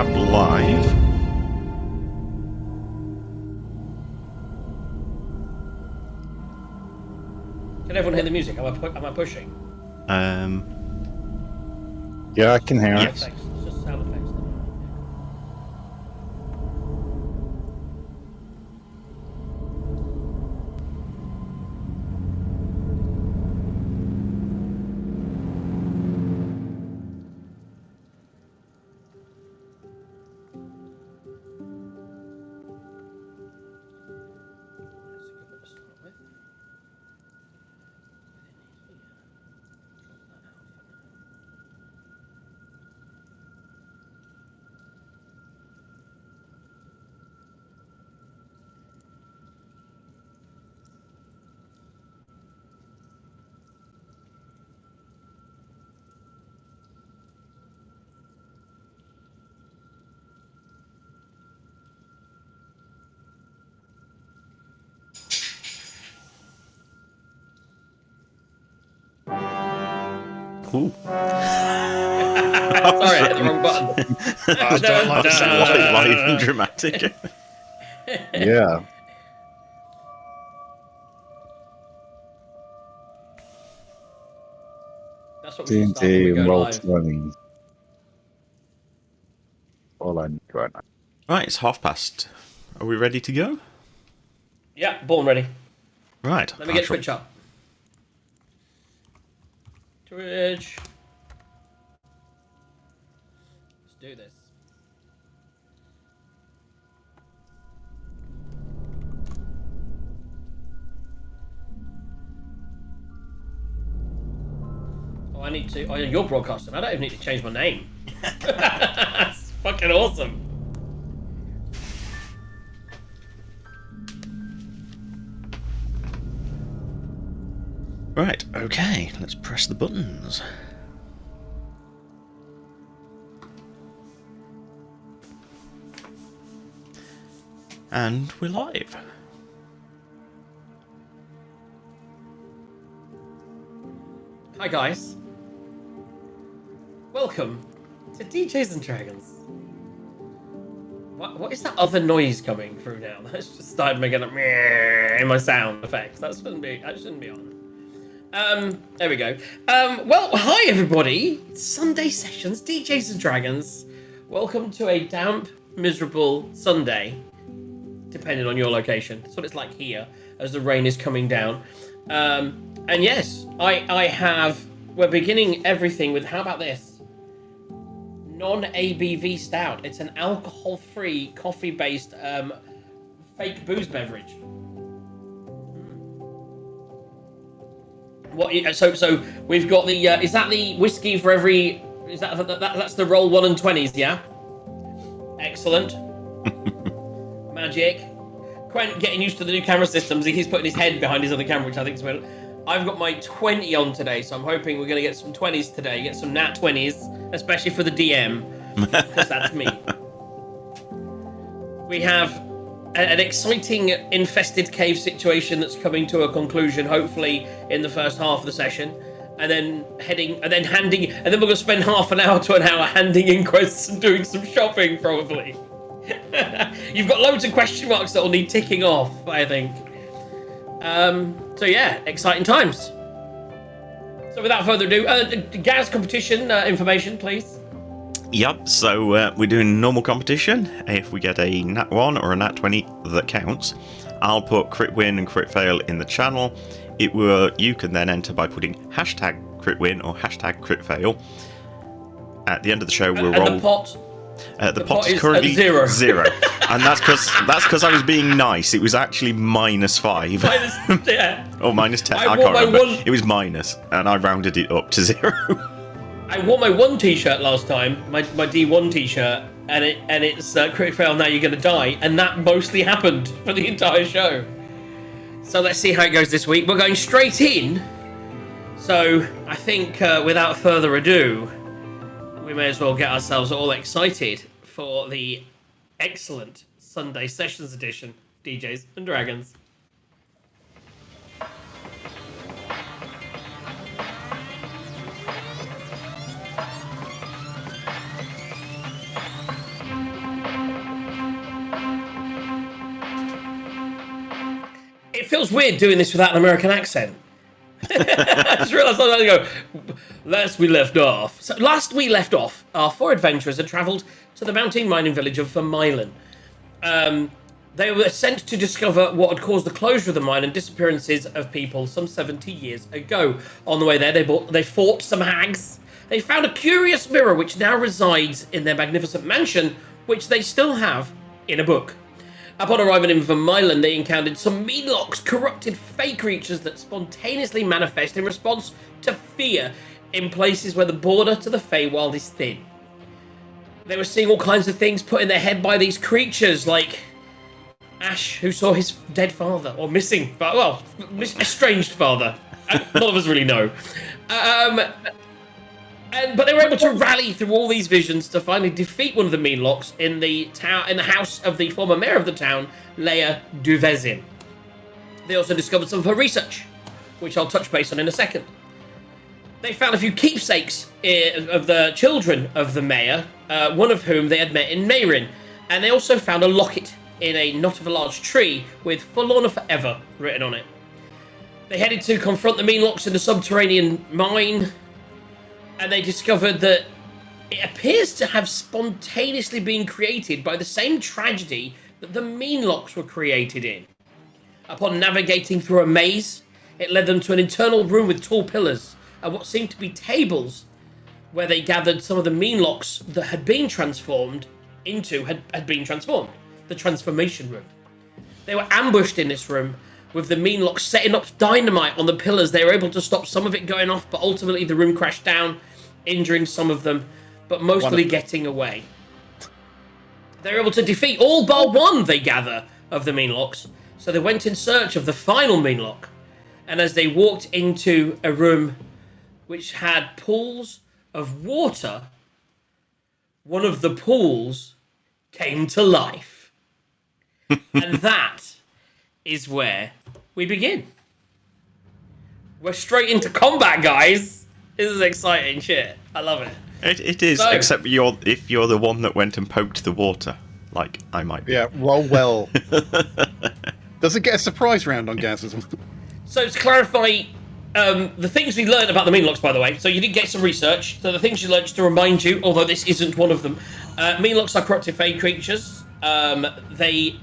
Chat live. Can everyone hear the music? Am I pushing? Yeah, I can hear it. Yes. It's just sound effects. Ooh. Sorry, I hit the wrong button. I don't like that. Live and dramatic. Yeah. That's what we should start when we D&D go and live. Roll20. All I need right now. Right, it's past. Are we ready to go? Yeah, born ready. Right. Let me get Twitch up. Twitch. Let's do this. Oh, I need to. Oh, you're broadcasting. I don't even need to change my name. That's fucking awesome. Right, okay, let's press the buttons. And we're live. Hi guys. Welcome to DJs and Dragons. What is that other noise coming through now? That's just started making a meh in my sound effects. That shouldn't be on. There we go. Well, hi everybody. Sunday sessions, DJs and Dragons. Welcome to a damp, miserable Sunday, depending on your location. That's what it's like here as the rain is coming down. And yes, we're beginning everything with, how about this? Non-ABV stout. It's an alcohol-free, coffee-based, fake booze beverage. So we've got the, is that the whiskey for every, that's the roll 1 and 20s, yeah? Excellent. Magic. Quent getting used to the new camera systems. He's putting his head behind his other camera, which I think is weird. I've got my 20 on today, so I'm hoping we're going to get some 20s today. Get some nat 20s, especially for the DM, because that's me. We have an exciting infested cave situation that's coming to a conclusion, hopefully in the first half of the session, and then we're going to spend half an hour to an hour handing in quests and doing some shopping, probably. You've got loads of question marks that will need ticking off, I think. So yeah, exciting times. So without further ado, Gaz competition information, please. Yep, so we're doing normal competition. If we get a nat 1 or a nat 20, that counts. I'll put crit win and crit fail in the channel. You can then enter by putting hashtag crit win or hashtag crit fail. At the end of the show, we'll roll. And the pot? The pot is currently zero. And that's because I was being nice. It was actually -5. Yeah. Or -10. I can't remember. It was minus, and I rounded it up to 0. I wore my 1 t-shirt last time, my D1 t-shirt, and it's crit fail, now you're gonna die, and that mostly happened for the entire show. So let's see how it goes this week. We're going straight in. So I think without further ado, we may as well get ourselves all excited for the excellent Sunday Sessions edition, DJs and Dragons. It feels weird doing this without an American accent. I just realised I go. Last we left off, our 4 adventurers had travelled to the mountain mining village of Vermeilen. They were sent to discover what had caused the closure of the mine and disappearances of people some 70 years ago. On the way there, they fought some hags. They found a curious mirror which now resides in their magnificent mansion, which they still have in a book. Upon arriving in Vermeilen, they encountered some meanlocks, corrupted fey creatures that spontaneously manifest in response to fear in places where the border to the Feywild is thin. They were seeing all kinds of things put in their head by these creatures, like Ash, who saw his dead father, or estranged father. None of us really know. But they were able to rally through all these visions to finally defeat one of the meanlocks in the house of the former mayor of the town, Leia Duvezin. They also discovered some of her research, which I'll touch base on in a second. They found a few keepsakes of the children of the mayor, one of whom they had met in Meyrin, and they also found a locket in a knot of a large tree with "Forlorna Forever" written on it. They headed to confront the meanlocks in the subterranean mine, and they discovered that it appears to have spontaneously been created by the same tragedy that the meanlocks were created in. Upon navigating through a maze, it led them to an internal room with tall pillars and what seemed to be tables where they gathered some of the meanlocks that had been transformed into had been transformed. The transformation room. They were ambushed in this room with the meanlocks setting up dynamite on the pillars. They were able to stop some of it going off, but ultimately the room crashed down, injuring some of them, but mostly getting away. They were able to defeat all bar one, they gather, of the meanlocks. So they went in search of the final meanlock. And as they walked into a room which had pools of water, one of the pools came to life. And that is where we begin. We're straight into combat, guys. This is exciting shit. I love it. It is, so, except if you're the one that went and poked the water, like I might be. Yeah, roll well. Does it get a surprise round on Gaz's? So to clarify, the things we learned about the meanlocks, by the way, so you did get some research. So the things you learned, just to remind you, although this isn't one of them, meanlocks are corrupted fey creatures. They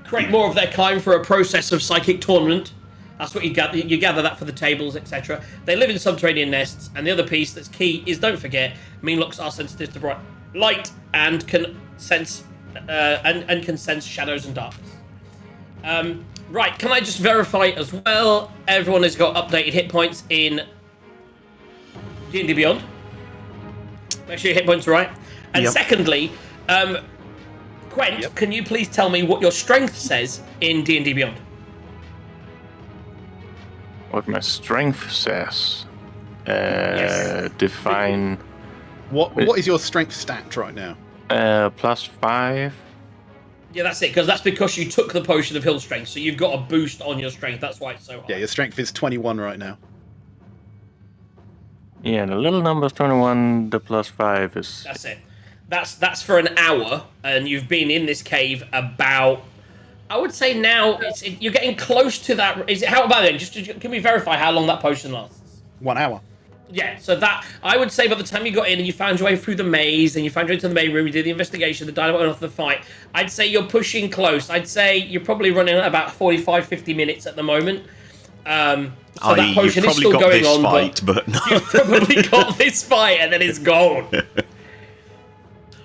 create more of their kind for a process of psychic tournament. That's what you gather. You gather that for the tables, etc. They live in subterranean nests, and the other piece that's key is, don't forget, meanlocks are sensitive to bright light and can sense and can sense shadows and darkness. Right, can I just verify as well? Everyone has got updated hit points in D&D Beyond. Make sure your hit points are right. And secondly, Gwent, can you please tell me what your strength says in D&D Beyond? What my strength says? Define... What is your strength stat right now? +5. Yeah, that's it, because you took the potion of hill strength, so you've got a boost on your strength. That's why it's so high. Yeah, your strength is 21 right now. Yeah, the little number is 21, the +5 is... That's it. That's for an hour, and you've been in this cave about... I would say now you're getting close to that. How about then? Can we verify how long that potion lasts? 1 hour. Yeah, so that, I would say by the time you got in and you found your way through the maze and you found your way to the main room, you did the investigation, the dynamite went off the fight, I'd say you're pushing close. I'd say you're probably running at about 45-50 minutes at the moment. So that potion is still going on, but you've probably got this fight and then it's gone.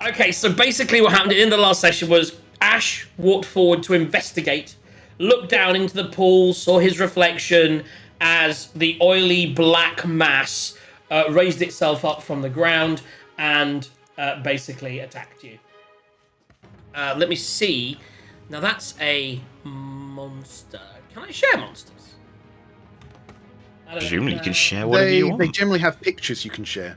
Okay, so basically what happened in the last session was Ash walked forward to investigate, looked down into the pool, saw his reflection as the oily black mass raised itself up from the ground and basically attacked you. Let me see. Now that's a monster. Can I share monsters? Presumably you can share whatever you want. They generally have pictures you can share.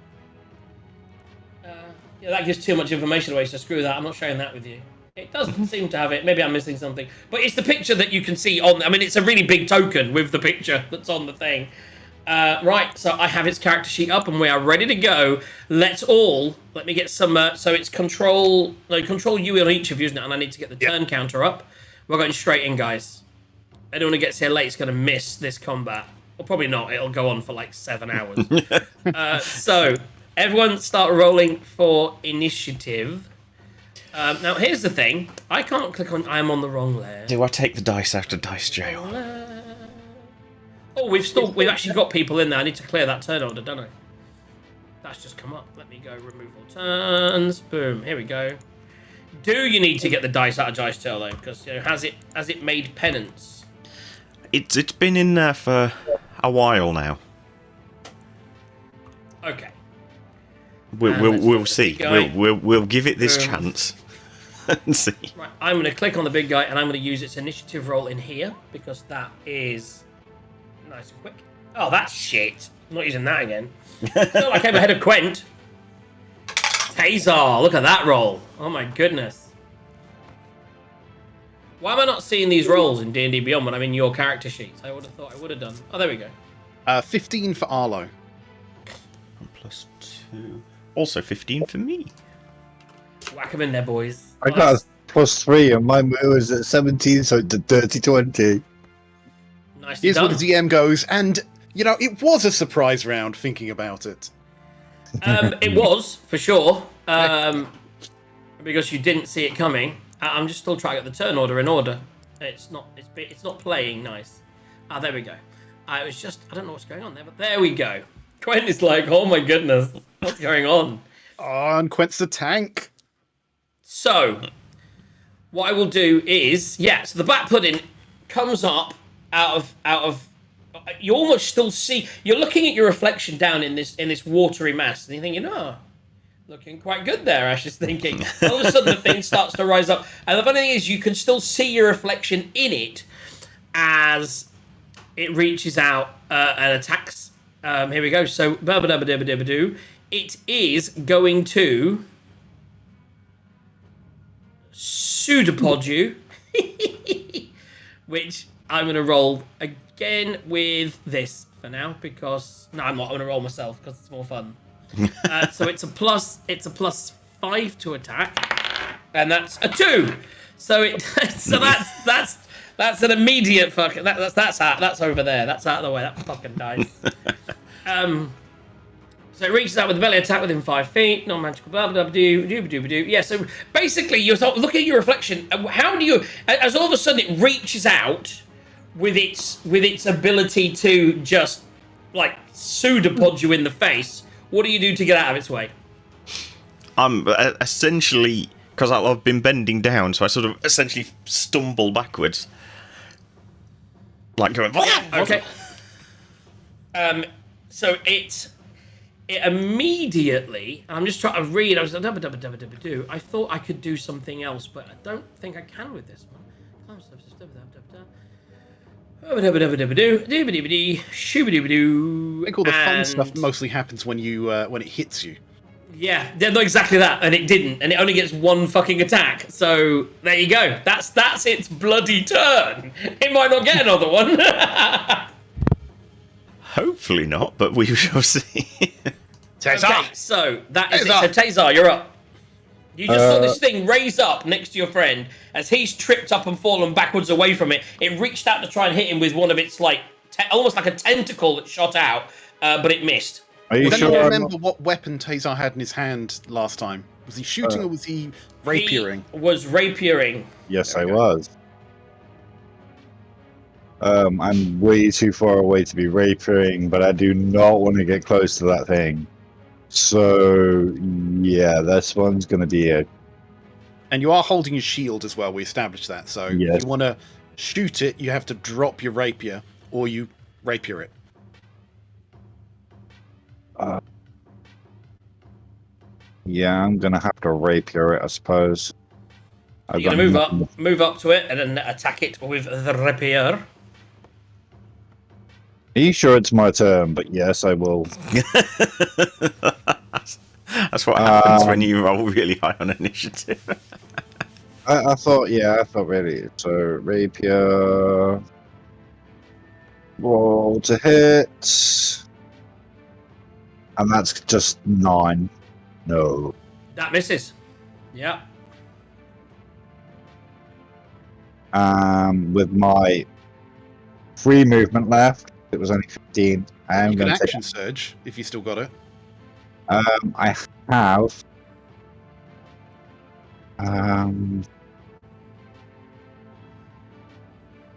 Yeah, that gives too much information away, so screw that. I'm not sharing that with you. It doesn't seem to have it. Maybe I'm missing something. But it's the picture that you can see on... I mean, it's a really big token with the picture that's on the thing. Right, so I have its character sheet up and we are ready to go. Let me get some... so it's control U on each of you, isn't it? And I need to get the turn counter up. We're going straight in, guys. anyone who gets here late is going to miss this combat. Well, probably not. It'll go on for like 7 hours. So, everyone start rolling for initiative. Now, here's the thing. I can't click on I'm on the wrong layer. Do I take the dice out of dice jail? Oh, we've actually got people in there. I need to clear that turn order, don't I? That's just come up. Let me go remove all turns. Boom. Here we go. Do you need to get the dice out of dice jail though? Because has it made penance? It's been in there for a while now. Okay. We'll see. We'll give it this chance and see. Right, I'm going to click on the big guy and I'm going to use its initiative roll in here because that is nice and quick. Oh, that's shit. I'm not using that again. It's not like I'm ahead of Quent. Tazar, look at that roll. Oh my goodness. Why am I not seeing these rolls in D&D Beyond when I'm in your character sheets? I would have thought I would have done. Oh, there we go. 15 for Arlo. Plus 2. Also 15 for me. Whack them in there, boys. I got a +3 and my move is at 17, so it's a dirty 20. Nice. Here's done. where the DM goes, and, it was a surprise round thinking about it. It was, for sure. Because you didn't see it coming. I'm just still trying to get the turn order in order. It's not playing nice. Ah, there we go. I don't know what's going on there, but there we go. Quent is like, oh my goodness, what's going on? Oh, and Quent's the tank. So, what I will do is, so the black pudding comes up out of. You almost still see. You're looking at your reflection down in this watery mass, and you're thinking, oh, looking quite good there. Ash is thinking. All of a sudden, the thing starts to rise up, and the funny thing is, you can still see your reflection in it as it reaches out and attacks. Here we go. So, it is going to pseudopod you, which I'm going to roll again with this for now because I'm not going to roll myself because it's more fun. So it's a +5 to attack, and that's a 2. So that's an immediate fucking that's over there. That's out of the way. That fucking dies. So it reaches out with a belly attack within 5 feet. Non-magical. Blah blah blah. Yeah. So basically, you're looking at your reflection. How do you? As all of a sudden it reaches out with its ability to just like pseudopod you in the face. What do you do to get out of its way? I'm essentially, because I've been bending down, so I sort of essentially stumble backwards. Like going, Okay. So it immediately, I'm just trying to read, I thought I could do something else, but I don't think I can with this one. I think all the fun stuff mostly happens when it hits you. Yeah, not exactly that, and it didn't, and it only gets 1 fucking attack. So there you go. That's its bloody turn. It might not get another one. Hopefully not, but we shall see. Okay, so that is it. So Tazar, you're up. You just saw this thing raise up next to your friend as he's tripped up and fallen backwards away from it. It reached out to try and hit him with one of its almost like a tentacle that shot out, but it missed. Are you Then sure? I remember what weapon Tazar had in his hand last time. Was he shooting or was he rapiering? He was rapiering. Yes, I was. I'm way too far away to be rapiering, but I do not want to get close to that thing. So, yeah, this one's going to be it. And you are holding your shield as well, we established that. So yes. If you want to shoot it, you have to drop your rapier, or you rapier it. Yeah, I'm going to have to rapier it, I suppose. You're going to move up to it and then attack it with the rapier. Are you sure it's my turn? But yes, I will. That's what happens when you roll really high on initiative. I thought really. So, rapier. Roll to hit. And that's just 9. No. That misses. Yeah. With my 3 movement left. It was only 15. I am You can going to take. action surge if you still got it. I have.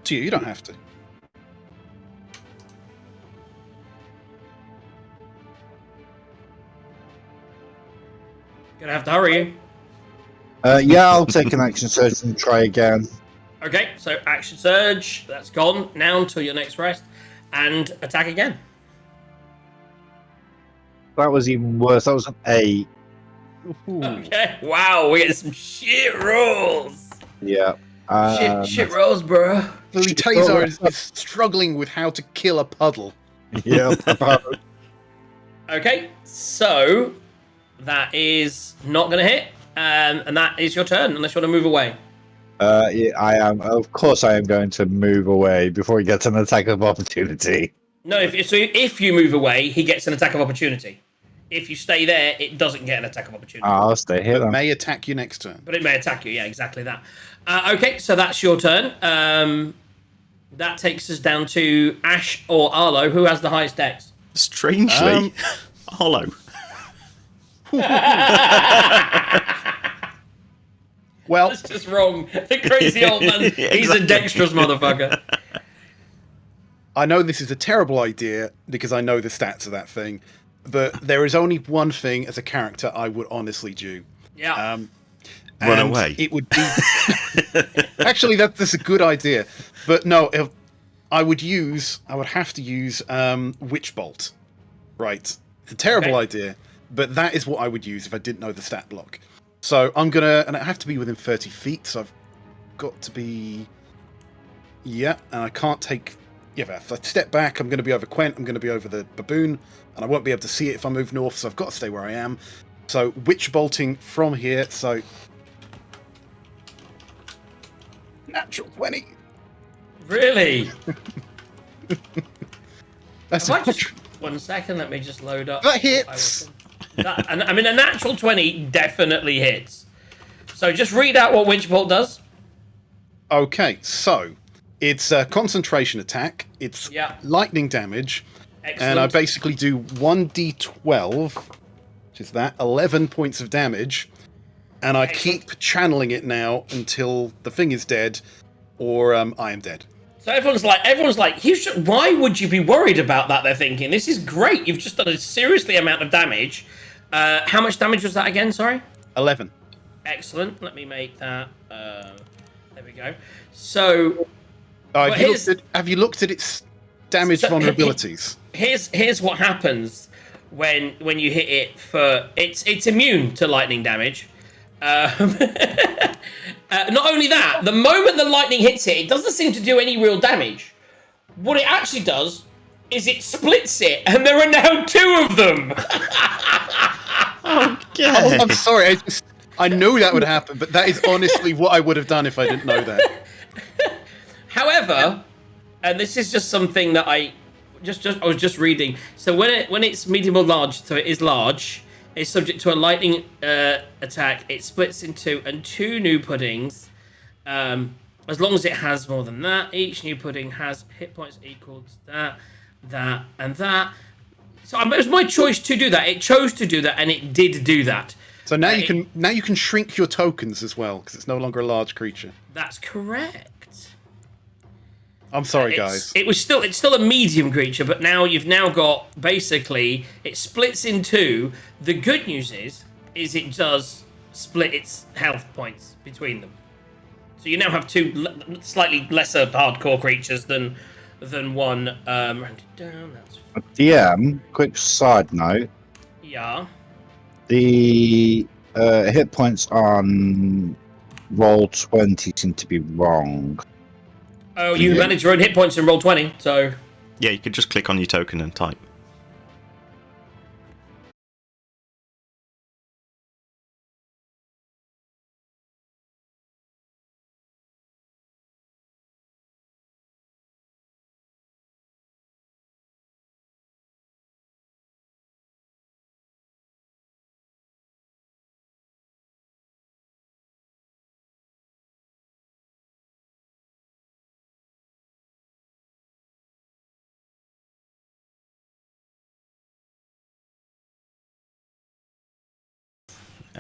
To you don't have to. Gonna have to hurry. Yeah, I'll take an action surge and try again. Okay, so action surge, that's gone now until your next rest, and attack again. That was even worse. That was an 8. Ooh. Okay, wow, we get some shit rolls. Yeah. Shit rolls, bro. Clearly, Tazar is struggling with how to kill a puddle. Yeah. Okay, so that is not going to hit, and that is your turn, unless you want to move away. Yeah, I am. Of course, I am going to move away before he gets an attack of opportunity. No, if you move away, he gets an attack of opportunity. If you stay there, it doesn't get an attack of opportunity. I'll stay here It then. may attack you next turn. But it may attack you, yeah, exactly that. Okay, so that's your turn. That takes us down to Ash or Arlo. Who has the highest dex? Strangely, Hollow. Well, That's just wrong. The crazy old man, he's a Exactly. dexterous motherfucker. I know this is a terrible idea because I know the stats of that thing, but there is only one thing as a character I would honestly do. Yeah. Run And away. It would be actually that's a good idea, but no, I would have to use Witch Bolt. Right, it's a terrible Okay. idea, but that is what I would use if I didn't know the stat block. So I'm gonna, and I have to be within 30 feet, so I've got to be, yeah, and I can't take. Yeah, if I step back, I'm going to be over Quent, I'm going to be over the baboon, and I won't be able to see it if I move north, so I've got to stay where I am. So, witch bolting from here, so... Natural 20! Really? That's Have I just... 1 second, let me just load up. That hits! And I mean, a natural 20 definitely hits. So just read out what Winch Bolt does. Okay, so, it's a concentration attack, it's Yeah. lightning damage, Excellent. and I basically do 1d12, which is that, 11 points of damage, and I Excellent. keep channeling it now until the thing is dead, or I am dead. So everyone's like, you should. Why would you be worried about that? They're thinking, this is great. You've just done a seriously amount of damage. How much damage was that again? Sorry. 11. Excellent. Let me make that. There we go. So Have you looked at its damage So- vulnerabilities? here's what happens when you hit it for it's immune to lightning damage. Not only that, the moment the lightning hits it, it doesn't seem to do any real damage. What it actually does is it splits it, and there are now 2 of them. Okay. Oh, I'm sorry. I knew that would happen, but that is honestly what I would have done if I didn't know that. However, and this is just something that I was just reading. So when it's medium or large, so it is large. It's subject to a lightning attack. It splits into 2 new puddings. As long as it has more than that, each new pudding has hit points equal to that, and that. So it was my choice to do that. It chose to do that, and it did do that. So now you can shrink your tokens as well because it's no longer a large creature. That's correct. I'm sorry, guys. It's still a medium creature, but now you've got basically it splits in 2. The good news is it does split its health points between them. So you now have 2 slightly lesser hardcore creatures than one. Round it down. That's DM, quick side note. yeah. The hit points on roll 20 seem to be wrong. Oh, you Yeah. manage your own hit points and roll 20. So Yeah, you could just click on your token and type.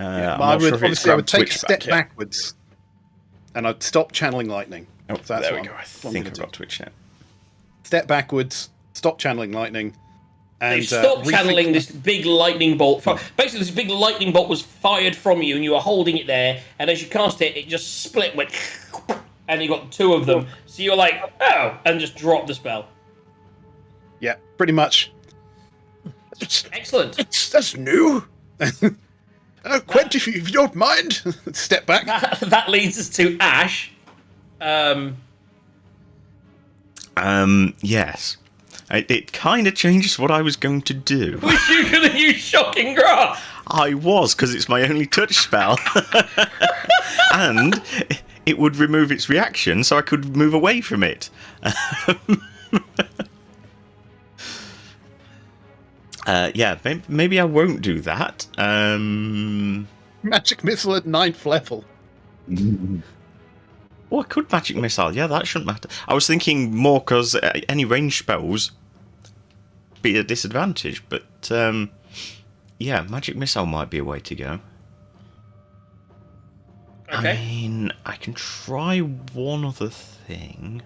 I'm I not would sure if it's obviously I would grabbed take a Twitch step back yet. backwards, and I'd stop channeling lightning. Oh, So that's there we what go. I I'm think gonna I've do. got Twitch now. Step backwards, stop channeling lightning, and They stopped rethink channeling my- this big lightning bolt. Basically, this big lightning bolt was fired from you, and you were holding it there. And as you cast it, it just split, went, and you got 2 of them. So you're like, oh, and just dropped the spell. Yeah, pretty much. Excellent. That's new. Quent, if you don't mind, step back. That leads us to Ash. Yes. It kind of changes what I was going to do. Was you going to use Shocking Grasp? I was, because it's my only touch spell. And it would remove its reaction, so I could move away from it. Yeah, maybe I won't do that. Magic missile at 9th level. Oh, I could magic missile. Yeah, that shouldn't matter. I was thinking more because any range spells be a disadvantage, but yeah, magic missile might be a way to go. Okay. I mean, I can try one other thing.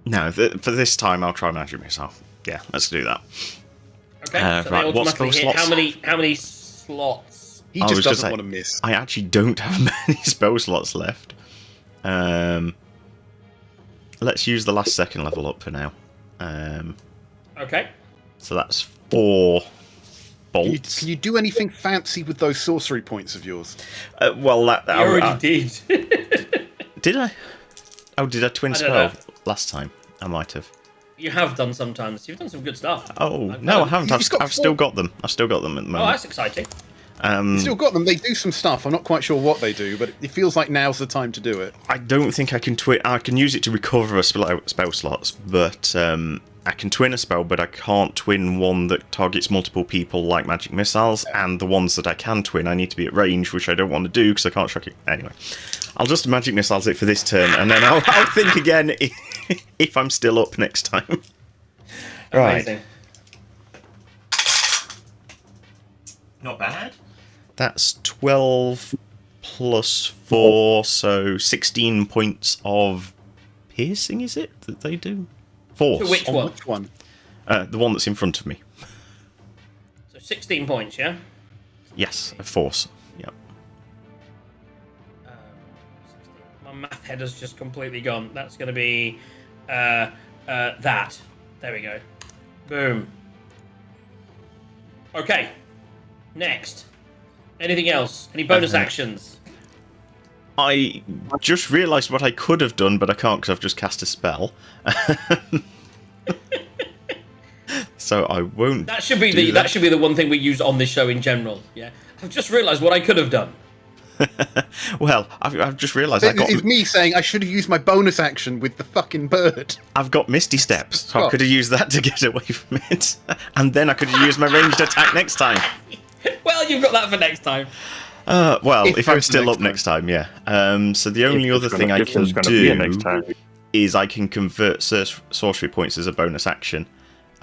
No, for this time I'll try magic missile. Yeah, let's do that. Okay. So right, they what automatically spell hit. slots? How many slots? He I just was doesn't just want to miss. I actually don't have many spell slots left. Let's use the last second level up for now. Okay. So that's 4 Can bolts. you do anything fancy with those sorcery points of yours? Well, that You already did. did I? Oh, did I twin I don't spell last time? I might have. You have done sometimes. You've done some good stuff. Oh I've no, I done- haven't. You've got I've still 4. got them. I've still got them at the Oh, moment. that's exciting. You still got them. They do some stuff. I'm not quite sure what they do, but it feels like now's the time to do it. I don't think I can twin. I can use it to recover a spell slots, but I can twin a spell, but I can't twin one that targets multiple people like magic missiles. And the ones that I can twin, I need to be at range, which I don't want to do because I can't shock it. Anyway, I'll just magic missiles it for this turn, and then I'll think again if I'm still up next time. Right. Amazing. Not bad. That's 12 plus 4, so 16 points of piercing, is it, that they do? Force. To which On one? which one? The one that's in front of me. So 16 points, yeah? Yes, a force. Yep. 16. My math head has just completely gone. That's going to be that. There we go. Boom. Okay. Next. Anything else? Any bonus actions? I just realised what I could have done, but I can't because I've just cast a spell. So I won't. That should be do that should be the one thing we use on this show in general. Yeah. I've just realised what I could have done. Well, I've just realised It's me saying I should have used my bonus action with the fucking bird. I've got Misty Steps, so I Oh. could have used that to get away from it. And then I could have used my ranged attack next time. Well, you've got that for next time. Well, If if I'm there's a still next up next time, yeah. So the only If other there's thing gonna- I if can there's gonna be a do next time. is I can convert sorcery points as a bonus action.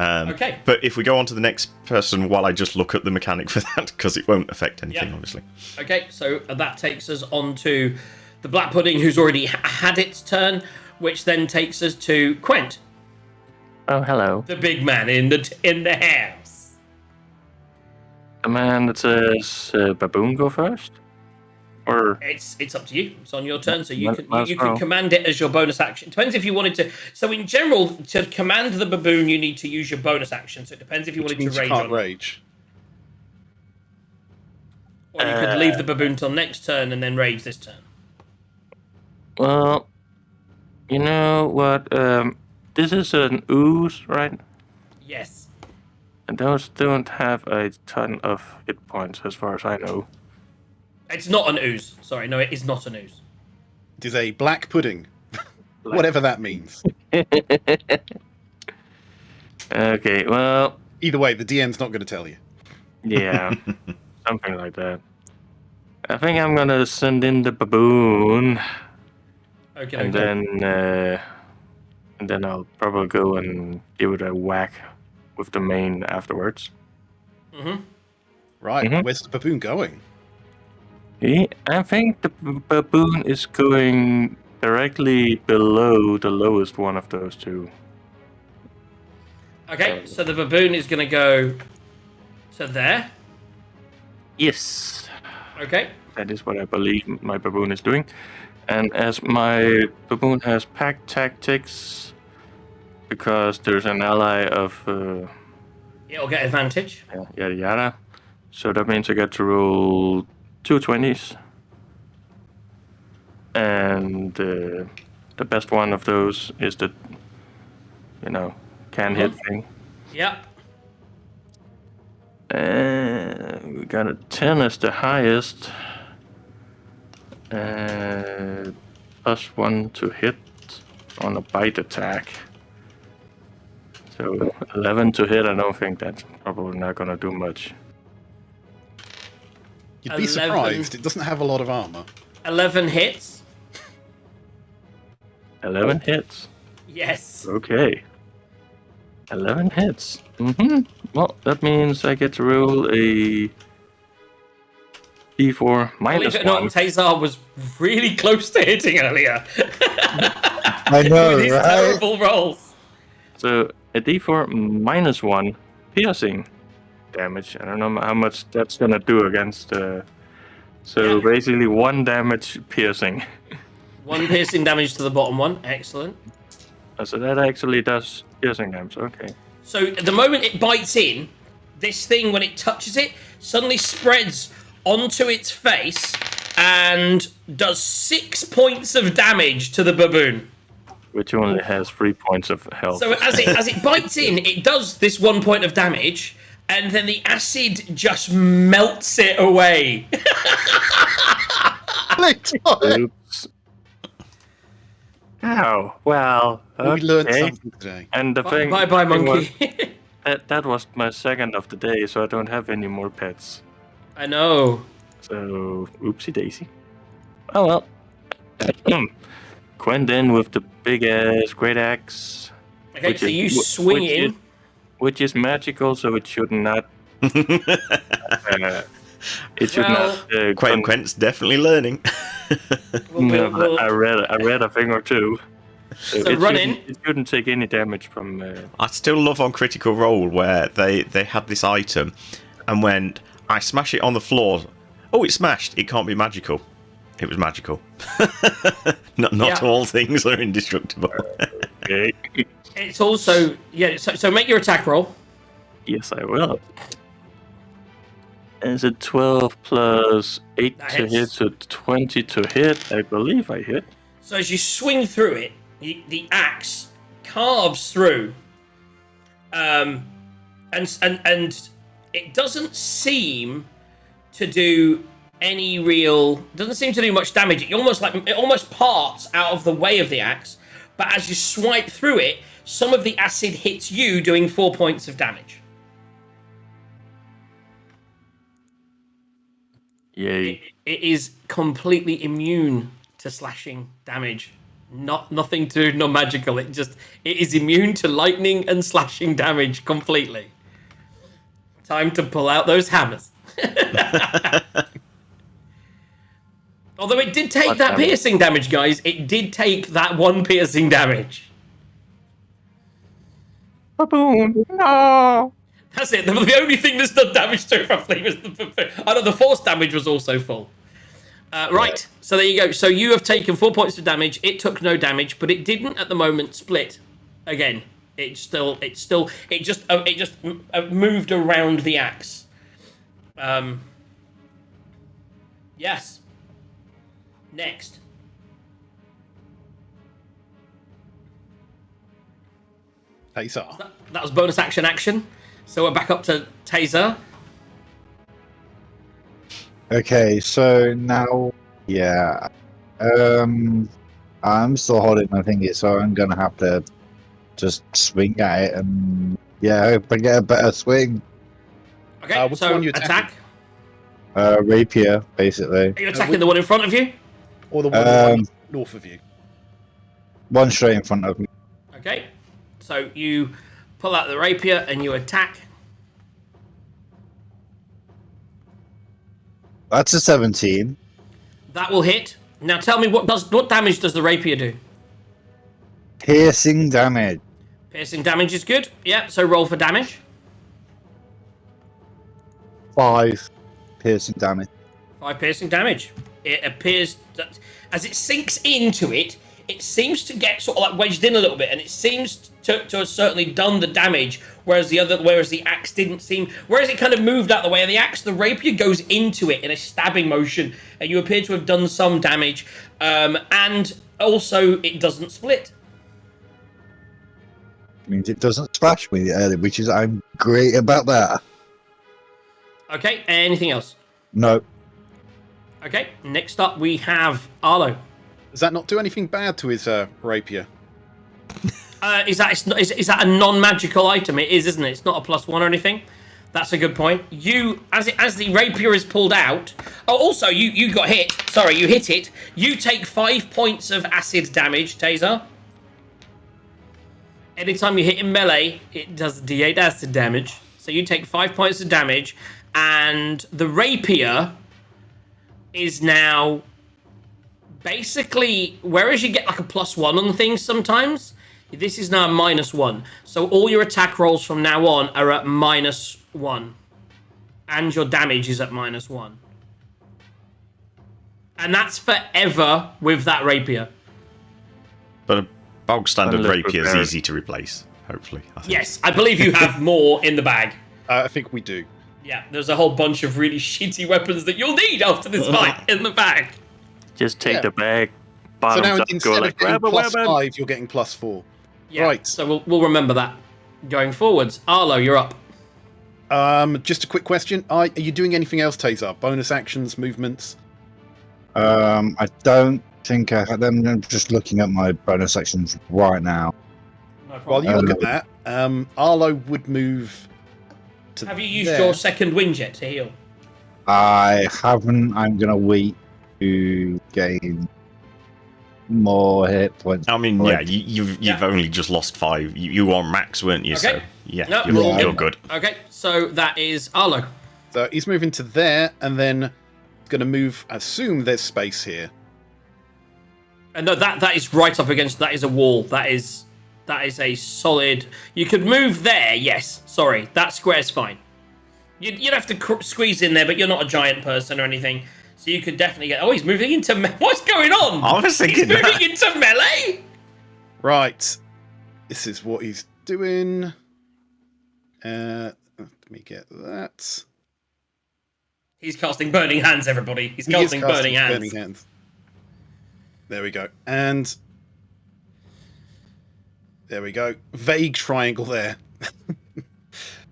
Okay. But if we go on to the next person while I just look at the mechanic for that, because it won't affect anything, Yeah. obviously. Okay, so that takes us on to the Black Pudding, who's already had its turn, which then takes us to Quent, Oh, hello. the big man in the house. The man that says baboon go first? Or It's up to you. It's on your turn, so you Might can as you can well. command it as your bonus action. It depends if you wanted to. So in general, to command the baboon, you need to use your bonus action. So it depends if you Which wanted means to you rage or can't not. rage. Or you could leave the baboon till next turn and then rage this turn. well, you know what? This is an ooze, right? Yes. And those don't have a ton of hit points, as far as I know. It's not an ooze. Sorry, no, it is not an ooze. It is a black pudding. Whatever that means. Okay, well, Either way, the DM's not going to tell you. yeah, something like that. I think I'm gonna send in the baboon, Okay. and okay. then and then I'll probably go and give it a whack with the main afterwards. Mm-hmm. Right, Mhm. where's the baboon going? I think the baboon is going directly below the lowest one of those two. Okay, so the baboon is going to go to there. Yes, Okay. that is what I believe my baboon is doing. And as my baboon has pack tactics, because there's an ally of It'll get advantage. yada yada, so that means I get to roll 2 20s. And the best one of those is the, can hit thing. Yep. We got a 10 as the highest. +1 to hit on a bite attack. So 11 to hit, I don't think that's probably not gonna do much. You'd be 11. surprised. It doesn't have a lot of armor. 11 hits. 11 hits. Yes. Okay. 11 hits. Well, that means I get to roll a D4 minus Believe it or not, 1. Tazar was really close to hitting earlier. I know, With his right? terrible rolls. So a D4 minus 1 piercing damage. I don't know how much that's gonna do against. So Yeah. basically 1 damage piercing. 1 piercing damage to the bottom one. Excellent. So that actually does piercing damage. Okay. So the moment it bites in, this thing, when it touches it, suddenly spreads onto its face and does 6 points of damage to the baboon. Which only has 3 points of health. So as it bites in, it does this 1 point of damage, and then the acid just melts it away. Oops. Oh, well, okay. We learned something today. And the thing, Bye, thing was, monkey. that was my second of the day, so I don't have any more pets. I know. So, oopsie daisy. Oh well. Quentin with the big ass great axe. Okay, so you swing in. Which is magical, so it should not. It should not. Quent's definitely learning. I read a thing or two. So run in. It shouldn't take any damage from. I still love on Critical Role where they had this item and went, I smash it on the floor. Oh, it smashed. It can't be magical. It was magical. Not all things are indestructible. Okay. It's also so make your attack roll. Yes, I will. Is it 12 plus 8 That to hits. hit, so 20 to hit? I believe I hit. So as you swing through it, the axe carves through, and it doesn't seem to do any doesn't seem to do much damage. It almost parts out of the way of the axe, but as you swipe through it, some of the acid hits you, doing 4 points of damage. Yay. It is completely immune to slashing damage. Nothing to non-magical. It is immune to lightning and slashing damage completely. Time to pull out those hammers. Although it did take that piercing damage, guys. It did take that 1 piercing damage. Baboon! No! That's it. The only thing that's done damage to it, roughly, was the baboon. I know the force damage was also full. Right, so there you go. So you have taken 4 points of damage. It took no damage, but it didn't at the moment split again. It just moved around the axe. Yes. Next. Taser. That was bonus action. So we're back up to Taser. Okay, so now, yeah, I'm still holding my thingy, so I'm gonna have to just swing at it and hope I get a better swing. Okay, which so one you attack. Rapier, basically. Are you attacking the one in front of you? Or the one north of you? One straight in front of me. Okay, so you pull out the rapier and you attack. That's a 17. That will hit. Now tell me what damage does the rapier do? Piercing damage. Piercing damage is good. Yeah, so roll for damage. 5 piercing damage. 5 piercing damage. It appears that as it sinks into it, it seems to get sort of like wedged in a little bit, and it seems to have certainly done the damage, whereas the axe didn't seem. Whereas it kind of moved out the way of the axe, the rapier goes into it in a stabbing motion, and you appear to have done some damage, and also it doesn't split. Means it doesn't splash me, which is I'm great about that. Okay, anything else? No. Okay, next up we have Arlo. Does that not do anything bad to his rapier? Is that a non-magical item? It is, isn't it? It's not a +1 or anything. That's a good point. You, as the rapier is pulled out. Oh, also you got hit. Sorry, you hit it. You take 5 points of acid damage, Taser. Anytime you hit in melee, it does D8 acid damage. So you take 5 points of damage, and the rapier is now basically, whereas you get like a +1 on things sometimes, this is now a -1. So all your attack rolls from now on are at -1. And your damage is at -1. And that's forever with that rapier. But a bog standard Unless rapier is prepared. easy to replace, hopefully. I think. Yes, I believe you have more in the bag. I think we do. Yeah, there's a whole bunch of really shitty weapons that you'll need after this fight in the bag. Just take Yeah. the bag, So bottoms now up, instead go of like, getting grab a weapon. +5, you're getting +4. Yeah, Right. so we'll remember that going forwards. Arlo, you're up. Just a quick question. Are you doing anything else, Taser? Bonus actions, movements? I don't think I had them. I'm just looking at my bonus sections right now. No While problem. you look at that, Arlo would move to Have you used there. your second wind yet to heal? I haven't. I'm going to wait to gain more hit points. I mean, Like- yeah, you've Yeah. only just lost 5. You were on max, weren't you? So, Okay. yeah, No, you're good. Okay, so that is Arlo. So he's moving to there, and then going to move. Assume there's space here. And no, that is right up against. That is a wall. That is a solid. You could move there. Yes. Sorry, that square's fine. You'd have to squeeze in there, but you're not a giant person or anything, so you could definitely get. Oh, he's moving into. What's going on? I was thinking he's moving that. into melee. Right. This is what he's doing. Let me get that. He's casting Burning Hands, everybody. He's He is casting Burning Hands. Burning Hands. There we go. And there we go. Vague triangle there.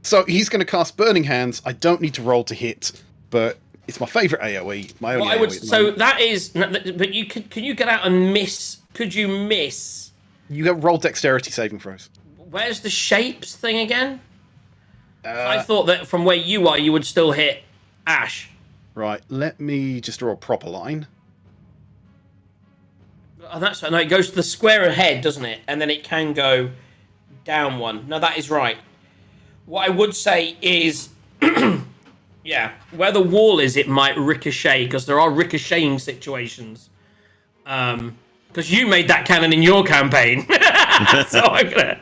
So he's going to cast Burning Hands. I don't need to roll to hit, but it's my favourite AoE. My only Well, I would. AoE at the So moment. that is. But you can you get out and miss? Could you miss? You get roll dexterity saving throws. Where's the shapes thing again? I Uh, thought that from where you are, you would still hit Ash. right. Let me just draw a proper line. Oh, that's right. No, it goes to the square ahead, doesn't it? And then it can go down one. No, that is right. What I would say is, yeah, where the wall is, it might ricochet, because there are ricocheting situations. Because you made that cannon in your campaign. So I'm gonna...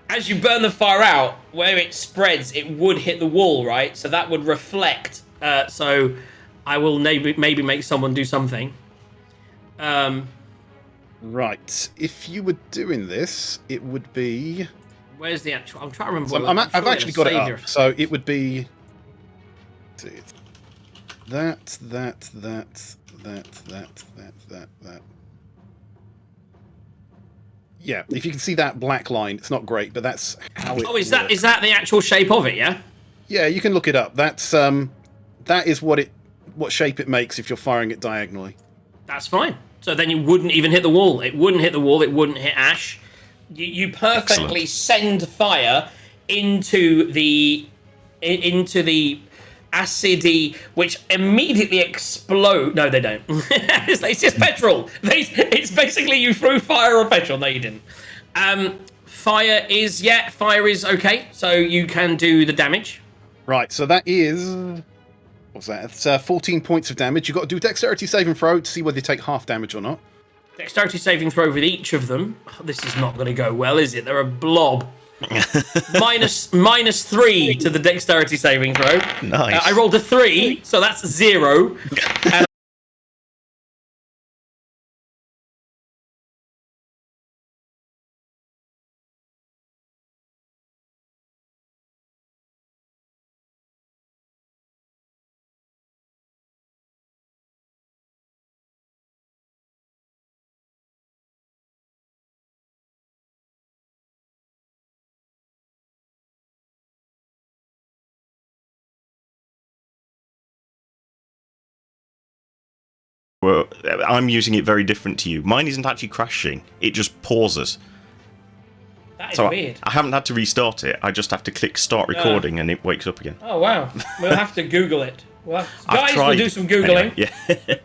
As you burn the fire out, where it spreads, it would hit the wall, right? So that would reflect. So I will maybe make someone do something. Right. If you were doing this, it would be. Where's the actual? I'm trying to remember. So what- I've sure actually got it saviour. up. So it would be. Let's see, it's that. Yeah, if you can see that black line, it's not great, but that's how it. Oh, is that works. the actual shape of it? Yeah. Yeah, you can look it up. That's that is what shape it makes if you're firing it diagonally. That's fine. So then you wouldn't even hit the wall. It wouldn't hit the wall. It wouldn't hit Ash. You perfectly Excellent. send fire into the acidy, which immediately explode. No, they don't. It's just petrol. It's basically you threw fire on petrol. No, you didn't. Fire is okay. So you can do the damage. Right, so that is... What's that? It's 14 points of damage. You've got to do a dexterity saving throw to see whether you take half damage or not. Dexterity saving throw with each of them. Oh, this is not going to go well, is it? They're a blob. minus 3 to the dexterity saving throw. Nice. I rolled a 3, so that's 0. Well, I'm using it very different to you. Mine isn't actually crashing; it just pauses. That is So weird. I haven't had to restart it. I just have to click start recording, and it wakes up again. Oh wow, we'll have to Google it. Well, I've guys, tried. we'll do some Googling. Anyway,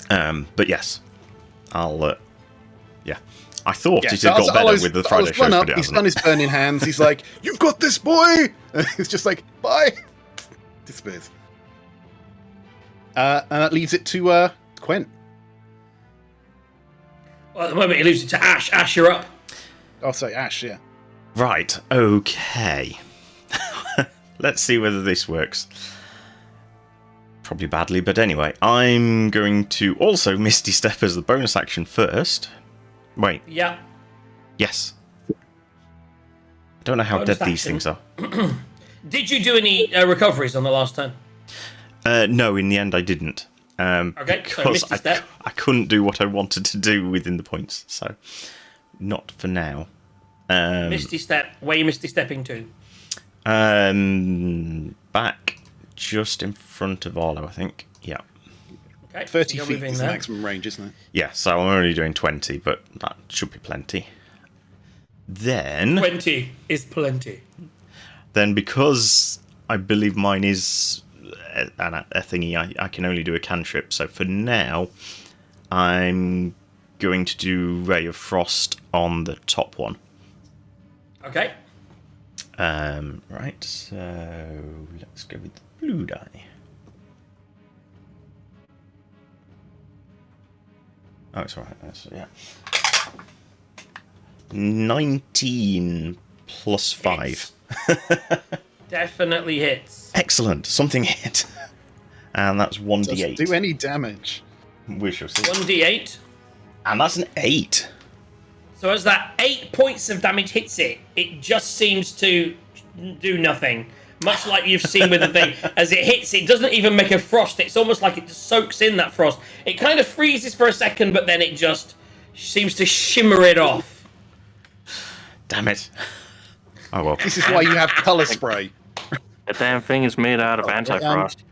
yeah. But yes, I'll. Yeah, I thought it had got better with the Friday shows, but it He's hasn't. done his burning hands. He's like, "You've got this, boy." And it's just like, "Bye." Disappears. And that leaves it to Quent. Well, at the moment, he loses to Ash. Ash, you're up. Oh, sorry, Ash. Yeah. Right. Okay. Let's see whether this works. Probably badly, but anyway, I'm going to also Misty Step as the bonus action first. Wait. Yeah. Yes. I don't know how Bonus dead these action. things are. Did you do any recoveries on the last turn? No, in the end I didn't. Okay, so because Misty Step. I couldn't do what I wanted to do within the points, so not for now. Misty Step. Where are you Misty Stepping to? Back just in front of Arlo, I think. Yeah. Okay. 30 you're feet moving is the there. maximum range, isn't it? Yeah, so I'm only doing 20, but that should be plenty. Then 20 is plenty. because I believe mine is a thingy, I can only do a cantrip. So for now, I'm going to do Ray of Frost on the top one. Okay. Right, so let's go with the blue die. Oh, it's alright. Yeah. 19 plus 5. Definitely hits. Excellent. Something hit. And that's 1d8. Doesn't do any damage. We shall see. 1d8. And that's an 8. So as that 8 points of damage hits it, it just seems to do nothing. Much like you've seen with the thing. As it hits, it doesn't even make a frost. It's almost like it just soaks in that frost. It kind of freezes for a second, but then it just seems to shimmer it off. Damn it. Oh well. This is why you have color spray. That damn thing is made out of anti-frost.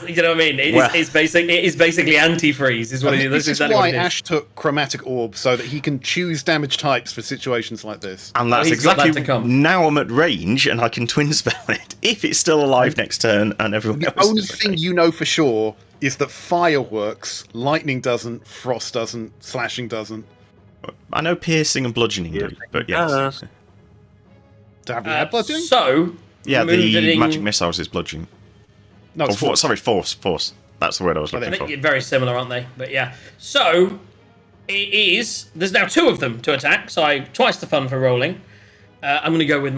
You know what I mean? It Well- is basically antifreeze, is what it is. This That's is exactly why what it is. Ash took chromatic orb so that he can choose damage types for situations like this. And that's he's got that exactly to come. now I'm at range and I can twin spell it if it's still alive next turn and everyone The else only is thing okay. you know for sure is that fire works, lightning doesn't, frost doesn't, slashing doesn't. I know piercing and bludgeoning do, but yes. Have you had bludgeoning? So, Yeah, the moving- magic missiles is bludgeoning. No, it's force. Sorry, force. That's the word I was I looking think for. they're very similar, aren't they? But yeah. So, it is... There's now 2 of them to attack, so twice the fun for rolling. I'm going to go with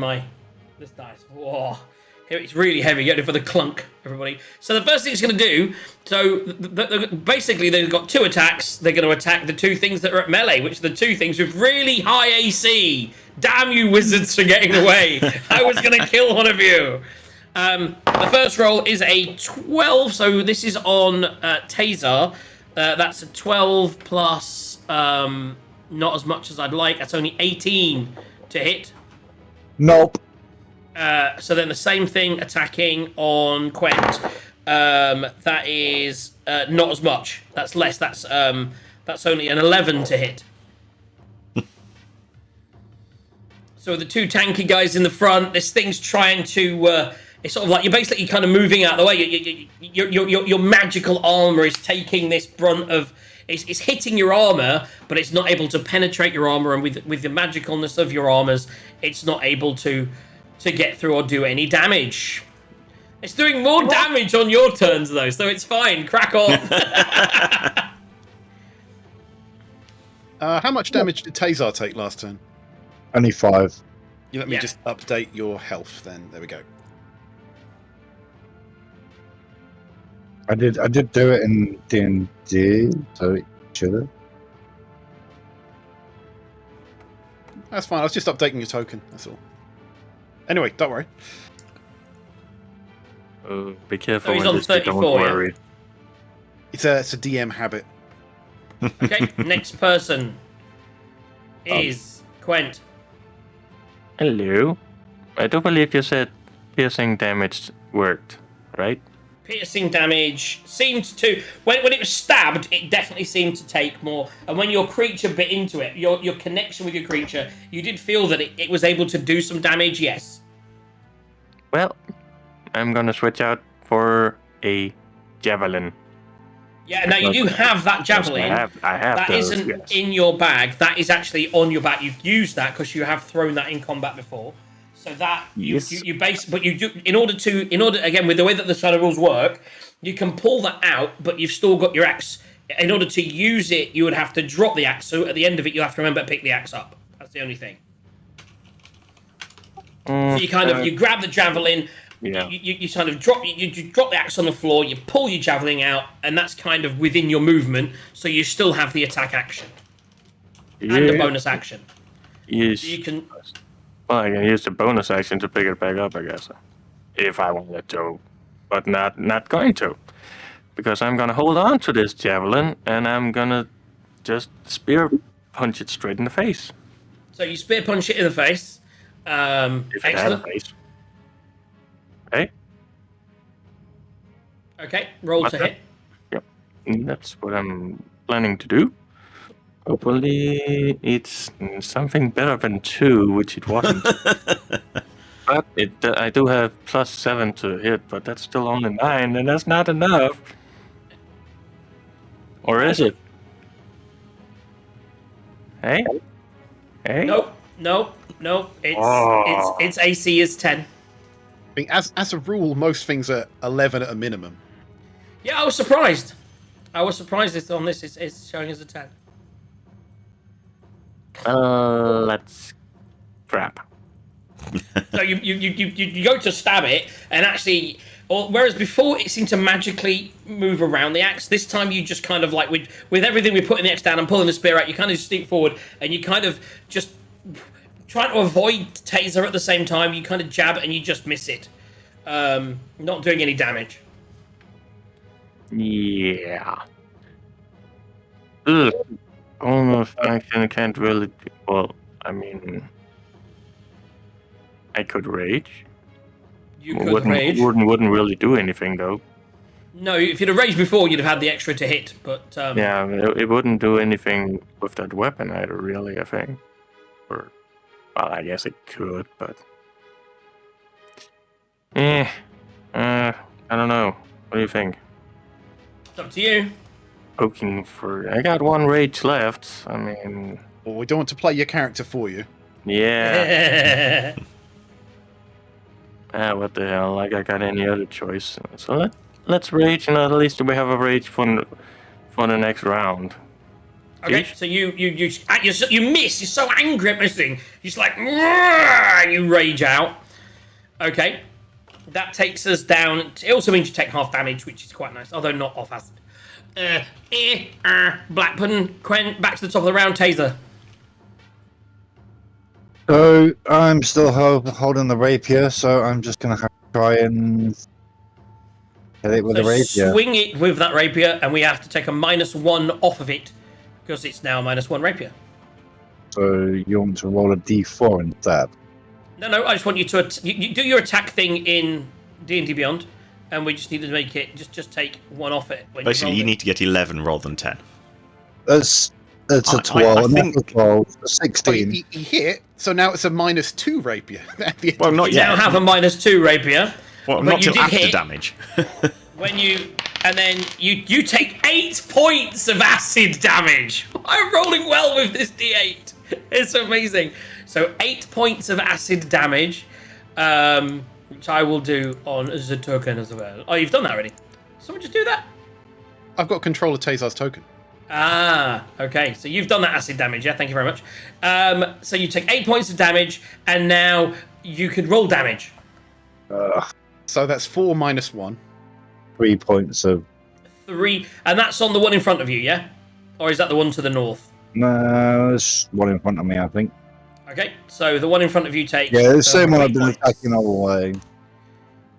this dice. Whoa. It's really heavy. Get it for the clunk, everybody. So the first thing it's going to do... So, basically, they've got 2 attacks. They're going to attack the 2 things that are at melee, which are the 2 things with really high AC. Damn you, wizards, for getting away. I was going to kill one of you. The first roll is a 12, so this is on Taser. That's a 12 plus not as much as I'd like. That's only 18 to hit. Nope. So then the same thing attacking on Quent. That is not as much. That's less. That's only an 11 to hit. So the 2 tanky guys in the front, this thing's trying to... it's sort of like you're basically kind of moving out of the way. Your magical armor is taking this brunt of... it's hitting your armor, but it's not able to penetrate your armor, and with the magicalness of your armors, it's not able to get through or do any damage. It's doing more damage on your turns though, so it's fine. Crack on. How much damage did Tazar take last turn? Only 5. You let me Yeah. just update your health then. There we go. I did do it in D&D, so it should have. That's fine. I was just updating your token. That's all. Anyway, don't worry. Be careful So he's when on this don't 34, yeah? worry. It's a DM habit. Okay, next person is Quent. Hello. I do believe you said piercing damage worked, right? Piercing damage seemed to when it was stabbed, it definitely seemed to take more. And when your creature bit into it, your connection with your creature, you did feel that it was able to do some damage. Yes. Well, I'm gonna switch out for a javelin. Yeah. Now you do have that javelin. Yes, I have That those, isn't yes. in your bag. That is actually on your back. You've used that because you have thrown that in combat before. So that Yes. you base, but you do in order again with the way that the shadow rules work, you can pull that out, but you've still got your axe. In order to use it, you would have to drop the axe. So at the end of it, you'll have to remember to pick the axe up. That's the only thing. So you kind of you grab the javelin. Yeah. You kind of drop you drop the axe on the floor. You pull your javelin out, and that's kind of within your movement. So you still have the attack action and a bonus action. Yes. So you can. Well, I can use the bonus action to pick it back up, I guess, if I wanted to, but not going to, because I'm gonna hold on to this javelin and I'm gonna just spear punch it straight in the face. So you spear punch it in the face. If it has a Excellent. face. Okay. Okay, roll to hit. Yep. That's what I'm planning to do. Hopefully, it's something better than 2, which it wasn't. But I do have +7 to hit, but that's still only 9, and that's not enough. Or is it? Hey? Hey? Nope. It's Oh. its AC is 10. I mean, as a rule, most things are 11 at a minimum. Yeah, I was surprised. It's on this. It's showing as a 10. Let's crap. So you go to stab it, and actually, whereas before it seemed to magically move around the axe, this time you just kind of like with everything we put in the axe down and pulling the spear out, you kind of sneak forward and you kind of just trying to avoid taser at the same time. You kind of jab and you just miss it, not doing any damage. Yeah. Ugh. Almost action can't really. Well, I mean, I could rage. You could rage. Wouldn't really do anything though. No, if you'd have raged before, you'd have had the extra to hit. But Yeah, it wouldn't do anything with that weapon either. Really, I think. Or, well, I guess it could, but. I don't know. What do you think? it's up to you. Poking for. I got 1 rage left. I mean, Well, we don't want to play your character for you. yeah. What the hell? Like I got any other choice? So let's rage, and at least we have a rage for the next round. Okay, so you miss. You're so angry at missing. You're just like, "Roar!" You rage out. Okay, that takes us down. It also means you take half damage, which is quite nice, although not off acid. Blackburn, Quen, back to the top of the round. Taser. So I'm still holding the rapier, so I'm just gonna have to try and hit it with the rapier. Swing it with that rapier, and we have to take a -1 off of it because it's now -1 rapier. So you want to roll a d4 instead? No, I just want you to you do your attack thing in D&D Beyond, and we just need to make it just take 1 off it. When Basically, you roll it. need to get 11 rather than 10. It's a I 12, and think- that's a 12, a But 16. he hit, so now it's a -2 rapier. At the end Well, of not You now yet. have a -2 rapier. Well, but not you till did after hit. damage. When you and then you take 8 points of acid damage. I'm rolling well with this D8. It's amazing. So 8 points of acid damage, which I will do on the token as well. Oh, you've done that already. Someone just do that. I've got control of Tazar's token. Ah, okay. So you've done that acid damage, yeah? Thank you very much. So you take 8 points of damage, and now you can roll damage. So that's 4 minus 1. 3 points of... 3, and that's on the one in front of you, yeah? Or is that the one to the north? No, there's one in front of me, I think. Okay, so the one in front of you takes... Yeah, the same one I've 8 been points. attacking all the way.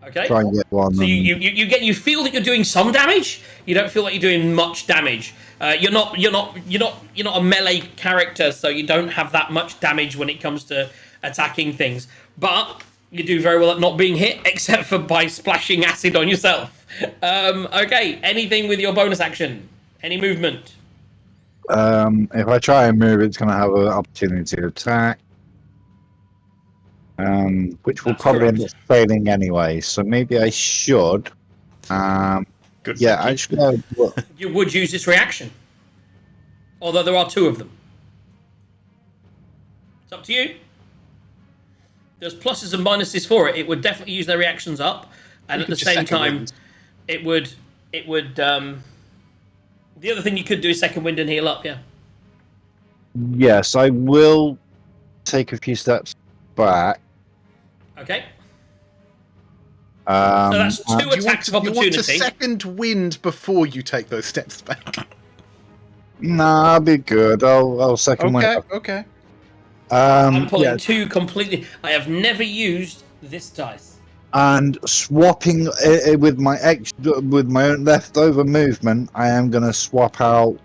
Okay. Try and get one. So you feel that you're doing some damage. You don't feel like you're doing much damage. You're not a melee character, so you don't have that much damage when it comes to attacking things. But you do very well at not being hit, except for by splashing acid on yourself. Okay, anything with your bonus action? Any movement? If I try and move, it's going to have an opportunity to attack. Which will That's probably end up correct. failing anyway, so maybe I should. Good. Yeah, I should go. You would use this reaction. Although there are 2 of them. It's up to you. There's pluses and minuses for it. It would definitely use their reactions up. And You at the could just same second time, wind. it would the other thing you could do is second wind and heal up, yeah. Yes, I will take a few steps back. Okay. So So that's 2 You want, attacks to, of you want to opportunity. second wind before you take those steps back. Nah, I'll be good. I'll second one. Okay. I'm pulling Yeah, 2 completely. I have never used this dice. and swapping with my with my own leftover movement, I am going to swap out,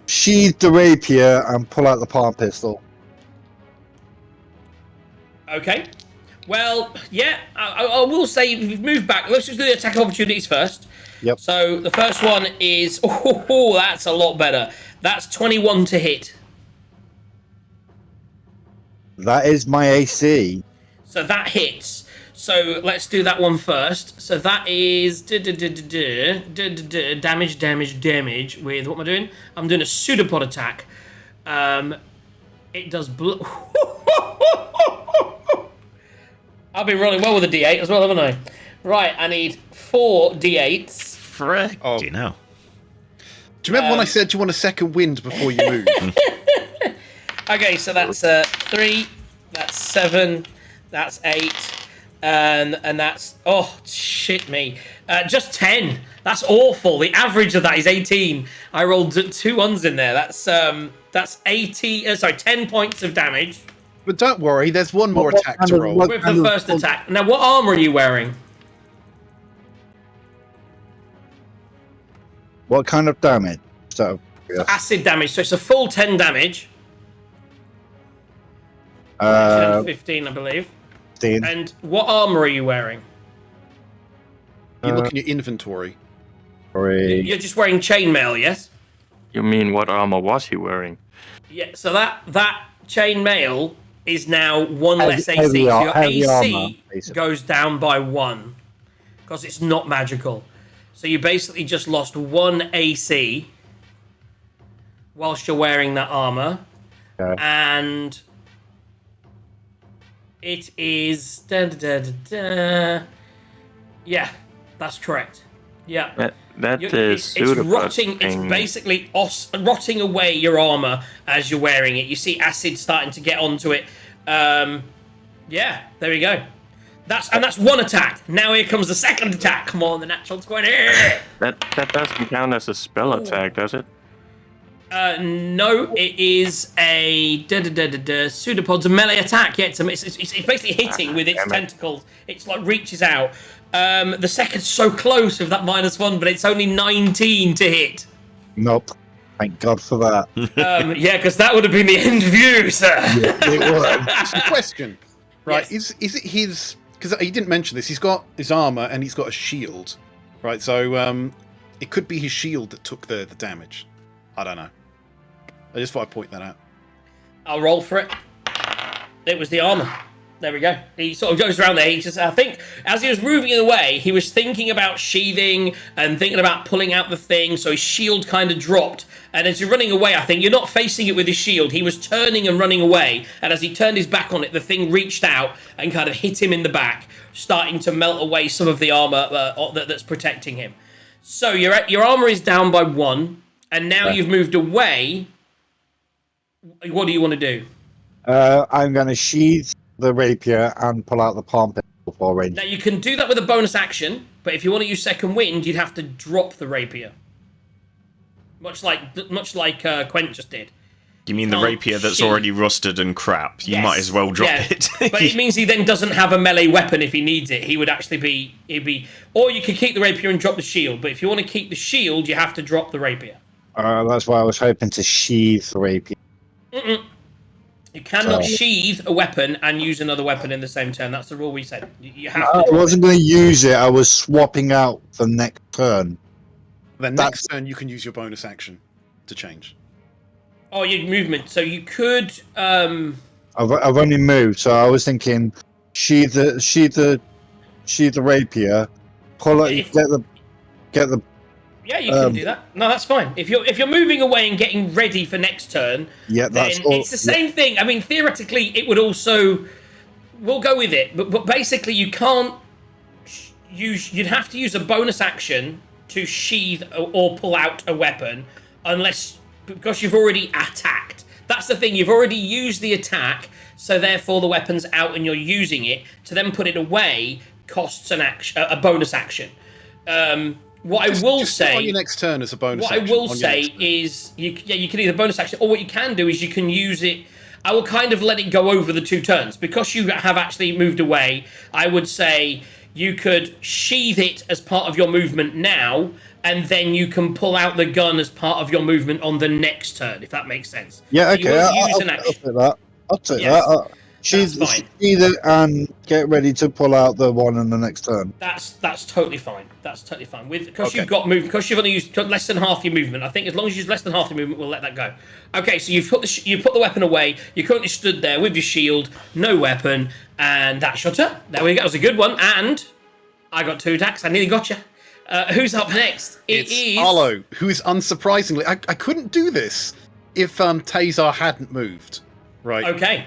sheathe the rapier, and pull out the palm pistol. Okay. Well, yeah, I will say if you've moved back, let's just do the attack opportunities first. Yep. So the first one is, oh, that's a lot better. That's 21 to hit. That is my AC. So that hits. So let's do that one first. So that is damage with, what am I doing? I'm doing a pseudopod attack. It does I've been rolling well with a D8 as well, haven't I? Right, I need 4 D8s. Frick, Oh. do you know? Do you remember when I said you want a second wind before you move? Okay, so that's 3, that's 7, that's 8, and that's, oh, shit me. Just 10. That's awful. The average of that is 18. I rolled 2 ones in there. That's 10 points of damage. But don't worry, there's one more What attack kind to of- roll. what- With the first attack. Now, what armor are you wearing? What kind of damage? So, yeah. Acid damage, so it's a full 10 damage. 15, I believe. 15. And what armor are you wearing? You look in your inventory. 3. You're just wearing chainmail, yes? You mean what armor was he wearing? Yeah, so that chainmail is now 1 less AC. heavy So your heavy AC armor, basically. goes down by 1 because it's not magical. So you basically just lost 1 AC whilst you're wearing that armor. Okay. And it is... Yeah, that's correct. Yeah. That It's is pseudopod rotting. It's thing. basically rotting away your armor as you're wearing it. You see acid starting to get onto it. Yeah, there we go. That's 1 attack. Now here comes the second attack. Come on, the natural 20. That doesn't count as a spell attack, does it? No, it is a pseudopod's a melee attack. Yeah, it's basically hitting with its damn it. tentacles. It's like reaches out. The second's so close with that -1, but it's only 19 to hit. Nope. Thank God for that. Yeah, because that would have been the end of you, sir. It was. So question, right? Yes. Is it his? Because he didn't mention this. He's got his armor and he's got a shield, right? So it could be his shield that took the damage. I don't know. I just thought I'd point that out. I'll roll for it. It was the armor. There we go. He sort of goes around there. He just, I think, as he was moving away, he was thinking about sheathing and thinking about pulling out the thing, so his shield kind of dropped. And as you're running away, I think, you're not facing it with his shield. He was turning and running away, and as he turned his back on it, the thing reached out and kind of hit him in the back, starting to melt away some of the armor that's protecting him. So your armor is down by 1, and now you've moved away. What do you want to do? I'm going to sheath the rapier and pull out the palm pistol for range. Now you can do that with a bonus action, but if you want to use second wind, you'd have to drop the rapier, much like Quent just did. You mean the rapier that's already rusted and crap? You might as well drop it. But it means he then doesn't have a melee weapon if he needs it. He would actually be. Or you could keep the rapier and drop the shield. But if you want to keep the shield, you have to drop the rapier. That's why I was hoping to sheath the rapier. You cannot sheath a weapon and use another weapon in the same turn. That's the rule we said. You have I to. wasn't going to use it. I was swapping out for next turn. Then next turn you can use your bonus action to change. Oh, your movement. So you could. I've only moved, so I was thinking, sheath the rapier, pull it, get the. Yeah, you can do that. No, that's fine. If you're moving away and getting ready for next turn, then it's the same thing. I mean, theoretically, it would also. We'll go with it, but basically, you can't use. You'd have to use a bonus action to sheath or pull out a weapon, because you've already attacked. That's the thing. You've already used the attack, so therefore the weapon's out and you're using it. To then put it away costs a bonus action. What I will say on your next turn as a bonus. What I will say is, you can either bonus action, or what you can do is you can use it. I will kind of let it go over the 2 turns because you have actually moved away. I would say you could sheath it as part of your movement now, and then you can pull out the gun as part of your movement on the next turn, if that makes sense. Yeah, So okay. I'll take that. I'll take that. Sheath it and get ready to pull out the one in the next turn. That's totally fine. That's totally fine. Because you've got movement, because you've only used less than half your movement. I think as long as you use less than half your movement, we'll let that go. Okay, so you put the weapon away. You're currently stood there with your shield, no weapon, and that's your turn. There we go. That was a good one. And I got 2 attacks. I nearly got you. Who's up next? It's Arlo, who is unsurprisingly. I couldn't do this if Tazar hadn't moved. Right. Okay.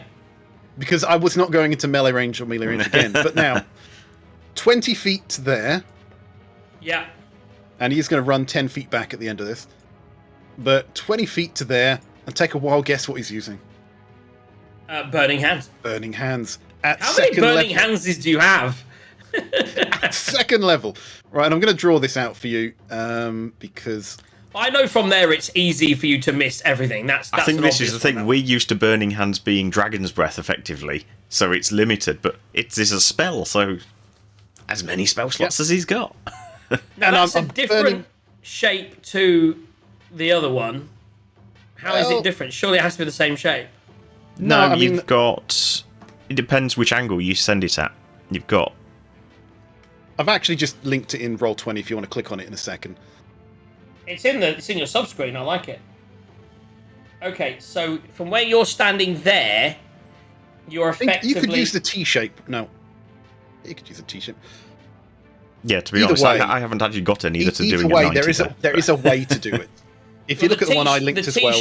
Because I was not going into melee range or melee range again. But now, 20 feet to there. Yeah. And he's going to run 10 feet back at the end of this. But 20 feet to there, and take a wild guess what he's using. Burning Hands. Burning Hands. How many Burning Hands do you have? At second level. Right, and I'm going to draw this out for you, because... I know from there it's easy for you to miss everything. That's I think this is the thing. We're used to Burning Hands being Dragon's Breath, effectively, so it's limited, but it is a spell, so as many spell slots as he's got. Now, that's a different shape to the other one. How is it different? Surely it has to be the same shape. No, I mean, you've got... It depends which angle you send it at. You've got... I've actually just linked it in Roll20 if you want to click on it in a second. It's in your sub-screen. I like it. Okay, so from where you're standing there, you're effectively... You could use the T-shape. No. You could use the T-shape. Yeah, to be honest, I haven't actually got any to do in way, there is a way to do it. If you look at the one I linked as well...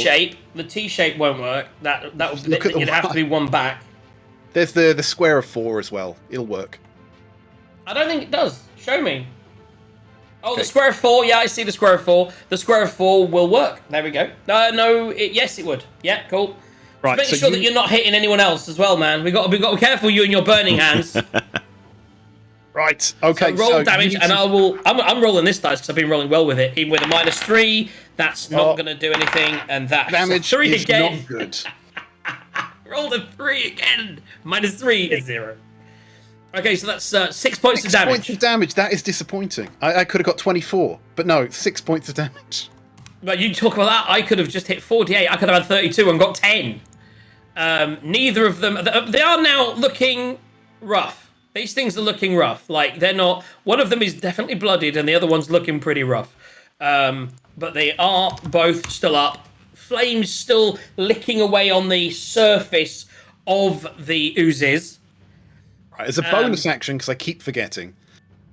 The T-shape won't work. You'd have to be one back. There's the square of 4 as well. It'll work. I don't think it does. Show me. Oh, okay. The square of 4. Yeah, I see the square of 4. The square of 4 will work. There we go. Yes, it would. Yeah, cool. Right. Just make sure that you're not hitting anyone else as well, man. We got to be careful, you and your Burning Hands. Right. Okay. So roll damage, and I'm rolling this dice because I've been rolling well with it. Even with a -3, that's not going to do anything, and that damage 3 is again. Not good. Rolled a 3 again. -3 is 0. Okay, so that's 6 points of damage. 6 points of damage. That is disappointing. I could have got 24, but no, 6 points of damage. But you talk about that. I could have just hit 48. I could have had 32 and got 10. Neither of them. They are now looking rough. These things are looking rough. Like, they're not... One of them is definitely bloodied, and the other one's looking pretty rough. But they are both still up. Flames still licking away on the surface of the oozes. Right, as a bonus action, because I keep forgetting,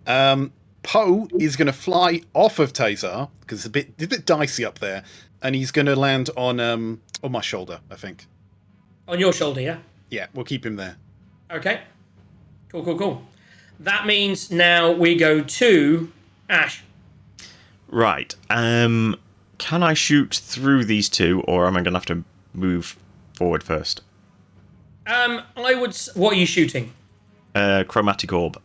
Poe is going to fly off of Tazar because it's a bit dicey up there, and he's going to land on my shoulder, I think. On your shoulder, yeah? Yeah, we'll keep him there. Okay. Cool. That means now we go to Ash. Right. Can I shoot through these two, or am I going to have to move forward first? What are you shooting? Chromatic orb.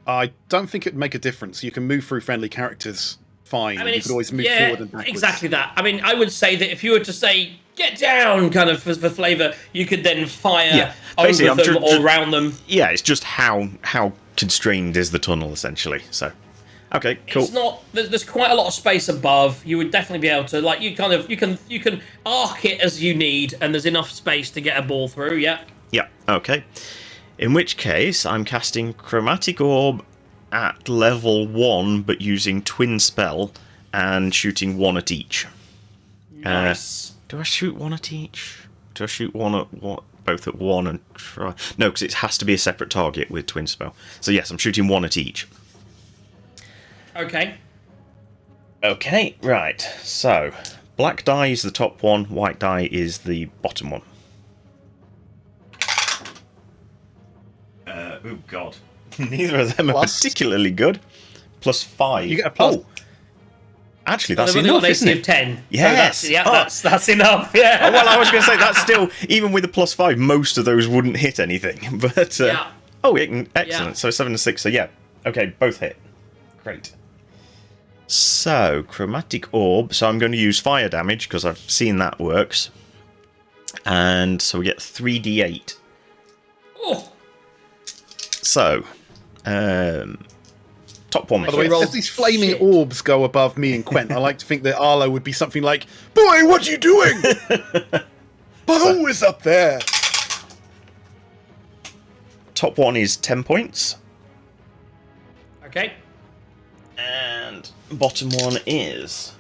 I don't think it'd make a difference. You can move through friendly characters fine. I mean, you could always move forward and backwards. Exactly that. I mean, I would say that if you were to say, get down, kind of, for flavour, you could then fire over them or around them. Yeah, it's just how constrained is the tunnel, essentially. So, okay, cool. It's not. There's quite a lot of space above. You would definitely be able to, like, you can arc it as you need, and there's enough space to get a ball through. Yeah. Yeah. Okay. In which case, I'm casting Chromatic Orb at level 1, but using Twin Spell and shooting one at each. Nice. Do I shoot one at each? Do I shoot both at one and try? No, because it has to be a separate target with Twin Spell. So yes, I'm shooting one at each. Okay. Okay, right. So, black die is the top one, white die is the bottom one. Oh god. Neither of them are particularly good. +5. You get a plus. Oh! Actually, that's They've enough, only got an isn't AC it? of 10. Yes! So that's enough, yeah. Oh, well, I was going to say, that's still... Even with the +5, most of those wouldn't hit anything. But, yeah. Oh, excellent. Yeah. So 7 and 6, so yeah. Okay, both hit. Great. So, Chromatic Orb. So I'm going to use fire damage, because I've seen that works. And so we get 3d8. Oh. So, top one. By the way, as these flaming orbs go above me and Quent, I like to think that Arlo would be something like, "Boy, what you doing? Poe is up there." Top one is 10 points. Okay. And bottom one is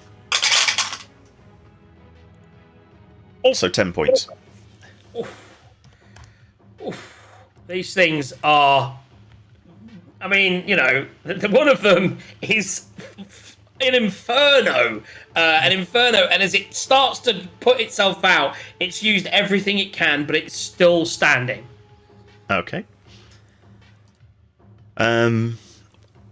also 10 points. These things are... I mean, you know, one of them is an inferno. And as it starts to put itself out, it's used everything it can, but it's still standing. Okay. And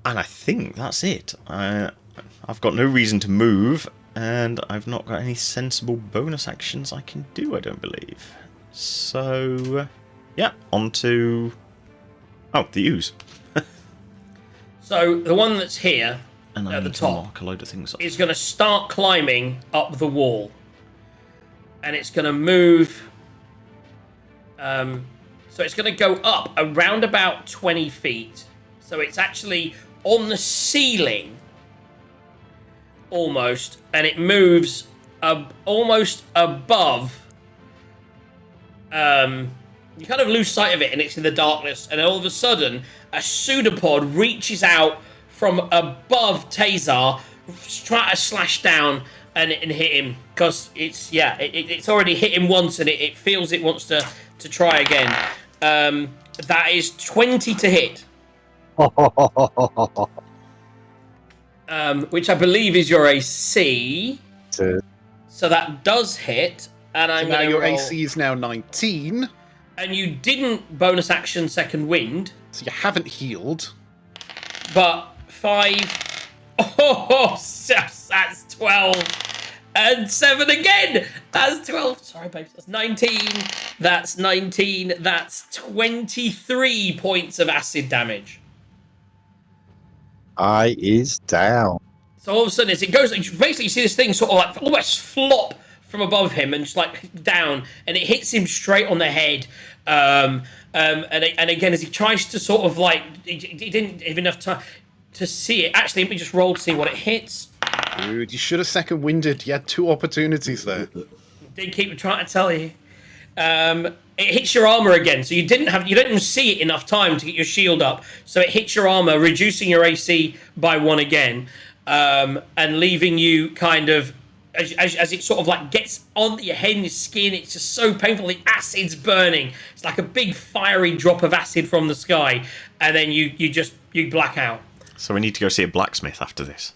I think that's it. I've got no reason to move, and I've not got any sensible bonus actions I can do, I don't believe. So, yeah, on to... Oh, the ooze. So the one that's here And I at the need to top mark a load of things up. is going to start climbing up the wall, and it's going to move. So it's going to go up around about 20 feet. So it's actually on the ceiling, almost, and it moves almost above. You kind of lose sight of it, and it's in the darkness, and all of a sudden, a pseudopod reaches out from above Tazar, try to slash down and hit him, because it's already hit him once, and it feels it wants to try again. That is 20 to hit, which I believe is your AC. So that does hit, and I'm now going to your roll. AC is now 19. And you didn't bonus action second wind, So you haven't healed. but 5. Oh, that's 12. And 7 again. That's 12. Sorry, babes. That's 19. That's 19. That's 23 points of acid damage. I is down. So all of a sudden, as it goes, basically you see this thing sort of like almost flop from above him and just like down, and it hits him straight on the head. And again, as he tries to sort of like, he didn't have enough time to see it. Actually, let me just roll to see what it hits. Dude, you should have second winded. You had 2 opportunities there. Did keep trying to tell you. It hits your armor again, so you didn't see it enough time to get your shield up. So it hits your armor, reducing your AC by 1 again, and leaving you kind of as it sort of like gets on your head and your skin, it's just so painful. The acid's burning. It's like a big fiery drop of acid from the sky, and then you black out. So we need to go see a blacksmith after this.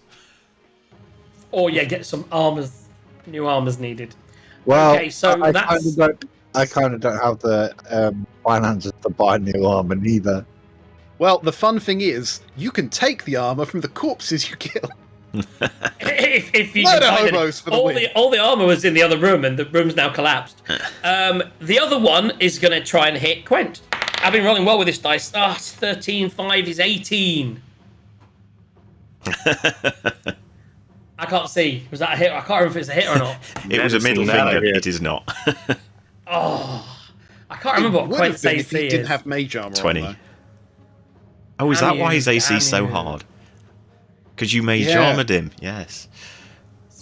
Or get some armors. New armors needed. Well, Okay, so I that's... kind of don't have the finances to buy new armor neither. Well, the fun thing is, you can take the armor from the corpses you kill. if you Murder decided- hobos for the win. all the armor was in the other room, and the room's now collapsed. The other one is going to try and hit Quent. I've been rolling well with this dice. 13, 5 is 18. I can't see. Was that a hit? I can't remember if it's a hit or not. It was a middle Medicine, finger. yeah. It is not. Oh, I can't remember what Would Quent's have been if AC he didn't is. have mage armor 20. on, though. Oh, is that why his Damn AC is so you. hard? Because you mage Yeah. armored him. Yes.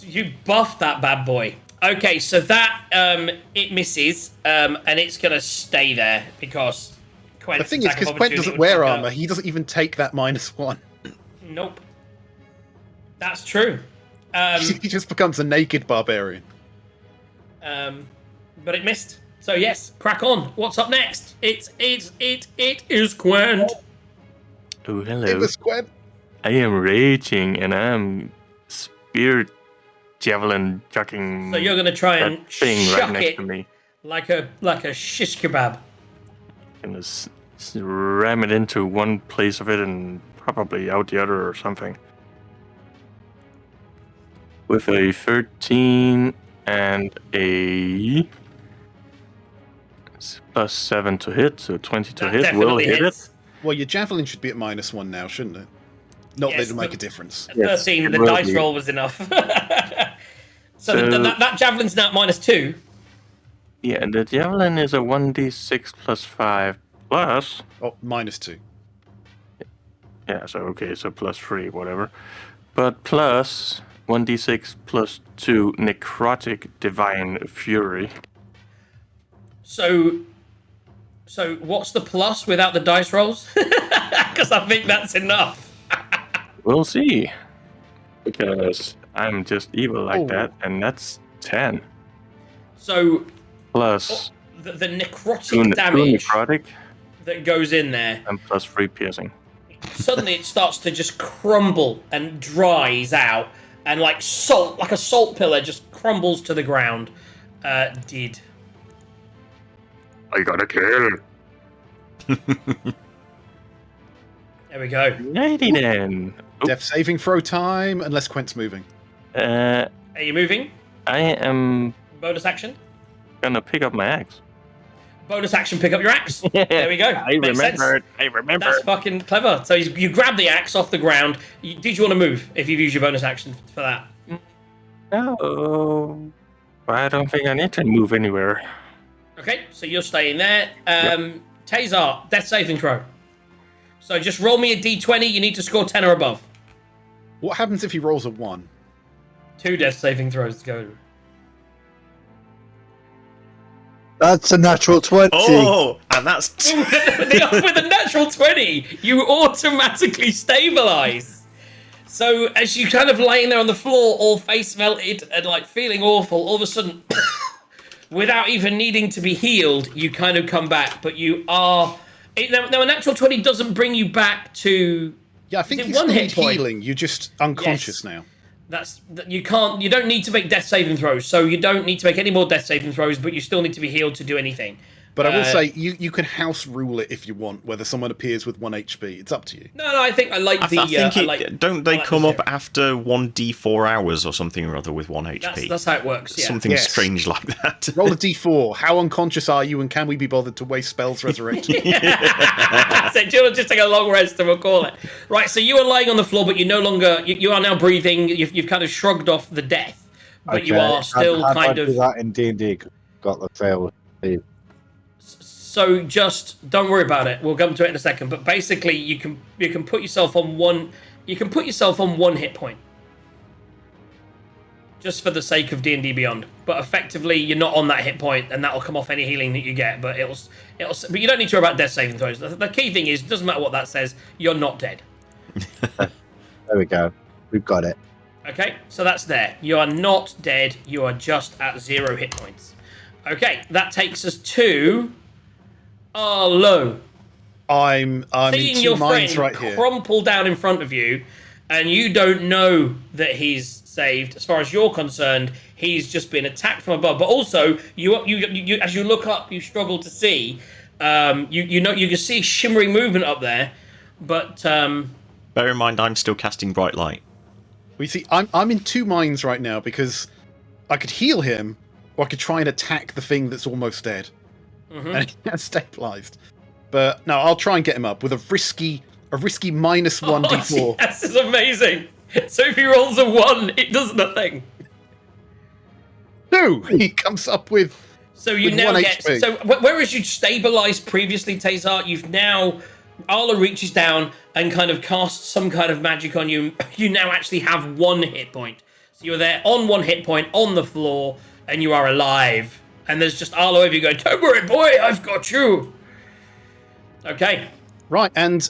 You buffed that bad boy. Okay, so that it misses, and it's gonna stay there because Quent's The thing is, attack of because Quent opportunity doesn't would wear fuck up. armor, he doesn't even take that -1. Nope. That's true. He just becomes a naked barbarian. But it missed. So yes, crack on. What's up next? It is Quent. Oh, It hello. was Quent. I am raging and I'm spirit javelin chucking So you're gonna try that and thing right chuck next it to me. like a shish kebab. Gonna ram it into one place of it and probably out the other or something. With a 13 and a +7 to hit, so 20 to That hit will definitely hit hits. it. Well, your javelin should be at -1 now, shouldn't it? Not that Yes, it'll make but- a difference. Yes, 13. it The will dice be. roll was enough. So, So- that javelin's now at -2. Yeah, and the javelin is a 1d6 +5 plus. Oh, -2. Yeah, so okay, so +3, whatever. But plus 1d6 +2 necrotic divine fury. So what's the plus without the dice rolls? Because I think that's enough. We'll see. Because I'm just evil like Oh. that, and that's 10. So Plus the 2 necrotic damage necrotic that goes in there, and +3 piercing. suddenly it starts to just crumble and dries out, and like a salt pillar, just crumbles to the ground. Did. I got a kill. There we go. Righty then. Death saving throw time, unless Quent's moving. Uh, Are you moving? I am Bonus action. gonna pick up my axe. Bonus action. Pick up your axe. There we go. I Makes sense. remembered. I remembered. That's fucking clever. So you grab the axe off the ground. Did you want to move if you've used your bonus action for that? No, I don't think I need to move anywhere. Okay, so you're staying there. Tazar, death saving throw. So just roll me a d20. You need to score 10 or above. What happens if he rolls a 1? 2 death saving throws to go. That's a natural 20. Oh, and that's With a natural 20, you automatically stabilize. So as you kind of laying there on the floor, all face melted and like feeling awful, all of a sudden, without even needing to be healed, you kind of come back. But you are... Now a natural 20 doesn't bring you back to... Yeah, I think Is it you one still hit need point? healing. You're just unconscious now. You don't need to make death saving throws, so you don't need to make any more death saving throws, but you still need to be healed to do anything. But I will say, you can house rule it if you want, whether someone appears with 1 HP. It's up to you. No, I think I like I the. think I it, like, don't they I like come the up after 1d4 hours or something or other with 1 HP? That's how it works. Yeah. Something Yes. strange like that. Roll a d4. How unconscious are you, and can we be bothered to waste spells resurrection? So do you want to just take a long rest and we'll call it? Right. So you are lying on the floor, but you no longer. You are now breathing. You've kind of shrugged off the death, but you are still How do I kind do of. that in D&D? Got the fail. So just don't worry about it. We'll come to it in a second. But basically, you can put yourself on one. You can put yourself on 1 hit point, just for the sake of D&D Beyond. But effectively, you're not on that hit point, and that'll come off any healing that you get. But it'll. But you don't need to worry about death saving throws. The key thing is, it doesn't matter what that says. You're not dead. There we go. We've got it. Okay, so that's there. You are not dead. You are just at 0 hit points. Okay, that takes us to Arlo. I'm in Seeing 2 your minds friend right here. crumple down in front of you, and you don't know that he's saved. As far as you're concerned, he's just been attacked from above. But also, you as you look up, you struggle to see. You know you can see shimmering movement up there, but Bear in mind, I'm still casting bright light. We see, I'm in 2 minds right now because I could heal him, or I could try and attack the thing that's almost dead, and he has stabilized. But no, I'll try and get him up with a risky minus 1d4. This is amazing. So if he rolls a 1, it does nothing. 2. He comes up with. So you With now 1 get. HP. So whereas you'd stabilized previously, Tazar, you've now. Arlo reaches down and kind of casts some kind of magic on you. You now actually have 1 hit point. So you're there on 1 hit point on the floor, and you are alive. And there's just Arlo over you going, "Don't worry, boy, I've got you." Okay. Right, and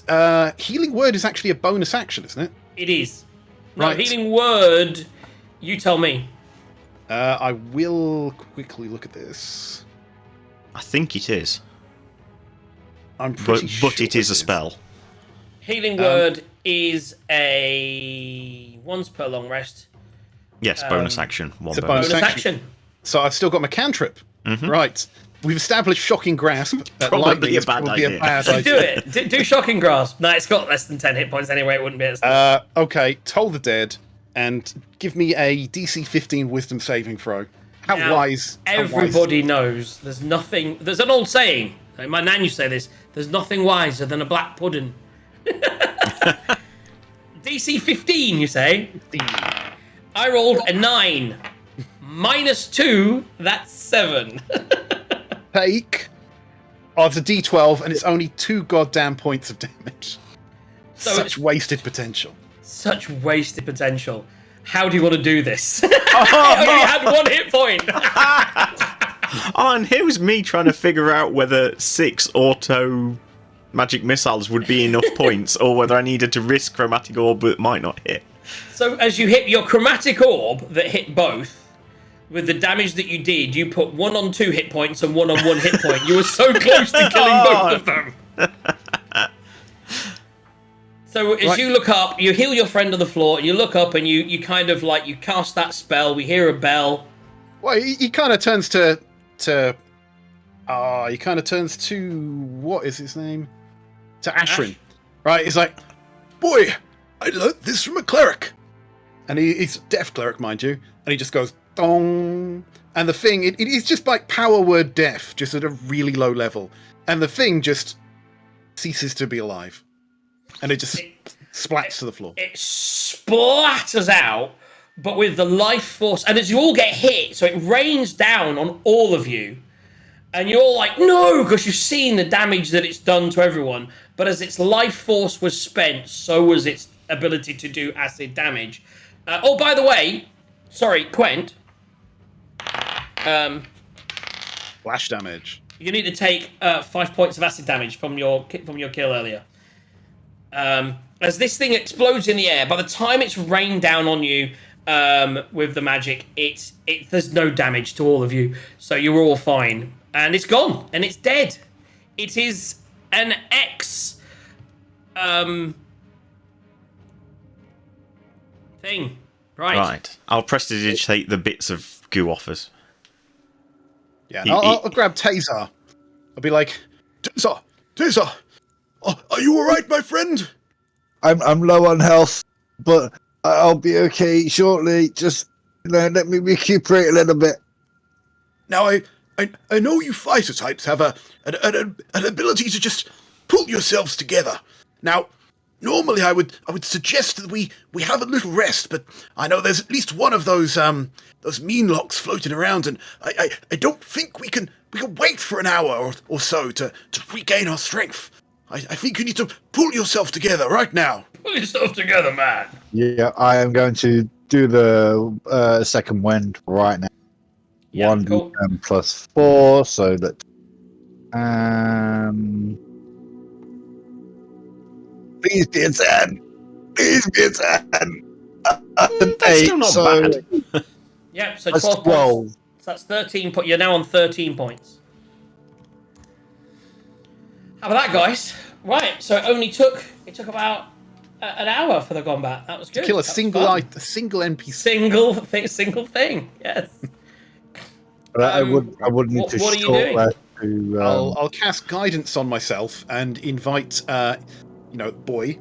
healing word is actually a bonus action, isn't it? It is. No, Right. healing word. You tell me. I will quickly look at this. I think it is, I'm but pretty sure it is a spell. Healing word is a once per long rest. Yes, bonus action. One it's a bonus. Bonus action. action. So I've still got my cantrip. Mhm. Right. We've established shocking grasp. Probably Lightning a is bad probably idea. a bad Do idea. it. Do shocking grasp. No, it's got less than 10 hit points anyway. It wouldn't be. Okay, Toll the Dead, and give me a DC 15 Wisdom saving throw. How Now, wise? Everybody knows there's nothing. There's an old saying. Like my nan used to say this. There's nothing wiser than a black pudding. DC 15, you say? I rolled a 9. Minus 2, that's 7. Take. Oh, it's a D12, and it's only 2 goddamn points of damage. So Such wasted potential. Such wasted potential. How do you want to do this? I only had 1 hit point. Oh, and here was me trying to figure out whether 6 auto magic missiles would be enough points, or whether I needed to risk chromatic orb but might not hit. So as you hit your chromatic orb that hit both, with the damage that you did, you put 1 on 2 hit points and 1 on 1 hit point. You were so close to killing both of them. So as you look up, you heal your friend on the floor, you look up and you kind of like, you cast that spell, we hear a bell. Well, he kind of turns to he kind of turns to, what is his name? To Ashrin. Ash? Right, he's like, boy, I learnt this from a cleric. And he's a deaf cleric, mind you. And he just goes, dong. And the thing, it is just like power word deaf, just at a really low level. And the thing just ceases to be alive. And it just splats to the floor. It splatters out, but with the life force, and as you all get hit, so it rains down on all of you, and you're all like, no, because you've seen the damage that it's done to everyone, but as its life force was spent, so was its ability to do acid damage. Oh, by the way, sorry, Quent, Flash damage. you need to take 5 points of acid damage from your kill earlier. As this thing explodes in the air, by the time it's rained down on you with the magic, there's no damage to all of you, so you're all fine. And it's gone, and it's dead. It is an X thing. Right. I'll prestidigitate the bits of goo off us. Yeah, I'll grab Taser. I'll be like, Taser, are you alright, my friend? I'm low on health, but I'll be okay shortly. Just let me recuperate a little bit. Now, I know you fighter types have an ability to just pull yourselves together. Now, normally I would suggest that we have a little rest, but I know there's at least one of those mean locks floating around, and I don't think we can wait for an hour or so to regain our strength. I think you need to pull yourself together right now. Pull yourself together, man. Yeah, I am going to do the second wind right now. Yeah, 1 cool. plus 4, so that please be a 10. Please be a 10. That's an That's 8, still not so bad. Yep, so that's 12 12. points. So that's 13 points. You're now on 13 points. How about that, guys? Right, so it took about an hour for the combat. That was good. Kill a That was single fun. a single NPC. Single thing. Yes. But I would need to what are you short doing? rest to. I'll cast guidance on myself and invite, boy,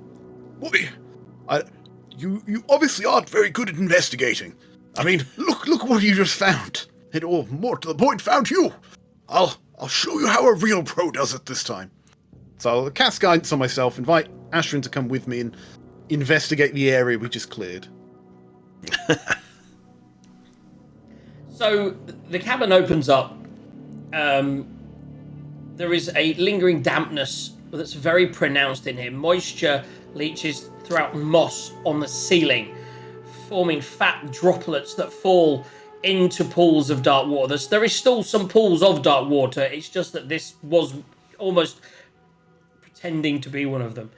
you obviously aren't very good at investigating. I mean, look what you just found. It all more to the point found you. I'll show you how a real pro does it this time. So I'll cast guidance on myself, invite Ashrin to come with me and investigate the area we just cleared. So the cabin opens up. There is a lingering dampness that's very pronounced in here. Moisture leaches throughout moss on the ceiling, forming fat droplets that fall into pools of dark water. There is still some pools of dark water. It's just that this was almost pretending to be one of them.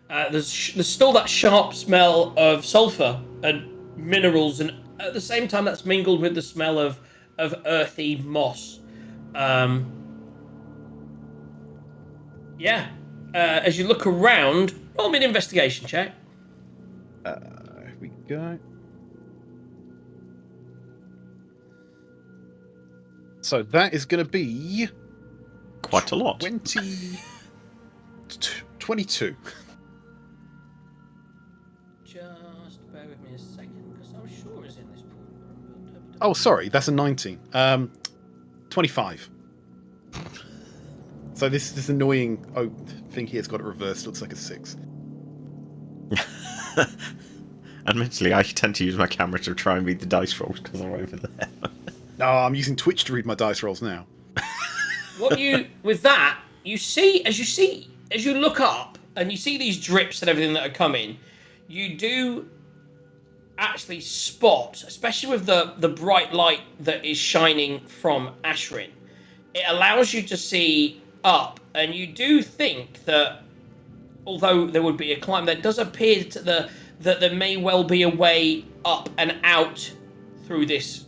There's still that sharp smell of sulfur and minerals, and at the same time that's mingled with the smell of earthy moss. As you look around, roll me an investigation check. Here we go. So that is going to be Quite a lot. 22. Just bear with me a second, because I'm sure it's in this pool. Oh, sorry, that's a 19. 25. So this annoying thing here's got it reversed. Looks like a 6. Admittedly, I tend to use my camera to try and read the dice rolls because I'm over there. No, I'm using Twitch to read my dice rolls now. With that, you as you look up and you see these drips and everything that are coming, you do actually spot, especially with the bright light that is shining from Ashrin, it allows you to see up, and you do think that although there would be a climb, there does appear that there may well be a way up and out through this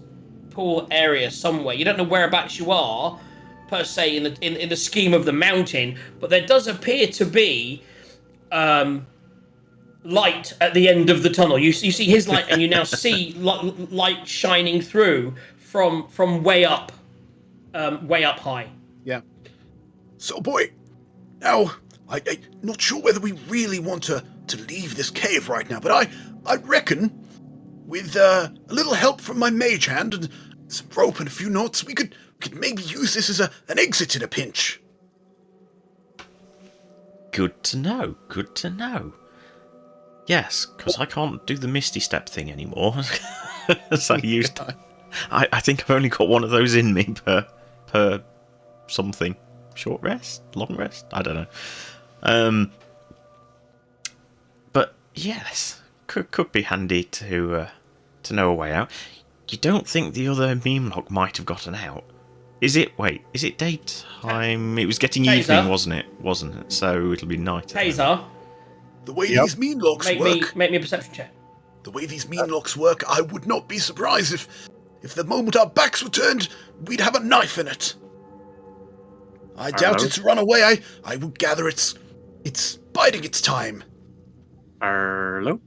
pool area somewhere. You don't know whereabouts you are per se in the scheme of the mountain, but there does appear to be light at the end of the tunnel. You see his light, and you now see light shining through from way up high. Yeah. So, boy, now I'm not sure whether we really want to leave this cave right now, but I reckon with a little help from my mage hand and some rope and a few knots, we could maybe use this as an exit in a pinch. Good to know. Good to know. Yes, because I can't do the Misty Step thing anymore. As I used to. I think I've only got one of those in me per something. Short rest? Long rest? I don't know. But yes, could be handy to know a way out. You don't think the other meme lock might have gotten out? Is it daytime? It was getting evening, wasn't it? So it'll be night. Taser, The way these mean locks work. make me a perception check. The way these mean locks work, I would not be surprised if the moment our backs were turned, we'd have a knife in it. I doubt it's run away. I would gather it's biding its time. Hello?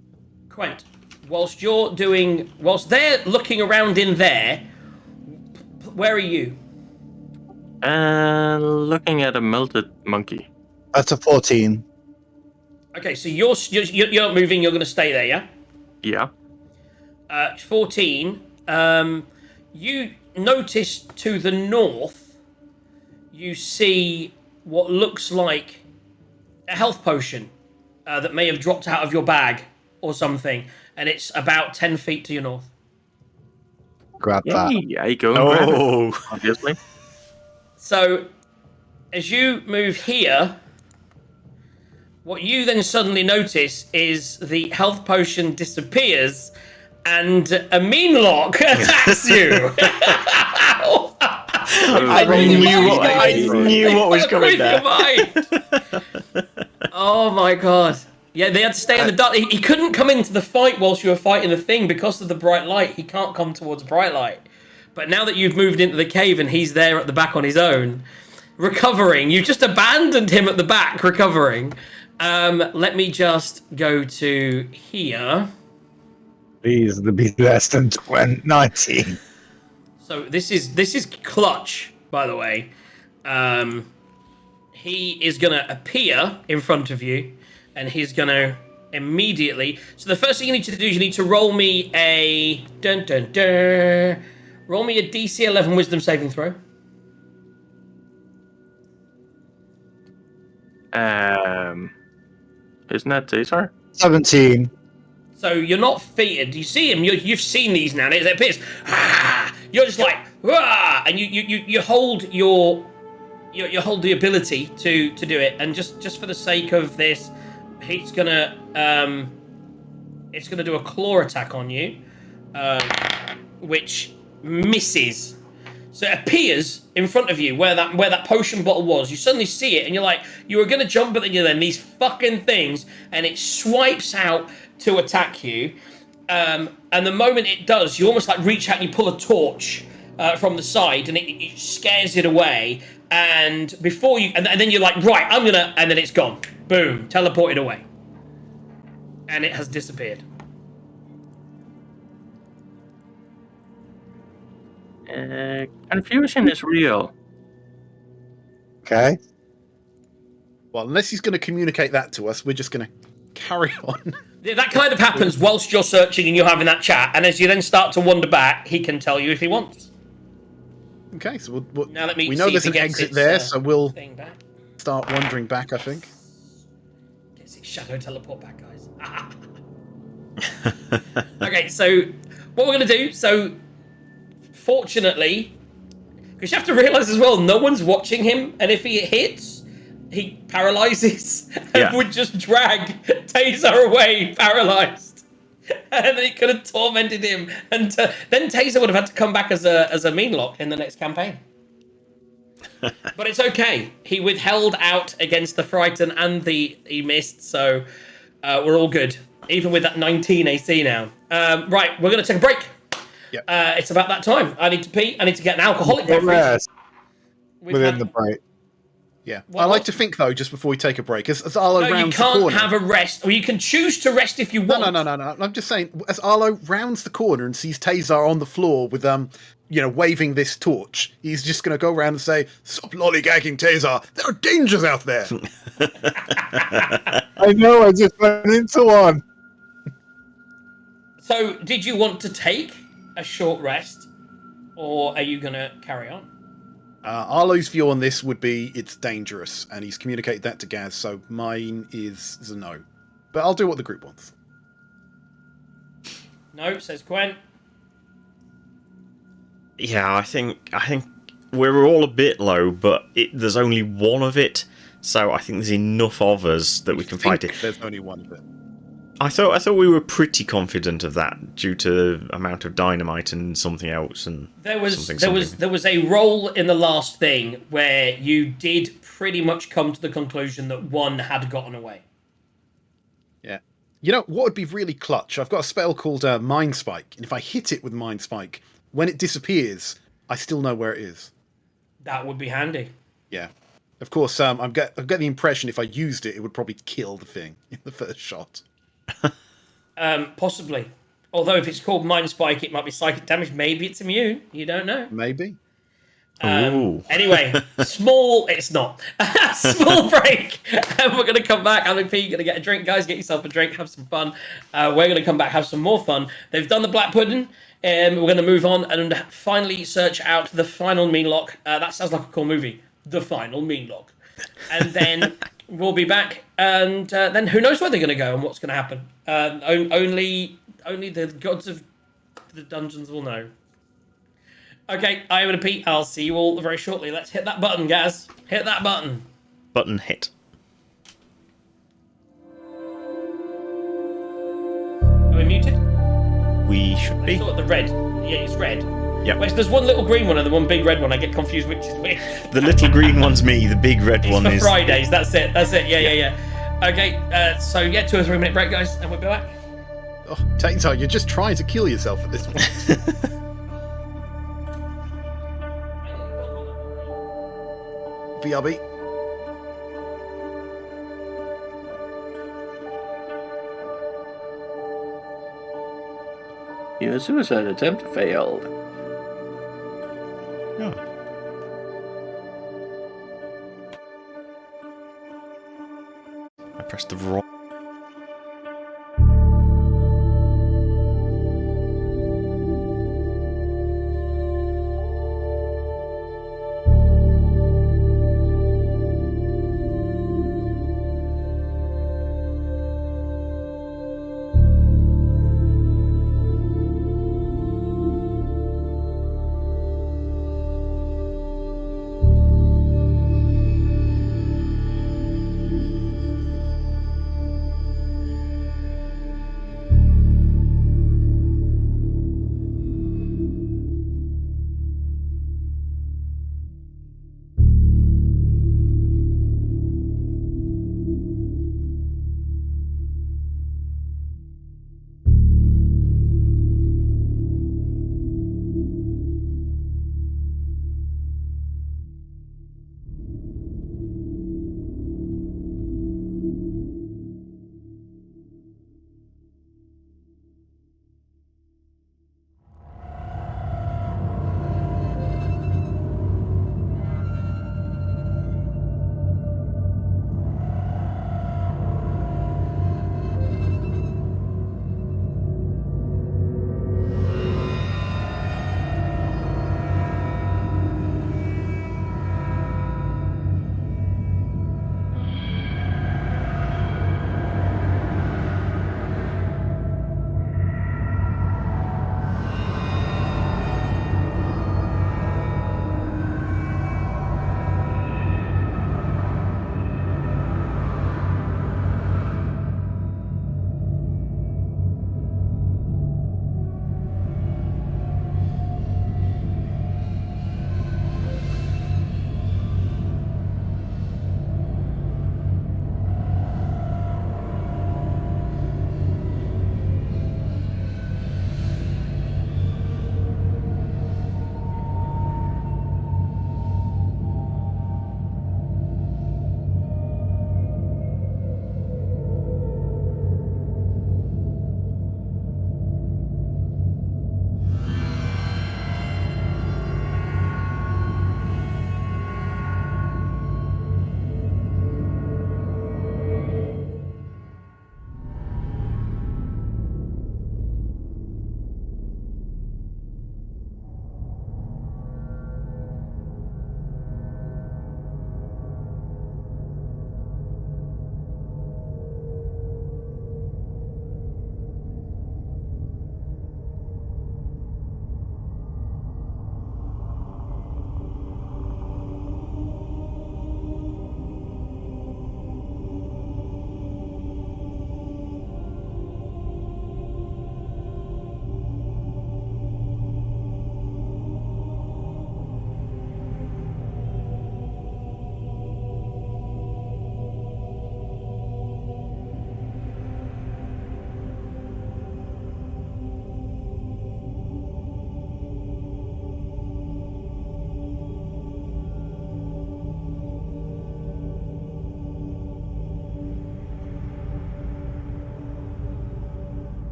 Quent, whilst they're looking around in there, where are you? Looking at a melted monkey. That's a 14. Okay, so you're not moving. You're going to stay there, yeah? Yeah. 14. You notice to the north, you see what looks like a health potion that may have dropped out of your bag or something, and it's about 10 feet to your north. Grab that. Yeah, I go and grab it, Oh, obviously. So, as you move here, what you then suddenly notice is the health potion disappears, and a mean lock attacks you. I knew what was coming there. Oh my god. Yeah, they had to stay in the dark. He couldn't come into the fight whilst you were fighting the thing because of the bright light. He can't come towards bright light. But now that you've moved into the cave and he's there at the back on his own, recovering, you just abandoned him at the back, recovering. Let me just go to here. Please, to be less than 19. So this is clutch, by the way. He is gonna appear in front of you, and he's gonna immediately. So the first thing you need to do is you need to roll me a roll me a DC 11 Wisdom saving throw. Isn't that Taser? 17. So you're not fated. You see him. You've seen these now. It appears. You're just like, and you hold you hold the ability to do it. And just for the sake of this, it's gonna do a claw attack on you, which misses. So it appears in front of you where that potion bottle was. You suddenly see it, and you're like, you were gonna jump, but then you're these fucking things, and it swipes out to attack you. And the moment it does, you almost like reach out and you pull a torch from the side, and it scares it away. And before you, and then you're like, right, I'm gonna, and then it's gone. Boom, teleported away, and it has disappeared. Confusion is real. Okay. Well, unless he's going to communicate that to us, we're just going to carry on. Yeah, that kind of happens whilst you're searching and you're having that chat, and as you then start to wander back, he can tell you if he wants. Okay, so we'll Now let me we know see there's if an he gets exit its, there, so we'll thing back. start wandering back, I think. Gets its shadow teleport back, guys. Okay, so what we're going to do, so fortunately, because you have to realise as well, no one's watching him, and if he hits, he paralyzes and would just drag Taser away, paralysed. And then he could have tormented him, and then Taser would have had to come back as a mean lock in the next campaign. But it's okay. He withheld out against the Frighten and he missed, so we're all good. Even with that 19 AC now. Right, we're going to take a break. Yep. It's about that time. I need to pee. I need to get an alcoholic beverage. Within the break. Yeah. What- I like to think, though, just before we take a break, as Arlo No, you rounds the can't corner... have a rest. Or you can choose to rest if you want. No. I'm just saying, as Arlo rounds the corner and sees Taser on the floor with, waving this torch, he's just going to go around and say, "Stop lollygagging, Taser! There are dangers out there!" I know, I just went into one. So, did you want to take a short rest? Or are you going to carry on? Arlo's view on this would be it's dangerous, and he's communicated that to Gaz, so mine is a no. But I'll do what the group wants. No, says Gwen. Yeah, I think we're all a bit low, but there's only one of it, so I think there's enough of us that we can fight it. There's only one of it. I thought we were pretty confident of that due to amount of dynamite and something else and There was something. there was a roll in the last thing where you did pretty much come to the conclusion that one had gotten away. Yeah. You know what would be really clutch? I've got a spell called Mind Spike, and if I hit it with Mind Spike, when it disappears, I still know where it is. That would be handy. Yeah. Of course, I've got the impression if I used it, it would probably kill the thing in the first shot. Possibly. Although if it's called Mind Spike, it might be psychic damage. Maybe it's immune. You don't know. Maybe. Ooh. Anyway, it's not. Small break. And we're going to come back. Alan P, you're going to get a drink. Guys, get yourself a drink. Have some fun. We're going to come back, have some more fun. They've done the black pudding. We're going to move on and finally search out the final mean lock. That sounds like a cool movie. The final mean lock. And then we'll be back. And then who knows where they're going to go and what's going to happen. Only the gods of the dungeons will know. Okay, I'm going to Pete. I'll see you all very shortly. Let's hit that button, Gaz. Hit that button. Button hit. Are we muted? We should be. The red. Yeah, it's red. Yep. Wait, so there's one little green one and then one big red one. I get confused which is which. The little green one's me, the big red one For is... Fridays, that's it. Yeah. Okay, so yeah, 2 or 3 minute break, guys, and we'll be back. Oh, Pt9, you're just trying to kill yourself at this point. BRB. Your suicide attempt failed. Yeah. I pressed the wrong.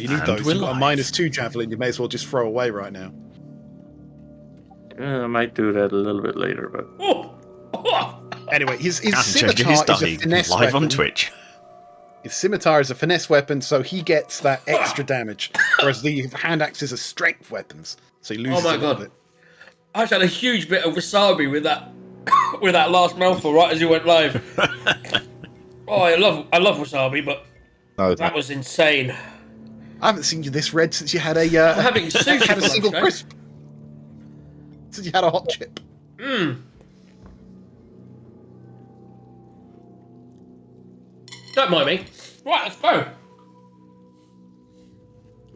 you need And those. we're You've got a live. -2 javelin. You may as well just throw away right now. I might do that a little bit later, but Oh! Oh! Anyway, his And changing scimitar his is a die finesse live weapon. on Twitch. His scimitar is a finesse weapon, so he gets that extra damage. Whereas the hand axes are strength weapons, so he loses Oh my a little God. bit. I just had a huge bit of wasabi with that with that last mouthful right as you went live. Oh, I love wasabi, but No, that was insane. I haven't seen you this red since you had a I'm having sushi had a for single lunch, crisp. Since you had a hot chip. Don't mind me. Right, let's go.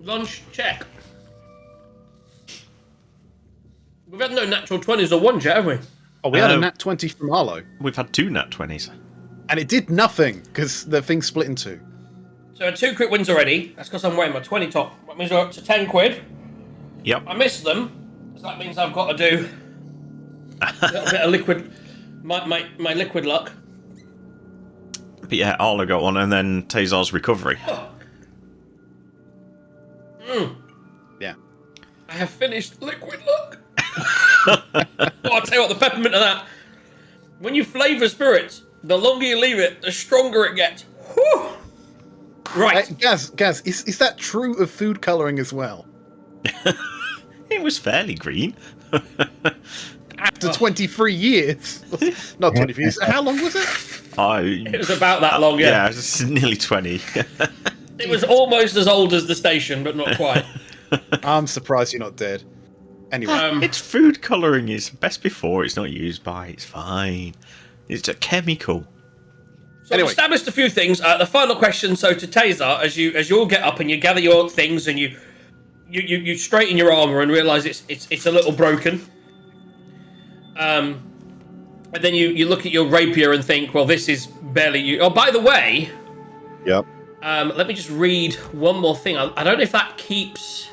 Lunch check. We've had no natural 20s or 1s yet, have we? Oh, we had a Oh. nat 20 from Arlo, We've had 2 nat 20s. and it did nothing because the thing split in two. So I had 2 crit wins already. That's because I'm wearing my 20 top. That means we're up to 10 quid. Yep. I missed them. So that means I've got to do a little bit of liquid, my liquid luck. But yeah, Arlo got one, and then Tazar's recovery. Yeah. I have finished liquid luck. I'll tell you what, the peppermint of that. When you flavour spirits, the longer you leave it, the stronger it gets. Whew. Right. Gaz, is that true of food colouring as well? It was fairly green. After 23 years. Not 23 years. How long was it? It was about that long, yeah. Yeah, it's nearly 20. It was almost as old as the station, but not quite. I'm surprised you're not dead. Anyway. It's food colouring. It's best before it's not used by. It's fine. It's a chemical. So Anyway. we've established a few things. The final question, so to Tazar, as you all get up and you gather your things and you straighten your armour and realise it's a little broken. And then you look at your rapier and think, well, this is barely you. Oh, by the way, Yep. let me just read one more thing. I don't know if that keeps.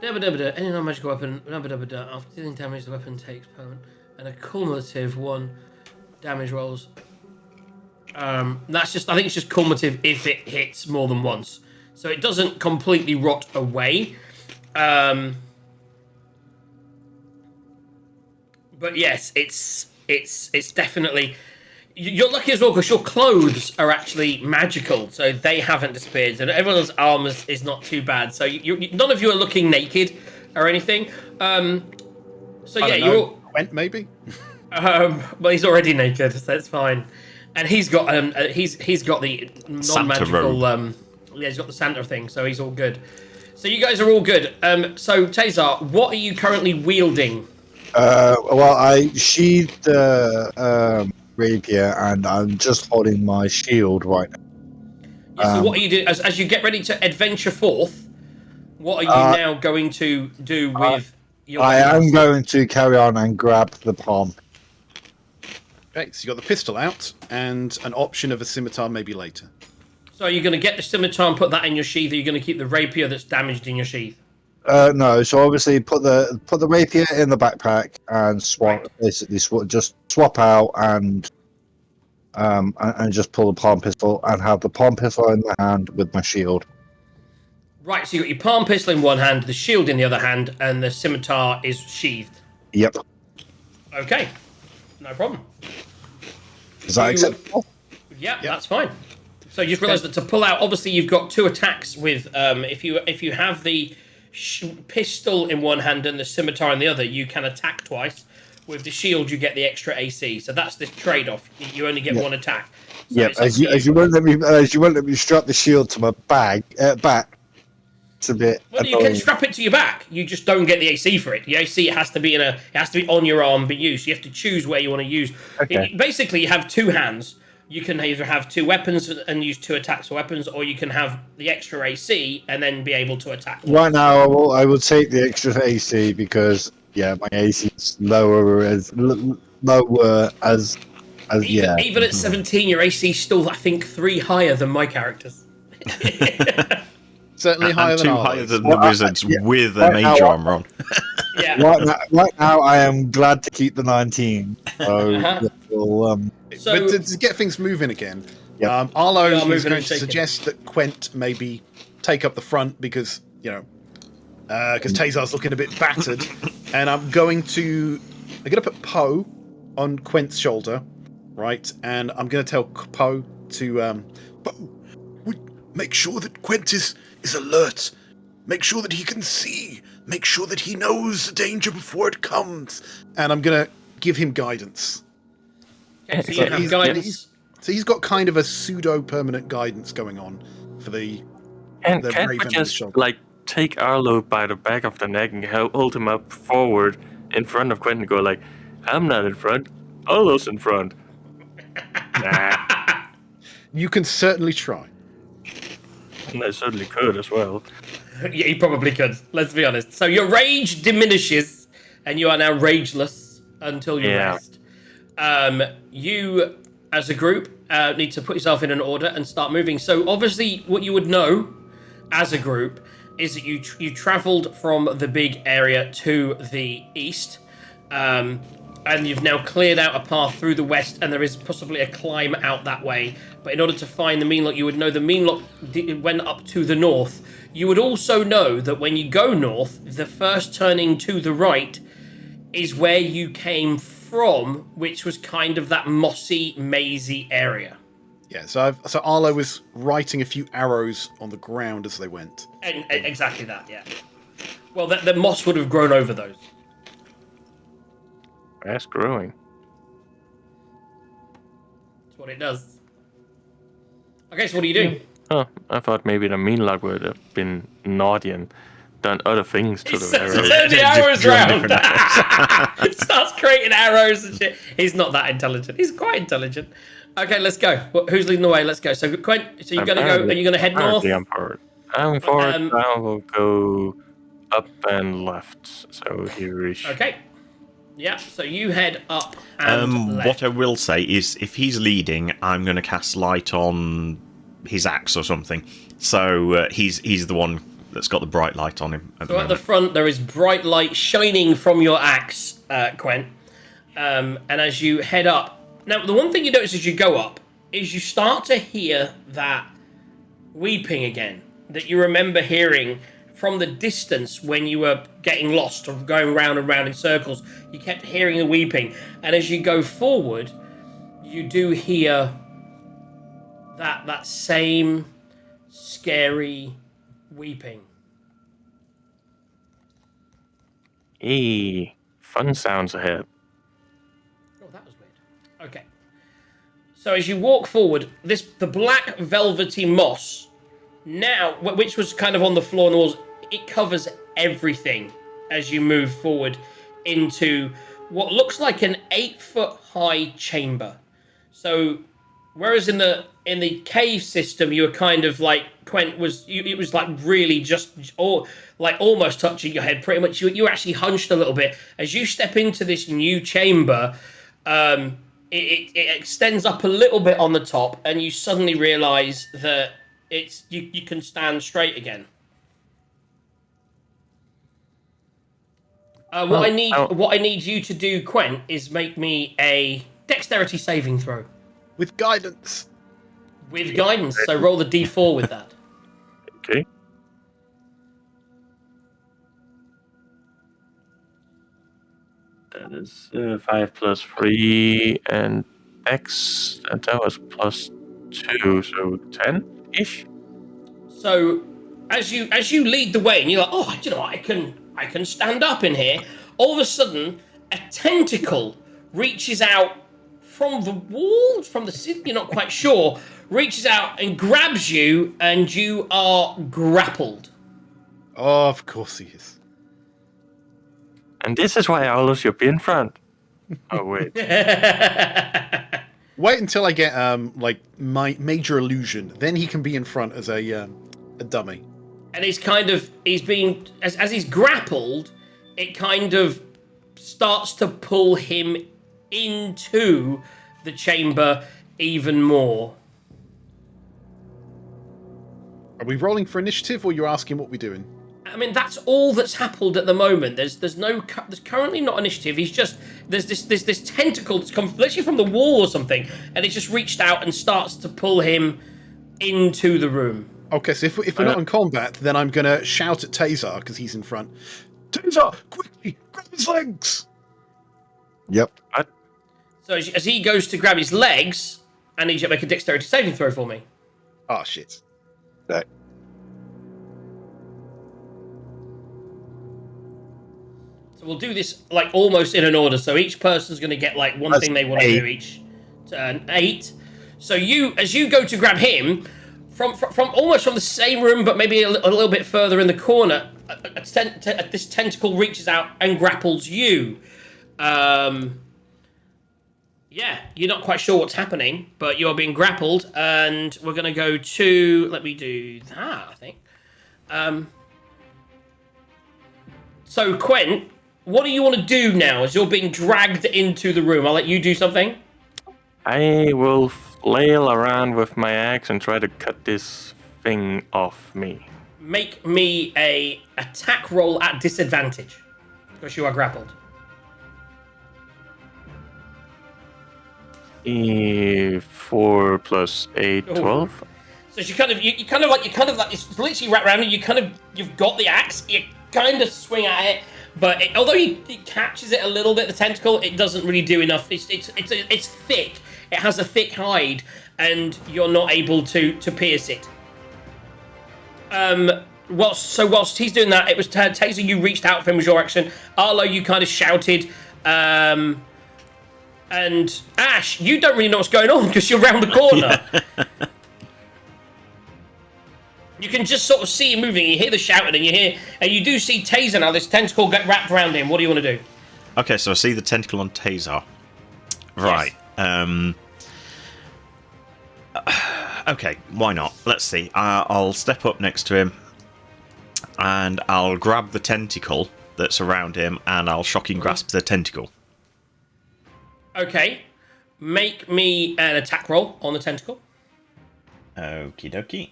Any non-magical weapon. After dealing damage, the weapon takes permanent and a cumulative 1 damage rolls. That's just. I think it's just cumulative if it hits more than once, so it doesn't completely rot away. But yes, it's definitely. You're lucky as well because your clothes are actually magical, so they haven't disappeared, and everyone's armor is not too bad. So none of you are looking naked or anything. So yeah, you're all. Went maybe? Well, he's already naked, so it's fine. And he's got he's got the non-magical yeah, he's got the Santa thing, so he's all good. So you guys are all good. So Tazar, what are you currently wielding? Well, I sheathed the rapier, and I'm just holding my shield right now. So what are you doing as you get ready to adventure forth? What are you now going to do with your? I am weapons? going to carry on and grab the palm. Okay, so you got the pistol out and an option of a scimitar maybe later. So are you going to get the scimitar and put that in your sheath, or are you going to keep the rapier that's damaged in your sheath? No, so obviously put the rapier in the backpack and swap, basically just swap out and just pull the palm pistol and have the palm pistol in my hand with my shield. Right, so you got your palm pistol in one hand, the shield in the other hand, and the scimitar is sheathed. Yep. Okay, no problem. Is that acceptable? Yeah, that's fine. So you just realised that to pull out, obviously you've got 2 attacks with if you have the pistol in one hand and the scimitar in the other, you can attack twice. With the shield, you get the extra AC. So that's the trade-off. You only get 1 attack. So Yep. As you won't let me strap the shield to my back. It's a bit. Well, you can strap it to your back. You just don't get the AC for it. The AC has to be on your arm, be used. You have to choose where you want to use. Okay. Basically, you have 2 hands. You can either have 2 weapons and use 2 attacks for weapons, or you can have the extra AC and then be able to attack. Right now, I will take the extra AC because my AC is lower as Even at 17, your AC is still, I think, 3 higher than my character's. Certainly higher And than 2 ours. higher than the wizards with a Right now, major armor on. Yeah. Right now, I am glad to keep the 19. So, we'll, So- But to get things moving again, Yep. Arlo We are is moving going and to shaking. suggest that Quent maybe take up the front because Tazar's looking a bit battered, and I'm gonna put Poe on Quent's shoulder, right? And I'm gonna tell Poe to Poe, make sure that Quent is alert. Make sure that he can see. Make sure that he knows the danger before it comes. And I'm gonna give him guidance. Okay, so you have guidance. So he's got kind of a pseudo-permanent guidance going on for the And the can't we raven just shoulder. like take Arlo by the back of the neck and hold him up forward in front of Quentin and go like, I'm not in front, Arlo's in front. Nah. You can certainly try. And I certainly could as well. Yeah, you probably could. Let's be honest. So your rage diminishes, and you are now rageless until you rest. You, as a group, need to put yourself in an order and start moving. So obviously, what you would know as a group is that you travelled from the big area to the east, and you've now cleared out a path through the west, and there is possibly a climb out that way. But in order to find the Meanlock, you would know the Meanlock went up to the north. You would also know that when you go north, the first turning to the right is where you came from, which was kind of that mossy, mazy area. Yeah, so Arlo was writing a few arrows on the ground as they went. And exactly that, yeah. Well, the moss would have grown over those. Fast growing. That's what it does. Okay, so what do you do? Oh, I thought maybe the Meanlock would have been naughty and done other things to the arrows. Turn the arrows drawn round. different Starts creating arrows and shit. He's not that intelligent. He's quite intelligent. Okay, let's go. Who's leading the way? Let's go. So, Quent, so you're going to go, are you going to head north? I'm forward. I'm forward. I will go up and left. So here is. Okay. Yeah, so you head up and left. What I will say is, if he's leading, I'm going to cast light on his axe or something. So he's the one that's got the bright light on him. So at the front, there is bright light shining from your axe, Quent. And as you head up, now the one thing you notice as you go up is you start to hear that weeping again that you remember hearing from the distance when you were getting lost or going round and round in circles. You kept hearing the weeping, and as you go forward, you do hear that same scary weeping. Hey, fun sounds ahead. Oh, that was weird. Okay. So as you walk forward, the black velvety moss, now, which was kind of on the floor and the walls, it covers everything as you move forward into what looks like an 8-foot high chamber. So, whereas in the cave system, you were kind of like Quent was, it was like really just almost touching your head. Pretty much, you were actually hunched a little bit as you step into this new chamber. It extends up a little bit on the top, and you suddenly realise that you can stand straight again. What I need you to do, Quent, is make me a dexterity saving throw. With guidance. With guidance, so roll the d4 with that. Okay. That is 5 plus 3 and X, and that was plus 2, so 10-ish. So as you lead the way, and you're like, oh, do you know what? I can stand up in here. All of a sudden, a tentacle reaches out from the wall, from the city, you're not quite sure, reaches out and grabs you, and you are grappled. Oh, of course he is. And this is why Aulus should be in front. Oh, wait. Wait until I get like my major illusion, then he can be in front as a dummy. And he's being, as he's grappled, it kind of starts to pull him into the chamber even more. Are we rolling for initiative, or you're asking what we're doing? I mean, that's all that's happened at the moment. There's currently not initiative. There's this tentacle that's come literally from the wall or something, and it's just reached out and starts to pull him into the room. Okay, so if we're not in combat, then I'm going to shout at Tazar, because he's in front. Tazar, quickly, grab his legs! Yep. So as he goes to grab his legs, I need you to make a dexterity saving throw for me. Oh, shit. Okay. So we'll do this like almost in an order. So each person's going to get like one That's thing they want to 8. do each turn. 8. So as you go to grab him from almost from the same room, but maybe a little bit further in the corner, this tentacle reaches out and grapples you. Yeah, you're not quite sure what's happening, but you're being grappled, and we're going to go to... Let me do that, I think. So, Quent, what do you want to do now as you're being dragged into the room? I'll let you do something. I will flail around with my axe and try to cut this thing off me. Make me a attack roll at disadvantage, because you are grappled. 4 plus 8, 12. So you kind of like it's literally wrapped around and you've got the axe, you kind of swing at it, but although it catches it a little bit, the tentacle, it doesn't really do enough. It's thick. It has a thick hide, and you're not able to pierce it. Whilst he's doing that, it was Taser, you reached out for him, was your action. Arlo, you kind of shouted. And Ash, you don't really know what's going on because you're around the corner. You can just sort of see him moving. You hear the shouting, and you do see Taser now. This tentacle get wrapped around him. What do you want to do? Okay, so I see the tentacle on Taser. Right. Yes. Okay, why not? Let's see. I'll step up next to him, and I'll grab the tentacle that's around him, and I'll shocking grasp the tentacle. Okay. Make me an attack roll on the tentacle. Okie dokie.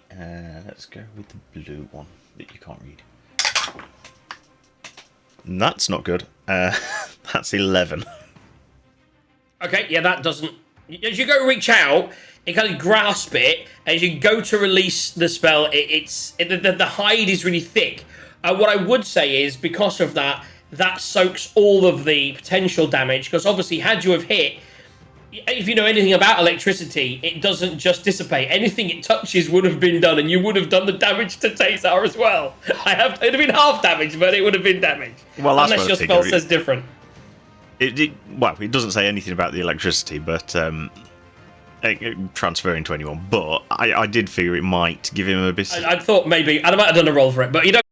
Let's go with the blue one that you can't read. That's not good. That's 11. Okay, yeah, that doesn't... As you go reach out, you kind of grasp it. As you go to release the spell, the hide is really thick. What I would say is, because of that, that soaks all of the potential damage, because obviously had you have hit, if you know anything about electricity, it doesn't just dissipate. Anything it touches would have been done, and you would have done the damage to Tazar as well. It'd have been half damage, but it would have been damage. Well, that's unless your spell says different. It doesn't say anything about the electricity, but transferring to anyone. But I did figure it might give him a bit. I thought maybe I might have done a roll for it, but you don't.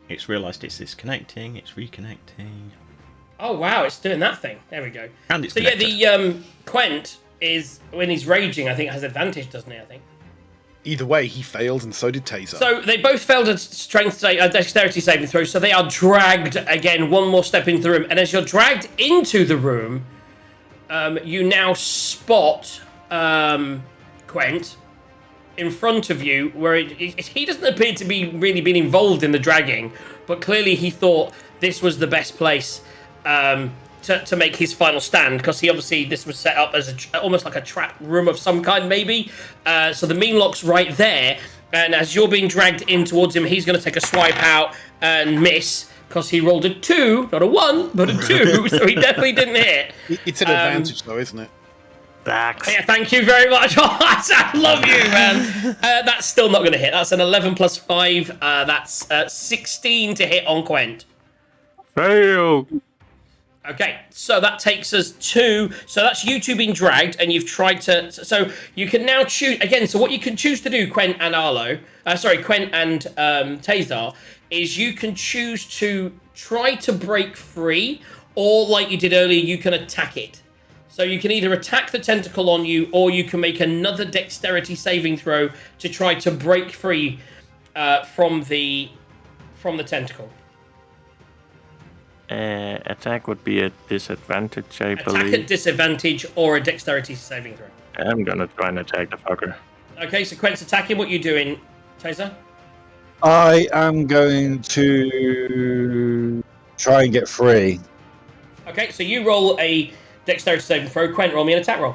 It's realised it's disconnecting. It's reconnecting. Oh wow, it's doing that thing. There we go. And it's so connected. yeah, the Quent is when he's raging. I think has advantage, doesn't he? I think. Either way, he failed, and so did Taser. So they both failed a dexterity saving throw. So they are dragged again, one more step into the room. And as you're dragged into the room, you now spot Quent in front of you, where he doesn't appear to be really been involved in the dragging, but clearly he thought this was the best place to make his final stand, because this was set up as almost like a trap room of some kind, maybe. So the mean lock's right there, and as you're being dragged in towards him, he's going to take a swipe out and miss, because he rolled a 2, not a 1, but a 2, so he definitely didn't hit. It's an advantage, though, isn't it? Yeah, thank you very much. I love you, man. That's still not going to hit. That's an 11 plus 5. That's 16 to hit on Quent. Fail. Okay, so that takes us to... So that's you two being dragged, and you've tried to... So you can now choose... Again, so what you can choose to do, Quent and Arlo... Quent and Tazar, is you can choose to try to break free, or like you did earlier, you can attack it. So you can either attack the tentacle on you, or you can make another dexterity saving throw to try to break free from the tentacle. Attack would be a disadvantage, I Attack believe. at disadvantage or a dexterity saving throw. I'm gonna try and attack the fucker. Okay, so Quent's attacking. What are you doing, Taser? I am going to try and get free. Okay, so you roll a dexterity saving throw. Quent, roll me an attack roll.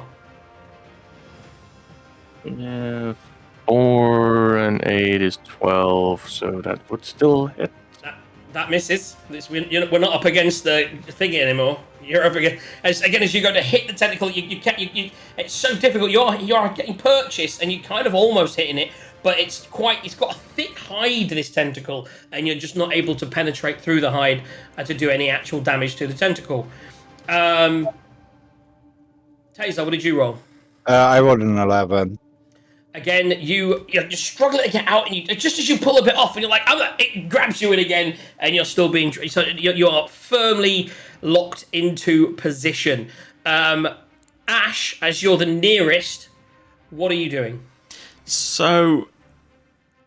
4 and 8 is 12, so that would still hit. That misses. We're not up against the thingy anymore. You're up against as you go to hit the tentacle. You can't. It's so difficult. You're getting purchased, and you're kind of almost hitting it, but it's got a thick hide, this tentacle, and you're just not able to penetrate through the hide to do any actual damage to the tentacle. Taser, what did you roll? I rolled an 11. Again, you're struggling to get out, and just as you pull a bit off, and you're like, it grabs you in again, and you're still being... So you're firmly locked into position. Ash, as you're the nearest, what are you doing? So,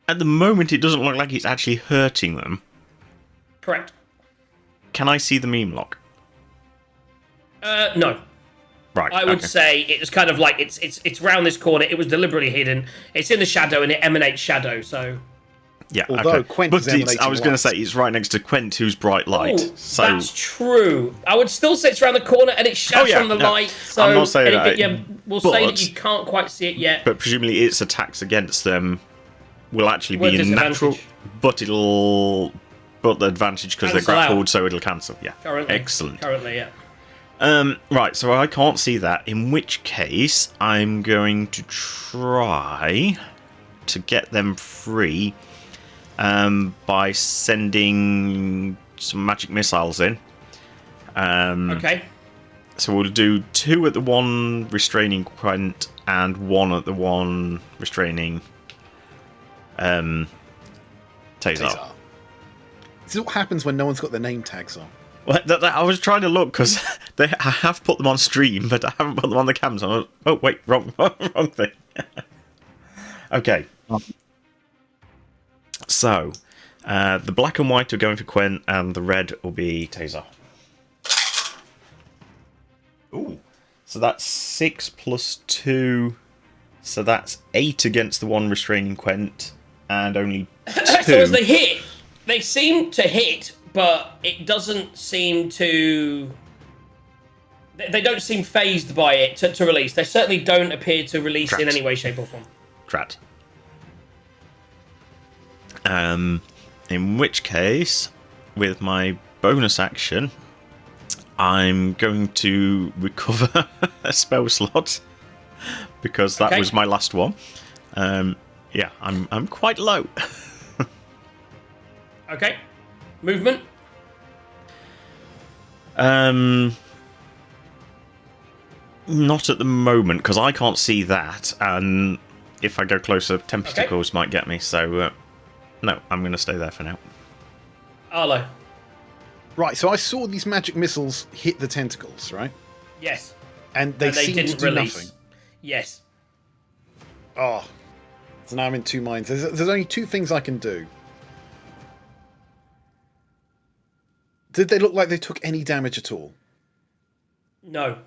at the moment, it doesn't look like it's actually hurting them. Correct. Can I see the meme lock? No. Right. I would say it was kind of like it's round this corner. It was deliberately hidden. It's in the shadow, and it emanates shadow. So Yeah. Although okay. Quent but is emanating I was going to light. say it's right next to Quent, who's bright light. Oh, so that's true. I would still say it's around the corner, and it's shut from the light. So I'm not saying that. Yeah, we'll say that but- you can't quite see it yet. But presumably, its attacks against them will actually With be in natural, disadvantage. but the advantage because they're Cancel out. grappled, so it'll cancel. Yeah. Currently. Excellent. Currently, yeah. Right, so I can't see that, in which case I'm going to try to get them free by sending some magic missiles in. Okay. So we'll do 2 at the one restraining Quent and 1 at the one restraining Taser. Taser. This is what happens when no one's got their name tags on. Well, I was trying to look because I have put them on stream, but I haven't put them on the cams. Oh wait, wrong thing. Okay. So, the black and white are going for Quent, and the red will be Taser. Ooh. So that's 6 plus 2. So that's 8 against the one restraining Quent, and only 2. So as they hit, they seem to hit, but it doesn't seem to... They don't seem phased by it to release. They certainly don't appear to release in any way, shape, or form. Drat. In which case, with my bonus action, I'm going to recover a spell slot because that was my last one. Yeah, I'm quite low. Okay. Movement? Not at the moment because I can't see that, and if I go closer, Tempesticles might get me. So, no, I'm going to stay there for now. Arlo? Right, so I saw these magic missiles hit the tentacles, right? Yes. And they seemed didn't to do release. nothing. Yes. Oh. So now I'm in 2 minds. There's only 2 things I can do. Did they look like they took any damage at all? No.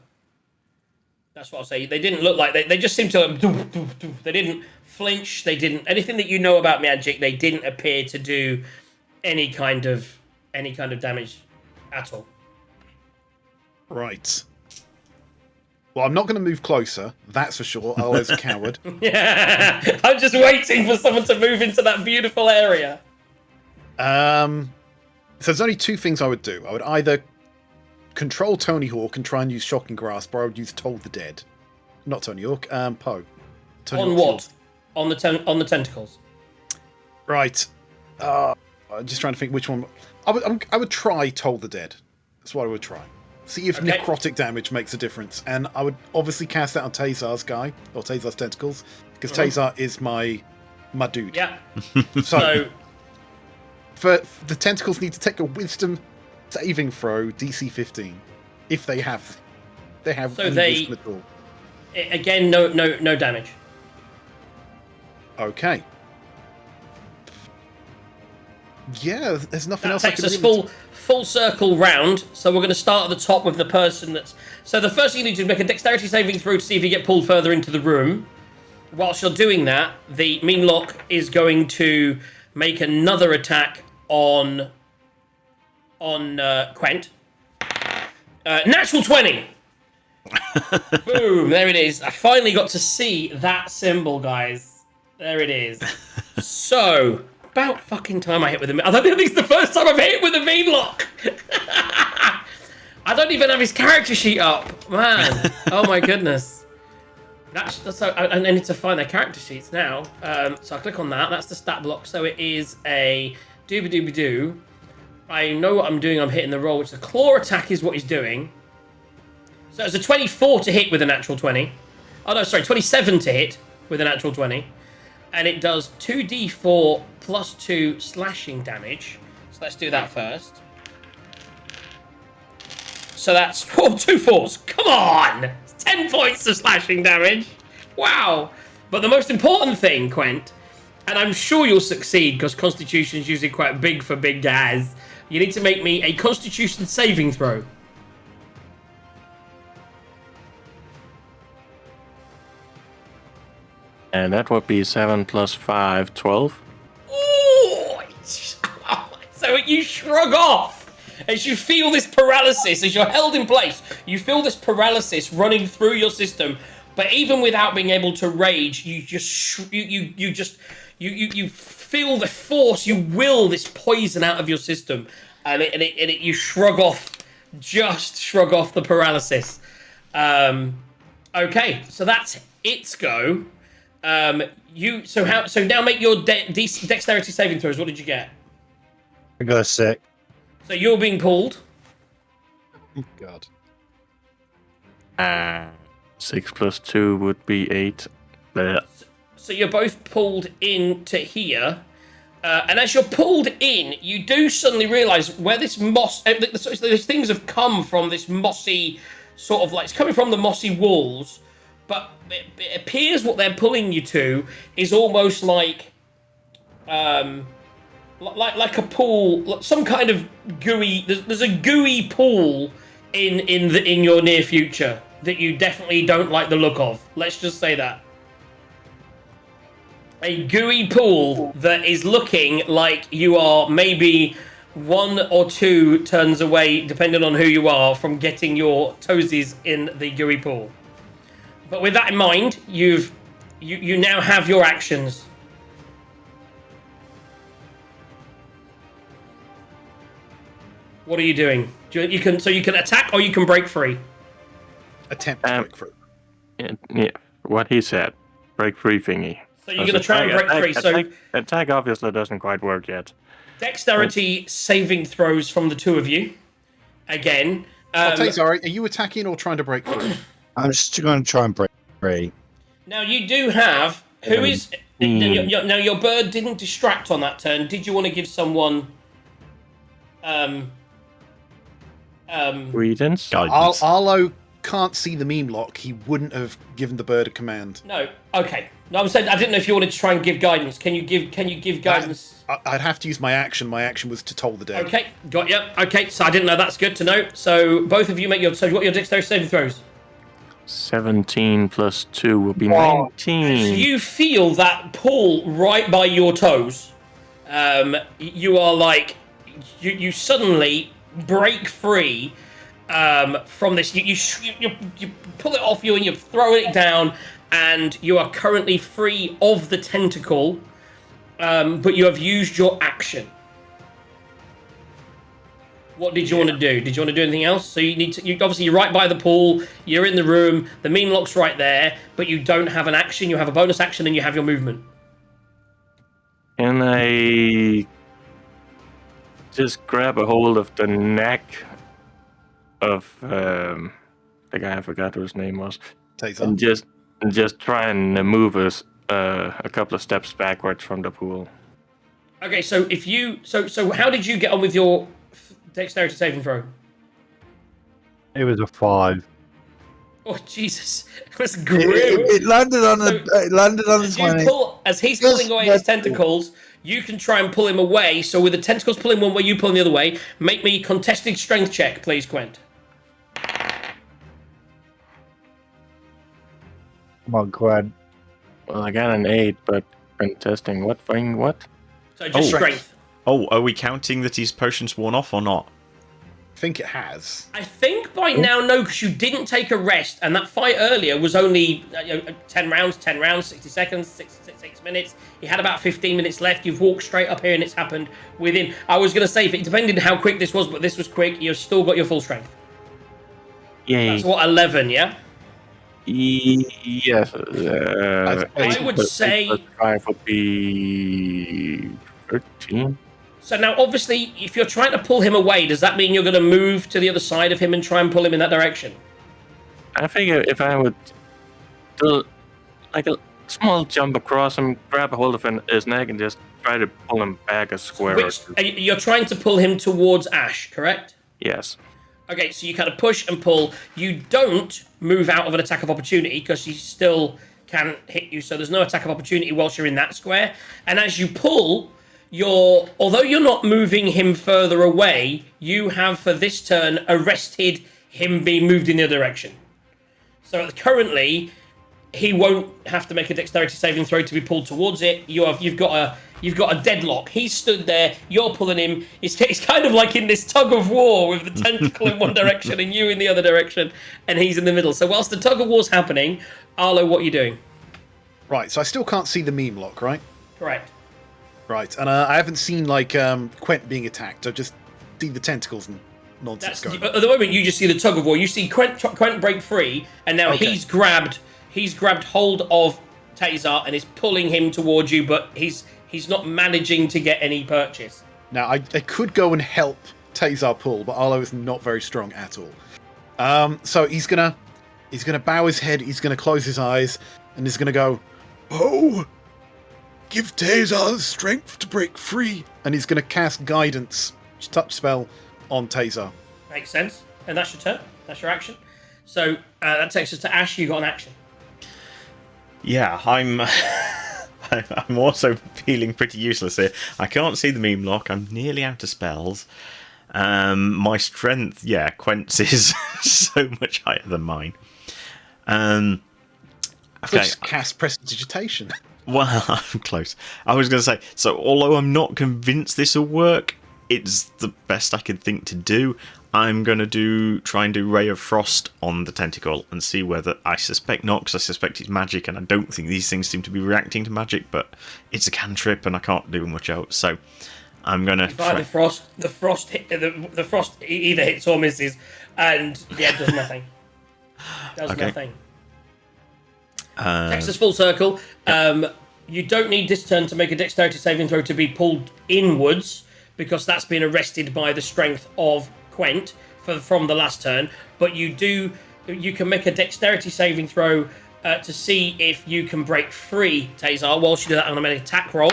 That's what I'll say. They didn't look like... They just seemed to... They didn't flinch. They didn't... Anything that you know about magic, they didn't appear to do any kind of damage at all. Right. Well, I'm not going to move closer, that's for sure. Arlo's a coward. Yeah, I'm just waiting for someone to move into that beautiful area. So there's only 2 things I would do. I would either control Tony Hawk and try and use Shocking Grasp, or I would use Toll the Dead. Not Tony Hawk, Poe. On what? On the tentacles. Right. I'm just trying to think which one. I would try Toll the Dead. That's what I would try. See if necrotic damage makes a difference. And I would obviously cast that on Tazar's guy, or Tazar's tentacles, because Tazar is my dude. Yeah. So for the tentacles need to take a wisdom saving throw, DC 15, if they have they have So any they- wisdom at all? Again, no damage. Okay. Yeah, there's nothing That else I takes can us really full circle round. So we're going to start at the top with the person that's. So the first thing you need to do is make a dexterity saving throw to see if you get pulled further into the room. Whilst you're doing that, the Meanlock is going to make another attack on Quent. Natural 20. Boom! There it is. I finally got to see that symbol, guys. There it is. So. About fucking time I hit with him. I don't think it's the first time I've hit with a Meanlock. I don't even have his character sheet up, man. Oh my goodness. That's so. I need to find their character sheets now. So I click on that. That's the stat block. So it is a dooby-dooby-doo. I know what I'm doing. I'm hitting the roll, which the claw attack is what he's doing. So it's a 24 to hit with a natural 20. Oh no, sorry, 27 to hit with a natural 20. And it does 2d4 plus 2 slashing damage. So let's do that first. So that's 2 4s. Come on! It's 10 points of slashing damage. Wow. But the most important thing, Quent, and I'm sure you'll succeed because Constitution's usually quite big for big guys, you need to make me a Constitution saving throw. And that would be 7 plus 5, 12. Ooh! So you shrug off as you feel this paralysis, as you're held in place. You feel this paralysis running through your system, but even without being able to rage, you just you feel the force. You will this poison out of your system, and you shrug off, just shrug off the paralysis. Okay, so that's its go. So now make your dexterity saving throws. What did you get? I got a 6. So you're being pulled. God. 6 plus 2 would be 8. Blech. So you're both pulled into here. And as you're pulled in, you do suddenly realise where this moss... these things have come from this mossy... Sort of like... It's coming from the mossy walls. But it appears what they're pulling you to is almost like... like a pool, some kind of gooey. There's a gooey pool in your near future that you definitely don't like the look of. Let's just say that. A gooey pool that is looking like you are maybe 1 or 2 turns away, depending on who you are, from getting your toesies in the gooey pool. But with that in mind, you now have your actions. What are you doing? You can attack or you can break free. Attempt to break through. Yeah, what he said. Break free thingy. So you're going to try and break free. So attack obviously doesn't quite work yet. dexterity saving throws from the two of you. Again. Sorry, are you attacking or trying to break through? I'm just going to try and break free. Now you do have who is now your bird didn't distract on that turn. Did you want to give someone Credence? Guidance. Arlo can't see the meme lock. He wouldn't have given the bird a command. No. Okay. No, I'm saying I didn't know if you wanted to try and give guidance. Can you give guidance? I'd have to use my action. My action was to toll the dead. Okay, got you. Okay, so I didn't know. That's good to know. So both of you make your. So what are your dexterity saving throws? 17 plus 2 will be 19. You feel that pull right by your toes. You are like, you suddenly break free from this. You pull it off you and you throw it down, and you are currently free of the tentacle, but you have used your action. What did you want to do? Did you want to do anything else? So you need to. Obviously, you're right by the pool. You're in the room. The meme lock's right there, but you don't have an action. You have a bonus action, and you have your movement. Can I just grab a hold of the neck of the guy? I forgot what his name was, and just try and move us a couple of steps backwards from the pool. Okay, so if you so how did you get on with your dexterity saving throw? It was a 5. Oh Jesus! It was It, grim. it landed on the. It landed on the As you 20. pull, as he's pulling away his tentacles, you can try and pull him away. So with the tentacles pulling one way, you pull him the other way. Make me contested strength check, please, Quent. Come on, Gwen. Well, I got an 8, but been testing what thing? What? So just Oh. strength. Oh, are we counting that his potion's worn off or not? I think it has. I think by now, no, because you didn't take a rest, and that fight earlier was only 10 rounds, 60 seconds, 6 minutes. You had about 15 minutes left. You've walked straight up here, and it's happened within. I was going to say, if it depended how quick this was, but this was quick. You've still got your full strength. Yay. That's what, 11, yeah? Yes. I would say 5 would be 13. so. Now, obviously, if you're trying to pull him away, does that mean you're going to move to the other side of him and try and pull him in that direction? I figure if I would do like a small jump across him, grab a hold of his neck, and just try to pull him back a square or Which two. you're trying to pull him towards Ash, correct? Yes. Okay, so you kind of push and pull. You don't move out of an attack of opportunity because he still can hit you. So there's no attack of opportunity whilst you're in that square. And as you pull, although you're not moving him further away, you have for this turn arrested him being moved in the other direction. So currently, he won't have to make a dexterity saving throw to be pulled towards it. You've got a deadlock. He's stood there. You're pulling him. It's kind of like in this tug of war with the tentacle in one direction and you in the other direction, and he's in the middle. So whilst the tug of war's happening, Arlo, what are you doing? Right, so I still can't see the meme lock, right? Correct. Right, and I haven't seen like Quent being attacked. I just see the tentacles and nonsense going on. At the moment, you just see the tug of war. You see Quent break free, and now Okay. he's grabbed hold of Tazar and is pulling him towards you, but he's not managing to get any purchase. Now I could go and help Tazar pull, but Arlo is not very strong at all. So he's gonna bow his head. He's gonna close his eyes, and he's gonna go, "Oh, give Tazar the strength to break free." And he's gonna cast guidance touch spell on Tazar. Makes sense. And that's your turn. That's your action. So that takes us to Ash. You got an action. Yeah, I'm also feeling pretty useless here. I can't see the meme lock. I'm nearly out of spells. My strength, Quent's is so much higher than mine. Okay. Just cast prestidigitation. Well, I'm close. I was going to say, so although I'm not convinced this will work, it's the best I could think to do. I'm going to try and do Ray of Frost on the tentacle and see whether, I suspect not, because I suspect it's magic, and I don't think these things seem to be reacting to magic, but it's a cantrip and I can't do much else, so I'm going to The frost either hits or misses, and does nothing. Nothing. Takes us full circle. You don't need this turn to make a dexterity saving throw to be pulled inwards, because that's been arrested by the strength of Quent from the last turn. But you can make a dexterity saving throw to see if you can break free, Tazar. Whilst you do that, I'm going to make an attack roll.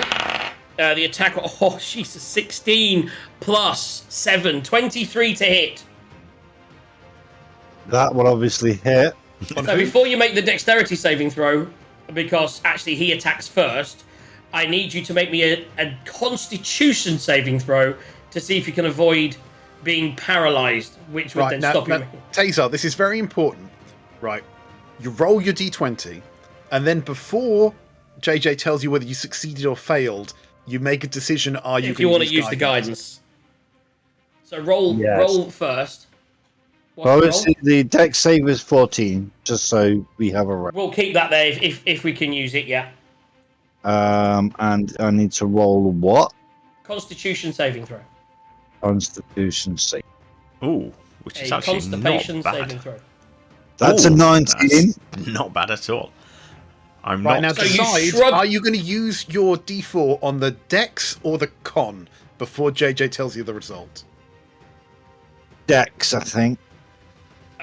The attack, 16 plus 7, 23 to hit. That will obviously hit. So before you make the dexterity saving throw, because actually he attacks first, I need you to make me a constitution saving throw to see if you can avoid being paralyzed, which would then stop you. Tazar, this is very important. Right. You roll your d20, and then before JJ tells you whether you succeeded or failed, you make a decision, if you want to use the guidance. So roll first. Obviously, the dex save is 14, just so we have a We'll keep that there if we can use it, yeah. And I need to roll what? Constitution saving throw. Constitution save. Ooh, which is A actually constipation not bad. saving throw. That's a 19. That's not bad at all. I'm Right, now not. decide, are you going to use your d4 on the dex or the con before JJ tells you the result? Dex, I think.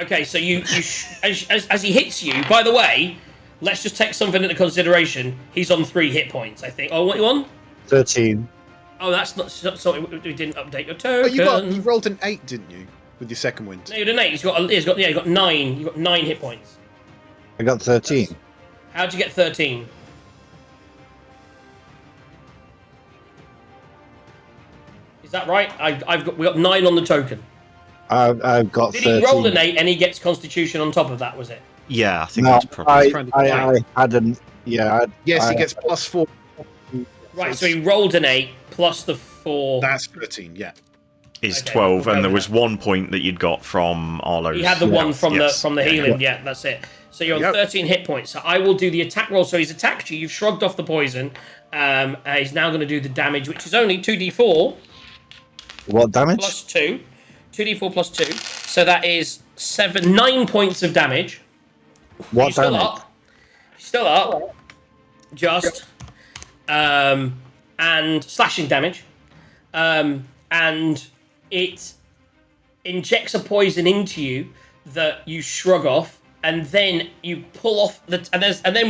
Okay, so as he hits you, by the way, let's just take something into consideration. He's on 3 hit points, I think. Oh, what you on? 13. Oh, that's not sorry. We didn't update your token. Oh, you rolled an 8, didn't you, with your second wind? No, you did an 8. He's got 9. You've got 9 hit points. I got 13. How'd you get 13? Is that right? We got 9 on the token. I've got Did 13. he roll an 8 and he gets Constitution on top of that? Was it? Yeah, I think No, that's probably. I hadn't. Yeah. Yes, he I- gets +4. Right. So he rolled an 8 plus the 4. That's 13. Yeah. Is Okay, 12, we'll go and there with was that. 1 point that you'd got from Arlo's. He had the one from Yes. the Yeah, healing. Yeah, that's it. So you're on Yep. 13 hit points. So I will do the attack roll. So he's attacked you. You've shrugged off the poison. He's now going to do the damage, which is only 2d4 What damage? plus 2. 2d4 plus 2. So that is 9 points of damage. What He's still damage? up. He's still up. Just. And slashing damage. And it injects a poison into you that you shrug off, and then you pull off and then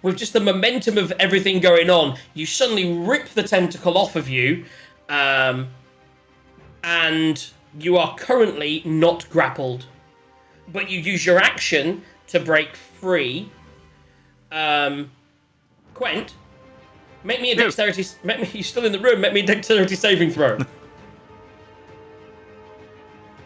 with just the momentum of everything going on, you suddenly rip the tentacle off of you, and you are currently not grappled, but you use your action to break free. Quent, make me a dexterity. You're still in the room. Make me a dexterity saving throw.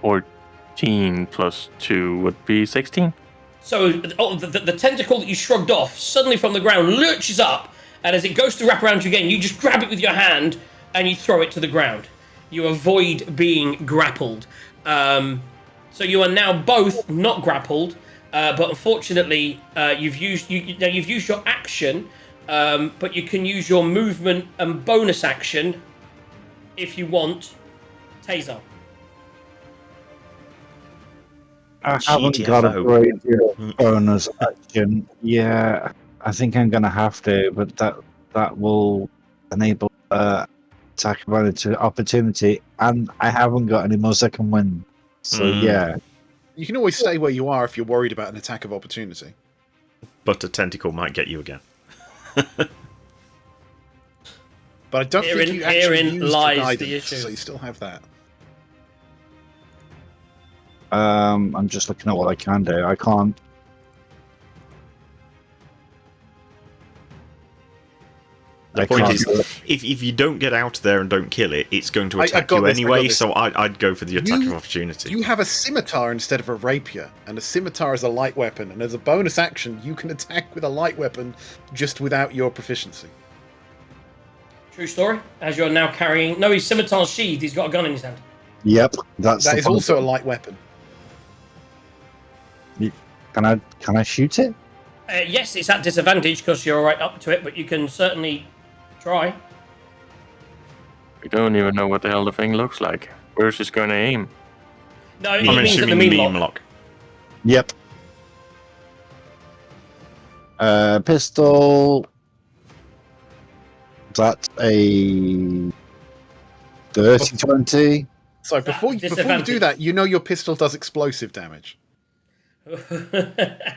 14 plus 2 would be 16. So the tentacle that you shrugged off suddenly from the ground lurches up, and as it goes to wrap around you again, you just grab it with your hand and you throw it to the ground. You avoid being grappled. So you are now both not grappled, but unfortunately you've used your action, but you can use your movement and bonus action if you want. Taser. I haven't got a great bonus action. Yeah, I think I'm gonna have to, but that will enable attack of opportunity, and I haven't got any more second wind. So yeah, You can always stay where you are if you're worried about an attack of opportunity. But a tentacle might get you again. But I don't think you actually Herein used lies the the guidance, issue. so you still have that. I'm just looking at what I can do. I can't. The I point can't is, do it. if you don't get out there and don't kill it, it's going to I attack got you this, I got anyway, this. so I'd go for the attack You- of opportunity. You have a scimitar instead of a rapier, and a scimitar is a light weapon, and as a bonus action, you can attack with a light weapon just without your proficiency. True story. As you're now carrying... No, he's scimitar sheathed. He's got a gun in his hand. Yep, that's That the is point. also a light weapon. Can I shoot it? Yes, it's at disadvantage because you're right up to it, but you can certainly try. We don't even know what the hell the thing looks like. Where's this going to aim? No, it I'm means at the assuming the mean meme lock. lock. Yep. Pistol. That's a 30-20. So before you do disadvantage? that, you know your pistol does explosive damage.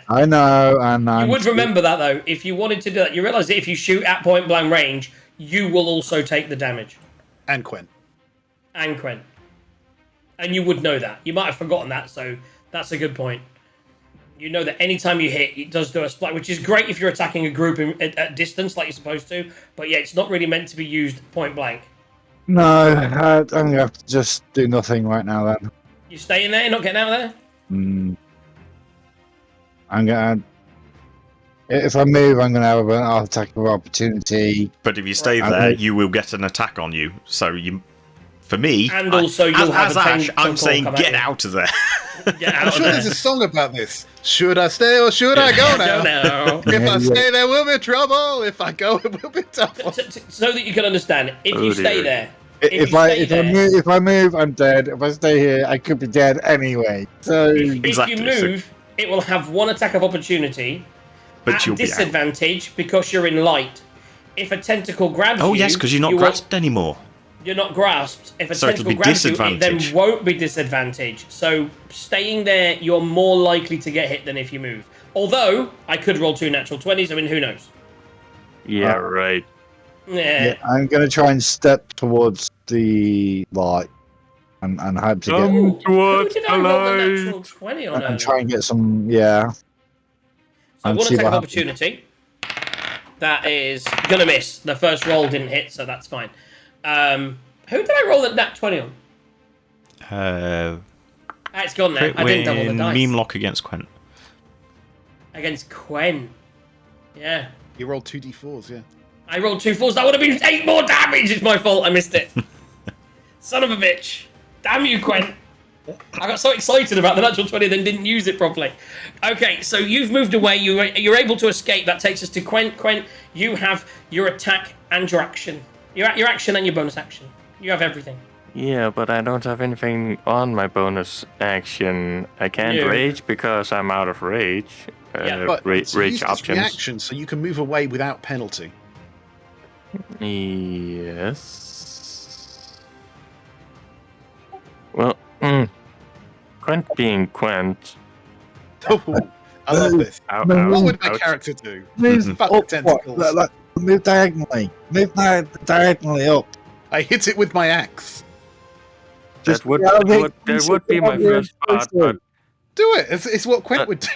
I know, and You would remember that though, if you wanted to do that. You realise that if you shoot at point blank range, you will also take the damage. And Quen. And Quen. And you would know that. You might have forgotten that, so that's a good point. You know that anytime you hit, it does do a splat, which is great if you're attacking a group at distance like you're supposed to, but yeah, it's not really meant to be used point blank. No, I'm gonna have to just do nothing right now then. You stay in there, you're not getting out of there? I'm gonna. If I move, I'm gonna have an attack of opportunity. But if you stay Right. there, you will get an attack on you. So you, for me, And also you'll have as a Ash, tentacle I'm saying come at get you. out of there. Get out I'm of sure there. there's a song about this. Should I stay or should I go now? No. If I Yeah. stay, there will be trouble. If I go, it will be trouble. So that you can understand, if Oh, you stay dear. there, If I move, I'm dead. If I stay here, I could be dead anyway. So if Exactly, you so- move, it will have one attack of opportunity But at you'll be out. disadvantage because you're in light. If a tentacle grabs Oh you, yes, because you're not you grasped anymore. You're not grasped. If a So it'll tentacle be grabs you, it then disadvantage. won't be disadvantage. So staying there, you're more likely to get hit than if you move. Although I could roll 2 natural 20s. I mean, who knows? Yeah, right. Yeah. I'm gonna try and step towards the light and hope to get Who Towards did the I roll the light. natural 20 on and earlier? try and get some. Yeah, I And want see to take what an happens. opportunity. That is gonna miss. The first roll didn't hit, so that's fine. Who did I roll that nat 20 on? It's gone now. Crit I didn't double the win, dice. meme lock against Quent. Against Quen. Yeah. You rolled 2d4s, yeah. I rolled 2 4s. That would have been 8 more damage. It's my fault. I missed it. Son of a bitch. Damn you, Quen. I got so excited about the natural 20 then didn't use it properly. Okay, so you've moved away. You're able to escape. That takes us to Quen. Quen, you have your attack and your action. Your action and your bonus action. You have everything. Yeah, but I don't have anything on my bonus action. I can't No. rage because I'm out of rage. Yeah, But rage so use this options. reaction so you can move away without penalty. Yes. Well, Quent being Quent. Oh, I love this. Out, No, What would my ouch. character do? Move Fuck the up, tentacles. move diagonally. Move diagonally up. I hit it with my axe. Just That would be my first thought, but Do it. It's what Quent would do.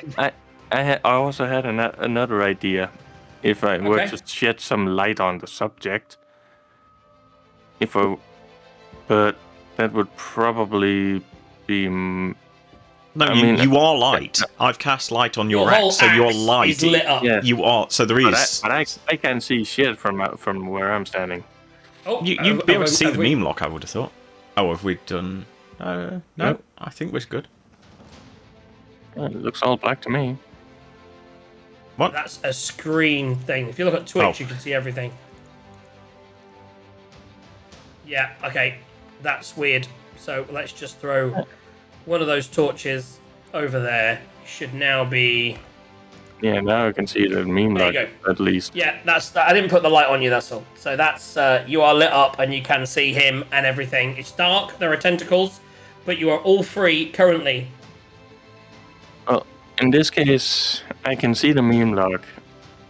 I also had another idea. If I were Okay. to shed some light on the subject, but that would probably be. No, I you, mean, you are light. I've cast light on your whole axe, so you're axe light. is lit up. Yeah. You are. So there But is. I can see shit from where I'm standing. Oh, You'd be able to see have the we- meme lock, I would have thought. Oh, have we done. No, Nope. I think we're good. It looks all black to me. What? That's a screen thing. If you look at Twitch, Oh. you can see everything. Yeah, okay. That's weird. So let's just throw one of those torches over there. Should now be... Yeah, now I can see the meme There lock you at least. Yeah, I didn't put the light on you, that's all. So that's... you are lit up and you can see him and everything. It's dark, there are tentacles, but you are all free currently. Well, in this case, I can see the meme lock.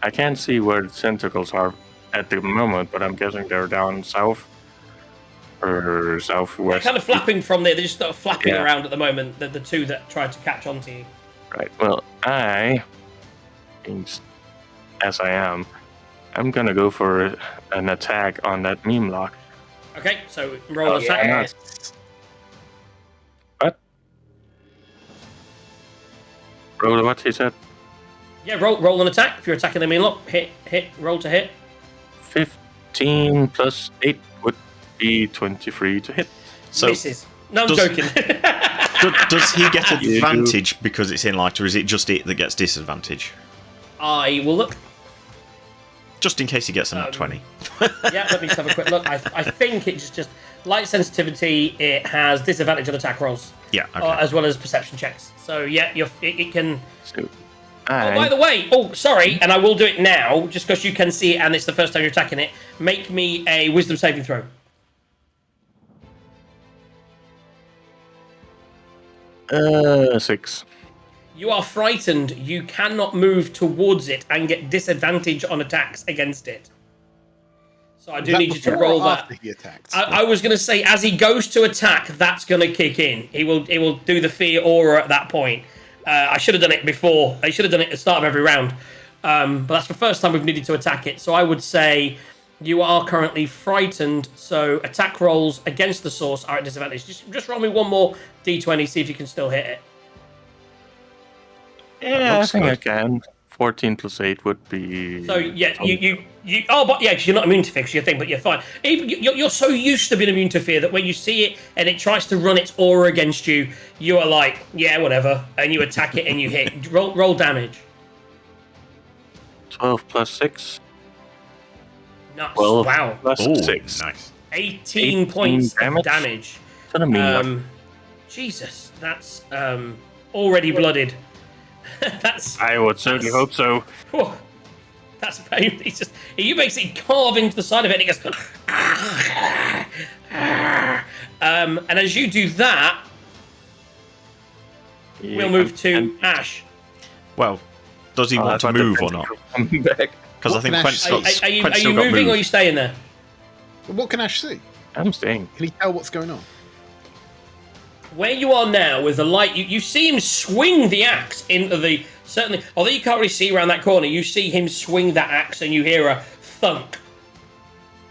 I can't see where the tentacles are at the moment, but I'm guessing they're down south or They're southwest. kind of flapping from there. They're just sort of flapping Yeah. around at the moment, the two that tried to catch onto you. Right. Well, as I am, I'm gonna go for an attack on that meme lock. Okay, so roll attack. Yes. What? Roll what he said? Yeah, roll an attack. If you're attacking the main lock, hit, roll to hit. 15 plus 8 would be 23 to hit. So, Misses. No, I'm does- joking. does he get You do. advantage because it's in light, or is it just it that gets disadvantage? I will look. Just in case he gets a nat 20. Yeah, let me just have a quick look. I think it's just light sensitivity. It has disadvantage on attack rolls, Yeah, okay. as well as perception checks. So yeah, it can. So Oh, by the way, sorry, and I will do it now, just because you can see it and it's the first time you're attacking it. Make me a wisdom saving throw. Six. You are frightened. You cannot move towards it and get disadvantage on attacks against it. So I do That need you to before or roll that. after he attacks? I was going to say, as he goes to attack, that's going to kick in. He will do the fear aura at that point. I should have done it before. I should have done it at the start of every round. But that's the first time we've needed to attack it. So I would say you are currently frightened. So attack rolls against the source are at disadvantage. Just roll me one more d20, see if you can still hit it. Yeah, I Looks think I good. can. 14 plus 8 would be. So yeah, you oh, but yeah, because you're not immune to fear, 'cause you think, but you're fine. Even you're so used to being immune to fear that when you see it and it tries to run its aura against you, you are like, yeah, whatever, and you attack it and you hit. Roll damage. 12 plus 6. Nuts. 12 Wow. plus Oh, 6. nice. 18 points damage? of damage. To the meme lock. Jesus, that's already blooded. That's I would certainly hope so. whew, that's pain. You basically carve into the side of it and it goes. And as you do that, we'll move to Ash. Well, does he want to move or not? Back. Because I What think can Quent's Ash got, say? Are you Quent's still got moving or are you move. staying there? What can Ash see? I'm staying. Can he tell what's going on? Where you are now with the light, you see him swing the axe into the Certainly, although you can't really see around that corner, you see him swing that axe and you hear a thunk.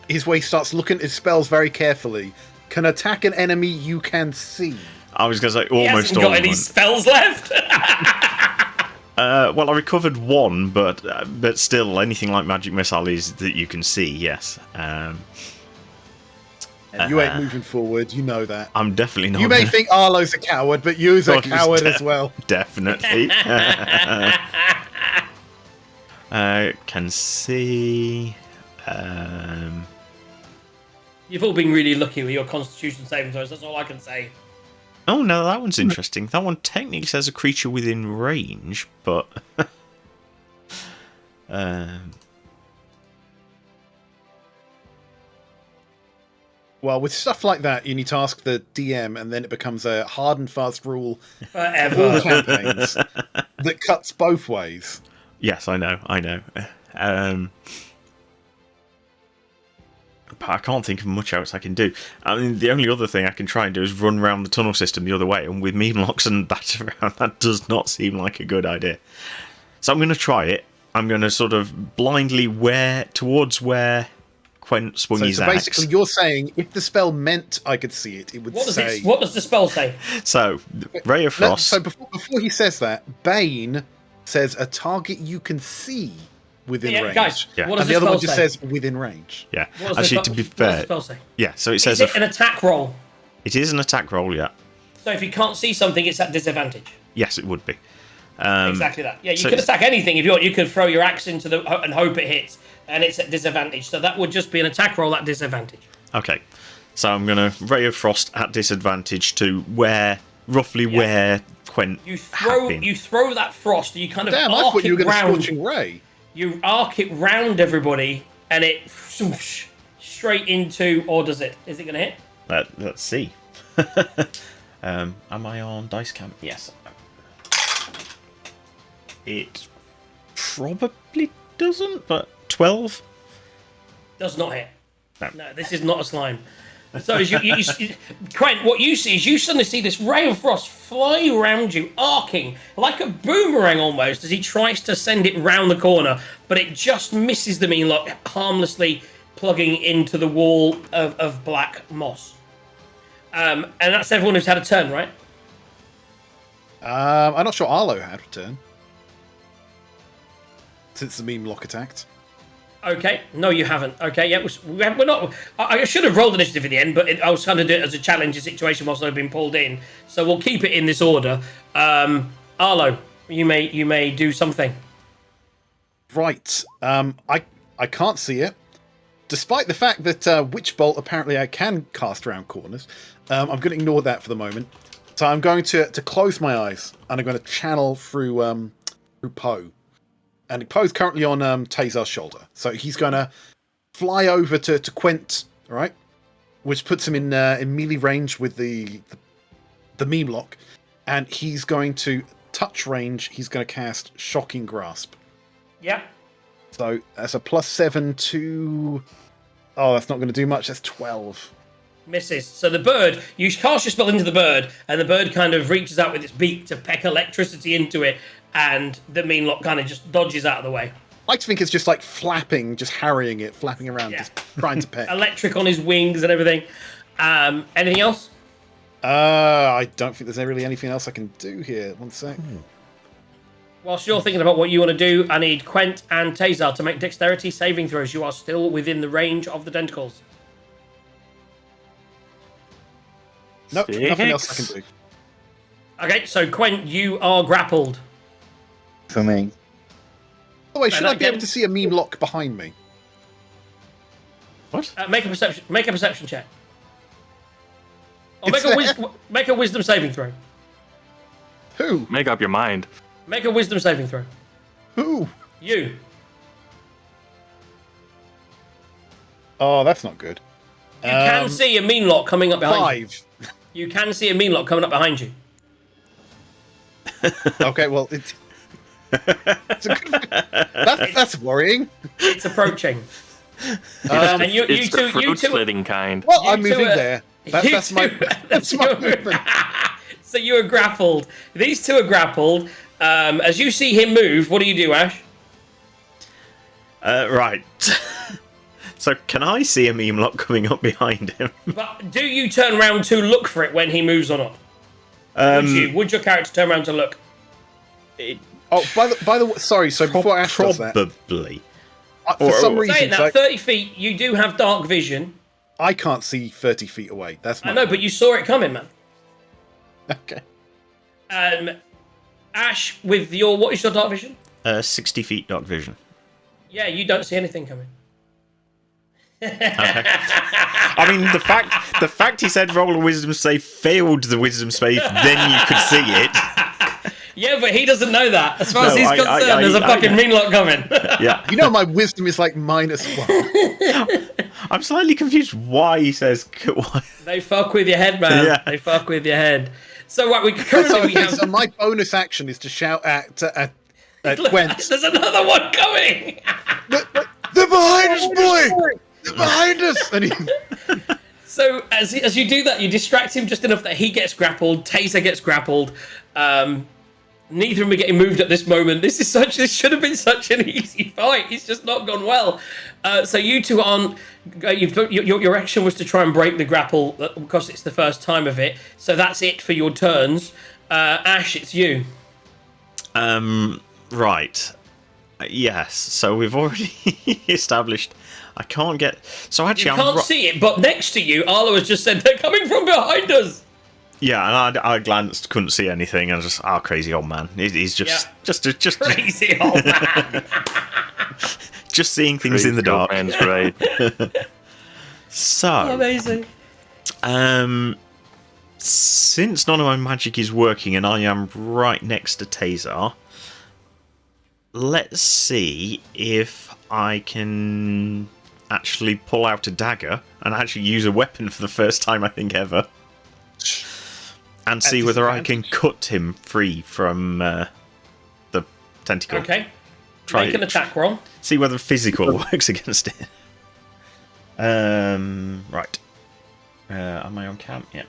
His way starts looking at his spells very carefully. Can attack an enemy you can see. I was going to say He almost hasn't all got of any them. spells left. Well, I recovered one, but still, anything like magic missile is that you can see. Yes. And you ain't moving forward, you know that. I'm definitely not. You may think Arlo's a coward, but you's a coward as well. Definitely. Can see. You've all been really lucky with your Constitution saving throws. That's all I can say. Oh no, that one's interesting. That one technically says a creature within range, but Well, with stuff like that, you need to ask the DM, and then it becomes a hard and fast rule for all Forever. campaigns that cuts both ways. yes, I know. But I can't think of much else I can do. I mean, the only other thing I can try and do is run around the tunnel system the other way, and with meme locks and that around, that does not seem like a good idea. So I'm going to try it. I'm going to sort of blindly towards where Quent swung his So axe. basically, you're saying if the spell meant I could see it, it would What does say. what does the spell say? So, Ray of No, Frost. so before he says that, Bane says a target you can see within Yeah, range. guys, Yeah. what does And the the other spell one just say? says within range. Yeah, What does actually, the, to be what does the fair, spell say? yeah. So it says Is it an attack roll? it is an attack roll. Yeah, So if you can't see something, it's at disadvantage. yes, it would be. Exactly that. Yeah, you so could it's- attack anything if you want. You could throw your axe into the and hope it hits, and it's at disadvantage. So that would just be an attack roll at disadvantage. Okay, so I'm gonna Ray of Frost at disadvantage to roughly where Quent You had throw been. that frost. You kind of Damn, I arc thought you were it going to round. Scorching Ray. You arc it round everybody, and it swoosh straight into. Or does it? Is it going to hit? Let's see. Am I on dice cam? Yes. It probably doesn't, but 12. Does not hit. No. No, this is not a slime. So as Quent, what you see is you suddenly see this ray of frost fly around you, arcing like a boomerang almost, as he tries to send it round the corner, but it just misses the meanlock, harmlessly plugging into the wall of black moss. And that's everyone who's had a turn, right? I'm not sure Arlo had return. Since the meme lock attacked. Okay, no, you haven't. Okay, yeah, we're not. I should have rolled initiative in the end, but I was trying to do it as a challenging situation whilst I've been pulled in. So we'll keep it in this order. Arlo, you may do something. Right. I can't see it. Despite the fact that Witch Bolt apparently I can cast around corners, I'm going to ignore that for the moment. So I'm going to close my eyes and I'm going to channel through Poe. And Poe's currently on Tazar's shoulder, so he's going to fly over to Quent, right, which puts him in melee range with the meme lock, and he's going to touch range. He's going to cast Shocking Grasp. Yeah. So that's a +7 to. Oh, that's not going to do much. That's 12. Misses. So the bird, you cast your spell into the bird, and the bird kind of reaches out with its beak to peck electricity into it, and the meanlock kind of just dodges out of the way. I like to think it's just like flapping, just harrying it, flapping around, Yeah. just trying to peck. Electric on his wings and everything. Anything else? I don't think there's really anything else I can do here. One sec. Whilst you're thinking about what you want to do, I need Quent and Tazar to make dexterity saving throws. You are still within the range of the tentacles. Nope, nothing 6. else I can do. Okay, so Quent, you are grappled. For me. By the way, should I be again. able to see a meme lock behind me? What? Make a perception check. Or It's make a wisdom saving throw. Who? Make up your mind. Make a wisdom saving throw. Who? You. Oh, that's not good. You can see a meanlock coming up behind you. 5. You can see a meanlock coming up behind you. Okay, well, it's a good, that's worrying. It's approaching. And you It's the two, fruit slitting kind. Well, You I'm two moving are- there. you That's my two- that's my movement. So you are grappled. These two are grappled. As you see him move, what do you do, Ash? Right. So can I see a meme lock coming up behind him? But do you turn around to look for it when he moves or not? Would your character turn around to look? Oh, by the way, sorry. So before Ash does that, Probably. for some Saying reason, that, 30 feet, you do have dark vision. I can't see 30 feet away. That's my I know, but you saw it coming, man. Okay. Ash, with your what is your dark vision? 60 feet dark vision. Yeah, you don't see anything coming. I mean, the fact he said roll a wisdom save failed the wisdom save, then you could see it. Yeah, but he doesn't know that. As far as No, he's concerned, there's a fucking mean lot coming. Yeah. You know my wisdom is like -1. I'm slightly confused why he says... Why. They fuck with your head, man. Yeah. They fuck with your head. So what we currently have... So my bonus action is to shout at Gwent. There's another one coming. They're behind us, boy! They're behind us! And he... So as you do that, you distract him just enough that he gets grappled. Taser gets grappled. Neither of them are getting moved at this moment. This should have been such an easy fight. It's just not gone well. So you two aren't. Your action was to try and break the grapple because it's the first time of it. So that's it for your turns. Ash, it's you. Right. Yes. So we've already established. I can't get. So actually, You can't see it, but next to you, Arlo has just said they're coming from behind us. Yeah, and I glanced, couldn't see anything, and just crazy old man. He's just Crazy old man. just seeing things in the dark. Man's right. So Amazing. Since none of my magic is working, and I am right next to Taser, let's see if I can actually pull out a dagger and actually use a weapon for the first time, I think, ever. And see whether I can cut him free from the tentacle. Okay. Try Make an attack roll. See whether physical works against it. Right. Am I on cam? Yeah.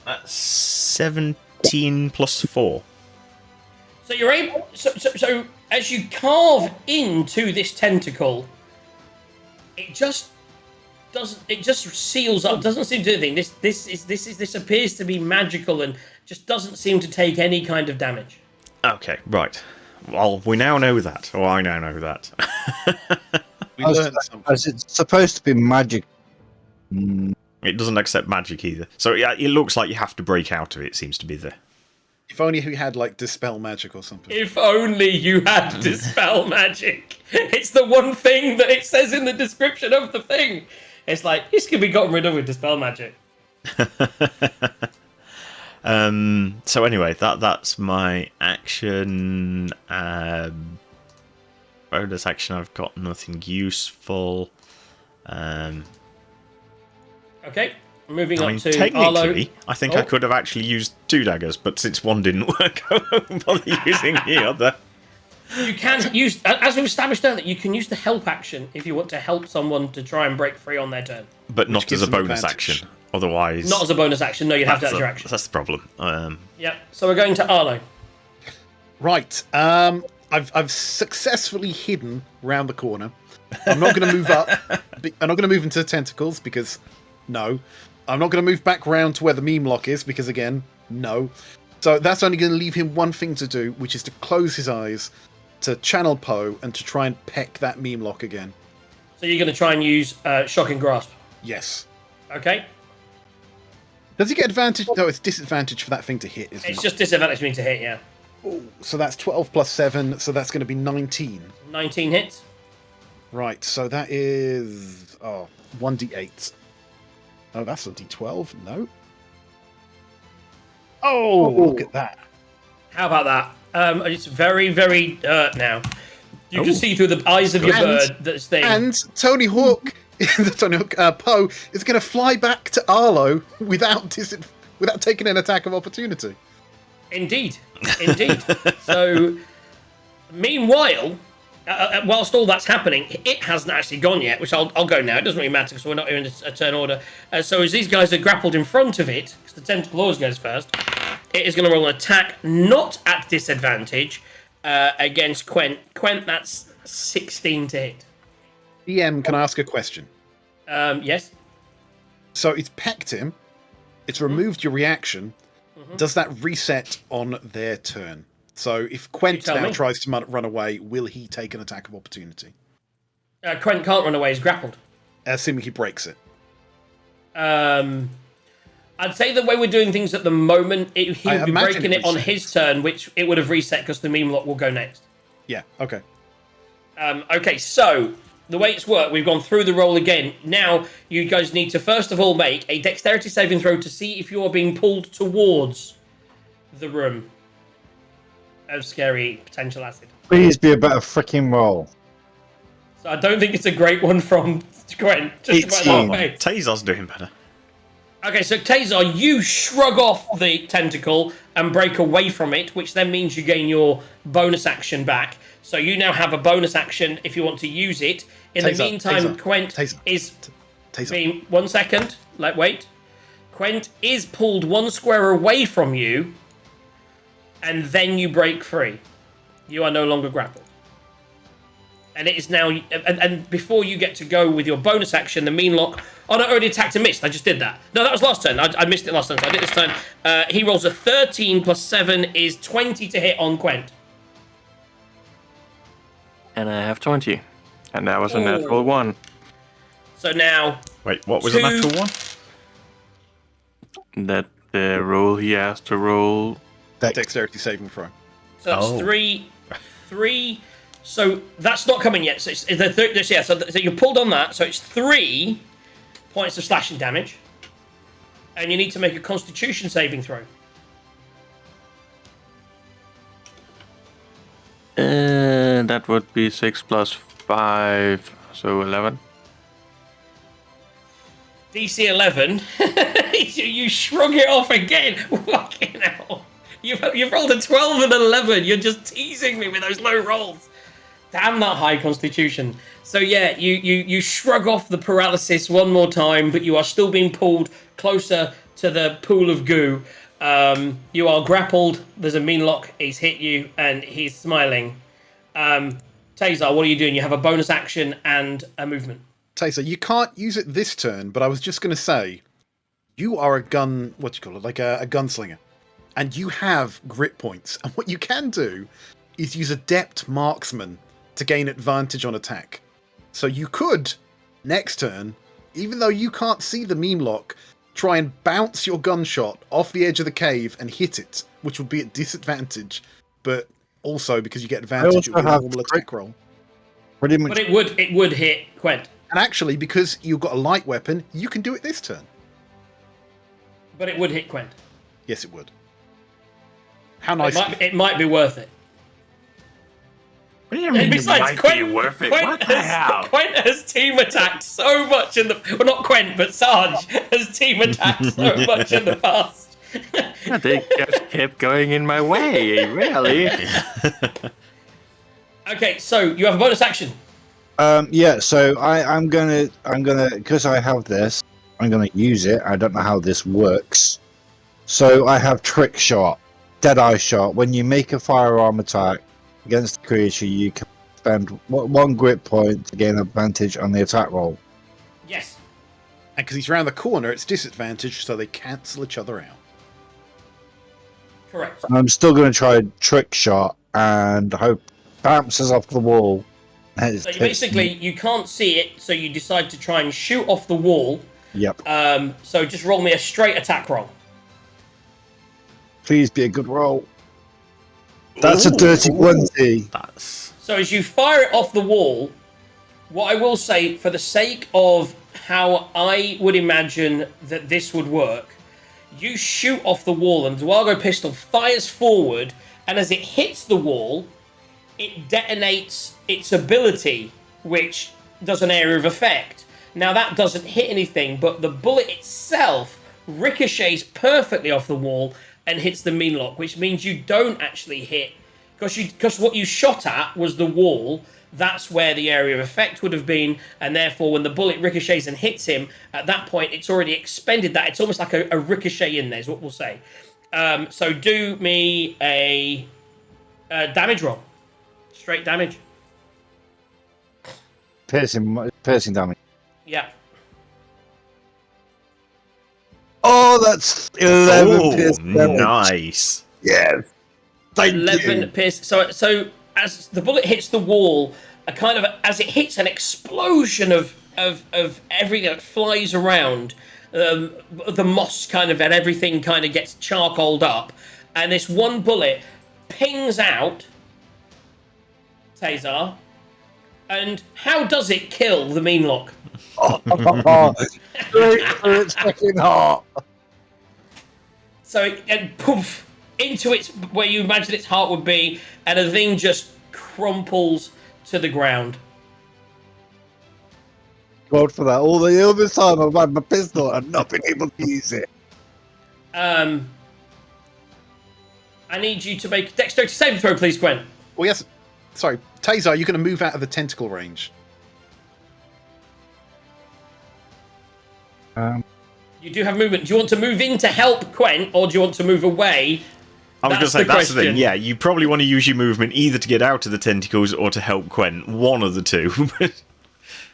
That's 17 plus 4. So you're able. So as you carve into this tentacle, it just doesn't. It just seals up. Doesn't seem to do anything. This appears to be magical and just doesn't seem to take any kind of damage. Okay, right. Well, we now know that. Or I now know that. We learned something. As it's supposed to be magic. It doesn't accept magic either. So yeah, it looks like you have to break out of it. Seems to be the. If only he had like dispel magic or something. If only you had dispel magic. It's the one thing that it says in the description of the thing. It's like this can be gotten rid of with dispel magic. So anyway, that's my action. Bonus action. I've got nothing useful. Okay, moving I on mean, to technically, Arlo. I think I could have actually used 2 daggers, but since one didn't work, I won't bother using the other. You can use, as we've established earlier, you can use the help action if you want to help someone to try and break free on their turn. But not gives as a them bonus advantage. action. Otherwise, Not as a bonus action. No, you'd have to add your action. that's the problem. Yep. So we're going to Arlo. Right. I've successfully hidden round the corner. I'm not going to move up. I'm not going to move into the tentacles because no. I'm not going to move back round to where the meme lock is because again, no. So that's only going to leave him one thing to do, which is to close his eyes, to channel Poe, and to try and peck that meme lock again. So you're going to try and use Shocking Grasp. Yes. Okay. Does he get advantage? No, it's disadvantage for that thing to hit, isn't It's it? just disadvantage me to hit, yeah. Ooh, so that's 12 plus 7, so that's going to be 19. 19 hits. Right, so that is 1d8. Oh, that's a d12. No. Oh, look at that. How about that? It's very, very now. You can see through the eyes of your bird that's thing. And Tony Hawk, Poe is going to fly back to Arlo without taking an attack of opportunity. Indeed. So, meanwhile, whilst all that's happening, it hasn't actually gone yet, which I'll go now. It doesn't really matter because we're not in a turn order. So as these guys are grappled in front of it, because the tentacle always goes first, it is going to roll an attack not at disadvantage against Quent. Quent, that's 16 to hit. DM, can I ask a question? Yes. So it's pecked him. It's removed your reaction. Does that reset on their turn? So if Quent now tries to run away, will he take an attack of opportunity? Quent can't run away. He's grappled. Assuming he breaks it. I'd say the way we're doing things at the moment, he would be breaking it on his turn, which it would have reset because the meme lock will go next. Yeah, okay. Okay, so the way it's worked, we've gone through the roll again. Now, you guys need to first of all make a dexterity saving throw to see if you are being pulled towards the room of scary potential acid. Please be a better freaking roll. So I don't think it's a great one from Gwen. Just about that way. Tazar's doing better. Okay, so Tazar, you shrug off the tentacle and break away from it, which then means you gain your bonus action back. So you now have a bonus action if you want to use it. In the meantime, Quent is being... 1 second. Wait. Quent is pulled 1 square away from you, and then you break free. You are no longer grappled. And it is now... And before you get to go with your bonus action, the mean lock... Oh, no, I already attacked and missed. I just did that. No, that was last turn. I missed it last turn, so I did it this turn. He rolls a 13 plus 7 is 20 to hit on Quent. And I have 20. And that was a natural 1. So now... Wait, what was a natural 1? That the roll he has to roll... Dexterity saving throw. So that's 3... So that's not coming yet. So it's the third. Yeah. So you're pulled on that. So it's 3 points of slashing damage, and you need to make a Constitution saving throw. That would be 6 plus 5, so 11. DC 11. You shrug it off again. Fucking hell. You've rolled a 12 and an 11. You're just teasing me with those low rolls. Damn that high Constitution. So yeah, you shrug off the paralysis one more time, but you are still being pulled closer to the pool of goo. You are grappled. There's a mean lock. He's hit you, and he's smiling. Tazar, what are you doing? You have a bonus action and a movement. Tazar, you can't use it this turn, but I was just going to say, you are a gun... What do you call it? Like a gunslinger. And you have grit points. And what you can do is use Adept Marksman to gain advantage on attack. So you could, next turn, even though you can't see the meme lock, try and bounce your gunshot off the edge of the cave and hit it, which would be at disadvantage, but also because you get advantage, it would be a normal attack roll. Pretty much. But it would hit Quent. And actually, because you've got a light weapon, you can do it this turn. But it would hit Quent. Yes, it would. How nice. It might be worth it. What do you mean besides, it might be worth it? What the hell? Quent has team attacked so much in the... Well, not Quent, but Sarge has team attacked so much in the past. They just kept going in my way, really. Okay, so you have a bonus action. Yeah, so I'm gonna because I have this, I'm gonna use it. I don't know how this works. So I have trick shot, deadeye shot. When you make a firearm attack against the creature, you can spend 1 grit point to gain advantage on the attack roll. Yes. And because he's around the corner, it's disadvantage, so they cancel each other out. Correct. I'm still going to try trick shot and hope bounces off the wall. So you can't see it, so you decide to try and shoot off the wall. Yep. So just roll me a straight attack roll. Please be a good roll. That's a dirty 20. So as you fire it off the wall, what I will say, for the sake of how I would imagine that this would work, you shoot off the wall and Dwago pistol fires forward, and as it hits the wall, it detonates its ability, which does an area of effect. Now that doesn't hit anything, but the bullet itself ricochets perfectly off the wall and hits the mean lock, which means you don't actually hit, because what you shot at was the wall. That's where the area of effect would have been, and therefore when the bullet ricochets and hits him, at that point it's already expended that. It's almost like a ricochet in there, is what we'll say. So do me a damage roll. Straight damage. Piercing damage. Yeah. Oh, that's 11 piercing damage. Nice. Yes. Thank 11 you. pierce. So as the bullet hits the wall, as it hits, an explosion of everything that flies around. The moss and everything gets charcoaled up, and this one bullet pings out Tazar. And how does it kill the Meanlock? Straight through its fucking heart. So and poof into its where you imagine its heart would be, and the thing just crumples to the ground. God for that. All this time I've had my pistol and not been able to use it. I need you to make a dexterity saving throw, please, Gwen. Well, yes. Sorry, Taser, are you going to move out of the tentacle range? You do have movement. Do you want to move in to help Gwen, or do you want to move away? I was going to say, that's the thing. Yeah, you probably want to use your movement either to get out of the tentacles or to help Gwen. One of the two.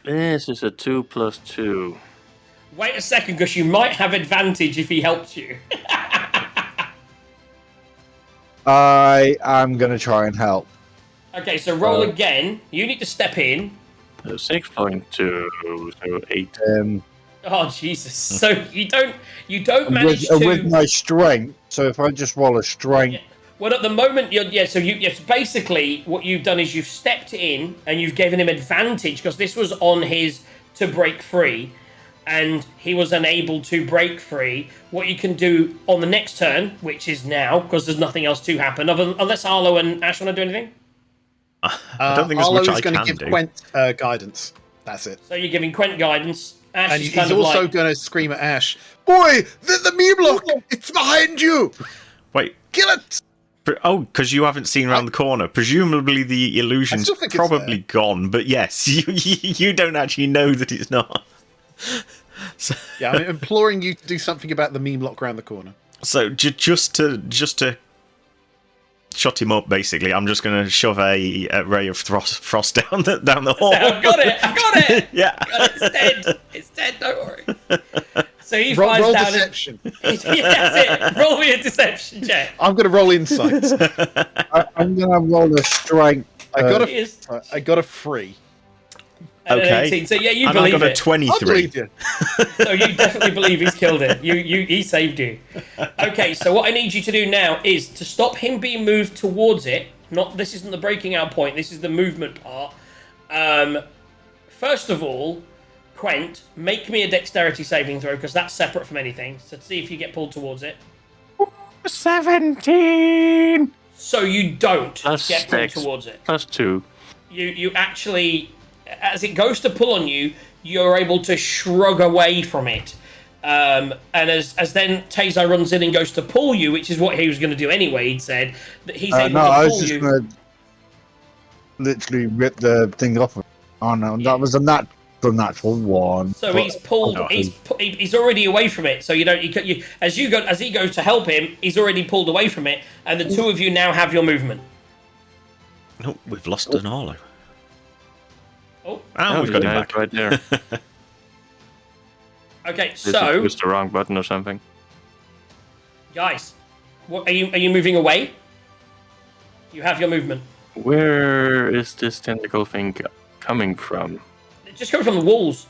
This is a 2+2. Wait a second, Gus. You might have advantage if he helps you. I am going to try and help. Okay, so roll again. You need to step in. So 6.2, so 8. Oh Jesus! So you don't manage with my strength. So if I just roll a strength, Yeah. Well, at the moment, basically what you've done is you've stepped in and you've given him advantage because this was on his to break free, and he was unable to break free. What you can do on the next turn, which is now, because there's nothing else to happen, unless Arlo and Ash want to do anything. I don't think there's much I going to can give do. Quent guidance. That's it. So you're giving Quent guidance. Ash And is he's also going to scream at Ash, "Boy, the meme block! It's behind you! Wait. Kill it!" Oh, because you haven't seen around the corner. Presumably the illusion's still think it's probably gone, but yes, you don't actually know that it's not. So, Yeah, I'm imploring you to do something about the meme block around the corner. so just to shut him up, basically, I'm just going to shove a ray of frost down the hall. I've got it. Yeah. It's dead. It's dead. Don't worry. So he Roll flies down. deception. Yeah, that's it. Roll me a deception check. I'm going to roll insight. I'm going to roll a strength. I got Yes. a 3. And an Okay. 18. So yeah, you And I believe got a it. 23. I believe you. So you definitely believe he's killed it. He saved you. Okay, so what I need you to do now is to stop him being moved towards it. This isn't the breaking out point. This is the movement part. First of all, Quent, make me a dexterity saving throw because that's separate from anything. So see if you get pulled towards it. 17! So you don't Plus get pulled 6. towards it. +2. You actually, as it goes to pull on you, you're able to shrug away from it. And as then Taser runs in and goes to pull you, which is what he was going to do anyway, he'd said, that he's able No, to I pull was just you. going to literally rip the thing off. Oh no, Yeah. that was a natural one. So But- he's pulled. He's already away from it. So you don't. As he goes to help him, he's already pulled away from it, and the two of you now have your movement. No, we've lost an Arlo. Oh, And we've got him back. Right there. okay. Did So you push the wrong button or something? guys, what are you moving away? You have your movement. Where is this tentacle thing coming from? It just comes from the walls.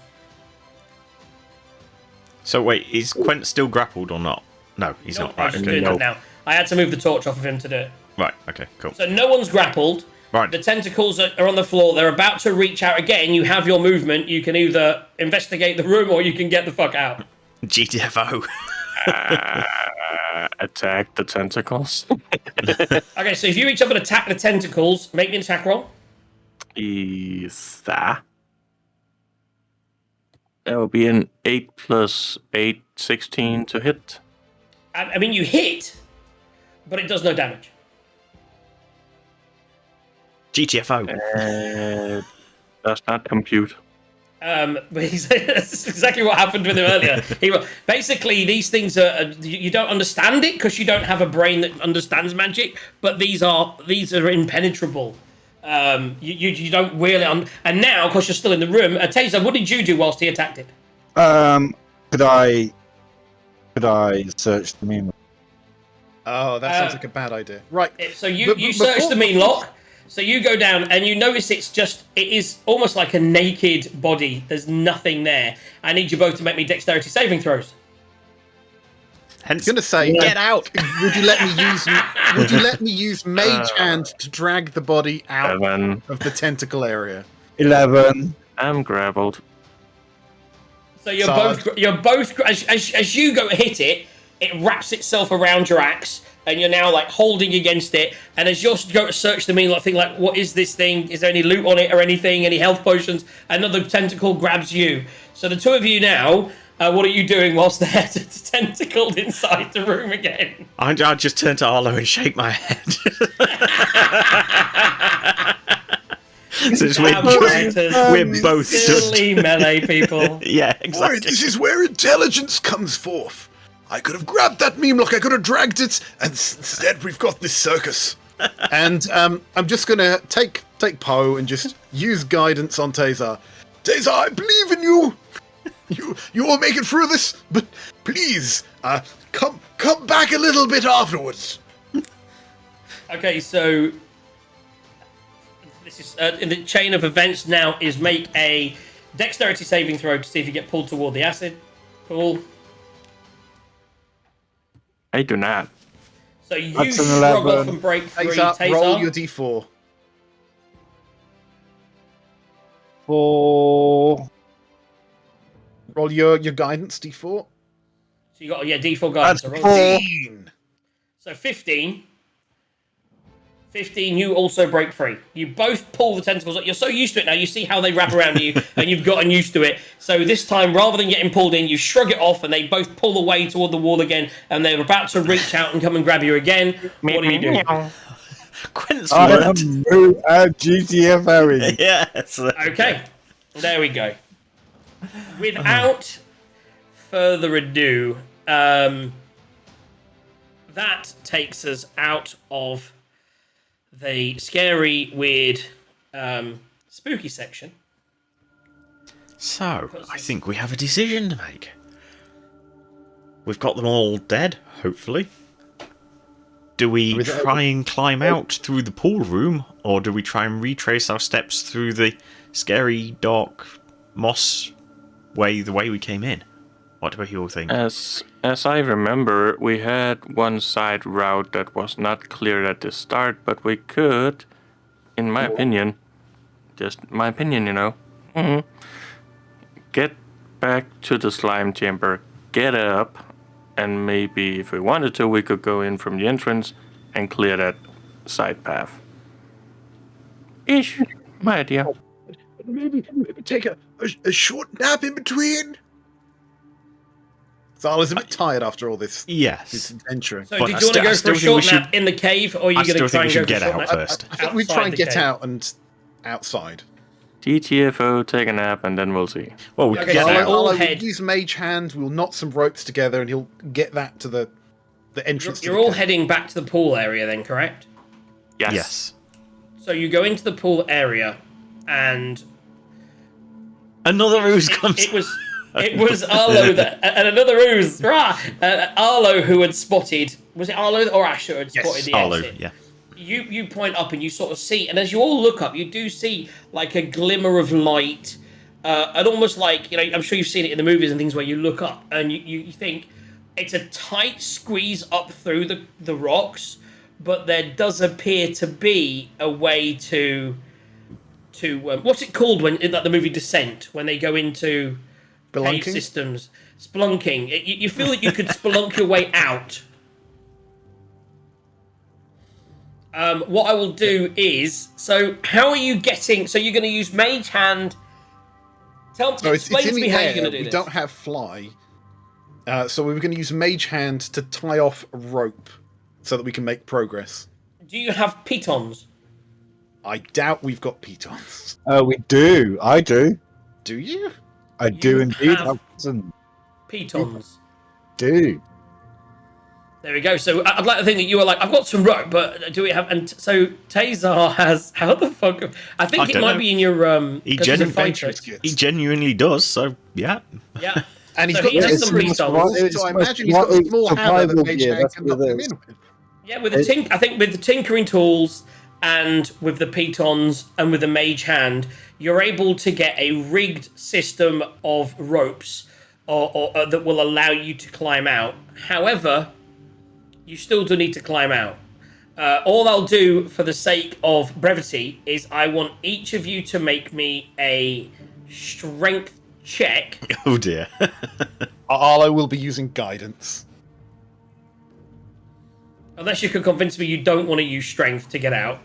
So wait, is Quent still grappled or not? No, he's Nope, not. I'm Right, just okay. doing no. that now. I had to move the torch off of him to do it. Right, okay, cool. So no one's grappled. Right. The tentacles are on the floor. They're about to reach out again. You have your movement. You can either investigate the room or you can get the fuck out. GTFO. Attack the tentacles. Okay, so if you reach up and attack the tentacles, make me an attack roll. Is that? That will be an 8 plus 8, 16 to hit. I mean, you hit, but it does no damage. GTFO. Does not compute. But that's exactly what happened with him earlier. Basically, these things are you don't understand it because you don't have a brain that understands magic. But these are impenetrable. You don't really and now, of course, you're still in the room. Taser, what did you do whilst he attacked it? Could I search the meme? Oh, that sounds like a bad idea. Right. So you search the mean lock. So you go down and you notice it is almost like a naked body. There's nothing there. I need you both to make me dexterity saving throws. Hence, I was gonna say, get out. Would you let me use Mage Hand to drag the body out 7. of the tentacle area? 11. I'm grappled. So you're both as you go to hit it, it wraps itself around your axe, and you're now like holding against it. And as you're going to search the mean thing, like, what is this thing? Is there any loot on it or anything? Any health potions? Another tentacle grabs you. So the two of you now, what are you doing whilst they're tentacled inside the room again? I just turn to Arlo and shake my head. Since we're both silly melee people. Yeah, exactly. Boy, this is where intelligence comes forth. I could have grabbed that meme lock, I could have dragged it, and instead we've got this circus. And I'm just gonna take Poe and just use guidance on Taser. Taser, I believe in you. You will make it through this, but please, come back a little bit afterwards. Okay, so this is in the chain of events now is make a dexterity saving throw to see if you get pulled toward the acid pool. I do not. So you That's an shrug 11. off and break free. Taser, roll your d4. 4. Roll your guidance d4. So you got D4 guidance. That's So roll 15. So 15. 15, you also break free. You both pull the tentacles up. You're so used to it now, you see how they wrap around you, and you've gotten used to it. So this time, rather than getting pulled in, you shrug it off, and they both pull away toward the wall again, and they're about to reach out and come and grab you again. What do you do? Quint's I am word. GTFOing. Yes. Okay, there we go. Without further ado, that takes us out of the scary, weird, spooky section. So, I think we have a decision to make. We've got them all dead, hopefully. Do we try and climb out through the pool room, or do we try and retrace our steps through the scary, dark, moss way, the way we came in? What do you all think? As I remember, we had one side route that was not clear at the start, but we could, in my opinion, just my opinion, you know, get back to the slime chamber, get up, and maybe if we wanted to, we could go in from the entrance and clear that side path. Ish, my idea. Maybe take a short nap in between. Zala's a bit tired after all this Yes. adventuring. So But did I you want to still- go I for still a think short we should- nap in the cave, or are you I going to still try think and we go should for a get short out nap? first. I think we try and outside the get cave? out and outside. GTFO, take a nap, and then we'll see. Well, we Okay, could get so out. all We'll head- use Mage Hand, we'll knot some ropes together, and he'll get that to the entrance You're to the all cave. heading back to the pool area then, correct? Yes. So you go into the pool area, and Another ooze comes. it was Arlo that, and another ooze, Arlo who had spotted. Was it Arlo or Asher had Yes, spotted the Arlo, exit? yeah. You point up and you sort of see, and as you all look up, you do see like a glimmer of light, and almost like, you know, I'm sure you've seen it in the movies and things where you look up and you think it's a tight squeeze up through the rocks, but there does appear to be a way to what's it called when in like the movie Descent, when they go into cave Spelunking? systems, spelunking. You feel that you could spelunk your way out. What I will do is, so how are you getting? So you're going to use Mage Hand. Explain in to the me how air. you're going to do We this. don't have fly, so we were going to use Mage Hand to tie off a rope so that we can make progress. Do you have pitons? I doubt we've got pitons. We do. I do. Do you? I do You indeed have- have cousin. Pitons. Do. There we go. So I'd like to think that you were like, I've got some rope, but do we have? And so Tazar has. How the fuck? I think I it don't might know. be in your He 'cause he's a genuinely- fighter. He genuinely does, so yeah. Yeah. And he's So got he the has some it's- pitons. it's so I my imagine he's got a small hammer survival that Mage gear, Hand that's can what knock it him is. in with. Yeah, with the I think with the tinkering tools and with the pitons and with the mage hand, you're able to get a rigged system of ropes or that will allow you to climb out. However, you still do need to climb out. All I'll do for the sake of brevity is I want each of you to make me a strength check. Oh dear. Arlo will be using guidance. Unless you can convince me you don't want to use strength to get out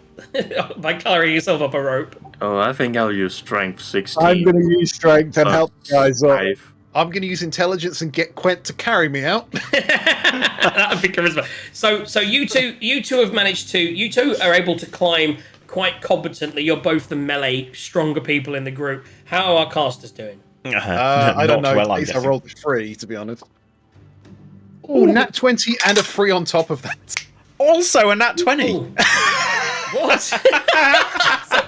by carrying yourself up a rope. Oh, I think I'll use strength 16. I'm going to use strength and plus help the guys up. 5. I'm going to use intelligence and get Quent to carry me out. That would be charisma. So you two have managed to. You two are able to climb quite competently. You're both the melee stronger people in the group. How are our casters doing? I don't Not know. well, I'm I guessing. rolled a 3, to be honest. Oh, nat 20 and a 3 on top of that. Also a nat 20. Ooh. What? So,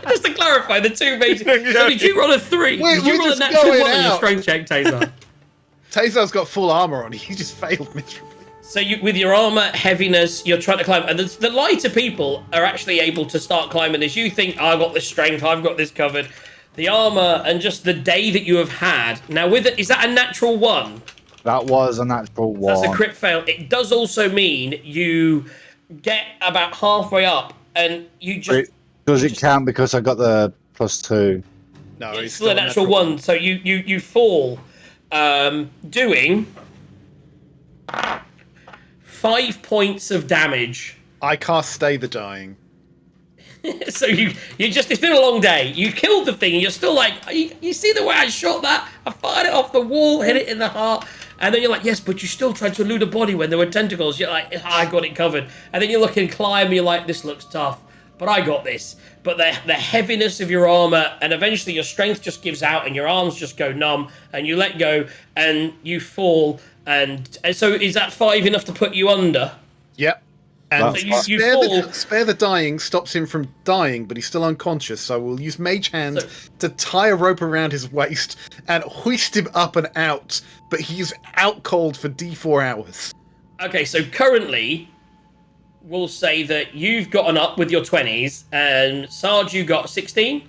just to clarify, the two major. So did you roll a 3? Wait, did you we're roll a just natural going 1 on your out. strength check, Taser? Tazar's got full armor on. He just failed miserably. So you, with your armor heaviness, you're trying to climb, and the lighter people are actually able to start climbing as you think, I've got this strength, I've got this covered. The armor and just the day that you have had. Now, with it, is that a natural 1? That was a natural one. That's a crit fail. It does also mean you get about halfway up, and you just Does it count because I got the +2? No, it's he's still a natural 1. So you fall, doing 5 points of damage. I cast Stay the Dying. So you just, it's been a long day. You killed the thing, and you're still like, you see the way I shot that? I fired it off the wall, hit it in the heart, and then you're like, yes, but you still tried to elude a body when there were tentacles. You're like, I got it covered. And then you look and climb, and you're like, this looks tough, but I got this. But the heaviness of your armor, and eventually your strength just gives out, and your arms just go numb, and you let go, and you fall. And so is that 5 enough to put you under? Yep. And So you fall. spare the dying stops him from dying, but he's still unconscious. So we'll use Mage Hand to tie a rope around his waist and hoist him up and out. But he's out cold for D4 hours. Okay, so currently, we'll say that you've gotten up with your 20s, and Sarge, you got 16.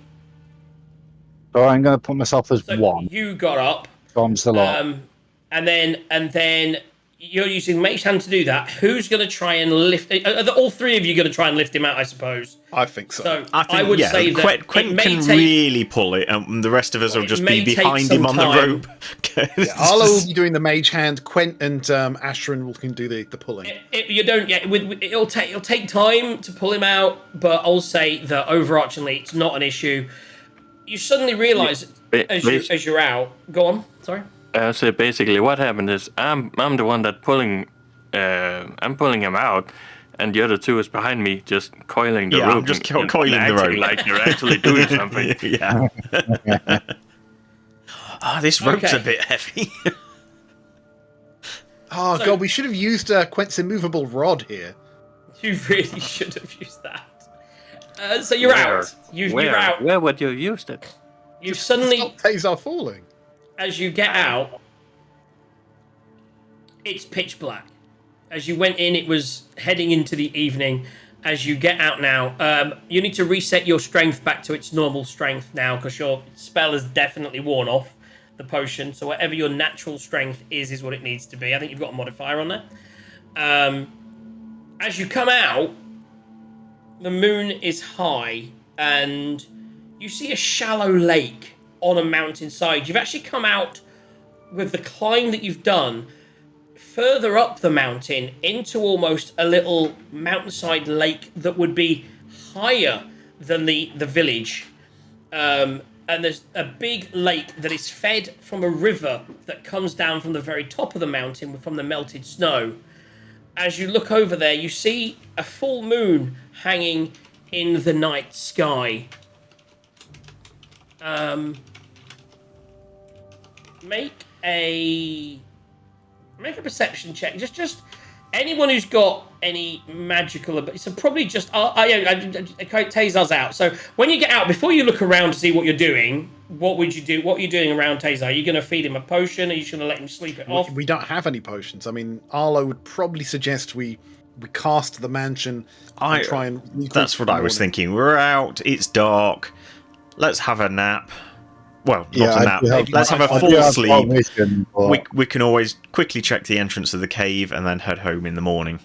So I'm going to put myself as So 1. you got up, So I'm still up. and then you're using Mage Hand to do that. Who's going to try and lift? Are all 3 of you going to try and lift him out? I suppose. I think so. So I think, would yeah, say that Quentin it may can take. really pull it, and the rest of us will It just may be take behind him some on the time. rope. Arlo will be doing the Mage Hand. Quent and Ashran can do the pulling. You don't. Yeah, it'll take time to pull him out, but I'll say that overarchingly, it's not an issue. You suddenly realise as you're out. Go on. Sorry. So basically, what happened is I'm the one that pulling. I'm pulling him out, and the other 2 is behind me, just coiling the Yeah, rope. I'm just and coiling the acting rope. like you're actually doing something. Yeah. This rope's a Okay. bit heavy. Oh So- god, we should have used Quent's immovable rod here. You really should have used that. So you're out. You're out. Where would you use it? You've suddenly, Stop Tazar falling. as you get out, it's pitch black. As you went in, it was heading into the evening. As you get out now, you need to reset your strength back to its normal strength now, because your spell is definitely worn off, the potion. So whatever your natural strength is what it needs to be. I think you've got a modifier on there. As you come out, the moon is high, and you see a shallow lake on a mountainside. You've actually come out with the climb that you've done further up the mountain into almost a little mountainside lake that would be higher than the village. And there's a big lake that is fed from a river that comes down from the very top of the mountain from the melted snow. As you look over there, you see a full moon hanging in the night sky. make a perception check. Just anyone who's got any magical ability. So probably just Tazar's out. So when you get out, before you look around to see what you're doing, what would you do? What are you doing around Tazar? Are you going to feed him a potion? Are you just going to let him sleep it off? We don't have any potions. I mean, Arlo would probably suggest we cast the mansion and try and... That's what I was thinking. We're out, it's dark, let's have a nap. Well, not a nap. Let's have a full sleep. We can always quickly check the entrance of the cave and then head home in the morning.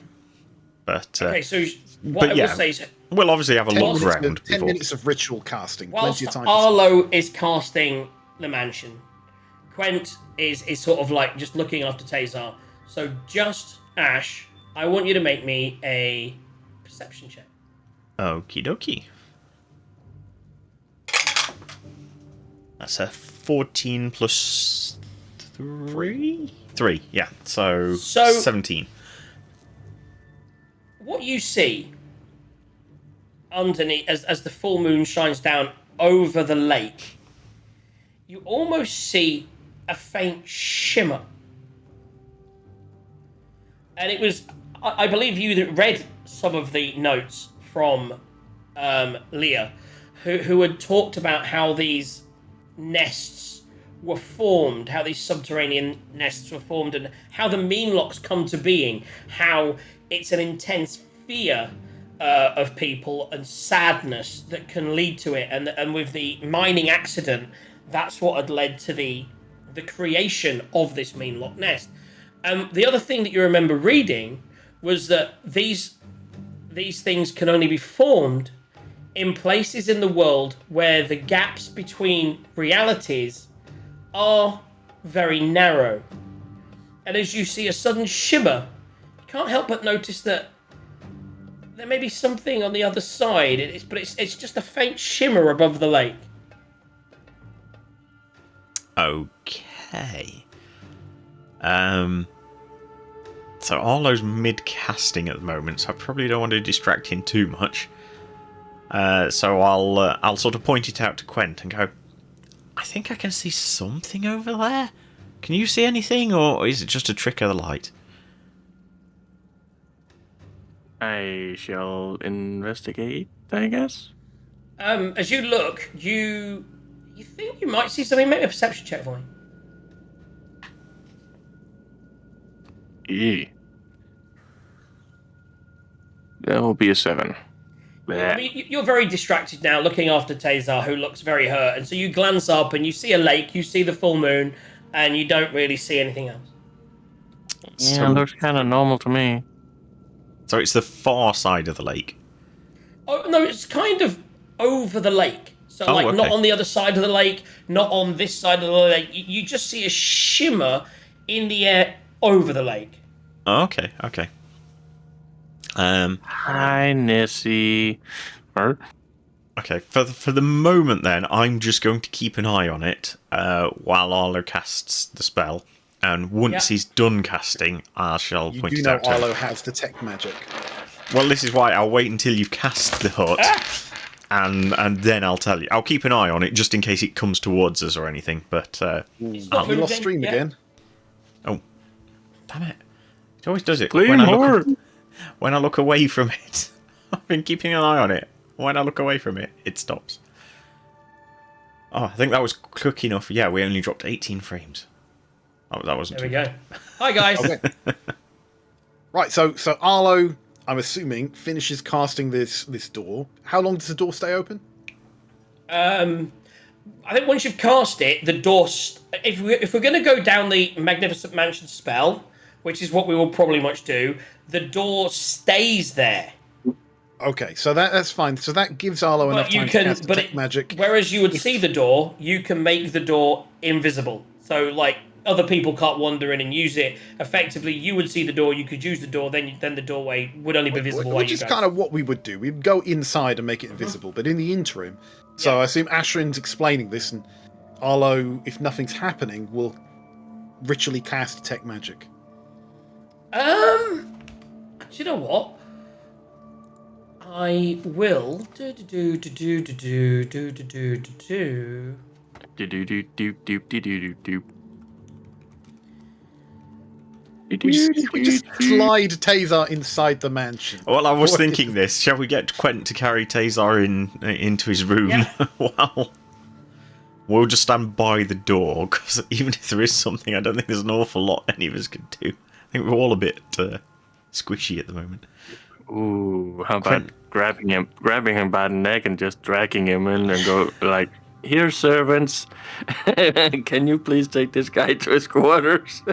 But okay, so what I will say is... We'll obviously have a look around. 10 minutes of ritual casting. Whilst Plenty of time Arlo is casting the mansion, Quent is sort of like just looking after Tazar. So just, Ash, I want you to make me a perception check. Okie dokie. That's a 14 plus 3? 3, yeah. So 17. What you see underneath, as the full moon shines down over the lake, you almost see a faint shimmer. And it was, I believe you read some of the notes from Leah, who had talked about how these nests were formed, how these subterranean nests were formed, and how the Meanlocks come to being, how it's an intense fear of people and sadness that can lead to it, and with the mining accident, that's what had led to the creation of this Meanlock nest. The other thing that you remember reading was that these things can only be formed in places in the world where the gaps between realities are very narrow. And as you see a sudden shimmer, you can't help but notice that there may be something on the other side. But it's just a faint shimmer above the lake. Okay. So Arlo's mid-casting at the moment, so I probably don't want to distract him too much. So I'll sort of point it out to Quent and go, I think I can see something over there. Can you see anything, or is it just a trick of the light? I shall investigate, I guess. As you look, you think you might see something. Make a perception check for me. Yeah. That will be a 7. I mean, you're very distracted now, looking after Tazar, who looks very hurt, and so you glance up and you see a lake, you see the full moon, and you don't really see anything else. Yeah, it looks kind of normal to me. So it's the far side of the lake. Oh no, it's kind of over the lake. So okay. Not on the other side of the lake, not on this side of the lake. You just see a shimmer in the air over the lake. Okay. Hi, Nessie. Okay, for the moment then, I'm just going to keep an eye on it while Arlo casts the spell. And once he's done casting, I shall point it out to him. You do know Arlo has detect magic. Well, this is why I'll wait until you've cast the hut, and then I'll tell you. I'll keep an eye on it, just in case it comes towards us or anything, but... You lost stream again. Oh, damn it. It always does it. When I look away from it. I've been keeping an eye on it. When I look away from it, it stops. Oh, I think that was quick enough. Yeah, we only dropped 18 frames. Oh, that wasn't There we too go. Hi, guys. Okay. Right, so Arlo, I'm assuming, finishes casting this door. How long does the door stay open? I think once you've cast it, the door... If we're going to go down the Magnificent Mansion spell, which is what we will probably much do, the door stays there. Okay, so that's fine. So that gives Arlo enough time to cast detect magic. Whereas you would see the door, you can make the door invisible. So, like, other people can't wander in and use it. Effectively, you would see the door, you could use the door, then the doorway would only be visible while you Which is kind of what we would do. We'd go inside and make it invisible, but in the interim... So I assume Ashrin's explaining this, and Arlo, if nothing's happening, will ritually cast detect magic. Do you know what? I will We just slide Tazar inside the mansion. Well, I was What thinking is- this. Shall we get Quent to carry Tazar into his room? Yeah. Wow. We'll just stand by the door, because even if there is something, I don't think there's an awful lot any of us can do. I think we're all a bit squishy at the moment. Ooh, how about Quint. grabbing him by the neck and just dragging him in and go like, "Here, servants, can you please take this guy to his quarters?"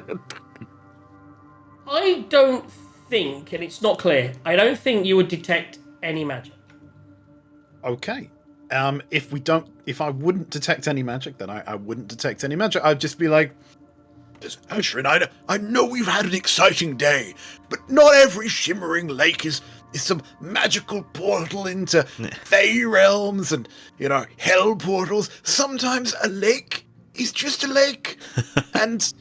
I don't think, and it's not clear, I don't think you would detect any magic. Okay. If I wouldn't detect any magic, then I wouldn't detect any magic. I'd just be like, Ashrin, I know we've had an exciting day, but not every shimmering lake is some magical portal into Fey realms and, hell portals. Sometimes a lake is just a lake. and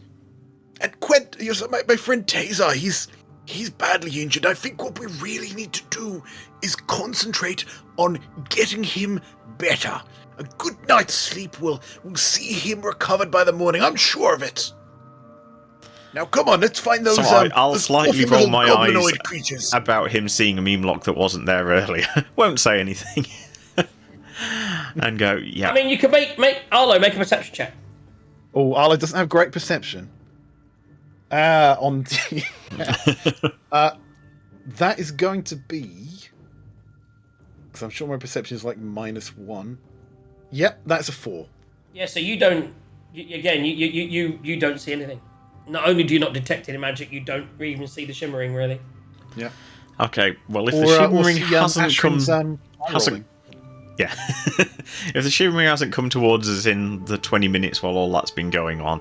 Quent, my friend Tazar, he's badly injured. I think what we really need to do is concentrate on getting him better. A good night's sleep will see him recovered by the morning. I'm sure of it. Now, come on, let's find those. So I'll those slightly awful roll little my goblinoid eyes creatures. about him seeing a meme lock that wasn't there earlier. Won't say anything. And go, yeah. I mean, you could make Arlo make a perception check. "Oh, Arlo doesn't have great perception." That is going to be, because I'm sure my perception is like -1. Yep, that's a 4. Yeah, so you don't. You don't see anything. Not only do you not detect any magic, you don't even see the shimmering really. Yeah. Okay, well, if the shimmering hasn't come... hasn't. Yeah. If the shimmering hasn't come towards us in the 20 minutes while all that's been going on,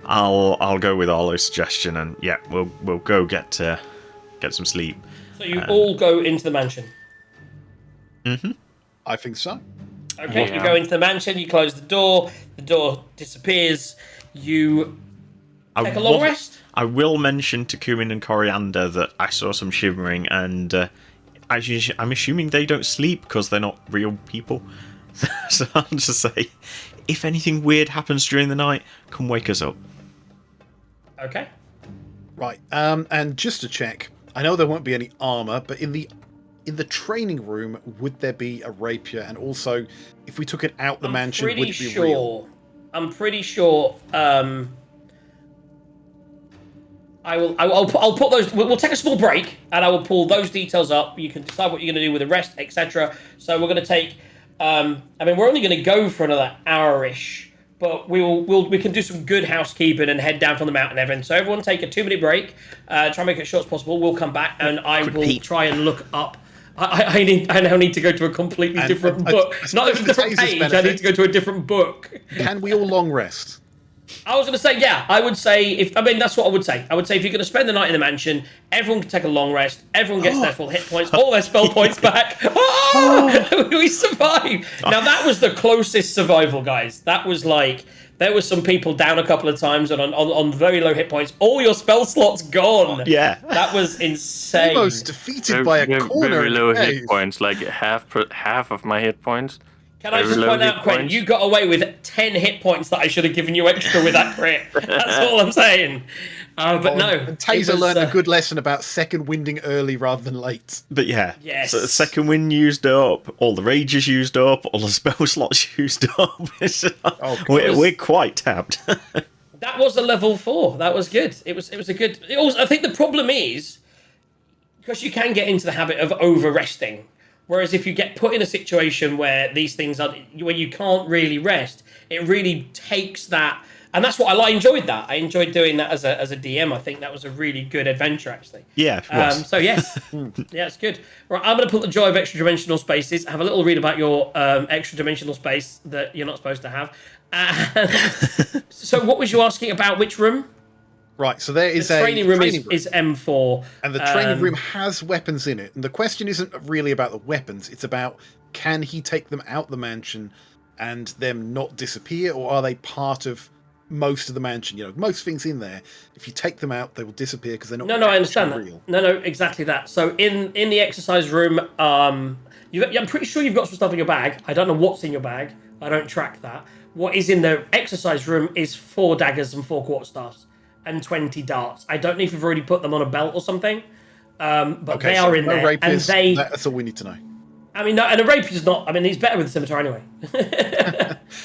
I'll go with Arlo's suggestion, and yeah, we'll go get some sleep. So you all go into the mansion. Mm-hmm. I think so. Okay, Yeah. you go into the mansion, you close the door disappears, you take a long rest? I will mention to Cumin and Coriander that I saw some shimmering, and I'm assuming they don't sleep because they're not real people. So I'll just say, if anything weird happens during the night, come wake us up. Okay. Right. And just to check, I know there won't be any armor, but in the training room, would there be a rapier? And also, if we took it out the mansion, would it be real? I'm pretty sure. I'll put those. We'll take a small break, and I will pull those details up. You can decide what you're going to do with the rest, etc. So we're going to take. I mean, we're only going to go for another hour-ish, but we can do some good housekeeping and head down from the mountain, Evan. So everyone take a 2-minute break. Try and make it as short as possible. We'll come back, and I will try and look up. I now need to go to a completely different book. Not a different page. I need to go to a different book. Can we all long rest? I was going to say, yeah. I would say that's what I would say. I would say if you're going to spend the night in the mansion, everyone can take a long rest. Everyone gets their full hit points, all their spell points back. We survived. Now that was the closest survival, guys. That was like there was some people down a couple of times and on very low hit points. All your spell slots gone. Yeah, that was insane. Almost defeated by a corner. Very low cave. hit points, like half of my hit points. Can I just point out, Quinn, you got away with 10 hit points that I should have given you extra with that crit. That's all I'm saying. But no. And Taser learned a good lesson about second winding early rather than late. but yeah. Yes. So the second wind used up, all the rages used up, all the spell slots used up. We're quite tapped. That was a level 4. That was good. It was a good. I think the problem is because you can get into the habit of over resting. Whereas if you get put in a situation where these things are, where you can't really rest, it really takes that, and that's what I enjoyed that. I enjoyed doing that as a DM. I think that was a really good adventure, actually. Yeah, it was. So yes, yeah, it's good. Right, I'm going to put the joy of extra dimensional spaces. Have a little read about your extra dimensional space that you're not supposed to have. So what was you asking about? Which room? Right, so there is the training room is M4. And the training room has weapons in it. And the question isn't really about the weapons, it's about can he take them out the mansion and them not disappear, or are they part of most of the mansion? Most things in there, if you take them out, they will disappear because they're not No, I understand real. that. No, exactly that. So in the exercise room, I'm pretty sure you've got some stuff in your bag. I don't know what's in your bag. I don't track that. What is in the exercise room is 4 daggers and 4 quarterstaffs. and 20 darts. I don't know if you've already put them on a belt or something, but Okay, they so are in no there. rapiers. And they, That's all we need to know. I mean, no, and a rapier's not. I mean, he's better with the scimitar anyway.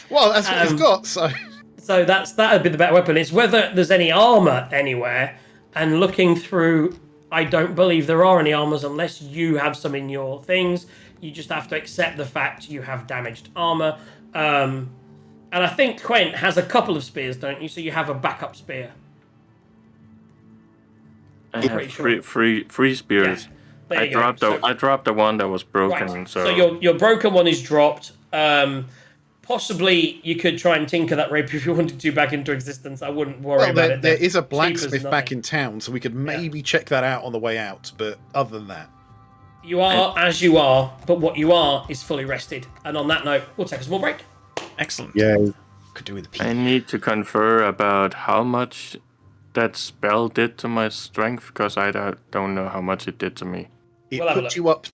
Well, that's what he's got. So So that would be the better weapon. It's whether there's any armor anywhere. And looking through, I don't believe there are any armors unless you have some in your things. You just have to accept the fact you have damaged armor. And I think Quent has a couple of spears, don't you? So you have a backup spear. I I'm have pretty three spears. Yeah. There I you go. I dropped the one that was broken. Right. So, So your broken one is dropped. Possibly you could try and tinker that rapier if you wanted to back into existence. I wouldn't worry about it. There is a Cheap as blacksmith back nothing. in town, so we could maybe check that out on the way out. But other than that, You are as you are, but what you are is fully rested. And on that note, we'll take a small break. Excellent. Yeah. Could do with a P. I need to confer about how much that spell did to my strength, because I don't know how much it did to me. it We'll have a puts look. you up.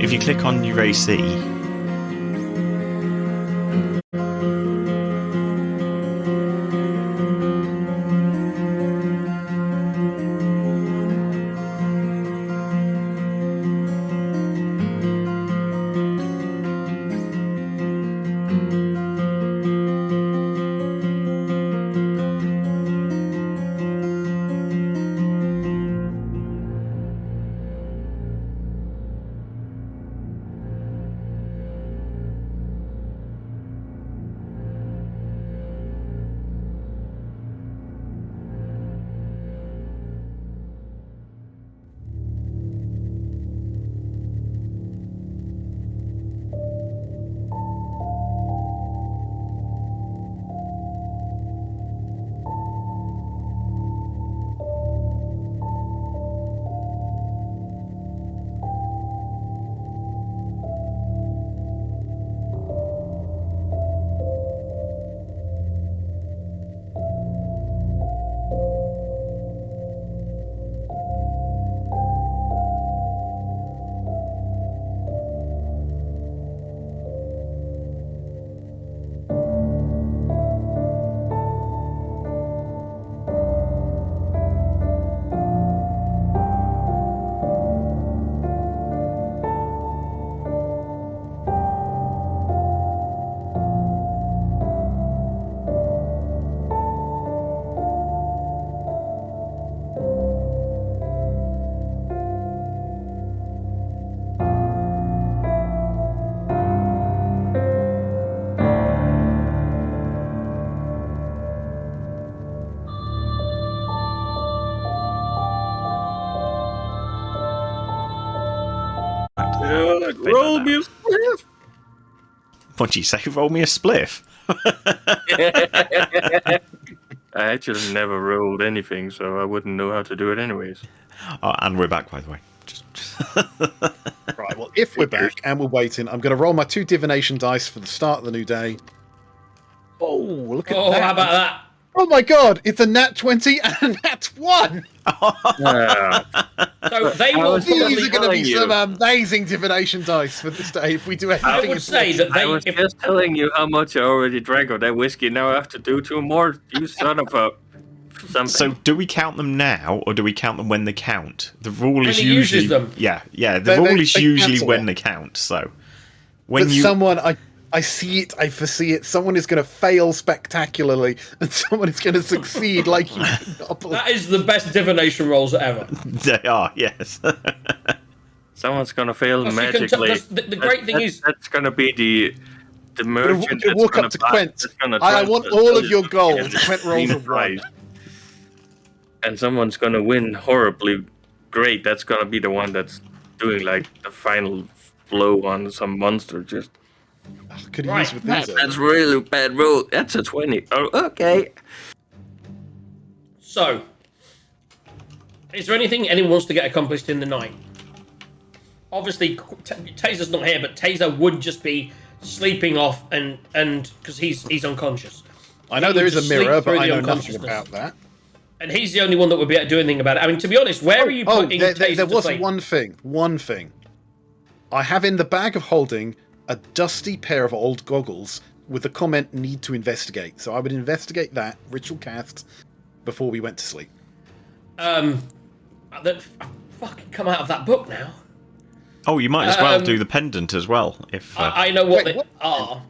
If you click on your AC, roll that me now. a spliff. What'd you say? Roll me a spliff. I actually never rolled anything, so I wouldn't know how to do it anyways. Oh, and we're back, by the way. Right, well, if we're back and we're waiting, I'm going to roll my 2 divination dice for the start of the new day. Oh, look at Oh, that. how about that? Oh my god, it's a nat 20 and a nat 1! Yeah. So they I will was These probably. are going to telling be you. some amazing divination dice for this day if we do anything. I would in say collection. that I they. was If, just telling you how much I already drank of that whiskey. Now I have to do 2 more. You son of a something. So, do we count them now, or do we count them when they count? The rule is he uses usually them. Yeah. The They- rule they- is they usually cancel when it. they count. So, when But you someone, I see it, I foresee it. Someone is going to fail spectacularly, and someone is going to succeed like you could not believe. that is the best divination rolls ever. they are, yes. Someone's gonna fail Plus you can magically. the great thing is, That's gonna be the I'm merchant. going to walk up to Quent. I want all of your gold. Quent rolls a 1. And someone's gonna win horribly great. That's gonna be the one that's doing like the final blow on some monster. Just Could have Right. used with these. that's really bad roll. That's a 20. Oh, okay. so. Is there anything anyone wants to get accomplished in the night? Obviously, Taser's not here, but Taser would just be sleeping off and because he's unconscious. I know He there would is a just sleep mirror, through but I the know nothing unconsciousness. about that. And he's the only one that would be able to do anything about it. I mean, to be honest, where are you putting Taser there to was sleep? one thing. I have in the bag of holding a dusty pair of old goggles with the comment "need to investigate." So I would investigate that ritual cast before we went to sleep. Fucking come out of that book now. Oh, you might as well do the pendant as well. If I know what Wait, they what? are.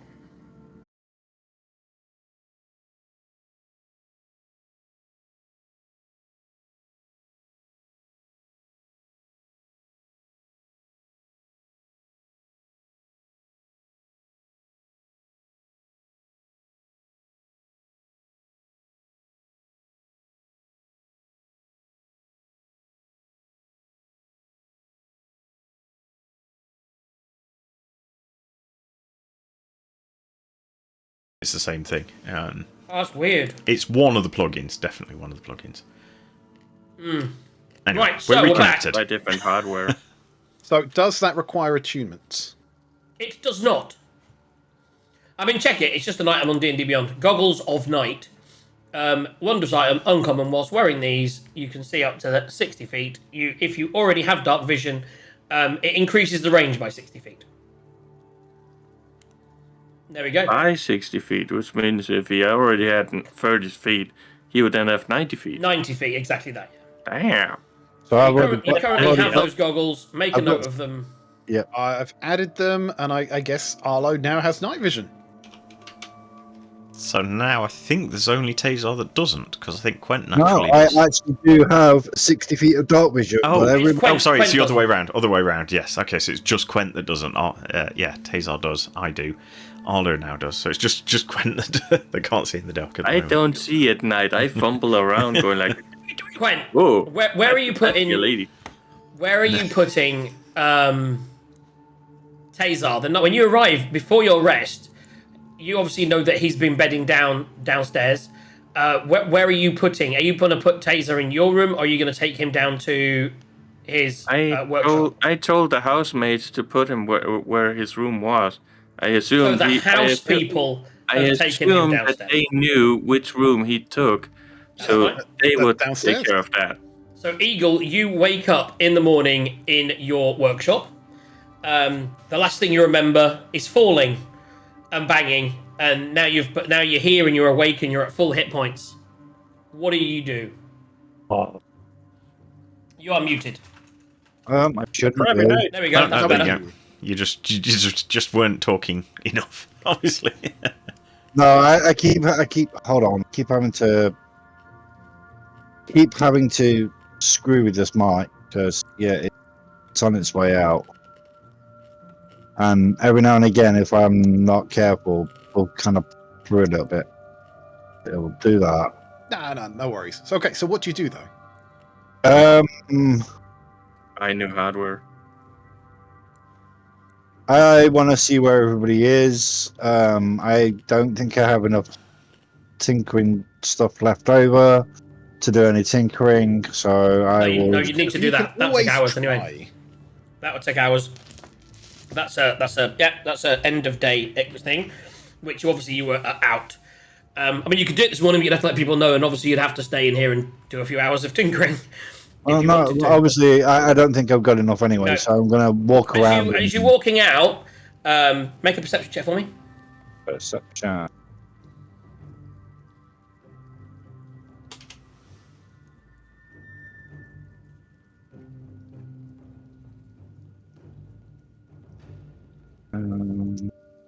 it's the same thing. Oh, that's weird. It's one of the plugins, definitely one of the plugins. Anyway, Right, so we're we're reconnected. By different hardware. So does that require attunements? It does not. I mean, check it. It's just an item on D&D Beyond. Goggles of Night. Wondrous item, uncommon. Whilst wearing these, you can see up to 60 feet. If you already have dark vision, it increases the range by 60 feet. There we go. By 60 feet, which means if he already had 30 feet, he would then have 90 feet. 90 feet, exactly that. Damn. So I've already You currently already have got- those goggles. Make a I've got- note of them. I've added them, and I guess Arlo now has night vision. So now I think there's only Taser that doesn't, because I think Quentin No, actually I does. actually do have 60 feet of dark vision. Oh, but every- Quent- oh, sorry, it's the Quent other way round. Other way round, yes. Okay, so it's just Quent that doesn't. Oh, yeah, Taser does. I do. Arlo now does. So it's just Quent that can't see in the dark at the I moment. don't see at night. I fumble around going like, Quent, whoa. where are you That's your putting... lady. Where are you putting Taser? When you arrive before your rest, you obviously know that he's been bedding downstairs. Where are you putting? Are you going to put Taser in your room, or are you going to take him down to his workshop? I told the housemates to put him where his room was. I So assumed the house people I have taken him assumed that downstairs. they knew which room he took, so fine. they would Downstairs? take care of that. So Eagle, you wake up in the morning in your workshop. The last thing you remember is falling and banging, and now you're here and you're awake and you're at full hit points. What do you do? You are muted. I shouldn't Private really. night. There we go. That's there we better. go. You just weren't talking enough, obviously. No, I keep hold on. Keep having to screw with this mic because it's on its way out. And every now and again, if I'm not careful, we'll kind of through a little bit. It'll do that. No worries. So okay, so what do you do though? I knew hardware. I want to see where everybody is. I don't think I have enough tinkering stuff left over to do any tinkering, so I No, will. you need to do You can that. That take always hours try. anyway. That would take hours. That's a end of day thing, which obviously you were out. I mean, you could do it this morning, but you'd have to let people know, and obviously you'd have to stay in here and do a few hours of tinkering if you No, wanted to. obviously, I don't think I've got enough anyway, No. so I'm going to walk around. As you're walking out, make a perception check for me. Perception.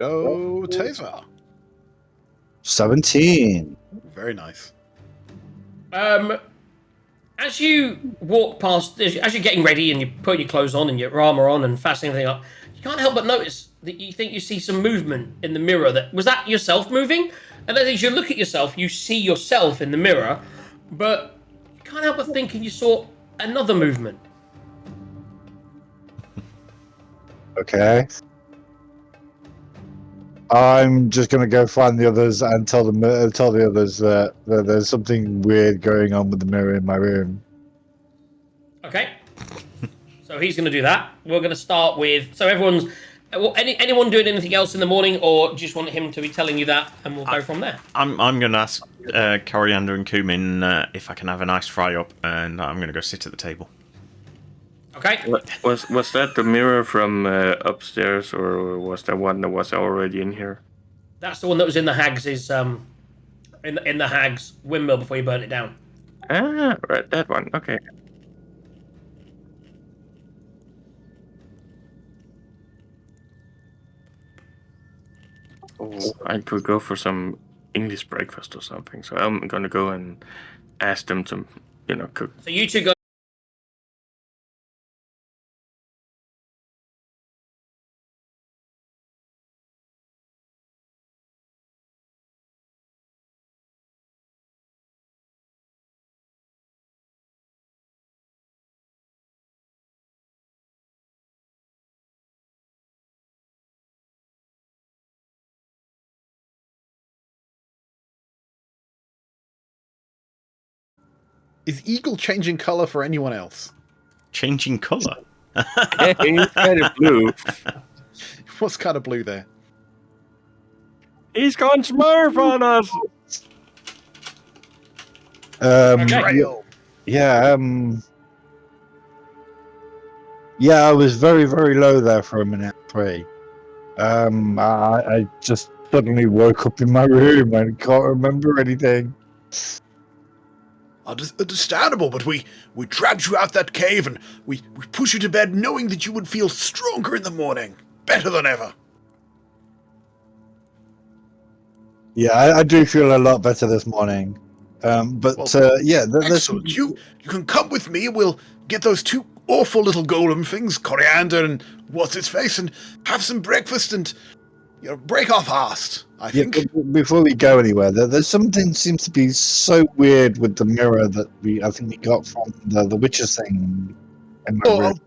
Go, Taser. 17. Very nice. As you walk past, as you're getting ready and you put your clothes on and your armor on and fastening everything up, you can't help but notice that you think you see some movement in the mirror. Was that yourself moving? And then as you look at yourself, you see yourself in the mirror, but you can't help but thinking you saw another movement. Okay. I'm just going to go find the others and tell the others that there's something weird going on with the mirror in my room. Okay. So he's going to do that. We're going to start with. So everyone's. Well, anyone doing anything else in the morning, or just want him to be telling you that, and we'll go from there. I'm going to ask Coriander and Cumin if I can have a nice fry up, and I'm going to go sit at the table. Okay. Was that the mirror from upstairs, or was that one that was already in here? That's the one that was in the Hags' in the Hags' windmill before you burnt it down. Ah, right, that one. Okay. Oh, I could go for some English breakfast or something. So I'm gonna go and ask them to, cook. So you two go. Is Eagle changing color for anyone else? Changing colour? He's kind of blue. What's kind of blue there? He's gone Smurf on us. Trail. Yeah, yeah, I was very, very low there for a minute. I just suddenly woke up in my room and can't remember anything. Understandable, but we dragged you out that cave and we pushed you to bed knowing that you would feel stronger in the morning. Better than ever. Yeah, I do feel a lot better this morning. Yeah, Excellent. You can come with me and we'll get those two awful little golem things, Coriander and what's-its-face, and have some breakfast and break our fast, I think. Before we go anywhere, there's something seems to be so weird with the mirror that I think we got from the Witcher's thing. In my room.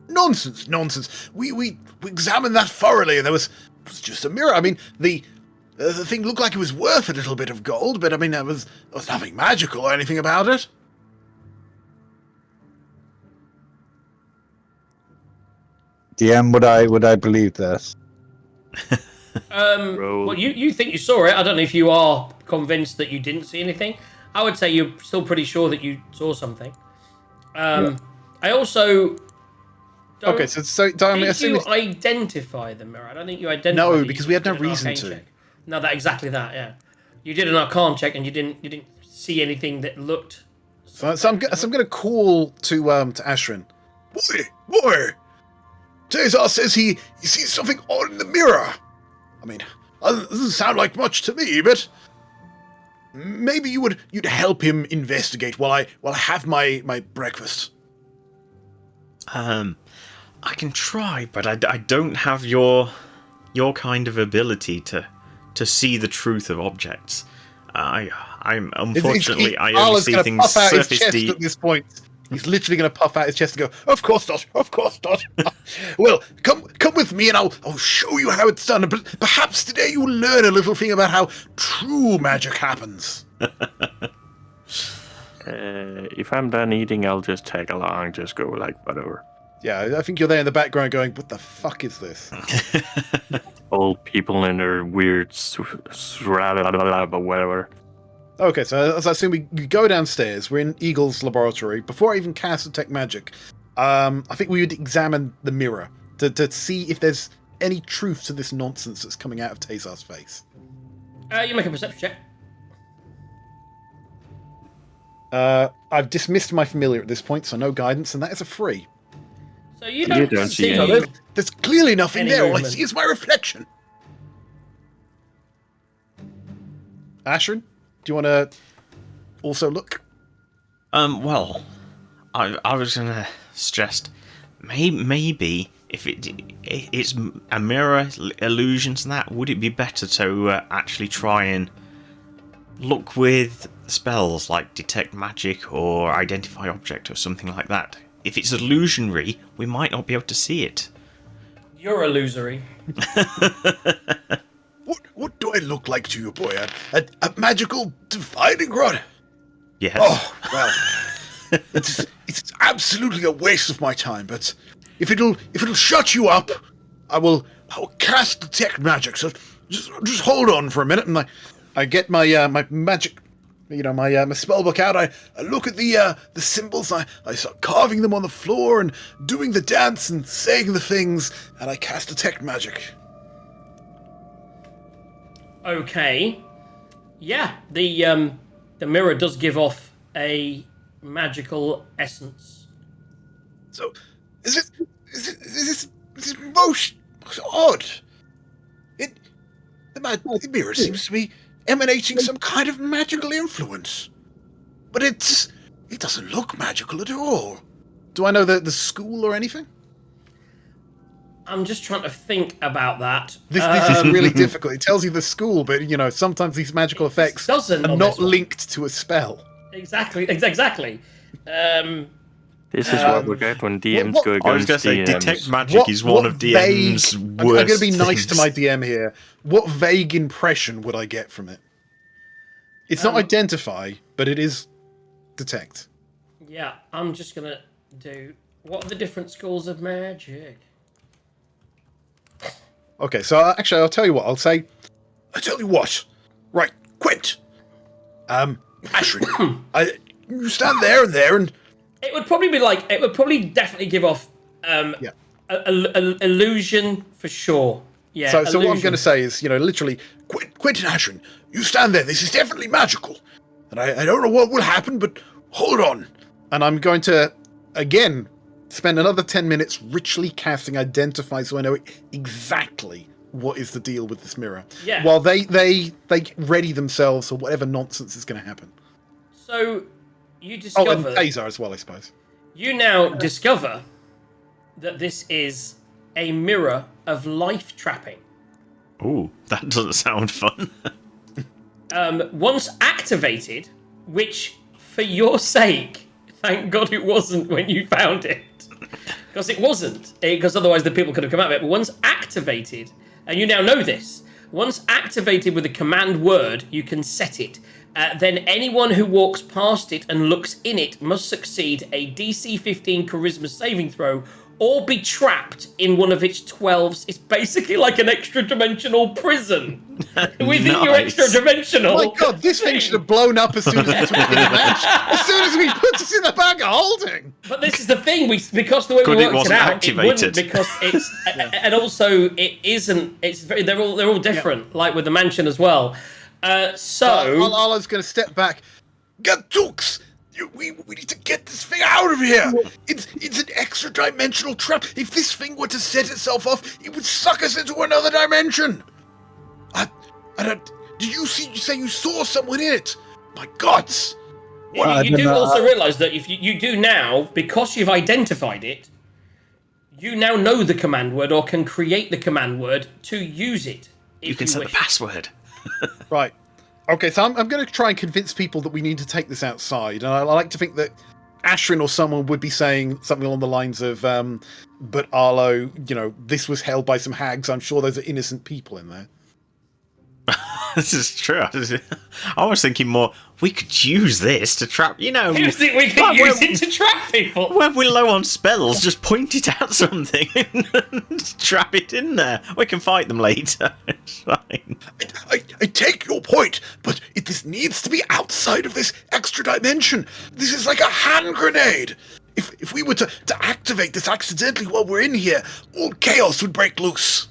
Nonsense. We examined that thoroughly, and it was just a mirror. I mean, the thing looked like it was worth a little bit of gold, but I mean, there was nothing magical or anything about it. DM, would I believe this? Well, you think you saw it. I don't know if you are convinced that you didn't see anything. I would say you're still pretty sure that you saw something. I also don't Okay, so think you identify the mirror. I don't think you identify. No, because we had no reason to. Check. No, exactly that. Yeah, you did an Arcane check and you didn't see anything that looked. So I'm going to call to Ashrin. Boy, Cesar says he sees something odd in the mirror. I mean, it doesn't sound like much to me, but maybe you'd help him investigate while I have my breakfast. I can try, but I don't have your kind of ability to see the truth of objects. I'm unfortunately I only see things surface deep. At this point. He's literally going to puff out his chest and go, "Of course not, of course not." Well, come with me, and I'll show you how it's done. But perhaps today you will learn a little thing about how true magic happens. If I'm done eating, I'll just tag along, just go like whatever. Yeah, I think you're there in the background going, "What the fuck is this?" Old people in their weird whatever. Okay, so as I assume we go downstairs. We're in Eagle's laboratory. Before I even cast Detect Magic, I think we would examine the mirror to see if there's any truth to this nonsense that's coming out of Tazar's face. You make a perception check. I've dismissed my familiar at this point, so no guidance, and that is a 3. So you don't see. No, there's clearly nothing Any there. All I movement. see is my reflection. Ashrin, do you want to also look? Well, I was gonna suggest maybe if it's a mirror, illusions and that, would it be better to actually try and look with spells like Detect Magic or Identify Object or something like that? If it's illusionary, we might not be able to see it. You're illusory. What do I look like to you, boy? A magical dividing rod? Yes. Oh, well, it's absolutely a waste of my time. But if it'll shut you up, I will cast Detect Magic. So just hold on for a minute, and I get my my magic, my spell book out. I look at the symbols. I start carving them on the floor and doing the dance and saying the things, and I cast Detect Magic. Okay. Yeah, the mirror does give off a magical essence. So, is this most odd? The mirror seems to be emanating some kind of magical influence, but it doesn't look magical at all. Do I know the school or anything? I'm just trying to think about that. This is really difficult. It tells you the school, but sometimes these magical effects doesn't are on not this one. linked to a spell. Exactly. This is what we get when DMs what- go I was against gonna say DMs. Detect Magic is one of DM's I'm worst. going to be nice to things. my DM here. What vague impression would I get from it? It's not identify, but it is detect. Yeah, I'm just gonna do. What are the different schools of magic? Okay, so actually, I'll tell you what. I'll say, I tell you what, right, Quint, Ashrin, you stand there, and It would probably be like. It would probably definitely give off Yeah. a illusion for sure. Yeah. so what I'm illusion. going to say is, literally, Quint and Ashrin, you stand there. This is definitely magical, and I don't know what will happen, but hold on. and I'm going to again spend another 10 minutes richly casting identify, so I know exactly what is the deal with this mirror. Yeah. While they ready themselves for whatever nonsense is going to happen. So you Oh, and discover. Azar as well, I suppose. You now discover that this is a mirror of life trapping. Ooh, that doesn't sound fun. Once activated, which for your sake, thank God it wasn't when you found it. Because it wasn't. Because otherwise the people could have come out of it. But once activated, and you now know this, once activated with a command word, you can set it. Then anyone who walks past it and looks in it must succeed a DC 15 charisma saving throw or be trapped in one of its 12s. It's basically like an extra-dimensional prison within your Nice. extra-dimensional. Oh my God, this thing should have blown up as soon as it took in the match. As soon as we put us in the bag of holding. But this is the thing, because the way Good we it worked it wasn't out, activated. it wouldn't, because it's and also it isn't. It's very, they're all different, like with the mansion as well. So Ala's going to step back. Gadzooks! We need to get this thing out of here! It's an extra-dimensional trap. If this thing were to set itself off, it would suck us into another dimension! Did you say you saw someone in it? My gods! you do also realise that if you do now, because you've identified it, you now know the command word or can create the command word to use it. If You can set the wish. password. Right. Okay, so I'm going to try and convince people that we need to take this outside. And I like to think that Ashrin or someone would be saying something along the lines of, "But Arlo, this was held by some hags. I'm sure those are innocent people in there." This is true. I was thinking more, we could use this to trap, You think we can use it to trap people? when we're low on spells, just point it at something and trap it in there. We can fight them later. It's fine. I take your point, but this needs to be outside of this extra dimension. This is like a hand grenade. If we were to activate this accidentally while we're in here, all chaos would break loose.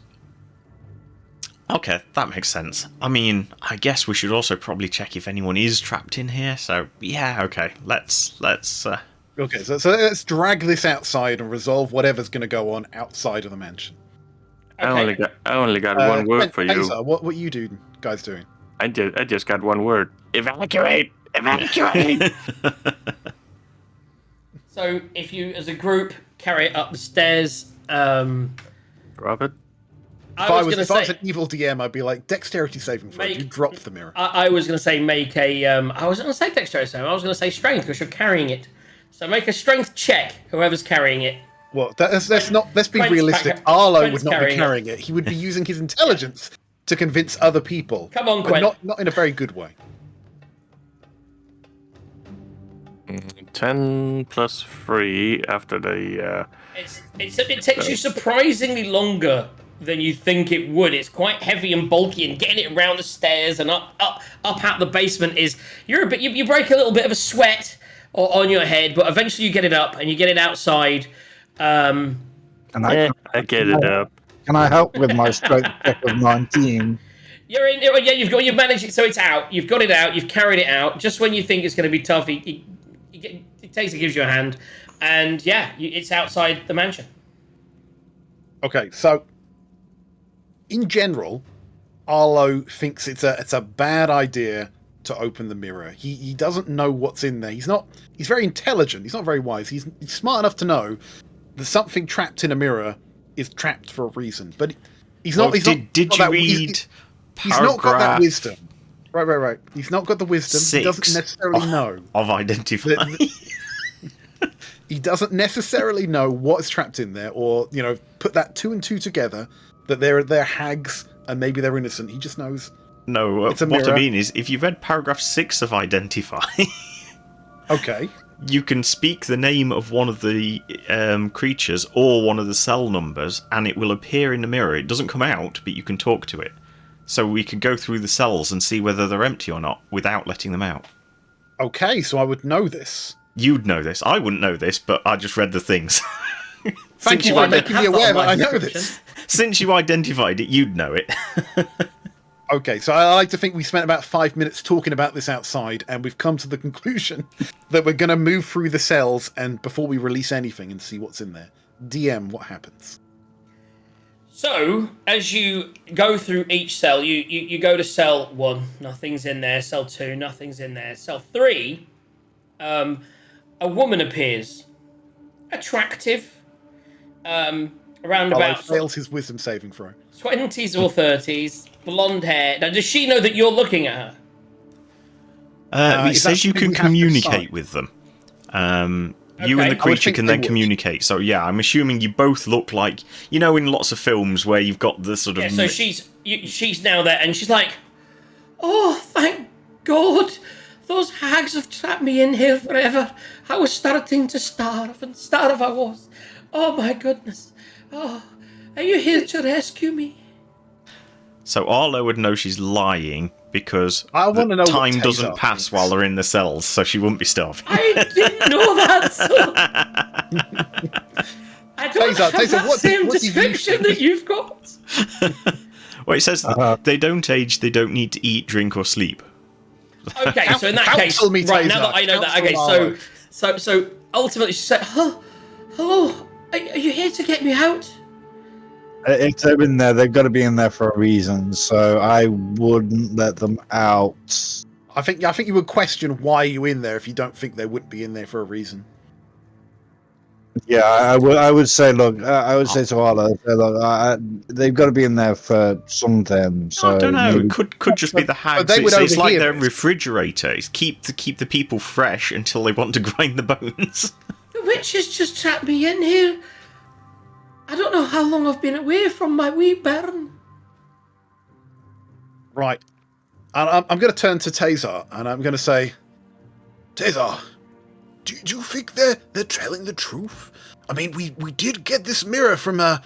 Okay, that makes sense. I mean, I guess we should also probably check if anyone is trapped in here. So yeah, okay, let's. Okay, so let's drag this outside and resolve whatever's going to go on outside of the mansion. Okay. I only got one word for you. Taser, what you guys doing? I just got one word. Evacuate! Evacuate! So if you, as a group, carry it up the stairs, Robert? If I was an evil DM, I'd be like, dexterity saving throw. You drop the mirror. I was going to say make a. I wasn't going to say dexterity saving. I was going to say strength because you're carrying it. So make a strength check. Whoever's carrying it. Well, let's be realistic. Arlo would not be carrying it. He would be using his intelligence to convince other people. Come on, but Quinn. Not in a very good way. 10 plus 3 after the... It takes you surprisingly longer than you think it would. It's quite heavy and bulky, and getting it around the stairs and up out the basement is... You break a little bit of a sweat on your head, but eventually you get it up and you get it outside. I get it up. Can I help with my strength check of 19? You're in. Yeah, you've managed it, so it's out. You've got it out. You've carried it out. Just when you think it's going to be tough, it takes and gives you a hand, and yeah, it's outside the mansion. Okay, so in general, Arlo thinks it's a bad idea to open the mirror. He doesn't know what's in there. He's very intelligent. He's not very wise. He's smart enough to know that something trapped in a mirror is trapped for a reason. But he's not. Did you read? He's not got that wisdom. Right. He's not got the wisdom. He doesn't 6 necessarily know of identify. He doesn't necessarily know what's trapped in there, or put that 2 and 2 together that they're hags and maybe they're innocent. He just knows. No, it's a what mirror. I mean is, if you've read paragraph 6 of Identify, okay, you can speak the name of one of the creatures or one of the cell numbers, and it will appear in the mirror. It doesn't come out, but you can talk to it. So we could go through the cells and see whether they're empty or not without letting them out. Okay, so I would know this. You'd know this. I wouldn't know this, but I just read the things. Thank you for making me aware that I know this. Since you identified it, you'd know it. Okay, so I like to think we spent about 5 minutes talking about this outside, and we've come to the conclusion that we're going to move through the cells and before we release anything and see what's in there. DM, what happens? So, as you go through each cell, you go to cell 1, nothing's in there. Cell 2, nothing's in there. Cell 3, a woman appears. Attractive. Around about... fails his wisdom saving throw. 20s or 30s, blonde hair. Now, does she know that you're looking at her? It says you can communicate with them. You and the creature can then communicate. So yeah, I'm assuming you both look like, in lots of films where you've got the sort of... Yeah, so she's now there, and she's like, "Oh, thank God. Those hags have trapped me in here forever. I was starting to starve, and starve I was. Oh, my goodness. Oh, are you here to rescue me?" So Arlo would know she's lying because I want to know time doesn't pass while they're in the cells, so she wouldn't be starving. I didn't know that, so... I don't have that same description that you've got. Well, it says they don't age, they don't need to eat, drink, or sleep. Okay, so in that case, right, now that I know that, okay, so ultimately she said, hello, are you here to get me out? If they're in there, they've got to be in there for a reason, so I wouldn't let them out. I think you would question why you're in there if you don't think they wouldn't be in there for a reason. Yeah, I would say, look, I would say to Arlo, look, they've got to be in there for something. So I don't know. maybe, Could just be the hags. they would It's like overhear their this. refrigerator. It's keep the people fresh until they want to grind the bones. The witches just trapped me in here. I don't know how long I've been away from my wee bairn. Right. I'm going to turn to Tazar, and I'm going to say, Tazar, do you think they're telling the truth? I mean, we did get this mirror from a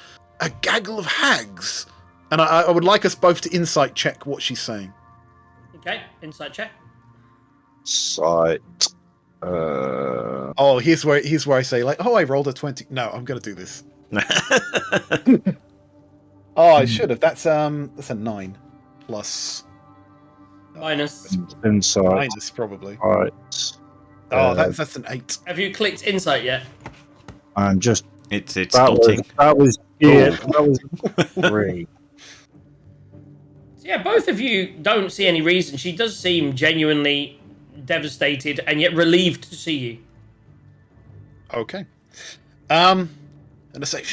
gaggle of hags. and I would like us both to insight check what she's saying. Okay, insight check. sight. Oh, here's where I say, like, oh, I rolled a 20. No, I'm going to do this. Oh, I should have. That's a 9 plus Minus. Insight. minus probably. Right. Oh, that's an 8. Have you clicked insight yet? And just It's that was stunting. that was it. That was 3. So yeah, both of you don't see any reason. She does seem genuinely devastated and yet relieved to see you. Okay. And I say,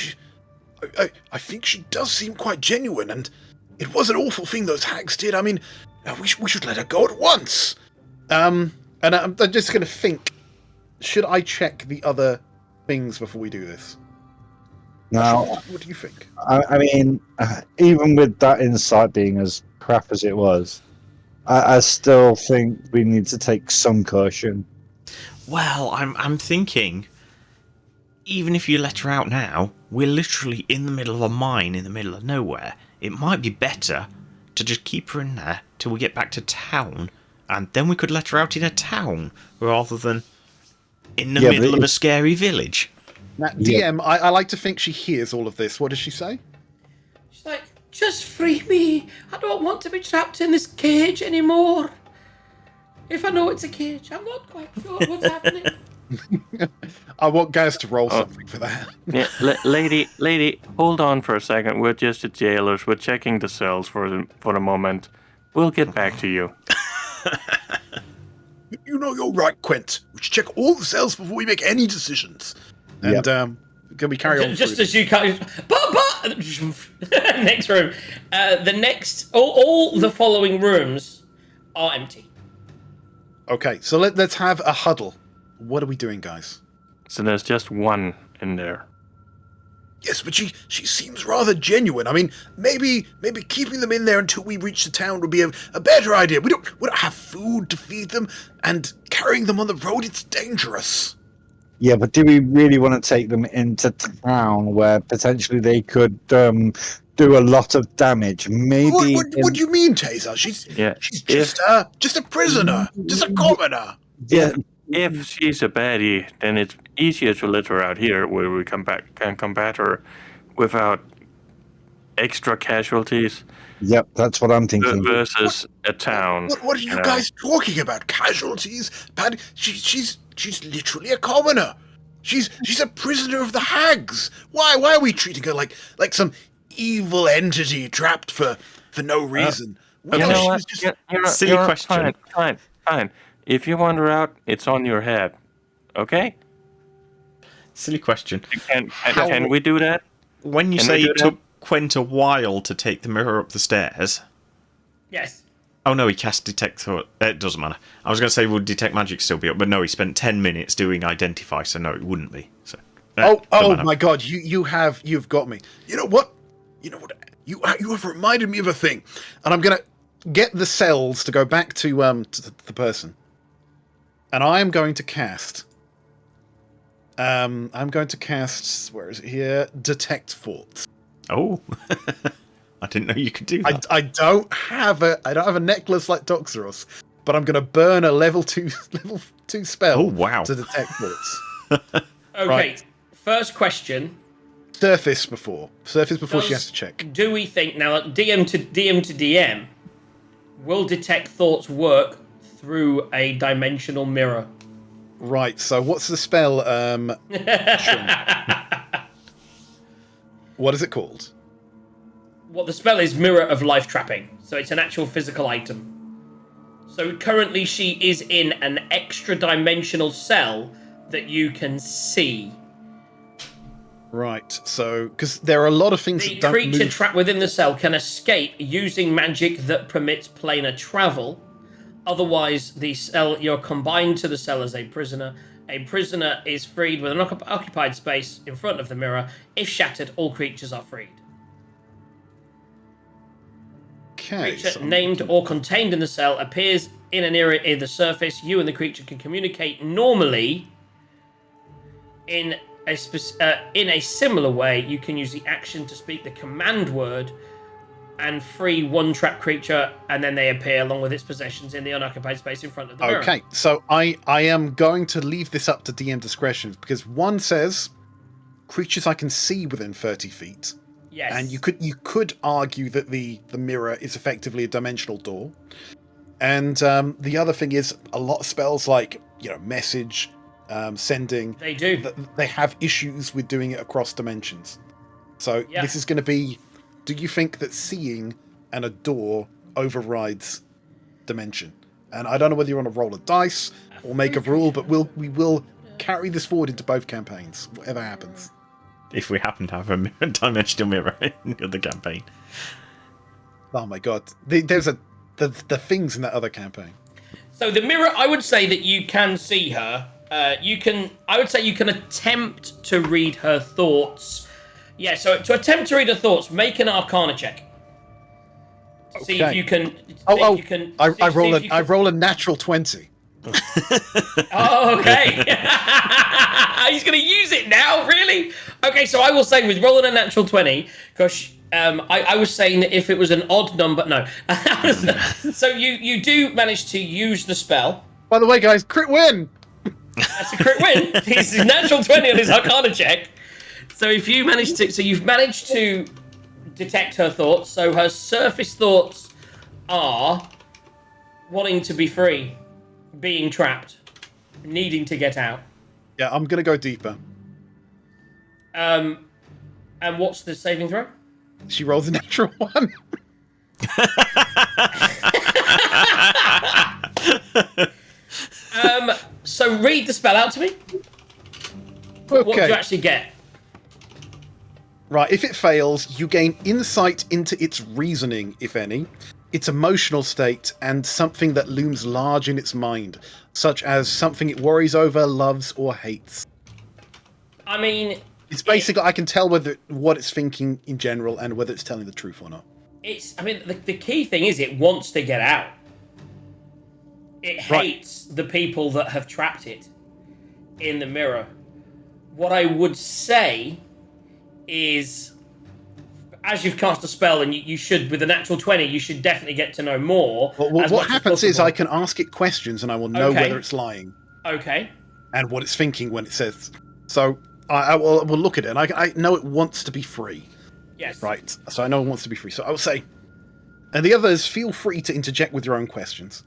I think she does seem quite genuine, and it was an awful thing those hags did. I mean, we should let her go at once. And I'm just going to think, should I check the other things before we do this? Now, What do you think? I mean, even with that insight being as crap as it was, I still think we need to take some caution. Well, I'm thinking, even if you let her out now, we're literally in the middle of a mine in the middle of nowhere. It might be better to just keep her in there till we get back to town, and then we could let her out in a town rather than in the middle of a scary village. Now, DM, I like to think she hears all of this. What does she say? She's like, just free me. I don't want to be trapped in this cage anymore. If I know it's a cage, I'm not quite sure what's happening. I want Gaz to roll something for that. Yeah, lady, hold on for a second. We're just the jailers. We're checking the cells for the moment. We'll get back to you. You know you're right, Quint. We should check all the cells before we make any decisions. And can we carry on? Just through as you can't. But next room. The next. All the following rooms are empty. Okay, so let's have a huddle. What are we doing, guys? So there's just one in there. Yes, but she seems rather genuine. I mean, maybe keeping them in there until we reach the town would be a better idea. We don't have food to feed them, and carrying them on the road, it's dangerous. Yeah, but do we really want to take them into town where potentially they could do a lot of damage? Maybe. What do you mean, Taser? She's just a prisoner, just a commoner. Yeah. If she's a baddie, then it's easier to let her out here where we can combat her without extra casualties. Yep, that's what I'm thinking. Versus a town. What are you guys talking about? Casualties? Paddy, she's literally a commoner. She's a prisoner of the hags. Why are we treating her like some evil entity trapped for no reason? You know what? Silly question. Fine. If you want her out, it's on your head. Okay? Silly question. Can we do that? When you say it took Quint a while to take the mirror up the stairs... Yes. Oh no, he cast detect thought. It doesn't matter. I was going to say would detect magic still be up, but no, he spent 10 minutes doing identify, so no, it wouldn't be. So. Oh my God! You've got me. You know what? You have reminded me of a thing. And I'm gonna get the cells to go back to the person, and I am going to cast. Where is it here? Detect thoughts. Oh, I didn't know you could do that. I don't have a necklace like Doxeros, but I'm going to burn a level 2 spell. Oh wow! To detect thoughts. Okay. Right. First question. Surface before she has to check. Do we think now DM to DM will detect thoughts work through a dimensional mirror? Right. So what's the spell? What is it called? What the spell is Mirror of Life Trapping. So it's an actual physical item. So currently she is in an extra dimensional cell that you can see. Right. So, because there are a lot of things The that don't creature move. trapped within the cell can escape using magic that permits planar travel. Otherwise, the cell you're combined to the cell as a prisoner. A prisoner is freed with an occupied space in front of the mirror. If shattered, all creatures are freed. Okay. Creature So named or contained in the cell appears in an area in the surface. You and the creature can communicate normally. In a similar way, you can use the action to speak the command word and free one trapped creature, and then they appear along with its possessions in the unoccupied space in front of the mirror. Okay, so I am going to leave this up to DM discretion because one says creatures I can see within 30 feet. Yes. And you could argue that the mirror is effectively a dimensional door. And the other thing is a lot of spells like message, sending. They do. They have issues with doing it across dimensions. So Yeah. this is going to be. Do you think that seeing and a door overrides dimension? And I don't know whether you want to roll a dice or make a rule, but we will carry this forward into both campaigns, whatever happens. If we happen to have a dimensional mirror in the campaign. Oh my god, there's the things in that other campaign. So the mirror, I would say that you can see her. I would say you can attempt to read her thoughts. Yeah, so to attempt to read her thoughts, make an Arcana check. See if you can. I roll a natural 20. Oh, okay. He's going to use it now, really? Okay, so I will say with rolling a natural 20, because I was saying that if it was an odd number, no. So you do manage to use the spell. By the way, guys, crit win! That's a crit win. He's natural 20 on his Arcana check. So if you manage to, you've managed to detect her thoughts. So her surface thoughts are wanting to be free, being trapped, needing to get out. Yeah, I'm gonna go deeper. And what's the saving throw? She rolls a natural 1. So read the spell out to me. Okay. What do you actually get? Right, if it fails, you gain insight into its reasoning, if any, its emotional state, and something that looms large in its mind, such as something it worries over, loves, or hates. I mean, It's basically, I can tell what it's thinking in general and whether it's telling the truth or not. the key thing is it wants to get out. It hates the people that have trapped it in the mirror. What I would say is, as you've cast a spell, and you should, with a natural 20, you should definitely get to know more. Well, what happens is I can ask it questions and I will know whether it's lying. Okay. And what it's thinking when it says. So I will look at it and I know it wants to be free. Yes. Right. So I know it wants to be free. So I will say, and the others, feel free to interject with your own questions.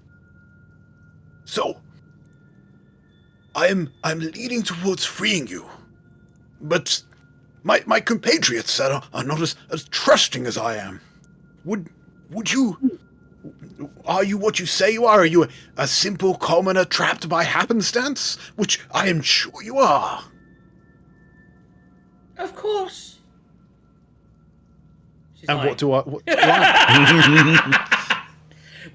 So, I'm leading towards freeing you, but my compatriots are not as trusting as I am. Would you? Are you what you say you are? Are you a simple commoner trapped by happenstance? Which I am sure you are. Of course. She's And lying. what do I? Well,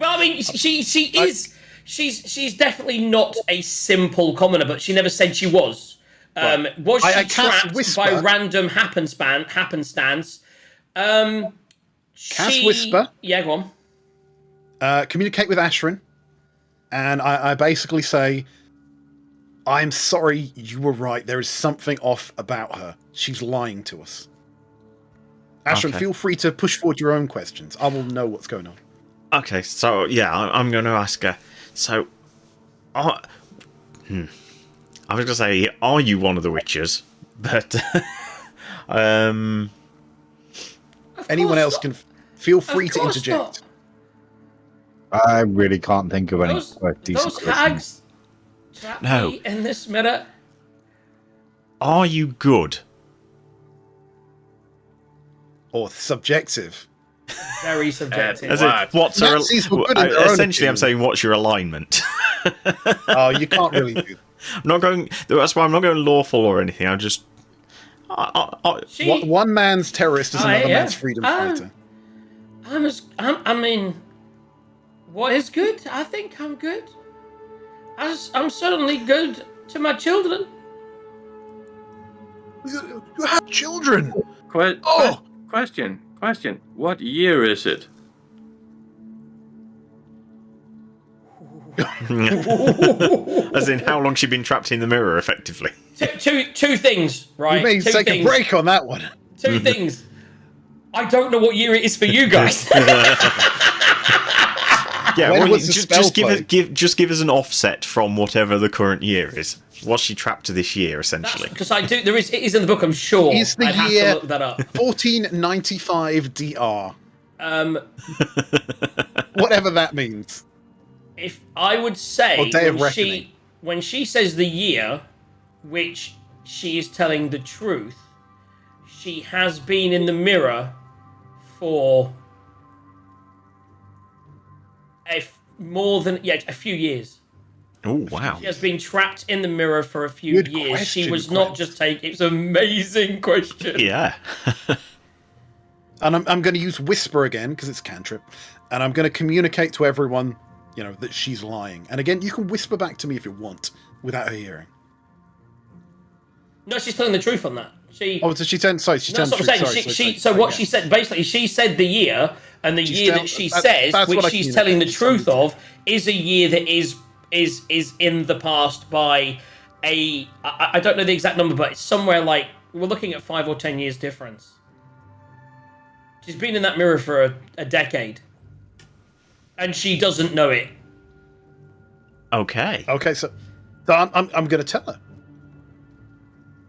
I mean, she is. She's definitely not a simple commoner, but she never said she was. Right. Was she I cast trapped Whisper. by random happenstance? Cast Whisper. Yeah, go on. Communicate with Ashrin, and I basically say, I'm sorry, you were right. There is something off about her. She's lying to us. Ashrin, Okay. feel free to push forward your own questions. I will know what's going on. Okay, so yeah, I'm going to ask her. So, I was going to say, are you one of the witches? But Anyone course else not. can feel free Of to course interject. not. I really can't think of any Those decent questions. hags trapped No. me in this mirror. are you good? Or subjective. Very subjective. As in, what's her, Nazis were good in their own essentially, I'm opinion. saying, what's your alignment? Oh, you can't really do that. I'm not going. That's why I'm not going lawful or anything. She, One man's terrorist is another man's freedom fighter. I mean, what is good? I think I'm good. I'm certainly good to my children. You have children. Question. What year is it? As in, how long she been trapped in the mirror, effectively? Two things, right? You may Two take things. a break on that one. Two things. I don't know what year it is for you guys. Yeah, When well, was the spell just give us an offset from whatever the current year is. Was she trapped to this year, essentially? Because it is in the book, I'm sure. Is the I'd have year to look that up. 1495 DR? Whatever that means. If I would say Or day of reckoning. when she says the year, which she is telling the truth, she has been in the mirror for a few years. Oh, wow. She has been trapped in the mirror for a few Good years. She question, was not Quint. just taking. It's an amazing question. Yeah. And I'm going to use whisper again because it's cantrip, and I'm going to communicate to everyone, that she's lying. And again, you can whisper back to me if you want without her hearing. No, she's telling the truth on that. So she turned. Sorry, she turned. That's what I'm saying. She said basically, she said the year, and the year that she says, which she's telling the truth of, is a year that is in the past by I don't know the exact number, but it's somewhere like we're looking at 5 or 10 years difference. She's been in that mirror for a decade, and she doesn't know it. Okay. Okay, so I'm going to tell her.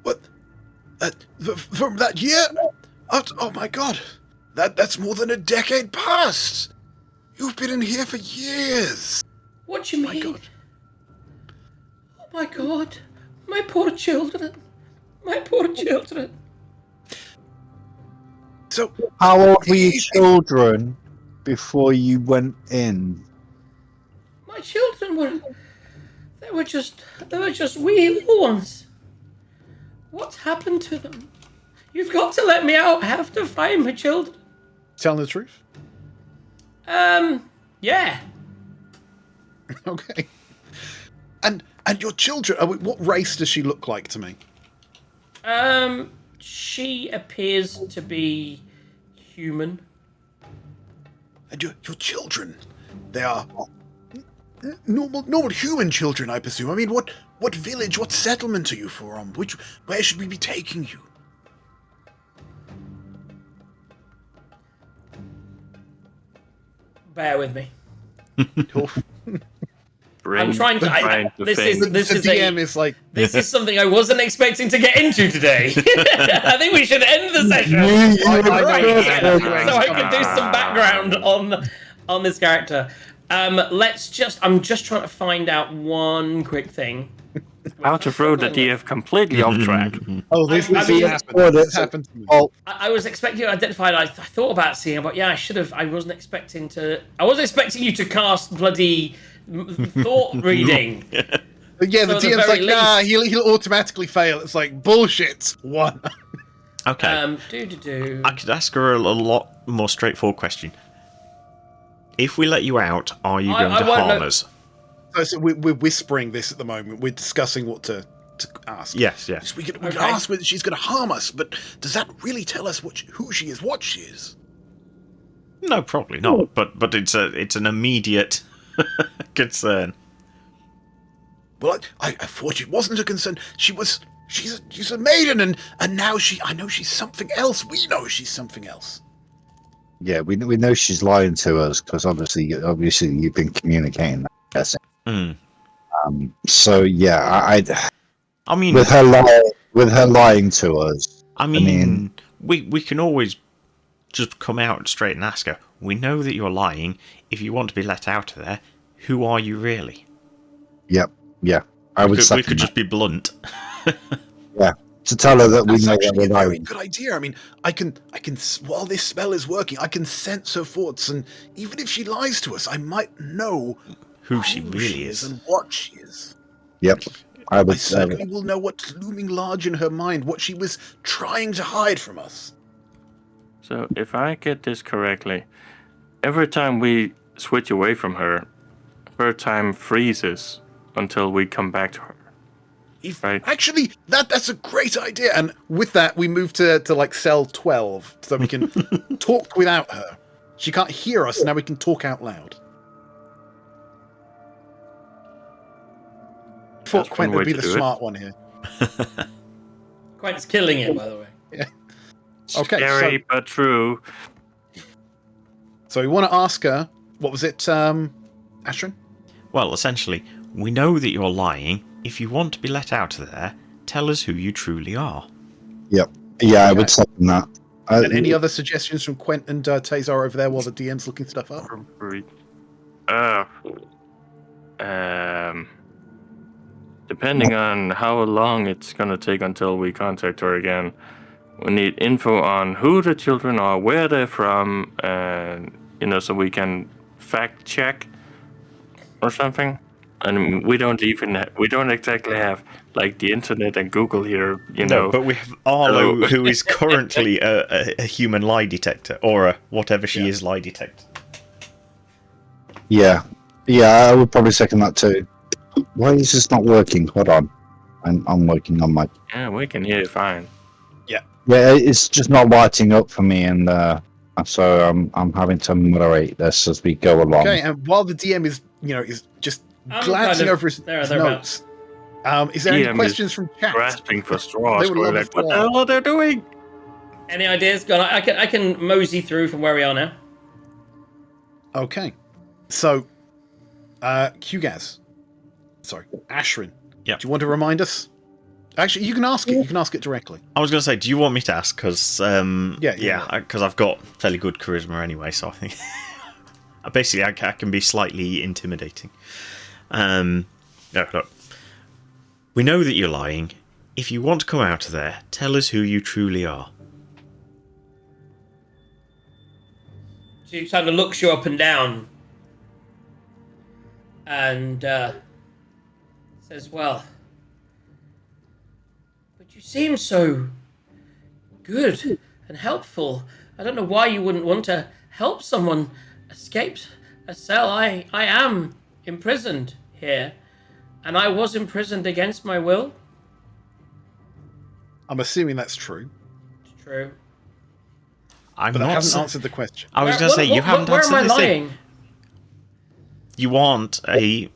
What? From that year? Oh my god. That's more than a decade past. You've been in here for years. What do you mean? My god. Oh my god. My poor children. My poor children. So, How old were your children before you went in? My children they were just wee little ones. What's happened to them? You've got to let me out. I have to find my children. Telling the truth. Yeah. Okay. And your children. What race does she look like to me? She appears to be human. And your children, they are normal human children, I presume. I mean, what village, what settlement are you from? Where should we be taking you? Bear with me. I'm trying to. This is something I wasn't expecting to get into today. I think we should end the session so I can do some background on this character. I'm just trying to find out one quick thing. How to throw the DF completely off track. Oh, this happened to me. Oh, I was expecting to identify. I thought about seeing, but yeah, I should have. I wasn't expecting you to cast bloody thought reading. But yeah, the So at the DM's very like, he'll automatically fail. It's like, bullshit. One. Okay. I could ask her a lot more straightforward question. If we let you out, are you going to harm us? So we're whispering this at the moment. We're discussing what to ask. Yes. We can ask whether she's going to harm us, but does that really tell us who she is, what she is? No, probably not. But it's an immediate concern. Well, I thought it wasn't a concern. She's a maiden, and now I know she's something else. We know she's something else. yeah, we know she's lying to us because obviously you've been communicating that. Yes. So yeah, I mean, with her lying to us. I mean, we can always just come out straight and ask her. We know that you're lying. If you want to be let out of there, who are you really? Yep. Yeah. We could just be blunt. Yeah. To tell her that we That's know actually that a we're very lying. good idea. I mean, I can while this spell is working, I can sense her thoughts, and even if she lies to us, I might know Who she really is and what she is. Yep. I I would certainly will know what's looming large in her mind, what she was trying to hide from us. So if I get this correctly, every time we switch away from her, her time freezes until we come back to her. Right. Actually, that's a great idea. And with that, we move to like cell 12 so we can talk without her. She can't hear us, now we can talk out loud. I thought That's Quent one would way be to the do it. smart one here. Quentin's killing it, by the way. Okay, Scary but true. So we want to ask her, what was it, Ashrin? Well, essentially, we know that you're lying. If you want to be let out of there, tell us who you truly are. Yep. Yeah, I would second that. And any other suggestions from Quent and Tazar over there while the DM's looking stuff up? Depending on how long it's gonna take until we contact her again, we need info on who the children are, where they're from, and so we can fact check or something. And we don't exactly have like the internet and Google here, No, but we have Arlo, who is currently a human lie detector, or a whatever she is lie detector. Yeah, I would probably second that too. Why is this not working? Hold on, I'm working on my. Yeah, we can hear you fine. Yeah, it's just not lighting up for me, and so I'm having to moderate this as we go along. Okay, and while the DM is just I'm glancing kind of over his there or notes, is there any DM questions from chat? Grasping for straws, They would going love like, to what the know. hell are they doing? Any ideas? Go on, I can mosey through from where we are now. Okay, so Qgaz, sorry, Ashrin. Yep. Do you want to remind us? Actually, you can ask it. You can ask it directly. I was going to say, do you want me to ask? Because Yeah. because I've got fairly good charisma anyway, so I think basically I can be slightly intimidating. No, look, we know that you're lying. If you want to come out of there, tell us who you truly are. She kind of looks you up and down and says, well, but you seem so good and helpful. I don't know why you wouldn't want to help someone escape a cell. I am imprisoned here, and I was imprisoned against my will. I'm assuming that's true, It's true. I'm but I not. haven't answered the question. I was going to say you haven't where answered am I this lying? thing. You aren't a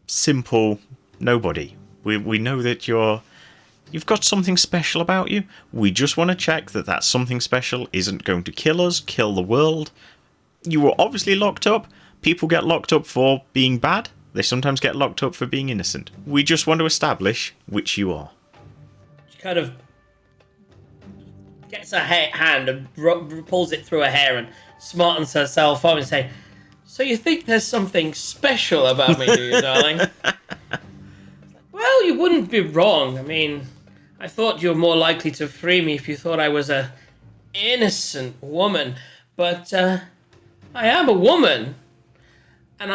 simple nobody. We know that you've got something special about you. We just want to check that that something special isn't going to kill us, kill the world. You were obviously locked up. People get locked up for being bad. They sometimes get locked up for being innocent. We just want to establish which you are. She kind of gets her hand and pulls it through her hair and smartens herself up and say, so you think there's something special about me, do you, darling? Well, you wouldn't be wrong. I mean, I thought you were more likely to free me if you thought I was a innocent woman. But I am a woman. And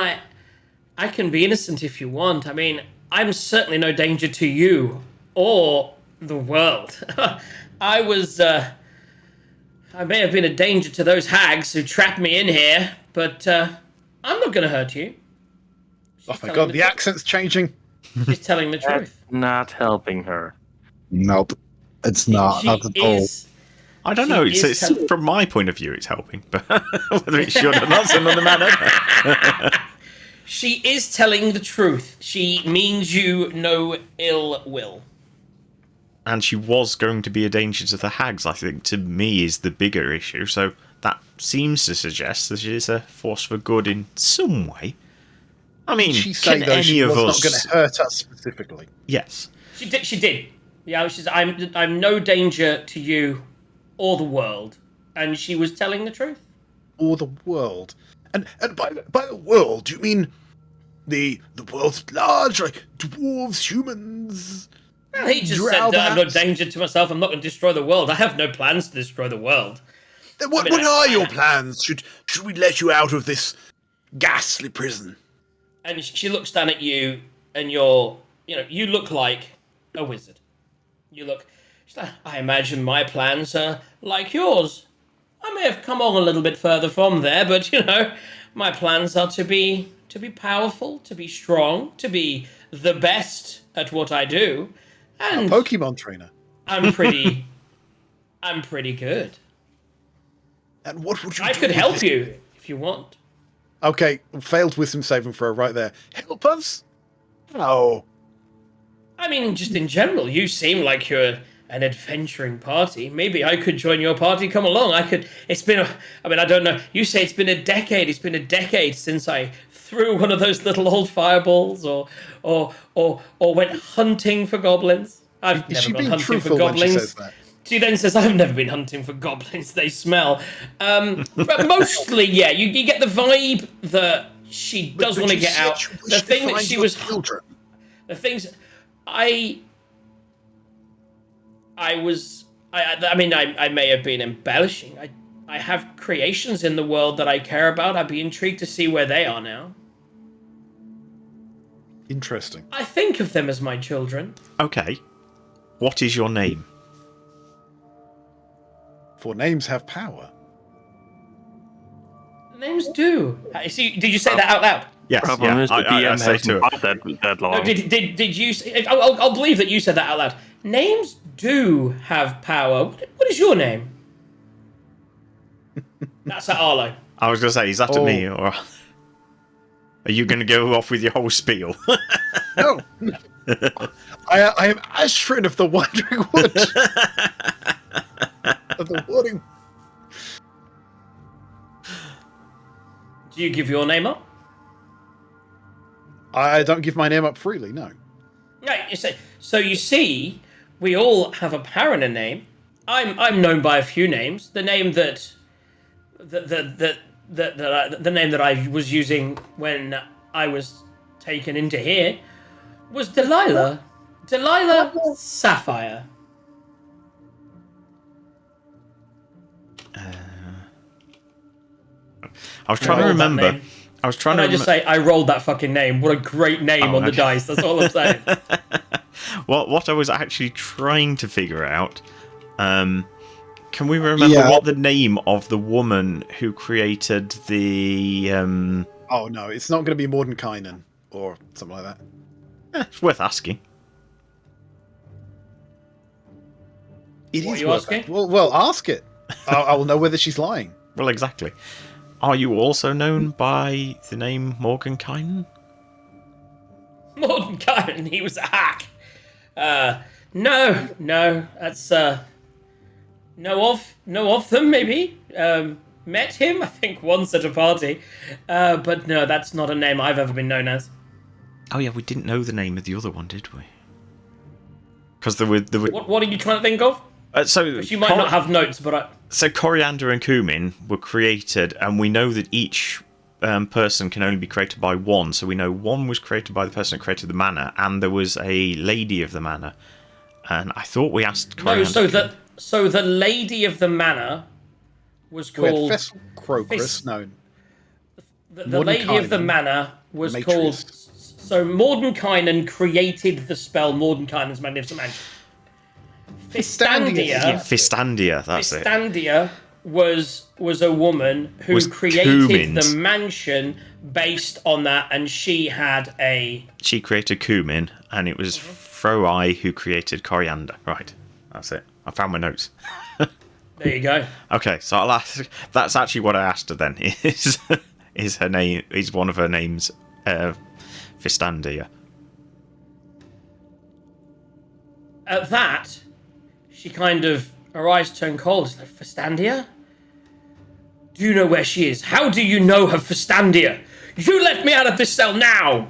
I can be innocent if you want. I mean, I'm certainly no danger to you or the world. I may have been a danger to those hags who trapped me in here, but I'm not going to hurt you. Oh my god, the accent's changing. She's telling the truth. Not helping her. Nope, it's not at all. I don't know. It's from my point of view, it's helping, but whether it should or not is another matter. She is telling the truth. She means you no ill will. And she was going to be a danger to the hags, I think, to me, is the bigger issue. So that seems to suggest that she is a force for good in some way. I mean, She say can though any she of was us... not going to hurt us specifically. Yes. She did. Yeah, she's I'm no danger to you or the world. And she was telling the truth. Or the world. And by the world, do you mean the world at large, like dwarves, humans? Well, he just said that I'm no danger to myself. I'm not going to destroy the world. I have no plans to destroy the world. Then what are your plans? Should we let you out of this ghastly prison? And she looks down at you, and you're you look like a wizard. You look. She's like, I imagine my plans are like yours. I may have come on a little bit further from there, but my plans are to be powerful, to be strong, to be the best at what I do, A and Pokemon trainer. I'm pretty good. And what would you I do could with help this- you if you want. Okay, failed wisdom saving throw right there. Help us? No. I mean, just in general, you seem like you're an adventuring party. Maybe I could join your party. Come along. I could. I don't know. You say it's been a decade. It's been a decade since I threw one of those little old fireballs, or went hunting for goblins. I've Is never she gone being hunting for truthful when she goblins. says that? She then says, I've never been hunting for goblins, they smell. But mostly, yeah, you get the vibe that she does But want to you get said out. you wish The to thing that find she your was... children. The things... I may have been embellishing. I have creations in the world that I care about. I'd be intrigued to see where they are now. Interesting. I think of them as my children. Okay. What is your name? For names have power. Names do. Did you say that out loud? Yes, Problem is the I DM say hasn't to her. thought that long. No, did you say... I'll believe that you said that out loud. Names do have power. What is your name? That's at Arlo. I was going to say, is that to Oh. me, or are you going to go off with your whole spiel? No. I am Astrid of the Wandering Wood. Of the Wandering. Do you give your name up? I don't give my name up freely. No. Right. You say. So you see, we all have a Parana name. I'm known by a few names. The name the name that I was using when I was taken into here was Delilah. Delilah Sapphire. I was trying to rolled that remember. name. I was trying Can to I just say, I rolled that fucking name. What a great name Oh, on the okay. dice. That's all I'm saying. what I was actually trying to figure out. Can we remember Yeah. what the name of the woman who created the? Oh no, it's not going to be Mordenkainen or something like that. It's worth asking. It What is are you worth asking? it. Well, ask it. I will know whether she's lying. Well, exactly. Are you also known by the name Morgenkainen? Mordenkainen, he was a hack. No, that's know of them maybe. Met him, I think, once at a party. But no, that's not a name I've ever been known as. Oh yeah, we didn't know the name of the other one, did we? Because there were What are you trying to think of? so You might not have notes, but So coriander and cumin were created, and we know that each person can only be created by one. So we know one was created by the person who created the manor, and there was a lady of the manor. And I thought we asked coriander. So the lady of the manor was We had called Fess Crocus. Fess- No. the lady of the Mordenkainen, manor was Matrius. called. So Mordenkainen created the spell Mordenkainen's Magnificent Mansion. Fistandia. Yeah, Fistandia, that's it. Fistandia was a woman who Was created Cumins. the mansion based on that, and she had a. She created cumin, and it was Froi who created coriander. Right, that's it. I found my notes. There you go. Okay, so I'll ask. That's actually what I asked her then. Is her name? Is one of her names Fistandia? At that, she kind of, her eyes turn cold. She's like, Fistandia? Do you know where she is? How do you know her, Fistandia? You let me out of this cell now!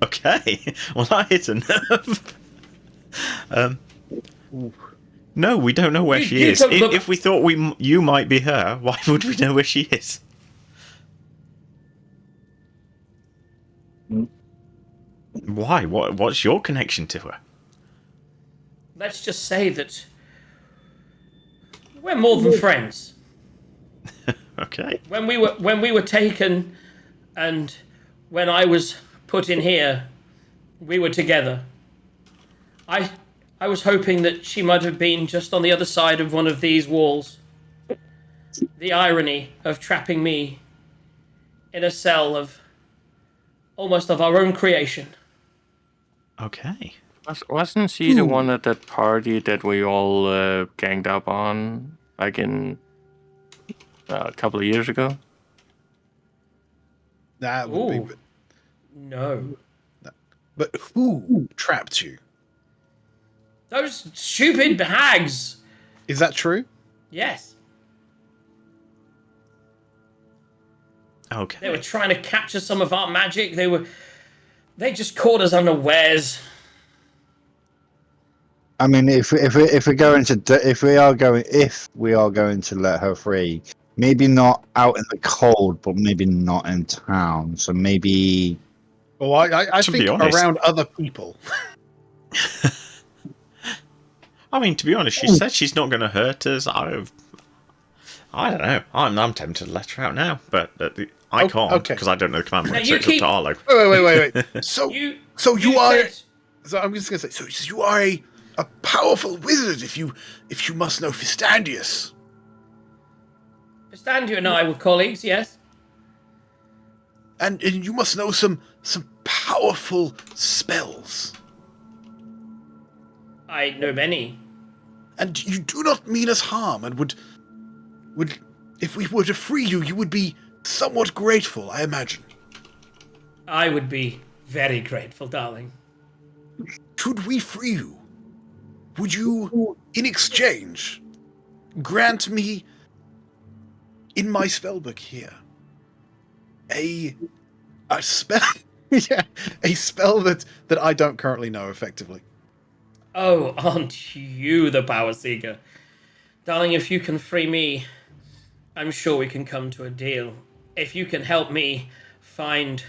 Okay, well that hit a nerve. No, we don't know where You- she you is. don't look- If we thought you might be her, why would we know where she is? Why? What's your connection to her? Let's just say that we're more than friends. Okay. When we were taken, and when I was put in here, we were together. I was hoping that she might have been just on the other side of one of these walls. The irony of trapping me in a cell of almost of our own creation. Okay. Wasn't she the one at that party that we all ganged up on, like in a couple of years ago? That would Ooh. be. No. But who trapped you? Those stupid hags! Is that true? Yes. Okay. They were trying to capture some of our magic. They just caught us unawares. I mean, if we are going to let her free, maybe not out in the cold, but maybe not in town. So maybe. Well, I To think be honest- around other people. I mean, to be honest, she said she's not going to hurt us. I don't know. I'm tempted to let her out now, but I can't okay. because I don't know the command Now word, you so it's up keep- to Arlo. Wait. So You you are. said- So I'm just gonna say. So you are a powerful wizard, if you must know Fistandius. Pistandia and I were colleagues, yes. And you must know some powerful spells. I know many. And you do not mean us harm, and would if we were to free you, you would be somewhat grateful, I imagine. I would be very grateful, darling. Should we free you, would you, in exchange, grant me, in my spellbook here, a spell, Yeah, a spell that I don't currently know effectively. Oh, aren't you the power seeker? Darling, if you can free me, I'm sure we can come to a deal. If you can help me find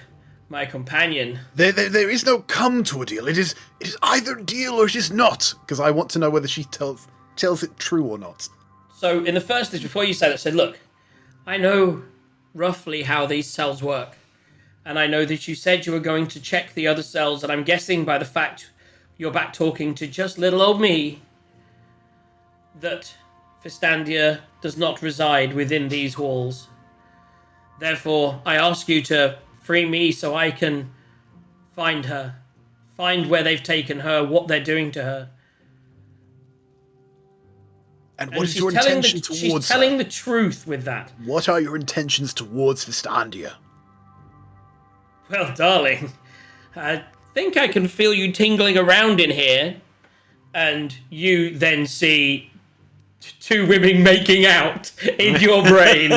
my companion. There is no come to a deal. It is either deal or it is not. Because I want to know whether she tells it true or not. So in the first list, before you said it, said, look, I know roughly how these cells work. And I know that you said you were going to check the other cells, and I'm guessing by the fact you're back talking to just little old me, that Fistandia does not reside within these walls. Therefore, I ask you to free me so I can find her. Find where they've taken her, what they're doing to her. And And what is she's your telling intention she's towards telling her? the truth with that. What are your intentions towards Fistandia? Well, darling, I think I can feel you tingling around in here, and you then see two women making out in your brain.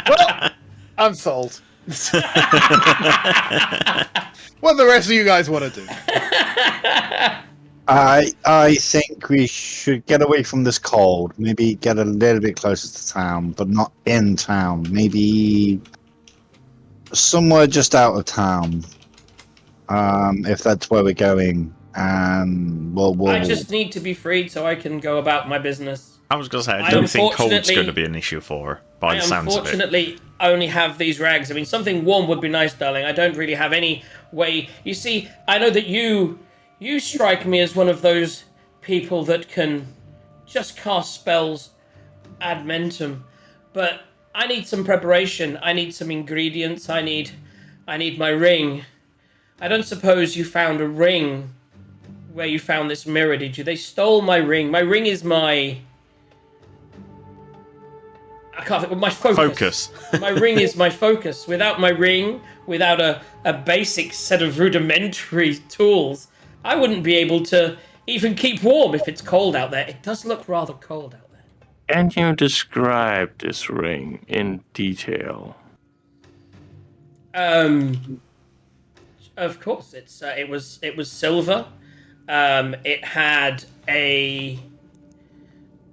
Well, I'm sold. What the rest of you guys want to do? I think we should get away from this cold. Maybe get a little bit closer to town, but not in town. Maybe somewhere just out of town. If that's where we're going, and we'll I just need to be freed so I can go about my business. I was going to say, I I don't think cold's unfortunately- going to be an issue for her, by I the sounds of it. unfortunately only have these rags. I mean, something warm would be nice, darling. I don't really have any way. You see, I know that you strike me as one of those people that can just cast spells ad mentum. But I need some preparation. I need some ingredients. I need my ring. I don't suppose you found a ring where you found this mirror, did you? They stole my ring. My ring is my... I can't think... My focus. My ring is my focus. Without my ring, without a basic set of rudimentary tools, I wouldn't be able to even keep warm if it's cold out there. It does look rather cold out there. Can you describe this ring in detail? Of course, it was silver. It had a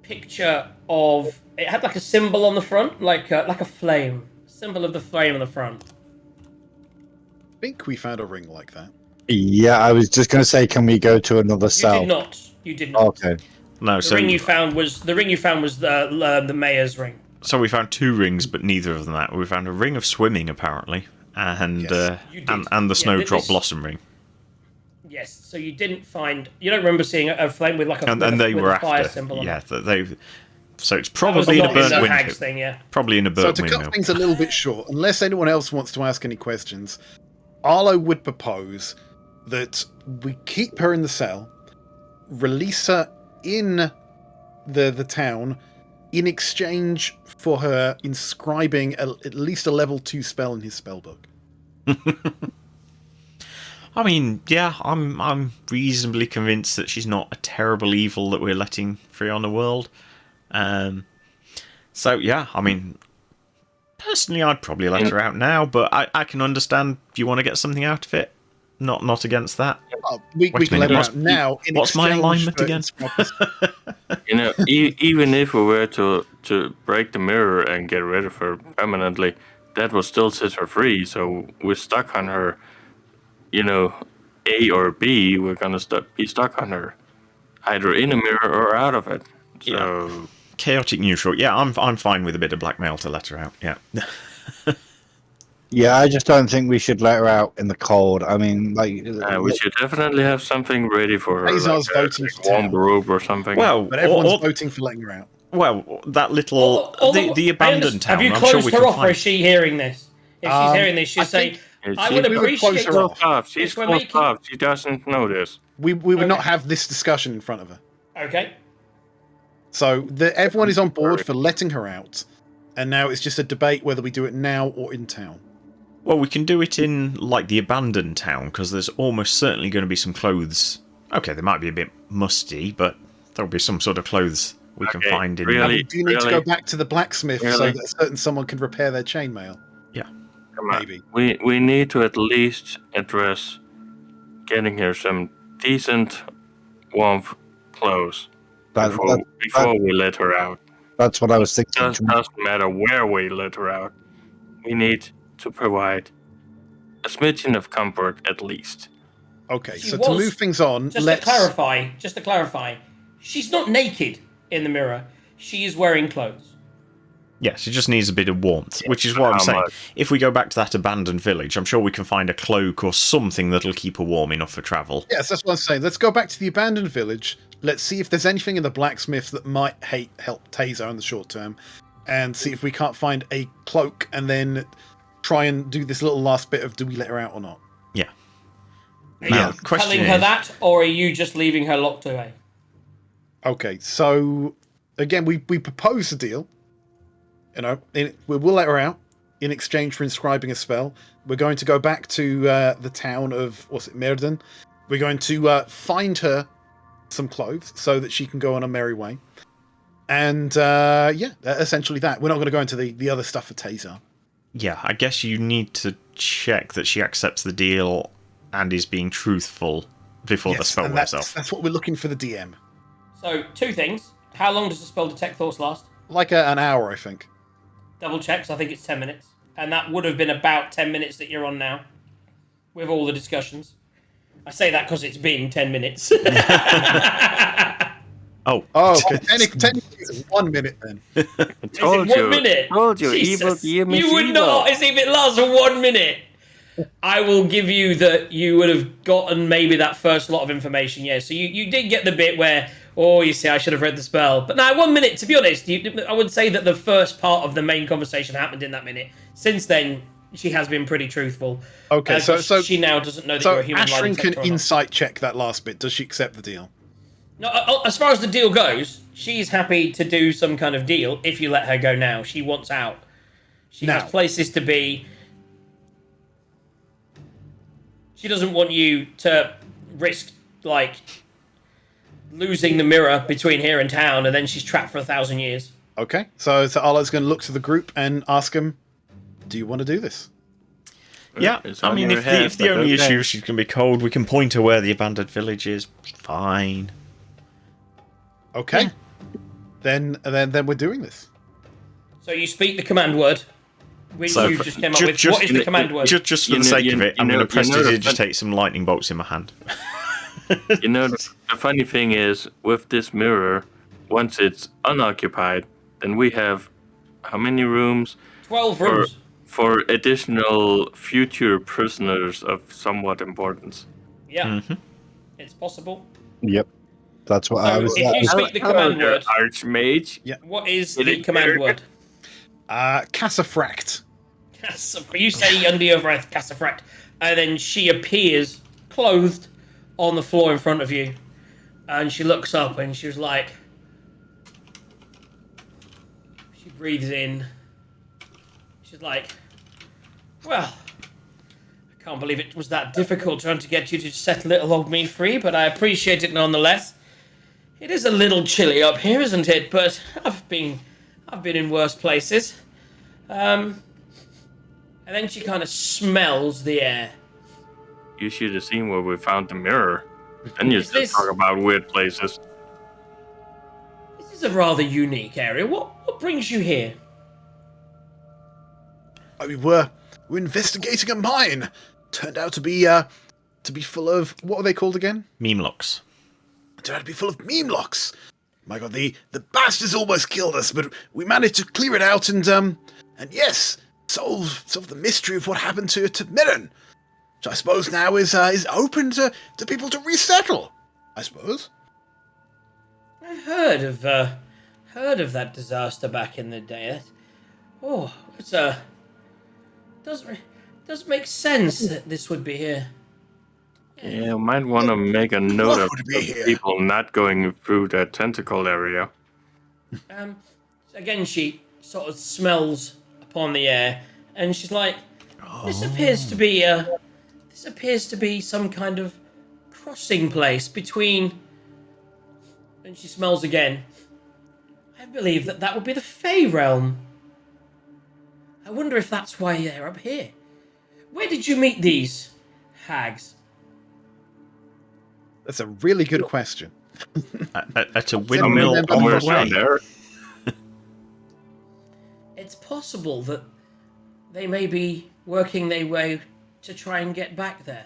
picture of... It had like a symbol on the front, like a flame. Symbol of the flame on the front. I think we found a ring like that. Yeah, I was just going to say, can we go to another You cell? did not. You did not. Okay. No, The so ring you found was the mayor's ring. so we found two rings, but neither of them that. We found a ring of swimming, apparently, and Yes, you did. and the Yeah, snowdrop this- blossom ring. Yes. So you didn't find. You don't remember seeing a flame with like a, And with they with were a fire after. symbol on Yeah, it. they've. So it's That was probably in a not in burnt the window. hags thing, yeah. Probably in a So burnt to windmill. cut things a little bit short, unless anyone else wants to ask any questions, Arlo would propose that we keep her in the cell, release her in the town, in exchange for her inscribing at least a level 2 spell in his spellbook. I mean, yeah, I'm reasonably convinced that she's not a terrible evil that we're letting free on the world. So yeah, I mean, personally, I'd probably let her out now, but I can understand if you want to get something out of it. Not against that. We Wait a can let her minute, out now. In what's my exchange alignment for again? inscribing- Even if we were to break the mirror and get rid of her permanently, that would still set her free. So we're stuck on her. A or B, we're gonna be stuck on her, either in a mirror or out of it. So Chaotic neutral. Yeah, I'm fine with a bit of blackmail to let her out. Yeah. Yeah, I just don't think we should let her out in the cold. I mean, like, we should definitely have something ready for her, Azar's like voting for warm town. robe or something. Well, But everyone's voting for letting her out. Well, that little the abandoned town. Have you I'm sure closed we her can off, or find. is she hearing this? If she's hearing this, she'll I say, think "I would we would close appreciate her it off. She's if we're closed making." off. She doesn't know this. We would Okay. not have this discussion in front of her. Okay. So everyone is on board for letting her out, and now it's just a debate whether we do it now or in town. Well, we can do it in like the abandoned town because there's almost certainly going to be some clothes. Okay, they might be a bit musty, but there'll be some sort of clothes we can find in. really? Do you need to go back to the blacksmith so Really? that a certain someone can repair their chainmail? Yeah. Come on. Maybe. We need to at least address getting her some decent, warm clothes before we let her out. that's what I was thinking. It doesn't matter where we let her out. We need to provide a smidgen of comfort at least. Okay, She so to was- move things on, Just let's to clarify, she's not naked in the mirror. She is wearing clothes. Yes, she just needs a bit of warmth, which is what I'm how saying. much? If we go back to that abandoned village, I'm sure we can find a cloak or something that'll keep her warm enough for travel. Yes, that's what I'm saying. Let's go back to the abandoned village. Let's see if there's anything in the blacksmith that might help Taser in the short term, and see if we can't find a cloak, and then try and do this little last bit of do we let her out or not? Yeah. Are Now, you the question telling her is- that, or are you just leaving her locked away? Okay, so again, we propose a deal. We will let her out in exchange for inscribing a spell. We're going to go back to the town of Merden. We're going to find her some clothes so that she can go on a merry way. And essentially that. We're not going to go into the other stuff for Taser. Yeah, I guess you need to check that she accepts the deal and is being truthful before the spell and wears off. that's what we're looking for the DM. So, two things. How long does the spell detect thoughts last? Like an hour, I think. Double checks, I think it's 10 minutes. And that would have been about 10 minutes that you're on now, with all the discussions. I say that because it's been 10 minutes. Oh, Technically it's 1 minute then. Told Is it 1 you. minute? Told you. Jesus, Evil DM is you would evil. not. As if it lasts for 1 minute. I will give you that you would have gotten maybe that first lot of information. Yeah, so you did get the bit where, you see, I should have read the spell. But now, 1 minute, to be honest, I would say that the first part of the main conversation happened in that minute. Since then, she has been pretty truthful. Okay, so she now doesn't know that you're a human lie Ashrin detector can or not. insight check that last bit. Does she accept the deal? No, as far as the deal goes, she's happy to do some kind of deal if you let her go now. She wants out. She Now. has places to be. She doesn't want you to risk, losing the mirror between here and town, and then she's trapped for 1,000 years. Okay, so Arlo's going to look to the group and ask him, do you want to do this? yeah. It's I on mean, your if head, the but only okay. issue is she's going to be cold, we can point her where the abandoned village is. Fine. Okay, then we're doing this. So you speak the command word, which So, you just came up with. What is the command word? Just for the sake of it, I'm going to prestidigitate some lightning bolts in my hand. The funny thing is, with this mirror, once it's unoccupied, then we have how many rooms 12 rooms. for additional future prisoners of somewhat importance. Yeah. It's possible. Yep. That's what I So was. if you speak the command word, Archmage. what is Get the it command there. word? Cassafract. You say under your breath, Cassafract, and then she appears clothed on the floor in front of you, and she looks up and she's like, she breathes in. She's like, well, I can't believe it was that difficult trying to get you to set little old me free, but I appreciate it nonetheless. It is a little chilly up here, isn't it? But I've been in worse places. And then she kind of smells the air. You should have seen where we found the mirror. Then you Is just this- talk about weird places. This is a rather unique area. What brings you here? I mean, we're investigating a mine. Turned out to be full of, what are they called again? Meme locks. Turned out to be full of meme locks. My God, the bastards almost killed us, but we managed to clear it out and yes, solve the mystery of what happened to Mirren, which I suppose now is open to people to resettle. I suppose. I've heard of that disaster back in the day. It's doesn't make sense that this would be here. Yeah, might want to make a note of would be here? people not going through that tentacle area. Again, she sort of smells upon the air, and she's like, "This appears to be some kind of crossing place between." And she smells again. I believe that would be the Fey realm. I wonder if that's why they're up here. Where did you meet these hags? That's a really good question. At a windmill remember on Somewhere the down way. there. It's possible that they may be working their way to try and get back there.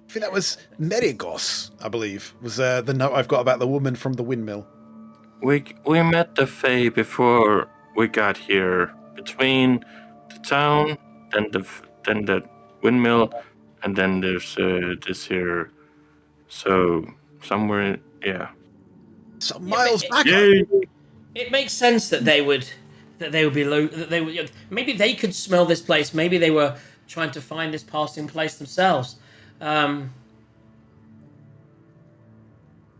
I think that was Merigos, I believe, was the note I've got about the woman from the windmill. We met the Fae before we got here. Between the town, then the windmill, and then there's this here. So somewhere, yeah. Some miles back. It makes sense that they would be low. That they would. Maybe they could smell this place. Maybe they were trying to find this passing place themselves.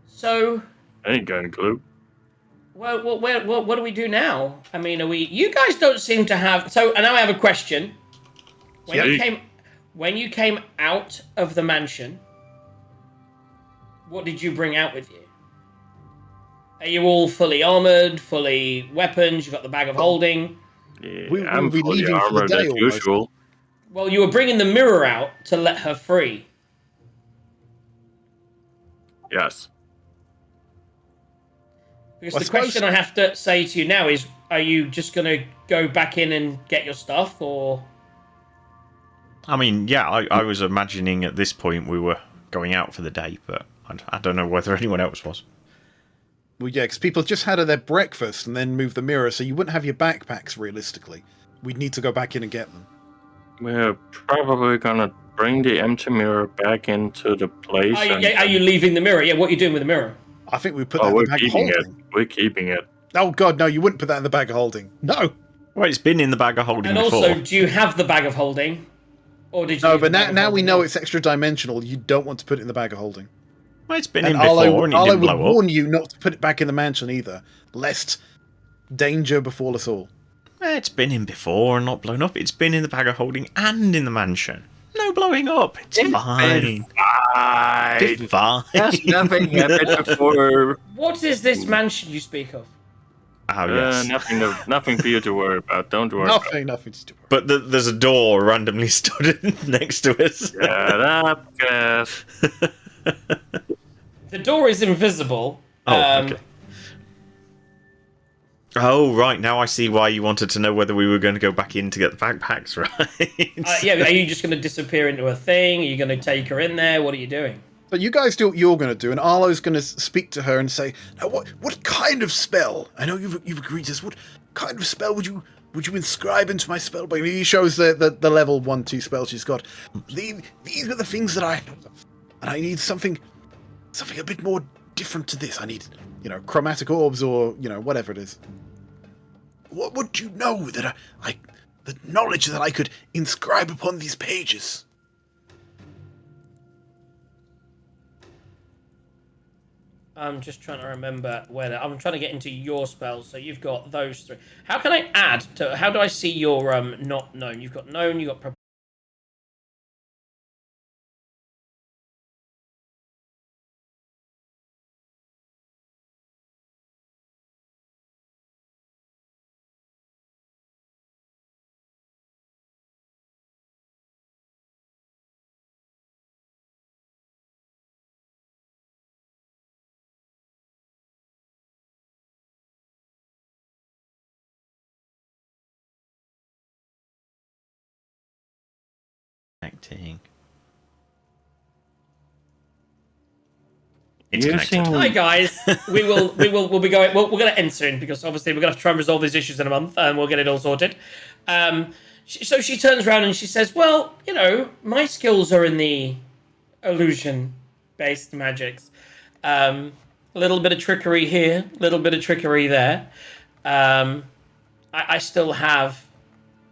So. I ain't got a clue. Well, what do we do now? I mean, you guys don't seem to have. So, and now I have a question. When you came out of the mansion, what did you bring out with you? Are you all fully armored, fully weapons? You got the bag of holding. Yeah, We- I'm we'll be fully leaving for the armored day as almost. usual. Well, you were bringing the mirror out to let her free. Yes. Because I the suppose- question I have to say to you now is, are you just going to go back in and get your stuff, or... I mean, yeah, I was imagining at this point we were going out for the day, but I don't know whether anyone else was. Well, yeah, because people just had their breakfast and then moved the mirror, so you wouldn't have your backpacks realistically. We'd need to go back in and get them. We're probably gonna bring the empty mirror back into the place. Are you leaving the mirror? Yeah, what are you doing with the mirror? I think we put Oh, that in we're the bag of keeping it. holding. We're keeping it. Oh god, no, you wouldn't put that in the bag of holding. No. Well, it's been in the bag of holding And before. also, do you have the bag of holding? Or did you No, use but the bag of now we holding? know it's extra dimensional. You don't want to put it in the bag of holding. Well, it's been And in before and it Arlo didn't would blow up. warn you not to put it back in the mansion either, lest danger befall us all. It's been in before and not blown up. It's been in the bag of holding and in the mansion. No blowing up. It's fine. It's fine. Yes, nothing happened before. What is this mansion you speak of? Oh, yes. Nothing for you to worry about. Don't worry. Nothing to do. But there's a door randomly stood next to us. Shut up, guys. The door is invisible. Oh, okay. Oh, right. Now I see why you wanted to know whether we were going to go back in to get the backpacks, right? Yeah, are you just going to disappear into a thing? Are you going to take her in there? What are you doing? But you guys do what you're going to do, and Arlo's going to speak to her and say, Now, what kind of spell? I know you've agreed to this. What kind of spell would you inscribe into my spell book? he shows the level 1-2 spell she's got. These are the things that I have, and I need something something a bit more different to this. I need, chromatic orbs or, whatever it is. What would you know that the knowledge that I could inscribe upon these pages? I'm just trying to remember I'm trying to get into your spells. So you've got those 3. How can I add to? How do I see your not known? You've got known. You've got. Connecting. It's connected. Using Hi guys. We'll be going. We're going to end soon because obviously we're going to have to try and resolve these issues in a month, and we'll get it all sorted. So she turns around and she says, "Well, my skills are in the illusion-based magics. A little bit of trickery here, a little bit of trickery there. I still have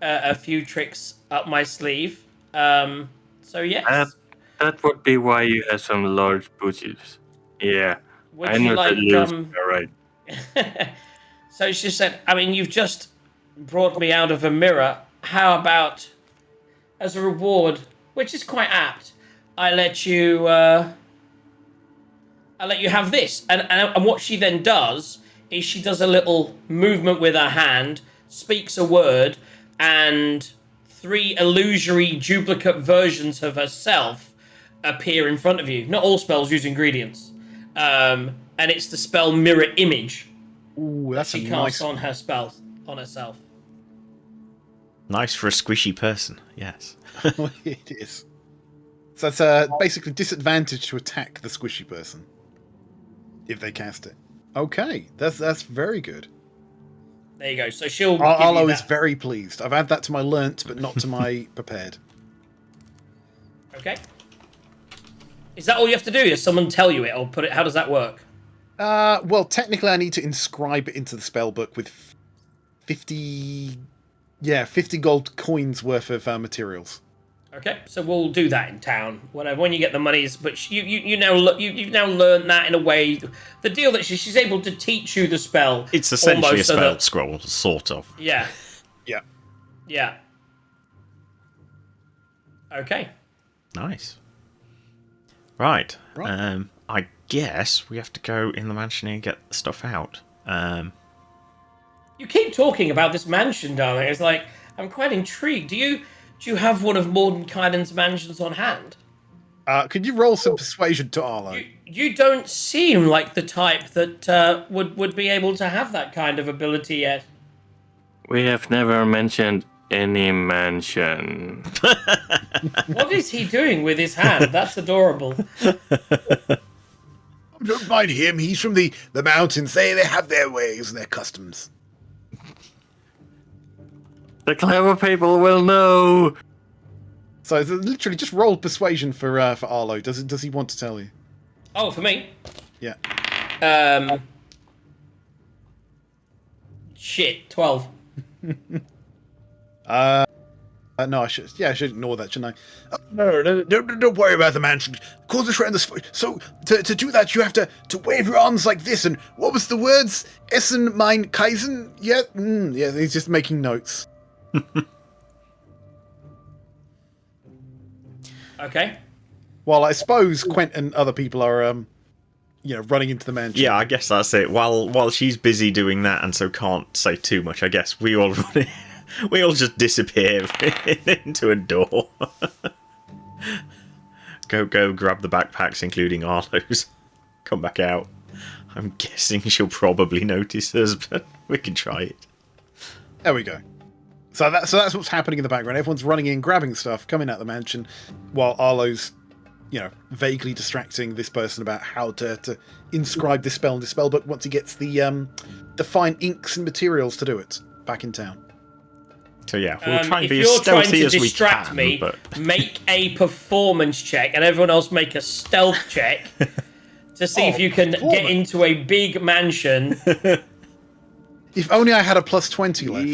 a few tricks up my sleeve. So yes." that would be why you have some large booties. Yeah, Would I you know like, the illusion. All right. So she said, I mean, you've just brought me out of a mirror. How about, as a reward, which is quite apt, I let you have this. And what she then does is she does a little movement with her hand, speaks a word, and 3 illusory duplicate versions of herself appear in front of you. Not all spells use ingredients. And it's the spell Mirror Image. Ooh, that's She a casts nice. on her spell, on herself. Nice for a squishy person, yes. It is. So it's basically disadvantage to attack the squishy person if they cast it. Okay, that's very good. There you go. So she'll give Arlo you is that. very pleased. I've added that to my learnt, but not to my prepared. Okay. Is that all you have to do? Does someone tell you it or put it? How does that work? Well, technically, I need to inscribe it into the spell book with 50 gold coins worth of materials. Okay, so we'll do that in town when you get the monies. But you've now learned that in a way. The deal that she's able to teach you the spell. It's essentially a almost so spell that- scroll, sort of. Yeah. Yeah. Yeah. Okay. Nice. Right. Right. I guess we have to go in the mansion and get the stuff out. You keep talking about this mansion, darling. It's like I'm quite intrigued. Do you have one of Mordenkainen's mansions on hand? Could you roll some persuasion to Arlo? You don't seem like the type that would be able to have that kind of ability yet. We have never mentioned any mansion. What is he doing with his hand? That's adorable. Don't mind him. He's from the mountains. They have their ways and their customs. The clever people will know. So literally, just roll persuasion for Arlo. Does he want to tell you? Oh, for me? Yeah. Shit, 12. No, I should ignore that, shouldn't I? No, don't worry about the mansion. Call the friend. So to do that, you have to wave your arms like this. And what was the words? Essen, mein Kaisen? Yeah, yeah. He's just making notes. Okay. Well, I suppose Quent and other people are, running into the mansion. Yeah, I guess that's it. While she's busy doing that and so can't say too much, I guess we all we all just disappear into a door. Go grab the backpacks, including Arlo's. Come back out. I'm guessing she'll probably notice us, but we can try it. There we go. So that's what's happening in the background. Everyone's running in, grabbing stuff, coming out the mansion, while Arlo's, vaguely distracting this person about how to inscribe this spell in the spell book once he gets the fine inks and materials to do it back in town. So yeah, we'll try and if be you're as trying stealthy to as we distract can. me, But make a performance check, and everyone else make a stealth check to see if you can get into a big mansion. If only I had a plus 20 left.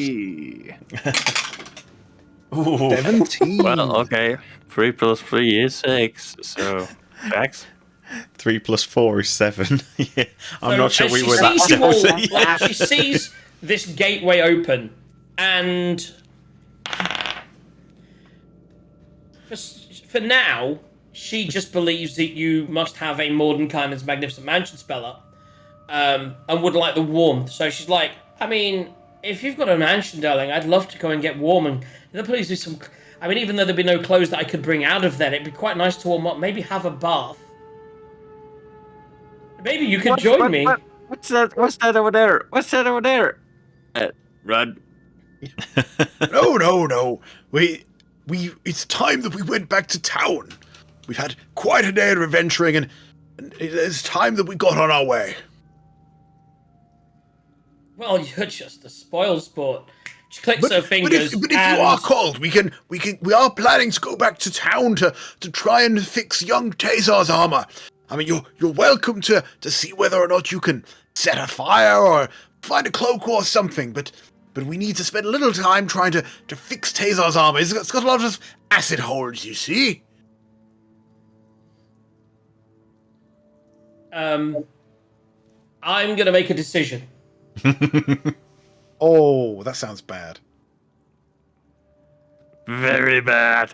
Ooh. 17. Well, okay. 3 plus 3 is 6. So, Max. 3 plus 4 is 7. Yeah, I'm So not sure as we she were that sees you all, stealthy. like, she sees this gateway open, and for now, she just believes that you must have a Mordenkainen's Magnificent Mansion spell up, and would like the warmth. So she's like, I mean, if you've got a mansion, darling, I'd love to go and get warm and please do some. I mean, even though there'd be no clothes that I could bring out of there, it'd be quite nice to warm up. Maybe have a bath. Maybe you could join me. What's that? What's that over there? What's that over there? Run. No. It's time that we went back to town. We've had quite a day of adventuring, and it's time that we got on our way. Well, you're just a spoil sport. She clicks her fingers. But if you are called, we are planning to go back to town to try and fix young Tazar's armor. I mean, you're welcome to see whether or not you can set a fire or find a cloak or something, but we need to spend a little time trying to fix Tazar's armor. It's got a lot of acid holes, you see. I'm gonna make a decision. Oh, that sounds bad. Very bad.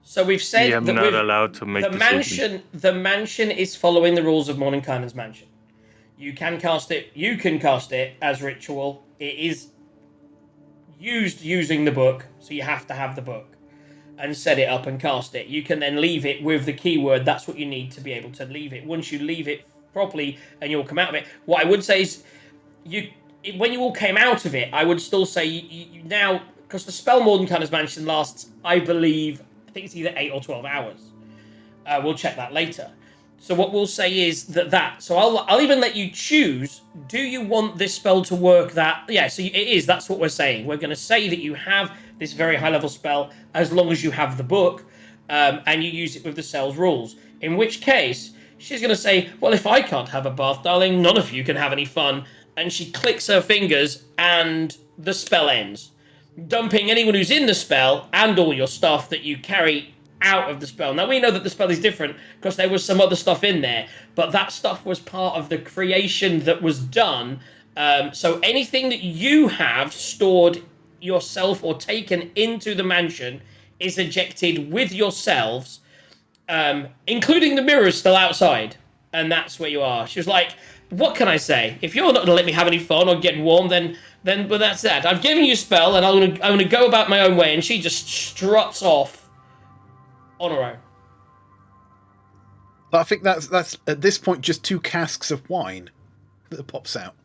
So we've said I'm that not allowed to make decisions. The mansion is following the rules of Mordenkainen's mansion. You can cast it as ritual. It is used using the book, so you have to have the book and set it up and cast it. You can then leave it with the keyword. That's what you need to be able to leave it. Once you leave it properly and you'll come out of it. What I would say is, when you all came out of it, I would still say you now, because the spell Mordenkainen's mansion lasts, I think it's either 8 or 12 hours. We'll check that later. So what we'll say is that. So I'll even let you choose. Do you want this spell to work? Yeah. So it is. That's what we're saying. We're going to say that you have this very high level spell as long as you have the book, and you use it with the cell's rules. In which case, she's going to say, "Well, if I can't have a bath, darling, none of you can have any fun." And she clicks her fingers, and the spell ends, dumping anyone who's in the spell and all your stuff that you carry out of the spell. Now, we know that the spell is different because there was some other stuff in there, but that stuff was part of the creation that was done. So anything that you have stored yourself or taken into the mansion is ejected with yourselves, including the mirrors still outside. And that's where you are. She was like, what can I say? If you're not going to let me have any fun or get warm, then but that's that. I've given you a spell, and I'm gonna go about my own way. And she just struts off on her own. I think that's at this point just 2 casks of wine that pops out.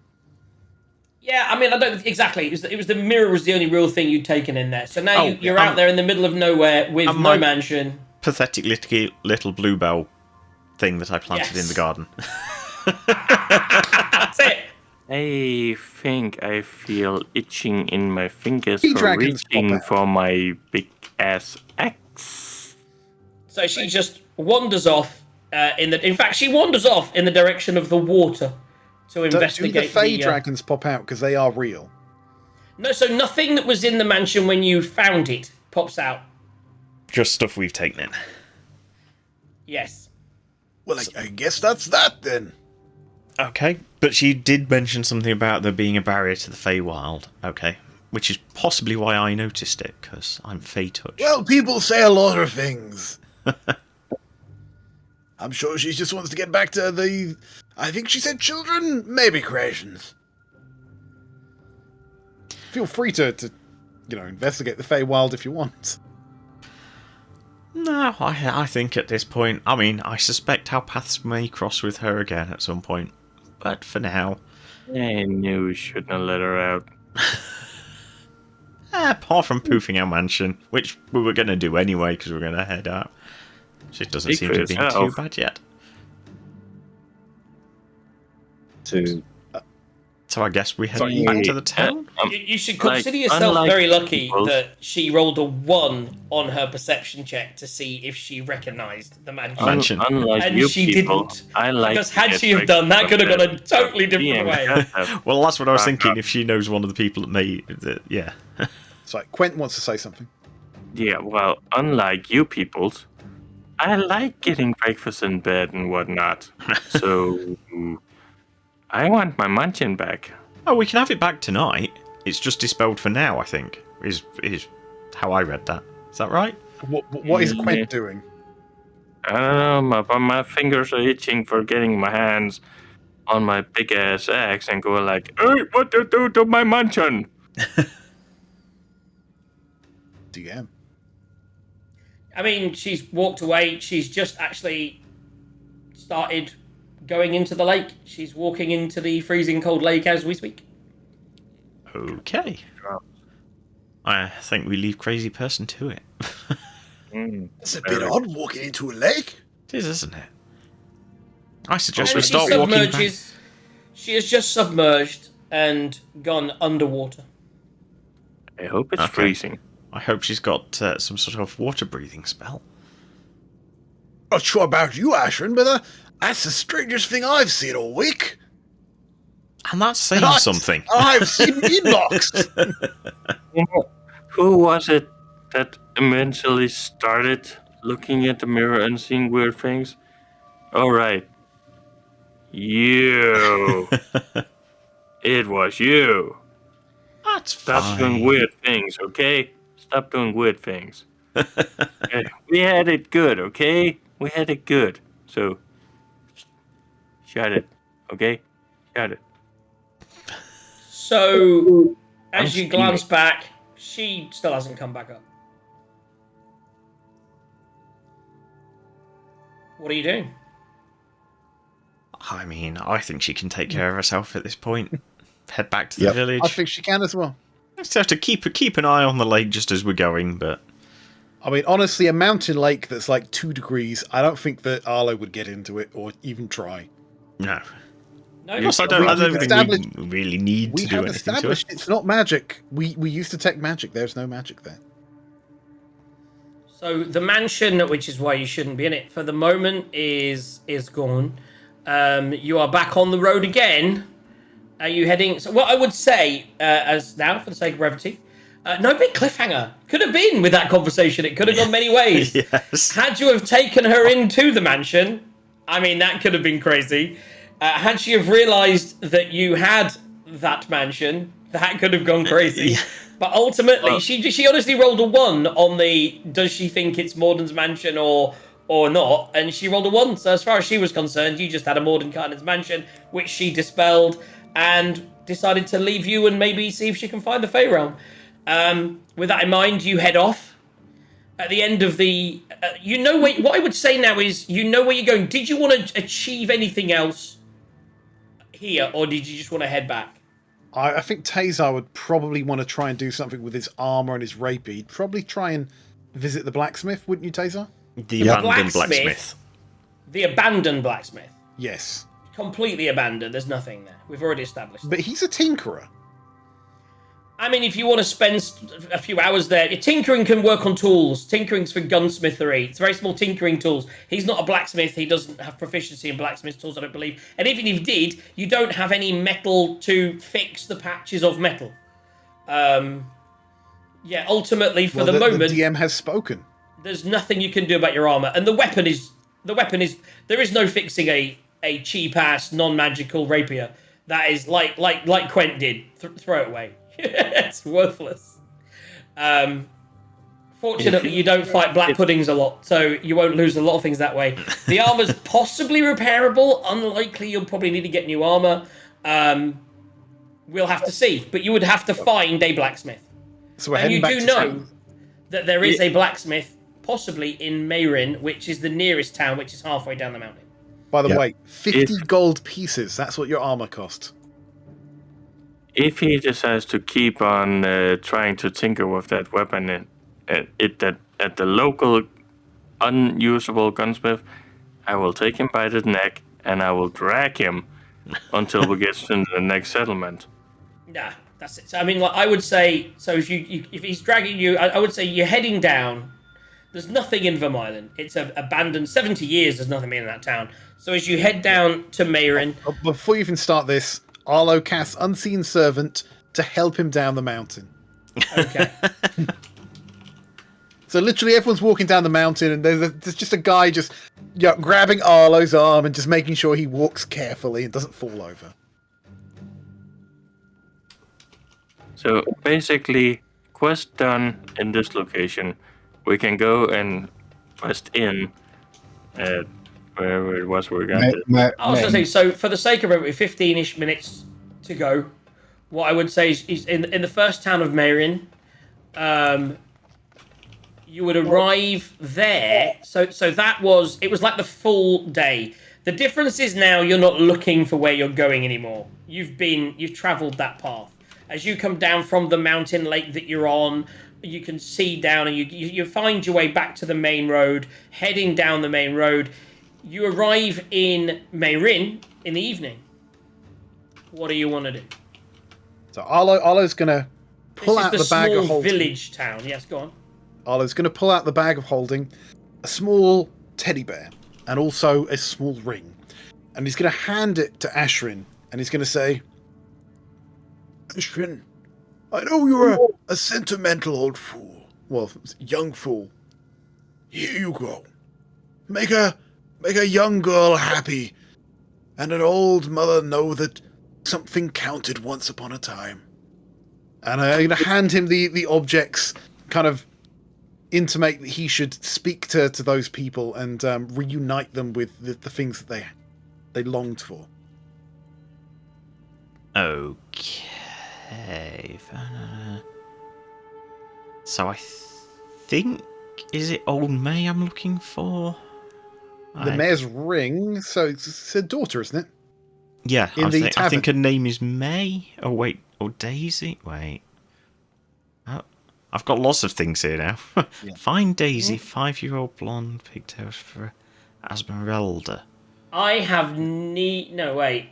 Yeah, I mean, I don't exactly. It was the mirror was the only real thing you'd taken in there. So now you're out there in the middle of nowhere with no mansion. Pathetic little bluebell thing that I planted in the garden. That's it. I think I feel itching in my fingers Sea for dragons reaching pop out. for my big ass axe. So she just wanders off. In fact, she wanders off in the direction of the water to investigate. Do the Fey dragons pop out because they are real? No, so nothing that was in the mansion when you found it pops out. Just stuff we've taken in. Yes. Well, I guess that's that then. Okay, but she did mention something about there being a barrier to the Feywild. Okay, which is possibly why I noticed it, because I'm Fey touched. Well, people say a lot of things. I'm sure she just wants to get back to the... I think she said children, maybe creations. Feel free to investigate the Feywild if you want. No, I think at this point, I mean, I suspect our paths may cross with her again at some point. But for now... I knew we shouldn't have let her out. Apart from poofing our mansion, which we were going to do anyway, because we were going to head out. She doesn't seem to be too bad yet. To So I guess we head Sorry, back to the town? You should Like, consider yourself unlike very lucky people's- that she rolled a 1 on her perception check to see if she recognised the mansion. Unlike And you she people, didn't. I like Because to had get she have done, that could have gone a breakfast totally from different the way. DM. Well, that's what I was Back thinking. up. If she knows one of the people that may, yeah. Sorry, Quentin wants to say something. Yeah, well, unlike you peoples, I like getting breakfast in bed and whatnot. So I want my munchkin back. Oh, we can have it back tonight. It's just dispelled for now, I think. Is how I read that. Is that right? What is Quent doing? I don't know, my fingers are itching for getting my hands on my big ass axe and go like, "Hey, what to do to my munchkin?" DM. I mean, she's walked away. She's just actually started going into the lake. She's walking into the freezing cold lake as we speak. Okay. I think we leave crazy person to it. It's a bit odd walking into a lake. It is, isn't it? I suggest And we she start walking back. submerges. She has just submerged and gone underwater. I hope it's Okay. freezing. I hope she's got some sort of water breathing spell. Not sure about you, Ashrin, but that's the strangest thing I've seen all week. And that's saying And something. I've seen Enochs. Who was it that eventually started looking at the mirror and seeing weird things? All right. You. It was you. That's Stop fine. doing weird things, okay? Stop doing weird things. Okay, we had it good, okay? We had it good. So, shut it, okay? Shut it. So, I'm as you steaming. glance back, she still hasn't come back up. What are you doing? I mean, I think she can take care of herself at this point. Head back to the Yep. village. I think she can as well. Just have to keep an eye on the lake just as we're going, but I mean, honestly, a mountain lake that's like 2 degrees, I don't think that Arlo would get into it or even try. no. No, Plus, I we've don't think established- we really need We to do have anything to it. established it's not magic. We used to detect magic. There's no magic there. So the mansion, which is why you shouldn't be in it for the moment, is gone. You are back on the road again. Are you heading? So what I would say, as now for the sake of brevity, no big cliffhanger. Could have been with that conversation. It could have gone many ways. Yes. Had you have taken her into the mansion, I mean that could have been crazy. Had she have realised that you had that mansion, that could have gone crazy. Yeah. But ultimately, Well- she honestly rolled a 1 on the does she think it's Morden's mansion or not, and she rolled a 1. So as far as she was concerned, you just had a Morden Cardin's mansion, which she dispelled and decided to leave you and maybe see if she can find the Fey Realm. With that in mind, you head off. At the end of the, what I would say now is you know where you're going. Did you want to achieve anything else here, or did you just want to head back? I think Tazar would probably want to try and do something with his armor and his rapier. He'd probably try and visit the blacksmith, wouldn't you, Tazar? The Yeah. abandoned Blacksmith. blacksmith. The abandoned blacksmith. Yes. Completely abandoned. There's nothing there. We've already established. But he's a tinkerer. I mean, if you want to spend a few hours there, tinkering can work on tools. Tinkering's for gunsmithery. It's very small tinkering tools. He's not a blacksmith. He doesn't have proficiency in blacksmith tools, I don't believe. And even if he did, you don't have any metal to fix the patches of metal. Yeah, ultimately, for Well, the moment, the DM has spoken. there's nothing you can do about your armor. And the weapon is there is no fixing a cheap ass non-magical rapier. That is like Quent did. Throw it away. It's worthless. Fortunately, you don't fight black puddings a lot, so you won't lose a lot of things that way. The armor's possibly repairable. Unlikely you'll probably need to get new armor. We'll have to see. But you would have to find a blacksmith. So we're And heading you back do to know town. that there is a blacksmith, possibly in Mayrin, which is the nearest town, which is halfway down the mountain. By the Yeah. way, 50 gold pieces. That's what your armor cost. If he decides to keep on trying to tinker with that weapon at the local unusable gunsmith, I will take him by the neck and I will drag him until we get to the next settlement. Nah, that's it. So I mean, like I would say, so if if he's dragging you, I would say you're heading down. There's nothing in Vermeulen. It's abandoned. 70 years. There's nothing in that town. So as you head down to Meyrin, Before you even start this, Arlo casts Unseen Servant to help him down the mountain. okay. So literally everyone's walking down the mountain, and there's just a guy just grabbing Arlo's arm and just making sure he walks carefully and doesn't fall over. So basically, quest done in this location. We can go and quest in at wherever it was we got it. I was going to say, so for the sake of it, with 15-ish minutes to go, what I would say is in the first town of Meyrin, you would arrive there. So it was like the full day. The difference is now you're not looking for where you're going anymore. You've traveled that path. As you come down from the mountain lake that you're on, you can see down, and you find your way back to the main road, heading down the main road. You arrive in Meyrin in the evening. What do you want to do? So Arlo's going to pull out the bag of holding. Village town. Yes, go on. Arlo's going to pull out the bag of holding a small teddy bear and also a small ring. And he's going to hand it to Ashrin, and he's going to say, Ashrin, I know you're a sentimental old fool. Well, young fool. Here you go. Make a young girl happy, and an old mother know that something counted once upon a time. And I'm going to hand him the objects, kind of intimate that he should speak to those people and reunite them with the things that they longed for. Okay. So I think, is it Old May I'm looking for? The mayor's ring, so it's a daughter, isn't it? Yeah, In the I tavern. think her name is May. Oh wait, or Daisy. Wait, I've got lots of things here now. Yeah. Find Daisy, 5-year-old blonde, pigtails for Esmeralda. I have no wait.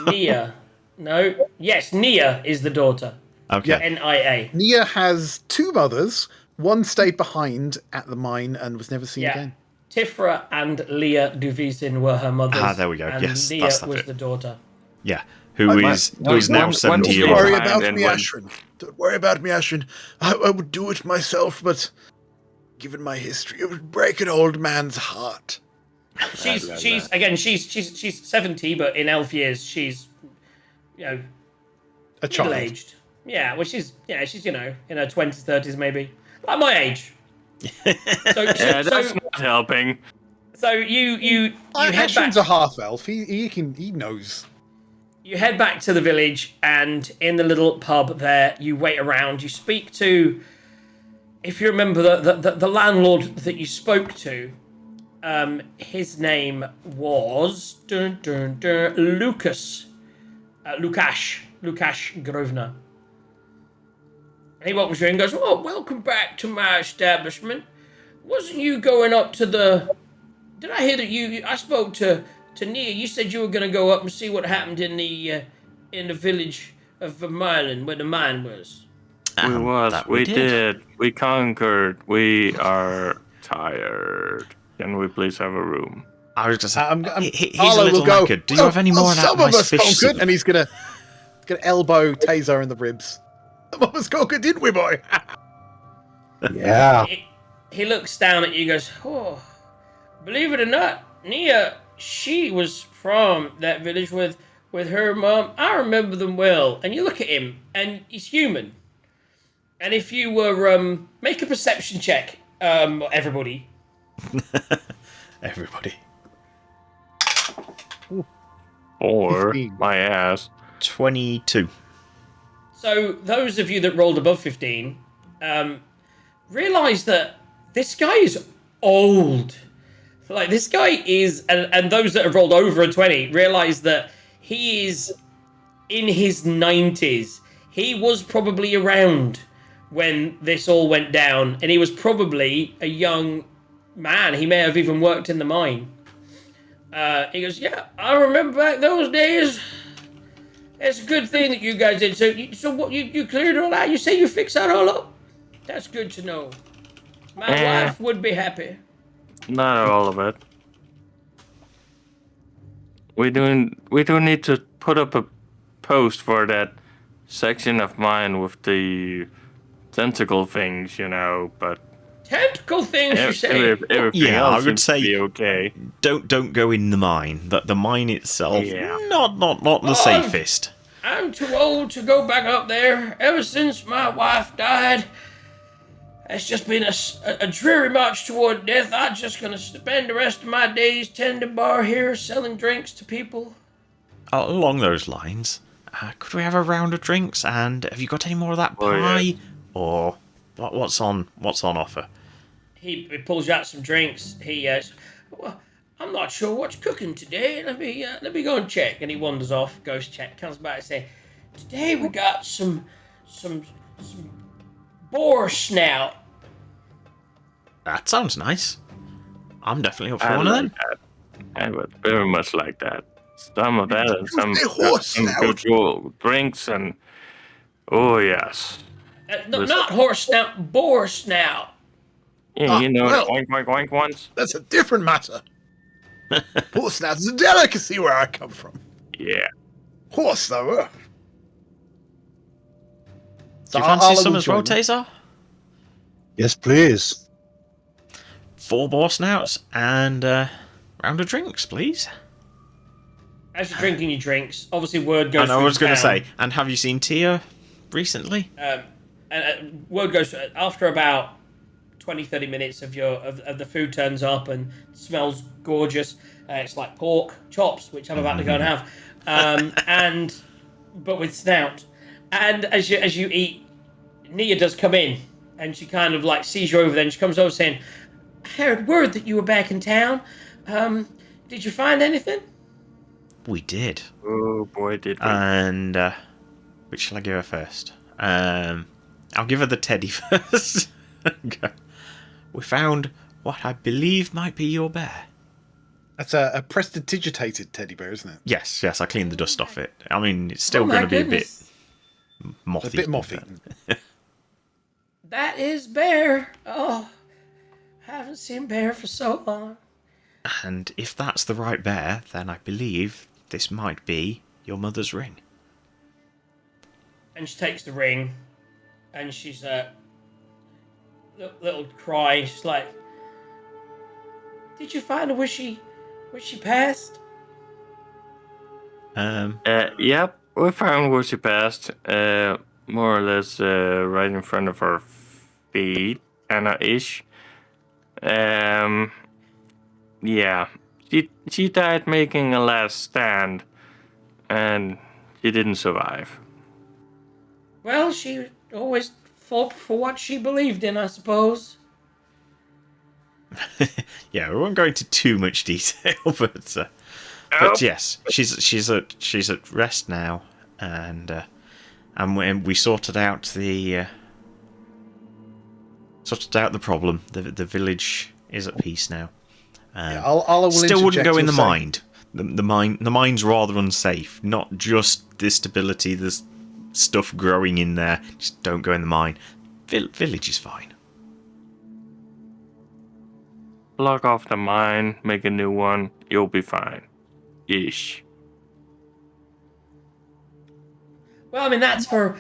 Nia. No. Yes, Nia is the daughter. Okay. Yeah. Nia. Nia has two mothers. One stayed behind at the mine and was never seen again. Tifra and Leah Duvisin were her mothers. Ah, there we go. And Yes, Nia that's was it. the daughter. Yeah, who is now one- 70 one- years Don't worry old. about and me, one- Ashrin. Don't worry about me, Ashrin. I would do it myself, but given my history, it would break an old man's heart. She's 70, but in elf years she's A child. middle-aged. Yeah, well she's in her 20s, 30s maybe. Like my age. Yeah, that's not helping. So you head back. Ashrin's a half elf. He knows. You head back to the village, and in the little pub there, you wait around. You speak to, if you remember the landlord that you spoke to. His name was Lukash Grosvenor. And he walks you in and goes, "Oh, welcome back to my establishment. Wasn't you going up to the? Did I hear that I spoke to Nia? You said you were going to go up and see what happened in the village of Vermeulen where the mine was." We did. We conquered. We are tired. Can we please have a room? I was just he's Arlo a little will go, knackered. Do you have any more of that some of nice us fish conquered, soup? and he's gonna elbow Taser in the ribs. Some of us conquered, didn't we, boy? Yeah. He looks down at you and goes, "Oh, believe it or not, Nia, she was from that village with her mom. I remember them well." And you look at him, and he's human. And if you were, make a perception check, everybody. Everybody. Or 15. my ass. 22. So those of you that rolled above 15, realize that this guy is old. Like, this guy is, and those that have rolled over a 20 realize that he is in his 90s. He was probably around when this all went down, and he was probably a young man. He may have even worked in the mine. He goes, yeah, I remember back those days. It's a good thing that you guys did. So what? You cleared it all out. You say you fixed that all up. That's good to know. My wife would be happy. Not all of it. We do need to put up a post for that section of mine with the tentacle things, but Tentacle things, you say? everything Yeah, I else would seems to say be okay. don't go in the mine. The mine itself, Yeah. not the safest. I'm too old to go back up there. Ever since my wife died, it's just been a dreary march toward death. I'm just gonna spend the rest of my days tending bar here, selling drinks to people. Along those lines, could we have a round of drinks? And have you got any more of that Oh, pie? yeah. Or what's on offer? He pulls out some drinks. Well, I'm not sure what's cooking today. Let me go and check. And he wanders off, goes check, comes back and say, today we got some boar snout. That sounds nice. I'm definitely up for I one of like them. that. I would very much like that. Some of that and some horse good snout? drinks and oh yes. Not horse snout, boar snout. Yeah, well. the oink oink oink ones. That's a different matter. Horse snout is a delicacy where I come from. Yeah. Horse, though. Do you fancy some as well, Taser? Yes, please. 4 boar snouts and round of drinks, please. As you're drinking your drinks, obviously word goes. And I was going to say, and have you seen Tia recently? And word goes after about 20-30 minutes of the food turns up and smells gorgeous. It's like pork chops, which I'm about to go and have, but with snout. And as you eat, Nia does come in, and she kind of like sees you over there, and she comes over saying, "I heard word that you were back in town. Did you find anything?" We did. Oh boy, did we. And which shall I give her first? I'll give her the teddy first. Okay. We found what I believe might be your bear. That's a prestidigitated teddy bear, isn't it? Yes, I cleaned the dust off it. I mean, it's still going to be a bit mothy. A bit mothy. That is Bear. Oh, haven't seen Bear for so long. And if that's the right bear, then I believe this might be your mother's ring. And she takes the ring, and she's little cry. She's like, "Did you find her? Was she passed?" Yep, we found where she passed. More or less right in front of her feet, kinda ish. Yeah. She died making a last stand, and she didn't survive. Well, she always fought for what she believed in, I suppose. Yeah, we won't go into too much detail, but yes, she's at rest now, and when we sorted out the problem, the village is at peace now. Yeah, I'll still wouldn't go in the mind. mine. The mine's rather unsafe. Not just the stability, there's stuff growing in there. Just don't go in the mine. Village is fine. Block off the mine, make a new one, you'll be fine. Ish. Well, I mean, that's the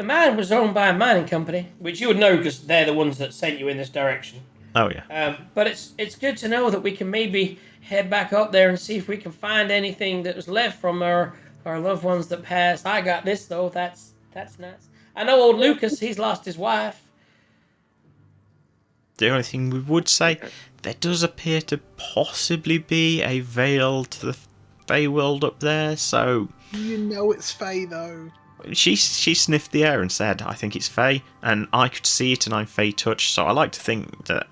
mine was owned by a mining company, which you would know because they're the ones that sent you in this direction. Oh yeah. But it's good to know that we can maybe head back up there and see if we can find anything that was left from our loved ones that passed. I got this though. That's nice. I know old Lucas. He's lost his wife. The only thing we would say, there does appear to possibly be a veil to the Feywild up there. So You know it's Faye, though. she sniffed the air and said, "I think it's Fey," and I could see it, and I'm Fey touch. So I like to think that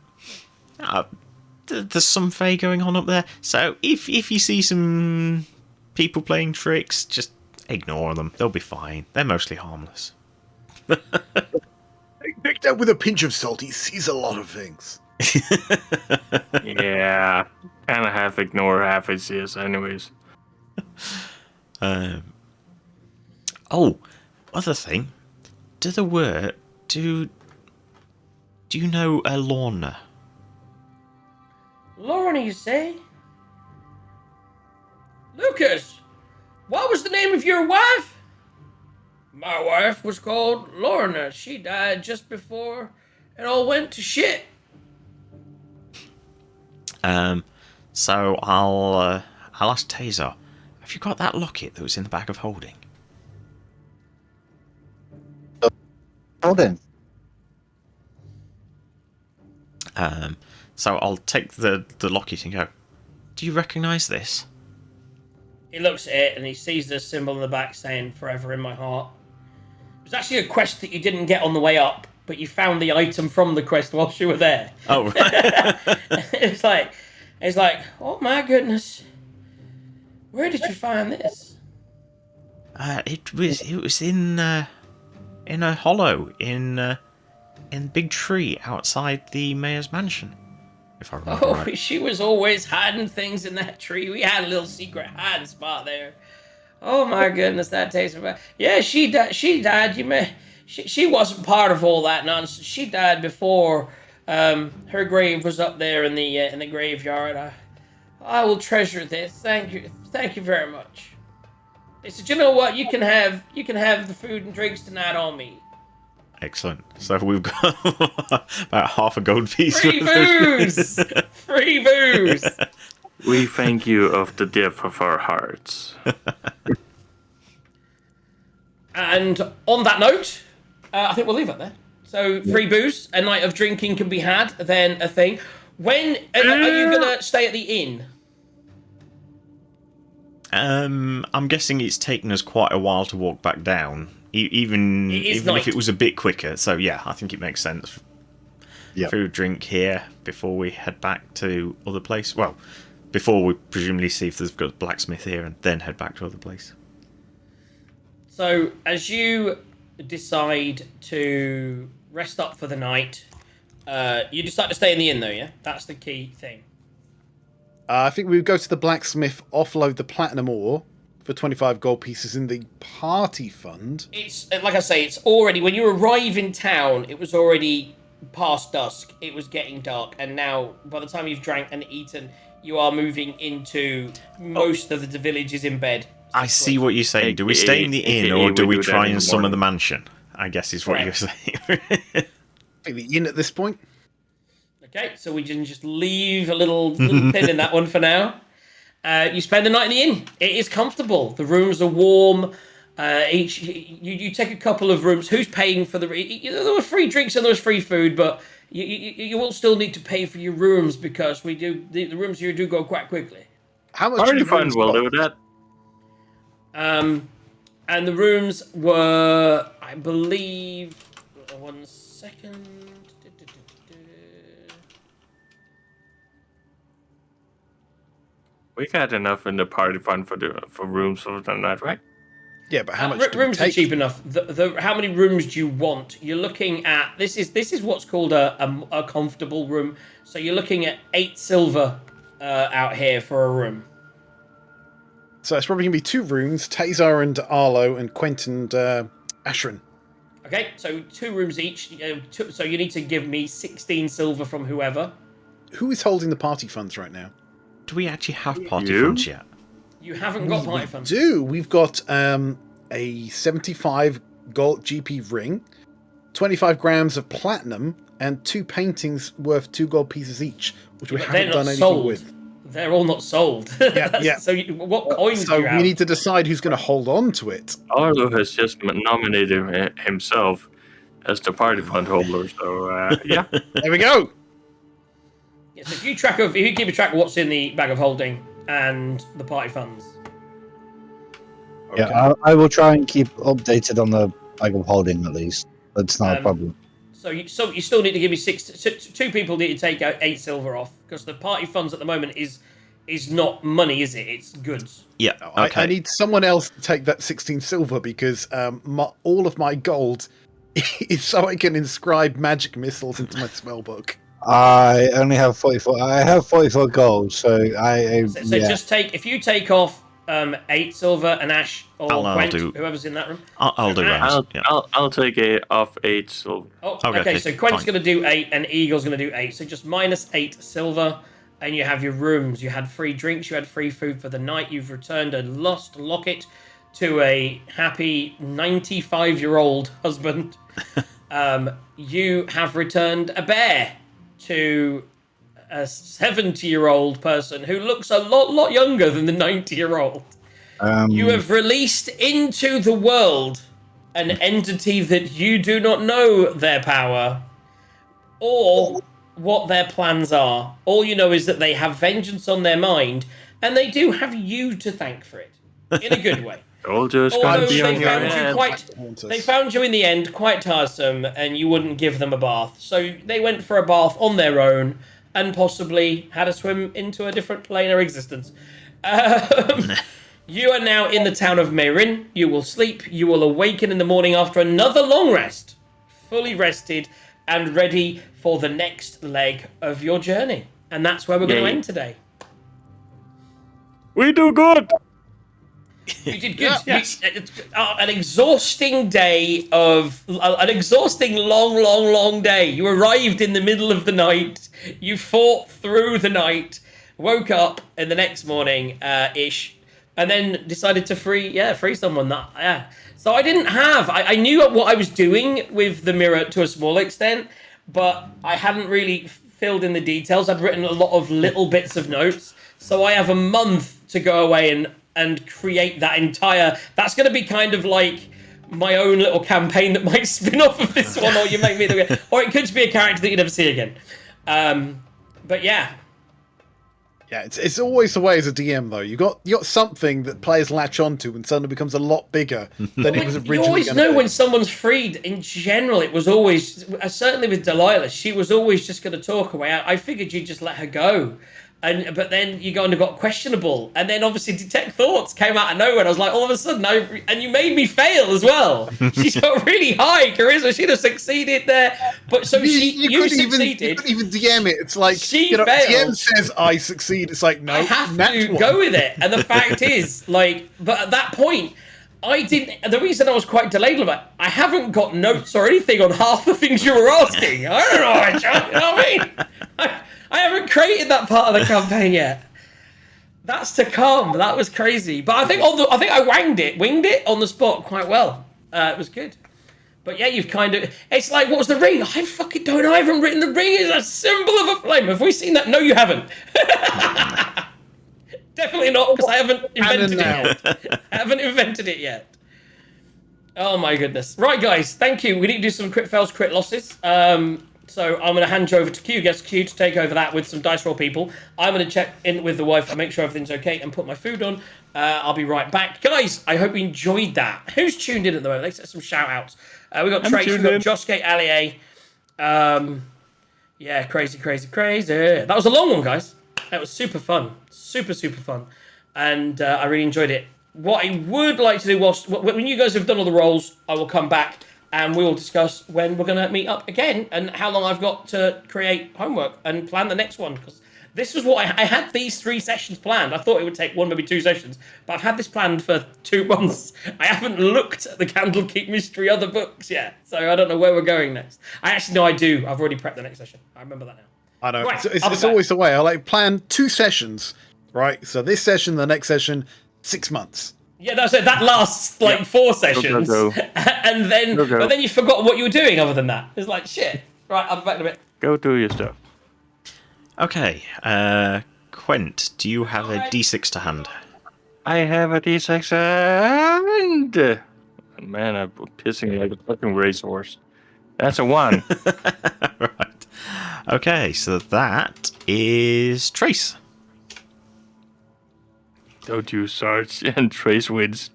there's some Fey going on up there. So if you see some people playing tricks, just ignore them. They'll be fine. They're mostly harmless. Picked up with a pinch of salt, he sees a lot of things. Yeah, kind of half ignore, half his ears, anyways. Oh, other thing. Do you know Lorna? Lorna, you say? Lucas, what was the name of your wife? My wife was called Lorna. She died just before it all went to shit. So I'll ask Taser. Have you got that locket that was in the bag of holding? Holding. So I'll take the locket and go. Do you recognise this? He looks at it and he sees the symbol in the back saying "Forever in my heart." It was actually a quest that you didn't get on the way up, but you found the item from the quest whilst you were there. Oh, right. it's like, oh my goodness, where did you find this? It was in a hollow in big tree outside the mayor's mansion. If I remember Oh, right. she was always hiding things in that tree. We had a little secret hiding spot there. Oh my goodness, that tastes bad. Yeah, she died. She died. She wasn't part of all that nonsense. She died before her grave was up there in the graveyard. I will treasure this. Thank you very much. They said, you know what? You can have the food and drinks tonight on me. Excellent. So we've got about half a gold piece. Free booze. Free booze. We thank you of the depth of our hearts. And on that note, I think we'll leave it there. So, free booze, a night of drinking can be had, then a thing. When are you going to stay at the inn? I'm guessing it's taken us quite a while to walk back down, even night. if it was a bit quicker. So yeah, I think it makes sense. Yep. Food, drink here before we head back to other place. Well, before we presumably see if there's got a blacksmith here, and then head back to other place. So, as you decide to rest up for the night, you decide to stay in the inn, though, yeah? That's the key thing. I think we would go to the blacksmith, offload the platinum ore for 25 gold pieces in the party fund. It's, like I say, it's already, when you arrive in town, it was already past dusk. It was getting dark, and now, by the time you've drank and eaten, you are moving into most of the villages in bed. I see what you're saying. Do we stay in the inn, or do we try and summon the mansion? I guess is what you're saying. I think the inn at this point. Okay, so we can just leave a little pin in that one for now. You spend the night in the inn. It is comfortable. The rooms are warm. You take a couple of rooms. Who's paying for the? There were free drinks and there was free food, but you will still need to pay for your rooms because the rooms here do go quite quickly. How much? Party fund will do that. And the rooms were, I believe, 1 second. We got enough in the party fund for rooms for the night, right? Yeah, but how much? Rooms are cheap enough. How many rooms do you want? You're looking at this is what's called a comfortable room. So you're looking at 8 silver out here for a room. So it's probably going to be 2 rooms, Tazar and Arlo and Quentin and Ashrin. Okay, so 2 rooms each. So you need to give me 16 silver from whoever. Who is holding the party funds right now? Do we actually have party funds yet? You haven't got party funds. We've got a 75 gold GP ring, 25 grams of platinum, and 2 paintings worth 2 gold pieces each, which we haven't done anything with. They're all not sold. Yeah. So what coins do you have? So we need to decide who's going to hold on to it. Arlo has just nominated himself as the party fund holder, so yeah. There we go. Yes, if you keep a track of what's in the bag of holding and the party funds. Okay. Yeah, I will try and keep updated on the bag of holding at least. That's not a problem. So you still need to give me 2 people need to take out 8 silver off because the party funds at the moment is not money, is it? It's goods. Yeah. Okay. I need someone else to take that 16 silver because all of my gold is so I can inscribe magic missiles into my spell book. I only have 44. I have 44 gold, so So yeah. just if you take off 8 silver and Ash or I'll Gwent, do- whoever's in that room. I'll do Ash- that. Yeah. I'll take it off 8 silver. Oh, Okay, okay. So Quent's fine. going to do 8 and Eagle's going to do 8. So just minus 8 silver. And you have your rooms. You had free drinks. You had free food for the night. You've returned a lost locket to a happy 95-year-old husband. You have returned a bear to a 70-year-old person who looks a lot younger than the 90-year-old. You have released into the world an entity that you do not know their power or what their plans are. All you know is that they have vengeance on their mind, and they do have you to thank for it, in a good way. Soldiers Although gonna be they on your found you head. they found you in the end quite tiresome, and you wouldn't give them a bath. So they went for a bath on their own, and possibly had a swim into a different planar existence. You are now in the town of Meirin. You will sleep. You will awaken in the morning after another long rest, fully rested and ready for the next leg of your journey. And that's where we're going to Yay. end today. We do good. You did good. Yes. An exhausting day of an exhausting long day. You arrived in the middle of the night. You fought through the night, woke up in the next morning ish, and then decided to free someone. So I didn't have. I knew what I was doing with the mirror to a small extent, but I hadn't really filled in the details. I'd written a lot of little bits of notes, so I have a month to go away and create that entire. That's going to be kind of like my own little campaign that might spin off of this one, or you make me the, or it could just be a character that you never see again. But yeah. Yeah, it's always the way as a DM though. You got something that players latch onto and suddenly becomes a lot bigger than it was originally. You always gonna know be. when someone's freed. In general, it was always certainly with Delilah. She was always just going to talk away. I figured you'd just let her go, but then you got questionable, and then obviously Detect Thoughts came out of nowhere. And I was like, all of a sudden, and you made me fail as well. She's got really high charisma. She'd have succeeded there, but so you couldn't succeeded. even DM it. It's like She DM failed. says I succeed. It's like no, I have nat to one. go with it. And the fact is, but at that point, I didn't. The reason I was quite delayed about it, I haven't got notes or anything on half the things you were asking. I don't know. You know what I mean? I haven't created that part of the campaign yet. That's to come. That was crazy. But I think I winged it on the spot quite well. It was good. But yeah, you've kind of. It's like, what was the ring? I fucking don't know. I haven't written the ring. It's a symbol of a flame. Have we seen that? No, you haven't. Definitely not, because I haven't invented it yet. I haven't invented it yet. Oh my goodness. Right, guys. Thank you. We need to do some crit fails, crit losses. So I'm going to hand you over to Q, guest Q, to take over that with some dice roll people. I'm going to check in with the wife and make sure everything's okay and put my food on. I'll be right back. Guys, I hope you enjoyed that. Who's tuned in at the moment? Let's get some shout outs. We got Trace, we got Josuke Allier. Yeah, crazy. That was a long one, guys. That was super fun. Super fun. And I really enjoyed it. What I would like to do when you guys have done all the rolls, I will come back and we will discuss when we're going to meet up again and how long I've got to create homework and plan the next one. Because this was what I had these 3 sessions planned. I thought it would take 1, maybe 2 sessions, but I've had this planned for 2 months. I haven't looked at the Candlekeep Mystery other books yet, so I don't know where we're going next. I actually know I do. I've already prepped the next session. I remember that now. I know. Right, It's always the way. I plan 2 sessions, right? So this session, the next session, 6 months. Yeah, that's it. That lasts 4 sessions, Go. and then but then you forgot what you were doing other than that. It's like shit. Right, I'll be back in a bit. Go do your stuff. Okay, Quent, do you have a D6 to hand? I have a D6 and... Man, I'm pissing like a fucking racehorse. That's a 1. Right. Okay, so that is Trace. Don't you Sarge and Trace wins.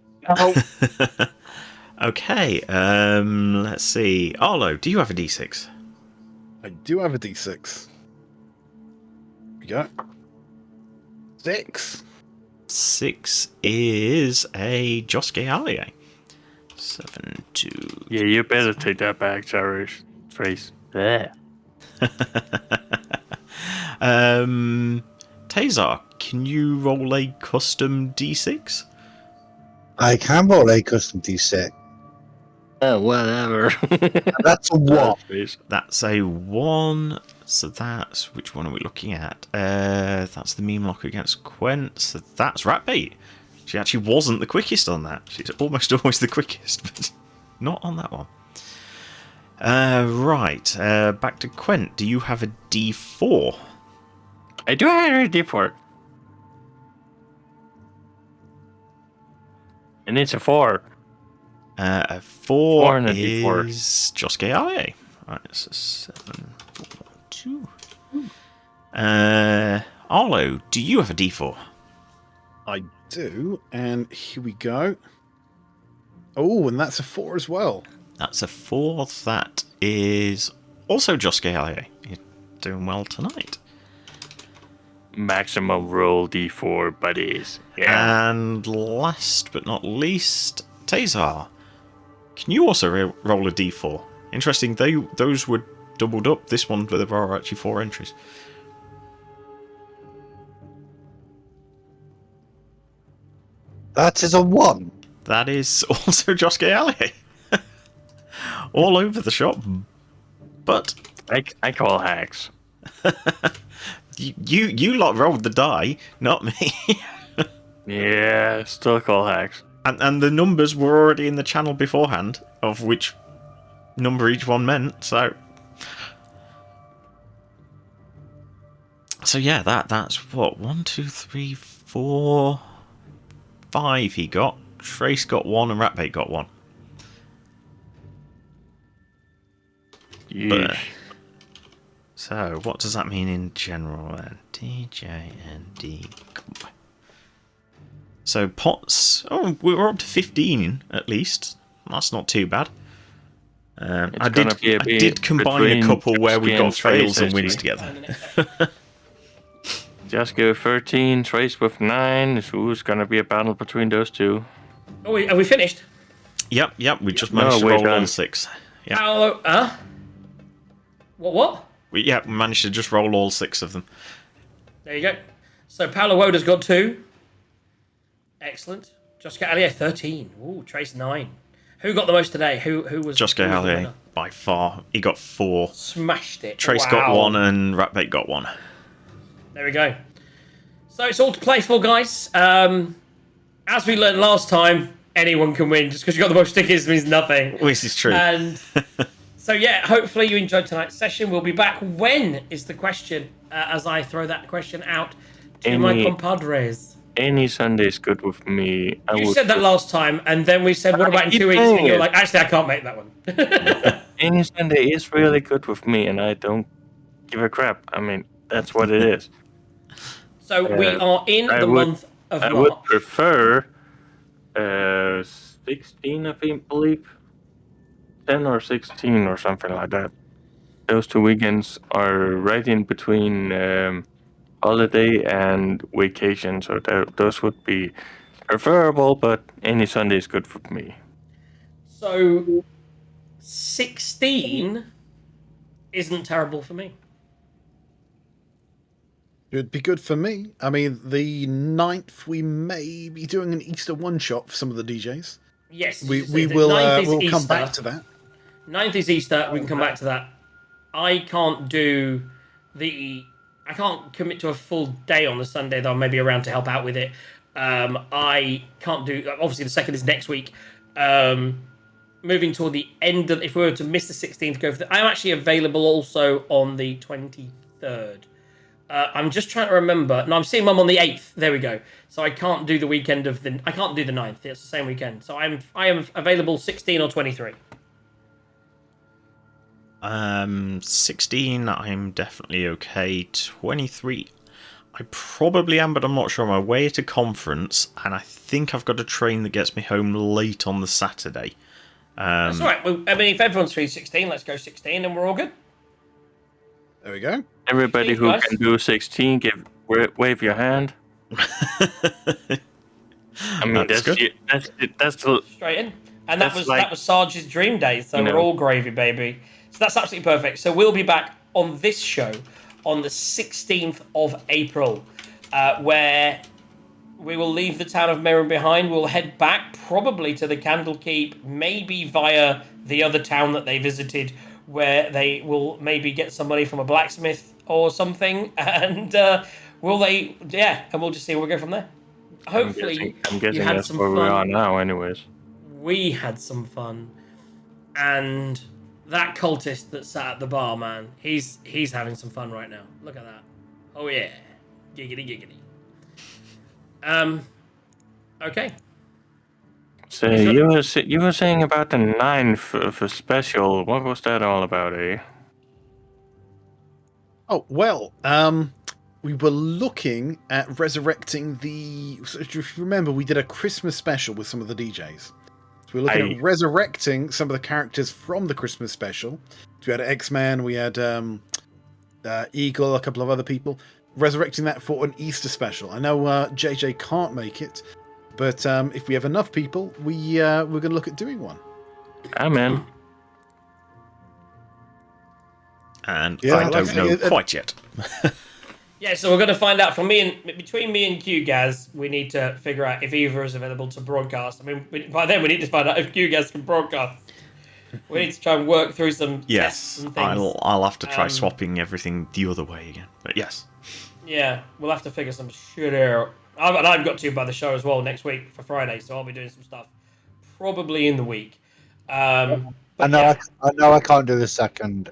Okay, let's see. Arlo, do you have a D6? I do have a D6. Here we go. 6. 6 is a Josuke Allier. 7, 2. Yeah, you better take that back, Trace. Yeah. Tazar, can you roll a custom D6? I can roll a custom D6. Whatever. That's a 1. That's a 1. So that's... Which one are we looking at? That's the meme lock against Quent. So that's Ratbait. She actually wasn't the quickest on that. She's almost always the quickest, but not on that one. Right. Back to Quent. Do you have a D4? I do have a D4. And it's a 4. A 4 4 and a D4. is Josuke Alie. Right, so 7, 4, 2. Arlo, do you have a D4? I do, and here we go. Oh, and that's a 4 as well. That's a 4. That is also Josuke Alie. You're doing well tonight. Maximum roll D4 buddies. Yeah. And last but not least, Tazar. Can you also roll a D4? Interesting, those were doubled up. This one, there are actually 4 entries. That is a 1. That is also Josuke Alie. All over the shop. But I call hacks. you lot rolled the die, not me. Yeah, still call hacks. And the numbers were already in the channel beforehand, of which number each one meant, so yeah, that's what, 1, 2, 3, 4, 5 he got. Trace got 1 and Ratbait got 1. But, so what does that mean in general then? DJ and D. So pots. Oh, we were up to 15 at least. That's not too bad. I did combine a couple where we got fails and wins together. Just go 13, Trace with 9. So it's gonna be a battle between those two. Oh, are we finished? Yep. We just managed to roll all 6. Yeah. Hello, What? We managed to just roll all 6 of them. There you go. So Paolo Woda's got 2. Excellent. Josuke Alie 13. Ooh, Trace 9. Who got the most today? Who was Josuke Alie by far. He got 4. Smashed it. Trace got 1 and Ratbait got 1. There we go. So it's all to play for, guys. As we learned last time, anyone can win. Just because you got the most stickers means nothing. This is true. And so yeah, hopefully you enjoyed tonight's session. We'll be back. When is the question? As I throw that question out to my compadres. Any Sunday is good with me. You said that last time, and then we said, what about in 2 weeks? And you're like, actually, I can't make that one. Any Sunday is really good with me, and I don't give a crap. I mean, that's what it is. So we are in the month of March. I would prefer 16, I believe. 10 or 16 or something like that. Those 2 weekends are right in between holiday and vacation, so those would be preferable, but any Sunday is good for me. So 16 isn't terrible for me. It'd be good for me. I mean, the 9th, we may be doing an Easter one-shot for some of the DJs. Yes. We will we'll come back to that. 9th is Easter. We can come back to that. I can't commit to a full day on the Sunday, though I may be around to help out with it. I can't do... Obviously, the 2nd is next week. Moving toward the end of... If we were to miss the 16th, go for the... I'm actually available also on the 23rd. I'm just trying to remember. No, I'm seeing Mum on the 8th. There we go. So I can't do the weekend of the... I can't do the 9th. It's the same weekend. So I am available 16 or 23. 16, I'm definitely okay. 23, I probably am, but I'm not sure. I'm away at a conference, and I think I've got a train that gets me home late on the Saturday. That's all right. Well, I mean, if everyone's free 16, let's go 16, and we're all good. There we go. Everybody who can do 16, wave your hand. I mean, that's good. That's the Straight in. And that That's was Sarge's dream day, so You we're know. all gravy, baby. So that's absolutely perfect. So we'll be back on this show on the 16th of April, where we will leave the town of Merrin behind. We'll head back probably to the Candlekeep, maybe via the other town that they visited, where they will maybe get some money from a blacksmith or something, and and we'll just see where we go from there. Hopefully, I'm guessing you had that's some where we are fun. now, anyways. We had some fun, and that cultist that sat at the bar, man, he's having some fun right now. Look at that. Oh yeah, giggity giggity. Okay. So Is there- you were saying about the 9th for special. What was that all about, eh? Oh well, we were looking at resurrecting the. So if you remember, we did a Christmas special with some of the DJs. So we're looking at resurrecting some of the characters from the Christmas special. So we had X-Man, we had Eagle, a couple of other people. Resurrecting that for an Easter special. I know JJ can't make it, but if we have enough people, we're going to look at doing one. Amen. And Yeah, I don't know quite yet. Yeah, so we're going to find out from between me and Q-Gaz, we need to figure out if either is available to broadcast. I mean, by then we need to find out if Q-Gaz can broadcast. We need to try and work through some tests Yes, and things. I'll have to try swapping everything the other way again. But yes. Yeah, we'll have to figure some shit out. I've got to by the show as well next week for Friday, so I'll be doing some stuff probably in the week. I But know. yeah, I know. I can't do the second.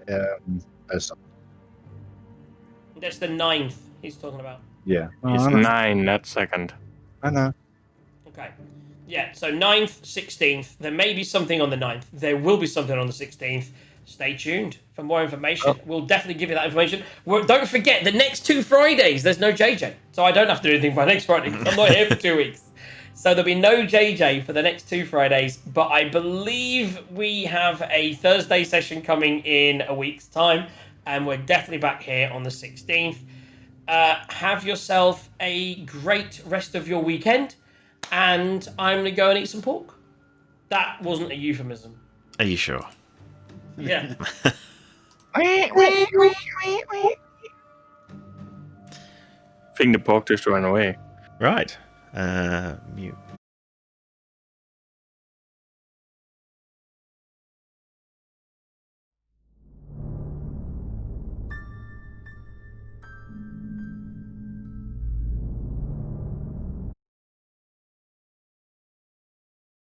that's the 9th he's talking about. Yeah. It's 9, not 2nd. I know. Okay. Yeah, so 9th, 16th. There may be something on the 9th. There will be something on the 16th. Stay tuned for more information. We'll definitely give you that information. Don't forget, the next 2 Fridays, there's no JJ. So I don't have to do anything by next Friday. I'm not here for 2 weeks. So there'll be no JJ for the next 2 Fridays. But I believe we have a Thursday session coming in a week's time. And we're definitely back here on the 16th. Have yourself a great rest of your weekend. And I'm going to go and eat some pork. That wasn't a euphemism. Are you sure? Yeah. I think the pork just ran away. Right. Mute.